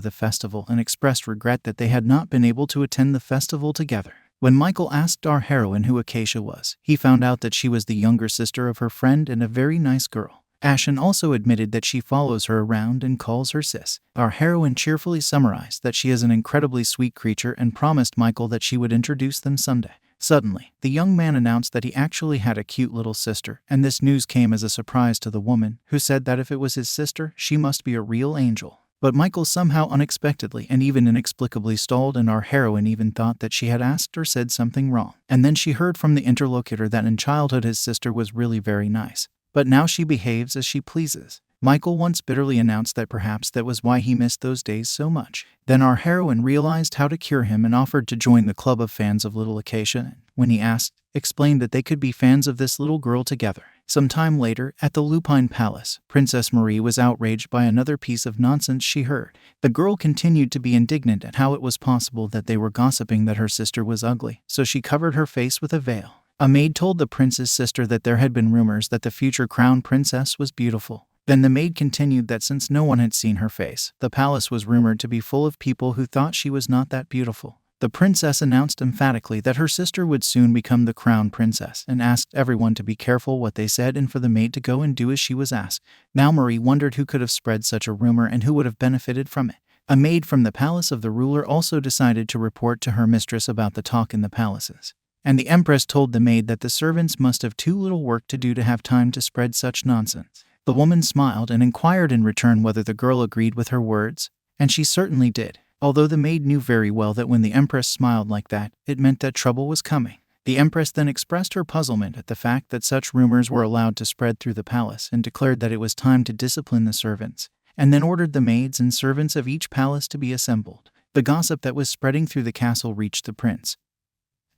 the festival and expressed regret that they had not been able to attend the festival together. When Michael asked our heroine who Acacia was, he found out that she was the younger sister of her friend and a very nice girl. Essen also admitted that she follows her around and calls her sis. Our heroine cheerfully summarized that she is an incredibly sweet creature and promised Michael that she would introduce them someday. Suddenly, the young man announced that he actually had a cute little sister, and this news came as a surprise to the woman, who said that if it was his sister, she must be a real angel. But Michael somehow unexpectedly and even inexplicably stalled, and our heroine even thought that she had asked or said something wrong. And then she heard from the interlocutor that in childhood his sister was really very nice. But now she behaves as she pleases. Michael once bitterly announced that perhaps that was why he missed those days so much. Then our heroine realized how to cure him and offered to join the club of fans of little Acacia, and when he asked, explained that they could be fans of this little girl together. Some time later, at the Lupine Palace, Princess Marie was outraged by another piece of nonsense she heard. The girl continued to be indignant at how it was possible that they were gossiping that her sister was ugly, so she covered her face with a veil. A maid told the prince's sister that there had been rumors that the future crown princess was beautiful. Then the maid continued that since no one had seen her face, the palace was rumored to be full of people who thought she was not that beautiful. The princess announced emphatically that her sister would soon become the crown princess and asked everyone to be careful what they said and for the maid to go and do as she was asked. Now Marie wondered who could have spread such a rumor and who would have benefited from it. A maid from the palace of the ruler also decided to report to her mistress about the talk in the palaces. And the empress told the maid that the servants must have too little work to do to have time to spread such nonsense. The woman smiled and inquired in return whether the girl agreed with her words, and she certainly did, although the maid knew very well that when the empress smiled like that, it meant that trouble was coming. The empress then expressed her puzzlement at the fact that such rumors were allowed to spread through the palace and declared that it was time to discipline the servants, and then ordered the maids and servants of each palace to be assembled. The gossip that was spreading through the castle reached the prince,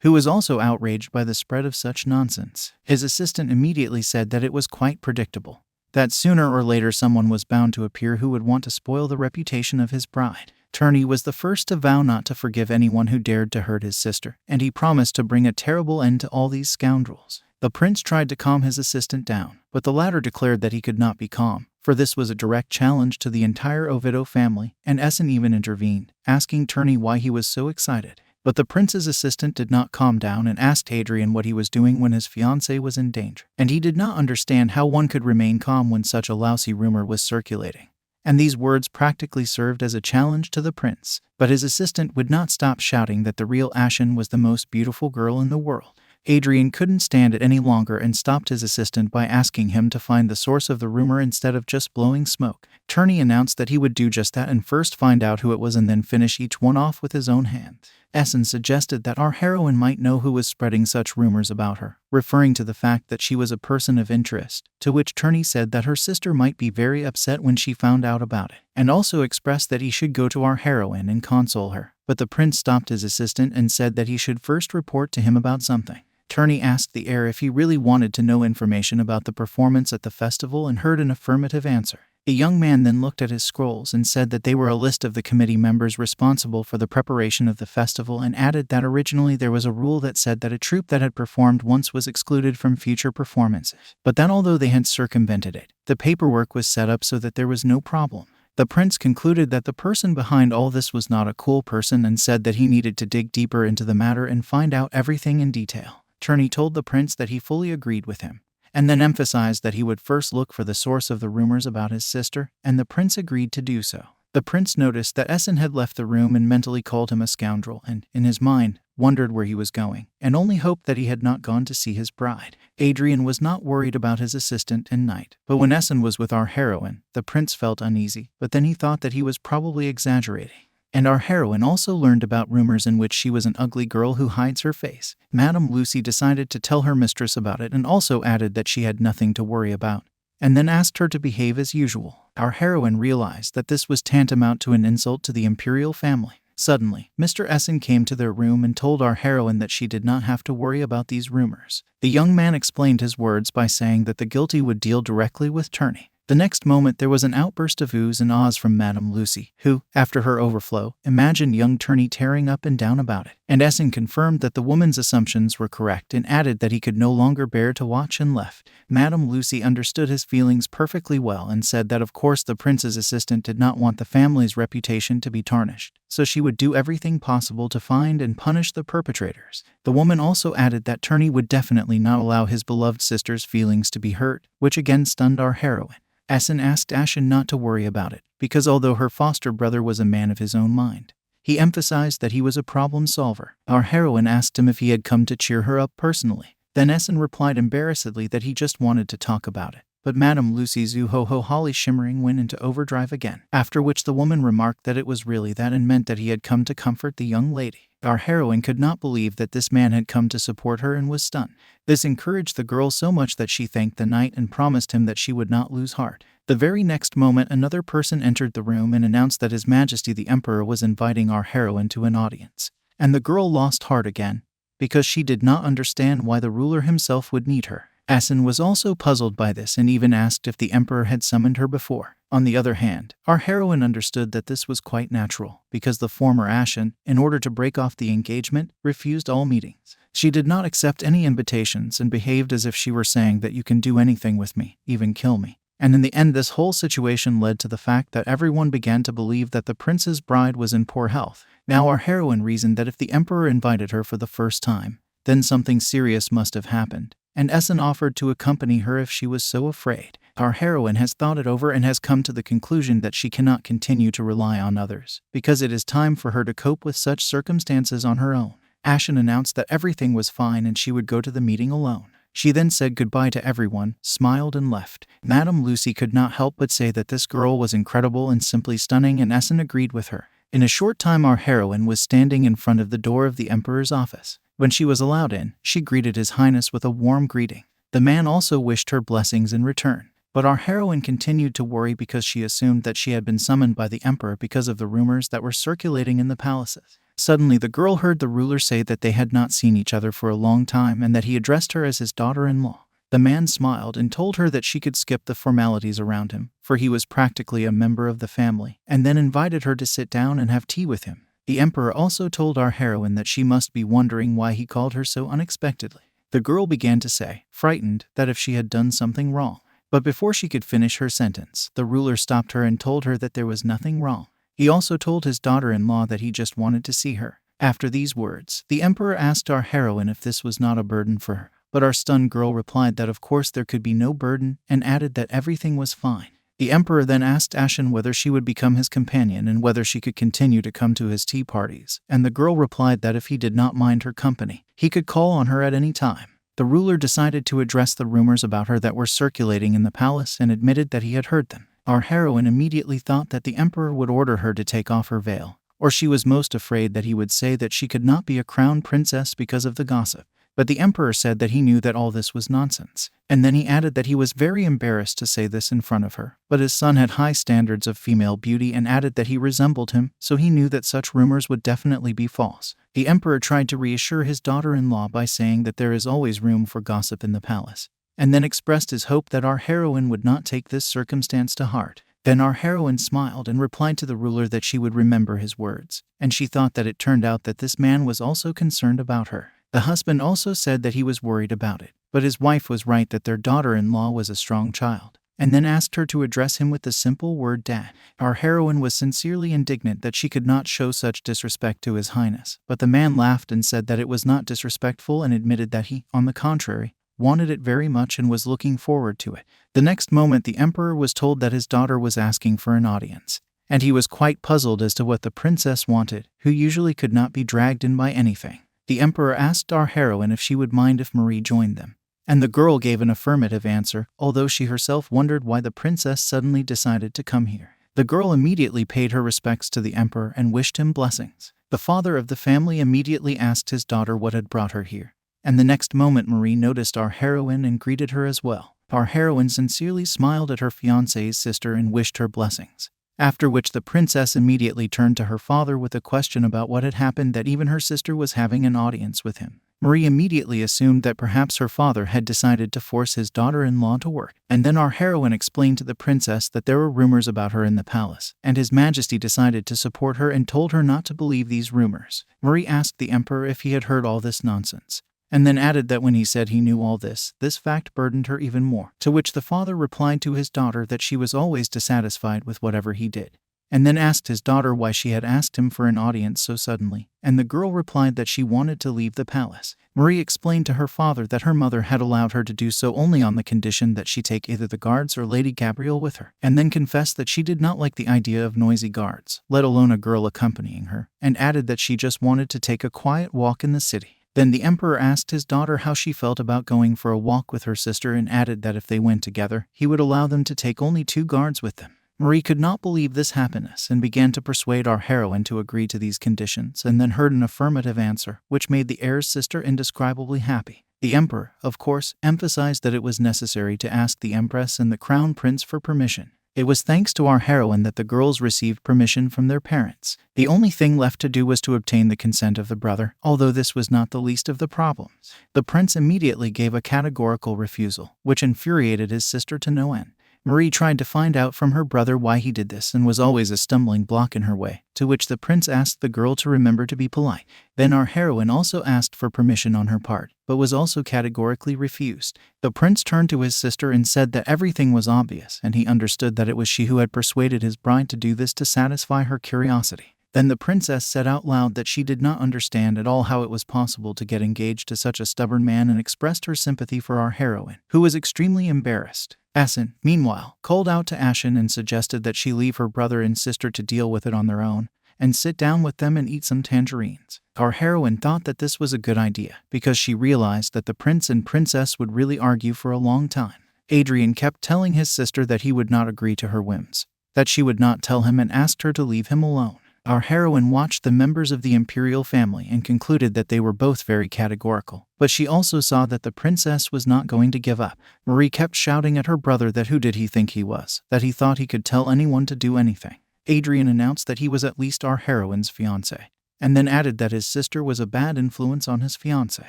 who was also outraged by the spread of such nonsense. His assistant immediately said that it was quite predictable, that sooner or later someone was bound to appear who would want to spoil the reputation of his bride. Turney was the first to vow not to forgive anyone who dared to hurt his sister, and he promised to bring a terrible end to all these scoundrels. The prince tried to calm his assistant down, but the latter declared that he could not be calm, for this was a direct challenge to the entire Oviedo family, and Essen even intervened, asking Turney why he was so excited. But the prince's assistant did not calm down and asked Adrian what he was doing when his fiancée was in danger. And he did not understand how one could remain calm when such a lousy rumor was circulating. And these words practically served as a challenge to the prince. But his assistant would not stop shouting that the real Essen was the most beautiful girl in the world. Adrian couldn't stand it any longer and stopped his assistant by asking him to find the source of the rumor instead of just blowing smoke. Turney announced that he would do just that and first find out who it was and then finish each one off with his own hand. Essen suggested that our heroine might know who was spreading such rumors about her, referring to the fact that she was a person of interest, to which Turney said that her sister might be very upset when she found out about it, and also expressed that he should go to our heroine and console her. But the prince stopped his assistant and said that he should first report to him about something. Turney asked the heir if he really wanted to know information about the performance at the festival and heard an affirmative answer. The young man then looked at his scrolls and said that they were a list of the committee members responsible for the preparation of the festival, and added that originally there was a rule that said that a troupe that had performed once was excluded from future performances, but that although they had circumvented it, the paperwork was set up so that there was no problem. The prince concluded that the person behind all this was not a cool person and said that he needed to dig deeper into the matter and find out everything in detail. Turney told the prince that he fully agreed with him, and then emphasized that he would first look for the source of the rumors about his sister, and the prince agreed to do so. The prince noticed that Essen had left the room and mentally called him a scoundrel and, in his mind, wondered where he was going, and only hoped that he had not gone to see his bride. Adrian was not worried about his assistant and knight, but when Essen was with our heroine, the prince felt uneasy, but then he thought that he was probably exaggerating. And our heroine also learned about rumors in which she was an ugly girl who hides her face. Madame Lucy decided to tell her mistress about it and also added that she had nothing to worry about, and then asked her to behave as usual. Our heroine realized that this was tantamount to an insult to the imperial family. Suddenly, Mr. Essen came to their room and told our heroine that she did not have to worry about these rumors. The young man explained his words by saying that the guilty would deal directly with Turney. The next moment there was an outburst of oohs and ahs from Madame Lucy, who, after her overflow, imagined young Turney tearing up and down about it. And Essen confirmed that the woman's assumptions were correct and added that he could no longer bear to watch and left. Madame Lucy understood his feelings perfectly well and said that of course the prince's assistant did not want the family's reputation to be tarnished, so she would do everything possible to find and punish the perpetrators. The woman also added that Turney would definitely not allow his beloved sister's feelings to be hurt, which again stunned our heroine. Essen asked Ashen not to worry about it, because although her foster brother was a man of his own mind, he emphasized that he was a problem solver. Our heroine asked him if he had come to cheer her up personally. Then Essen replied embarrassedly that he just wanted to talk about it. But Madame Lucy's ooh-ho-ho holly shimmering went into overdrive again, after which the woman remarked that it was really that and meant that he had come to comfort the young lady. Our heroine could not believe that this man had come to support her and was stunned. This encouraged the girl so much that she thanked the knight and promised him that she would not lose heart. The very next moment another person entered the room and announced that His Majesty the Emperor was inviting our heroine to an audience. And the girl lost heart again, because she did not understand why the ruler himself would need her. Essen was also puzzled by this and even asked if the emperor had summoned her before. On the other hand, our heroine understood that this was quite natural, because the former Ashen, in order to break off the engagement, refused all meetings. She did not accept any invitations and behaved as if she were saying that you can do anything with me, even kill me. And in the end this whole situation led to the fact that everyone began to believe that the prince's bride was in poor health. Now our heroine reasoned that if the emperor invited her for the first time, then something serious must have happened, and Essen offered to accompany her if she was so afraid. Our heroine has thought it over and has come to the conclusion that she cannot continue to rely on others, because it is time for her to cope with such circumstances on her own. Ashen announced that everything was fine and she would go to the meeting alone. She then said goodbye to everyone, smiled and left. Madame Lucy could not help but say that this girl was incredible and simply stunning, and Essen agreed with her. In a short time our heroine was standing in front of the door of the emperor's office. When she was allowed in, she greeted His Highness with a warm greeting. The man also wished her blessings in return. But our heroine continued to worry because she assumed that she had been summoned by the emperor because of the rumors that were circulating in the palaces. Suddenly the girl heard the ruler say that they had not seen each other for a long time and that he addressed her as his daughter-in-law. The man smiled and told her that she could skip the formalities around him, for he was practically a member of the family, and then invited her to sit down and have tea with him. The emperor also told our heroine that she must be wondering why he called her so unexpectedly. The girl began to say, frightened, that if she had done something wrong. But before she could finish her sentence, the ruler stopped her and told her that there was nothing wrong. He also told his daughter-in-law that he just wanted to see her. After these words, the emperor asked our heroine if this was not a burden for her, but our stunned girl replied that of course there could be no burden and added that everything was fine. The emperor then asked Ashen whether she would become his companion and whether she could continue to come to his tea parties, and the girl replied that if he did not mind her company, he could call on her at any time. The ruler decided to address the rumors about her that were circulating in the palace and admitted that he had heard them. Our heroine immediately thought that the emperor would order her to take off her veil, or she was most afraid that he would say that she could not be a crown princess because of the gossip. But the emperor said that he knew that all this was nonsense, and then he added that he was very embarrassed to say this in front of her, but his son had high standards of female beauty and added that he resembled him, so he knew that such rumors would definitely be false. The emperor tried to reassure his daughter-in-law by saying that there is always room for gossip in the palace, and then expressed his hope that our heroine would not take this circumstance to heart. Then our heroine smiled and replied to the ruler that she would remember his words, and she thought that it turned out that this man was also concerned about her. The husband also said that he was worried about it, but his wife was right that their daughter-in-law was a strong child, and then asked her to address him with the simple word dad. Our heroine was sincerely indignant that she could not show such disrespect to His Highness, but the man laughed and said that it was not disrespectful and admitted that he, on the contrary, wanted it very much and was looking forward to it. The next moment the emperor was told that his daughter was asking for an audience, and he was quite puzzled as to what the princess wanted, who usually could not be dragged in by anything. The emperor asked our heroine if she would mind if Marie joined them, and the girl gave an affirmative answer, although she herself wondered why the princess suddenly decided to come here. The girl immediately paid her respects to the emperor and wished him blessings. The father of the family immediately asked his daughter what had brought her here, and the next moment Marie noticed our heroine and greeted her as well. Our heroine sincerely smiled at her fiancé's sister and wished her blessings, after which the princess immediately turned to her father with a question about what had happened, that even her sister was having an audience with him. Marie immediately assumed that perhaps her father had decided to force his daughter-in-law to work, and then our heroine explained to the princess that there were rumors about her in the palace, and His Majesty decided to support her and told her not to believe these rumors. Marie asked the emperor if he had heard all this nonsense, and then added that when he said he knew all this fact burdened her even more, to which the father replied to his daughter that she was always dissatisfied with whatever he did, and then asked his daughter why she had asked him for an audience so suddenly, and the girl replied that she wanted to leave the palace. Marie explained to her father that her mother had allowed her to do so only on the condition that she take either the guards or Lady Gabrielle with her, and then confessed that she did not like the idea of noisy guards, let alone a girl accompanying her, and added that she just wanted to take a quiet walk in the city. Then the emperor asked his daughter how she felt about going for a walk with her sister and added that if they went together, he would allow them to take only 2 guards with them. Marie could not believe this happiness and began to persuade our heroine to agree to these conditions, and then heard an affirmative answer, which made the heir's sister indescribably happy. The emperor, of course, emphasized that it was necessary to ask the empress and the crown prince for permission. It was thanks to our heroine that the girls received permission from their parents. The only thing left to do was to obtain the consent of the brother, although this was not the least of the problems. The prince immediately gave a categorical refusal, which infuriated his sister to no end. Marie tried to find out from her brother why he did this and was always a stumbling block in her way, to which the prince asked the girl to remember to be polite. Then our heroine also asked for permission on her part, but was also categorically refused. The prince turned to his sister and said that everything was obvious and he understood that it was she who had persuaded his bride to do this to satisfy her curiosity. Then the princess said out loud that she did not understand at all how it was possible to get engaged to such a stubborn man and expressed her sympathy for our heroine, who was extremely embarrassed. Essen, meanwhile, called out to Ashen and suggested that she leave her brother and sister to deal with it on their own, and sit down with them and eat some tangerines. Our heroine thought that this was a good idea, because she realized that the prince and princess would really argue for a long time. Adrian kept telling his sister that he would not agree to her whims, that she would not tell him, and asked her to leave him alone. Our heroine watched the members of the imperial family and concluded that they were both very categorical, but she also saw that the princess was not going to give up. Marie kept shouting at her brother that who did he think he was, that he thought he could tell anyone to do anything. Adrian announced that he was at least our heroine's fiancé, and then added that his sister was a bad influence on his fiancé.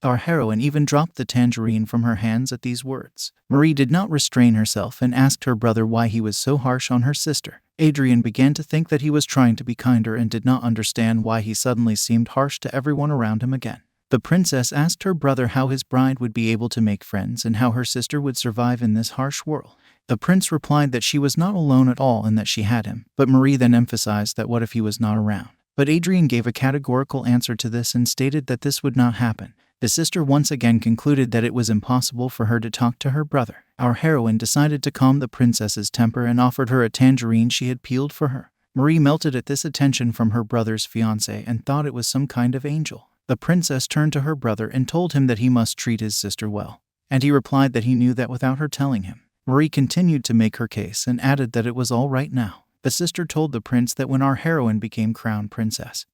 Our heroine even dropped the tangerine from her hands at these words. Marie did not restrain herself and asked her brother why he was so harsh on her sister. Adrian began to think that he was trying to be kinder and did not understand why he suddenly seemed harsh to everyone around him again. The princess asked her brother how his bride would be able to make friends and how her sister would survive in this harsh world. The prince replied that she was not alone at all and that she had him, but Marie then emphasized that what if he was not around. But Adrian gave a categorical answer to this and stated that this would not happen. The sister once again concluded that it was impossible for her to talk to her brother. Our heroine decided to calm the princess's temper and offered her a tangerine she had peeled for her. Marie melted at this attention from her brother's fiancé and thought it was some kind of angel. The princess turned to her brother and told him that he must treat his sister well, and he replied that he knew that without her telling him. Marie continued to make her case and added that it was all right now. The sister told the prince that when our heroine became crown princess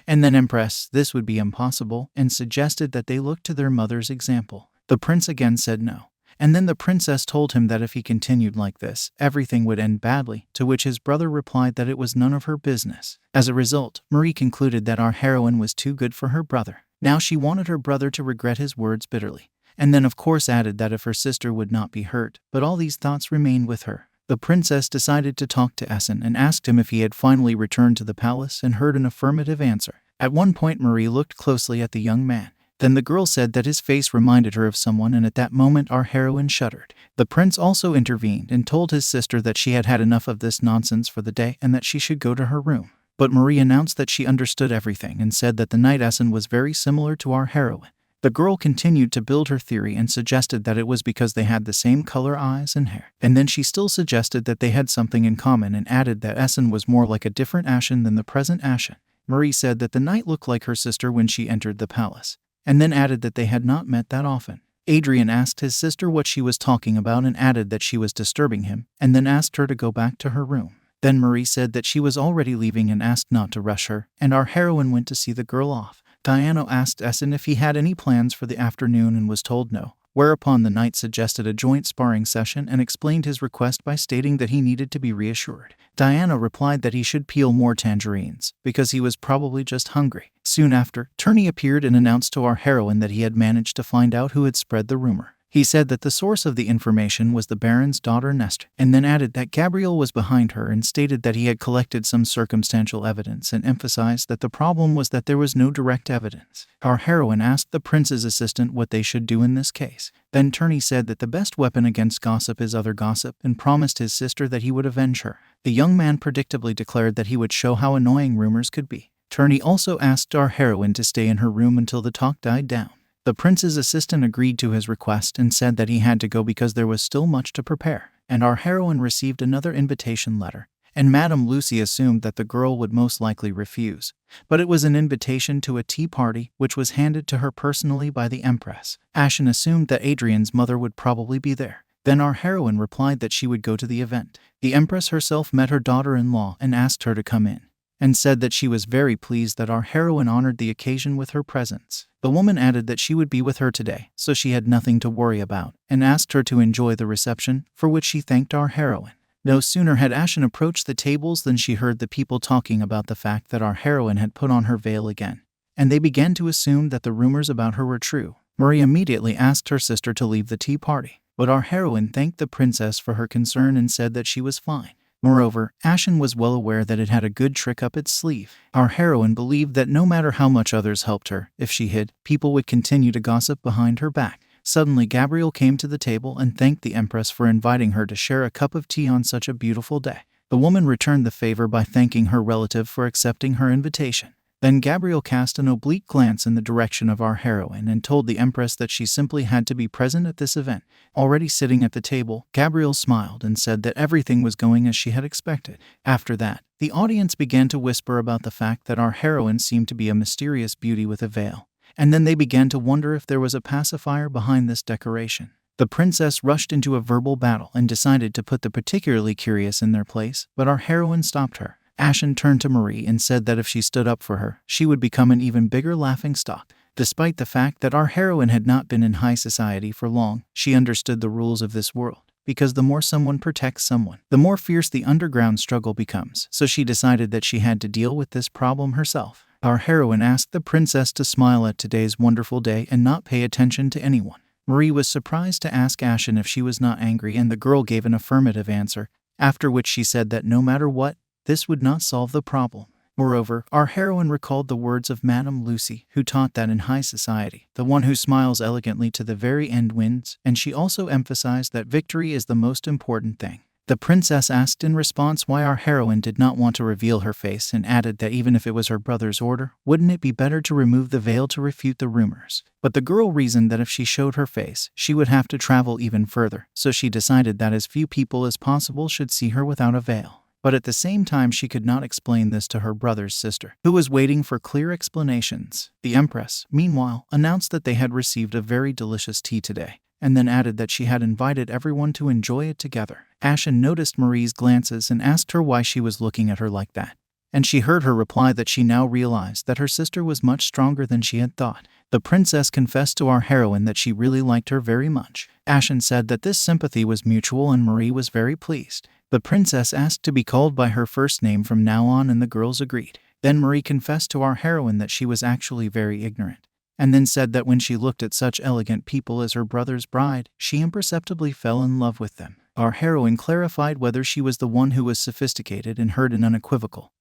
and then empress, this would be impossible, and suggested that they look to their mother's example. The prince again said no. And then the princess told him that if he continued like this, everything would end badly, to which his brother replied that it was none of her business. As a result, Marie concluded that our heroine was too good for her brother. Now she wanted her brother to regret his words bitterly. And then of course added that if her sister would not be hurt, but all these thoughts remained with her. The princess decided to talk to Essen and asked him if he had finally returned to the palace and heard an affirmative answer. At one point Marie looked closely at the young man. Then the girl said that his face reminded her of someone, and at that moment our heroine shuddered. The prince also intervened and told his sister that she had had enough of this nonsense for the day and that she should go to her room. But Marie announced that she understood everything and said that the knight Essen was very similar to our heroine. The girl continued to build her theory and suggested that it was because they had the same color eyes and hair. And then she still suggested that they had something in common and added that Essen was more like a different Ashen than the present Ashen. Marie said that the knight looked like her sister when she entered the palace, and then added that they had not met that often. Adrian asked his sister what she was talking about and added that she was disturbing him, and then asked her to go back to her room. Then Marie said that she was already leaving and asked not to rush her, and our heroine went to see the girl off. Diana asked Essen if he had any plans for the afternoon and was told no, whereupon the knight suggested a joint sparring session and explained his request by stating that he needed to be reassured. Diana replied that he should peel more tangerines, because he was probably just hungry. Soon after, Turney appeared and announced to our heroine that he had managed to find out who had spread the rumor. He said that the source of the information was the Baron's daughter Nestor, and then added that Gabrielle was behind her and stated that he had collected some circumstantial evidence and emphasized that the problem was that there was no direct evidence. Our heroine asked the prince's assistant what they should do in this case. Then Turney said that the best weapon against gossip is other gossip and promised his sister that he would avenge her. The young man predictably declared that he would show how annoying rumors could be. Turney also asked our heroine to stay in her room until the talk died down. The prince's assistant agreed to his request and said that he had to go because there was still much to prepare, and our heroine received another invitation letter, and Madame Lucy assumed that the girl would most likely refuse. But it was an invitation to a tea party, which was handed to her personally by the empress. Ashen assumed that Adrian's mother would probably be there. Then our heroine replied that she would go to the event. The empress herself met her daughter-in-law and asked her to come in, and said that she was very pleased that our heroine honored the occasion with her presence. The woman added that she would be with her today, so she had nothing to worry about, and asked her to enjoy the reception, for which she thanked our heroine. No sooner had Ashen approached the tables than she heard the people talking about the fact that our heroine had put on her veil again, and they began to assume that the rumors about her were true. Marie immediately asked her sister to leave the tea party, but our heroine thanked the princess for her concern and said that she was fine. Moreover, Ashen was well aware that it had a good trick up its sleeve. Our heroine believed that no matter how much others helped her, if she hid, people would continue to gossip behind her back. Suddenly Gabrielle came to the table and thanked the empress for inviting her to share a cup of tea on such a beautiful day. The woman returned the favor by thanking her relative for accepting her invitation. Then Gabrielle cast an oblique glance in the direction of our heroine and told the empress that she simply had to be present at this event. Already sitting at the table, Gabrielle smiled and said that everything was going as she had expected. After that, the audience began to whisper about the fact that our heroine seemed to be a mysterious beauty with a veil, and then they began to wonder if there was a pacifier behind this decoration. The princess rushed into a verbal battle and decided to put the particularly curious in their place, but our heroine stopped her. Ashen turned to Marie and said that if she stood up for her, she would become an even bigger laughingstock. Despite the fact that our heroine had not been in high society for long, she understood the rules of this world, because the more someone protects someone, the more fierce the underground struggle becomes, so she decided that she had to deal with this problem herself. Our heroine asked the princess to smile at today's wonderful day and not pay attention to anyone. Marie was surprised to ask Ashen if she was not angry, and the girl gave an affirmative answer, after which she said that no matter what, this would not solve the problem. Moreover, our heroine recalled the words of Madame Lucy, who taught that in high society, the one who smiles elegantly to the very end wins, and she also emphasized that victory is the most important thing. The princess asked in response why our heroine did not want to reveal her face and added that even if it was her brother's order, wouldn't it be better to remove the veil to refute the rumors? But the girl reasoned that if she showed her face, she would have to travel even further, so she decided that as few people as possible should see her without a veil. But at the same time she could not explain this to her brother's sister, who was waiting for clear explanations. The empress, meanwhile, announced that they had received a very delicious tea today. and then added that she had invited everyone to enjoy it together. Ashen noticed Marie's glances and asked her why she was looking at her like that. And she heard her reply that she now realized that her sister was much stronger than she had thought. The princess confessed to our heroine that she really liked her very much. Ashen said that this sympathy was mutual and Marie was very pleased. The princess asked to be called by her first name from now on and the girls agreed. Then Marie confessed to our heroine that she was actually very ignorant, and then said that when she looked at such elegant people as her brother's bride, she imperceptibly fell in love with them. Our heroine clarified whether she was the one who was sophisticated and heard an unequivocal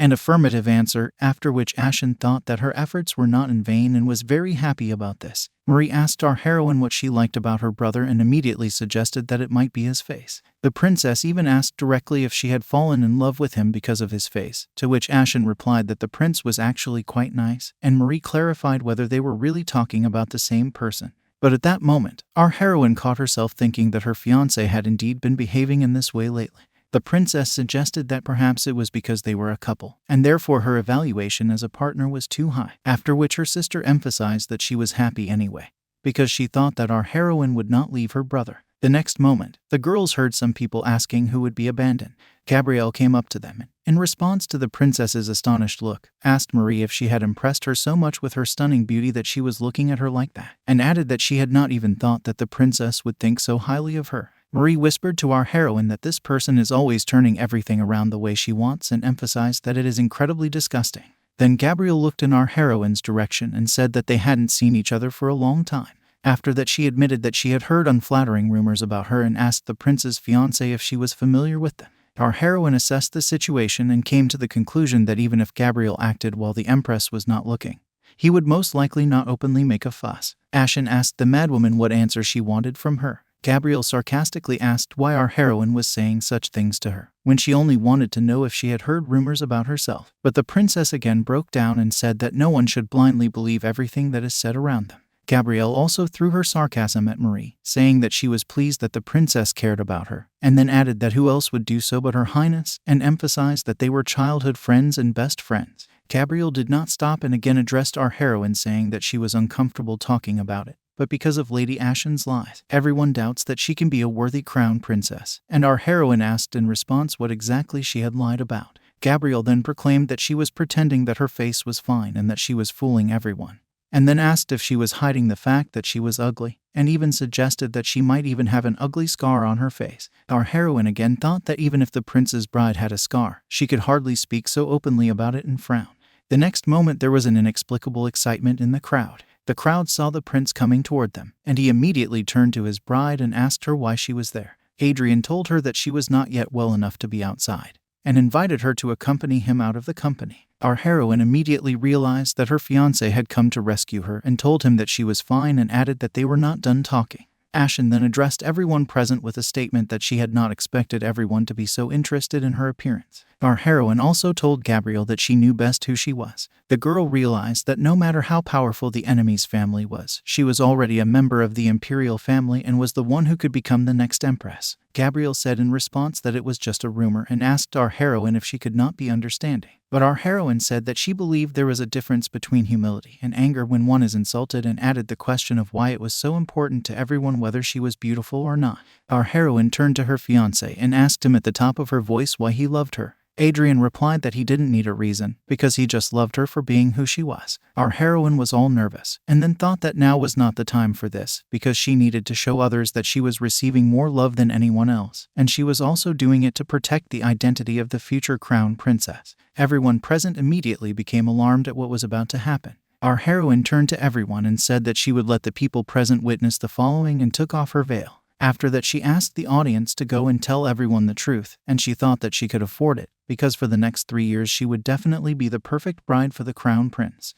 and affirmative answer, after which Ashen thought that her efforts were not in vain and was very happy about this. Marie asked our heroine what she liked about her brother and immediately suggested that it might be his face. The princess even asked directly if she had fallen in love with him because of his face, to which Ashen replied that the prince was actually quite nice, and Marie clarified whether they were really talking about the same person. But at that moment, our heroine caught herself thinking that her fiancé had indeed been behaving in this way lately. The princess suggested that perhaps it was because they were a couple, and therefore her evaluation as a partner was too high, after which her sister emphasized that she was happy anyway, because she thought that our heroine would not leave her brother. The next moment, the girls heard some people asking who would be abandoned. Gabrielle came up to them and, in response to the princess's astonished look, asked Marie if she had impressed her so much with her stunning beauty that she was looking at her like that, and added that she had not even thought that the princess would think so highly of her. Marie whispered to our heroine that this person is always turning everything around the way she wants and emphasized that it is incredibly disgusting. Then Gabrielle looked in our heroine's direction and said that they hadn't seen each other for a long time. After that, she admitted that she had heard unflattering rumors about her and asked the prince's fiancé if she was familiar with them. Our heroine assessed the situation and came to the conclusion that even if Gabrielle acted while the empress was not looking, he would most likely not openly make a fuss. Ashen asked the madwoman what answer she wanted from her. Gabrielle sarcastically asked why our heroine was saying such things to her, when she only wanted to know if she had heard rumors about herself. But the princess again broke down and said that no one should blindly believe everything that is said around them. Gabrielle also threw her sarcasm at Marie, saying that she was pleased that the princess cared about her, and then added that who else would do so but her highness, and emphasized that they were childhood friends and best friends. Gabrielle did not stop and again addressed our heroine, saying that she was uncomfortable talking about it. But because of Lady Ashen's lies, everyone doubts that she can be a worthy crown princess, and our heroine asked in response what exactly she had lied about. Gabrielle then proclaimed that she was pretending that her face was fine and that she was fooling everyone, and then asked if she was hiding the fact that she was ugly, and even suggested that she might even have an ugly scar on her face. Our heroine again thought that even if the prince's bride had a scar, she could hardly speak so openly about it and frown. The next moment there was an inexplicable excitement in the crowd. The crowd saw the prince coming toward them, and he immediately turned to his bride and asked her why she was there. Adrian told her that she was not yet well enough to be outside, and invited her to accompany him out of the company. Our heroine immediately realized that her fiancé had come to rescue her and told him that she was fine and added that they were not done talking. Ashen then addressed everyone present with a statement that she had not expected everyone to be so interested in her appearance. Our heroine also told Gabrielle that she knew best who she was. The girl realized that no matter how powerful the enemy's family was, she was already a member of the imperial family and was the one who could become the next empress. Gabrielle said in response that it was just a rumor and asked our heroine if she could not be understanding. But our heroine said that she believed there was a difference between humility and anger when one is insulted, and added the question of why it was so important to everyone whether she was beautiful or not. Our heroine turned to her fiancé and asked him at the top of her voice why he loved her. Adrian replied that he didn't need a reason, because he just loved her for being who she was. Our heroine was all nervous, and then thought that now was not the time for this, because she needed to show others that she was receiving more love than anyone else, and she was also doing it to protect the identity of the future crown princess. Everyone present immediately became alarmed at what was about to happen. Our heroine turned to everyone and said that she would let the people present witness the following and took off her veil. After that, she asked the audience to go and tell everyone the truth, and she thought that she could afford it, because for the next 3 years she would definitely be the perfect bride for the crown prince.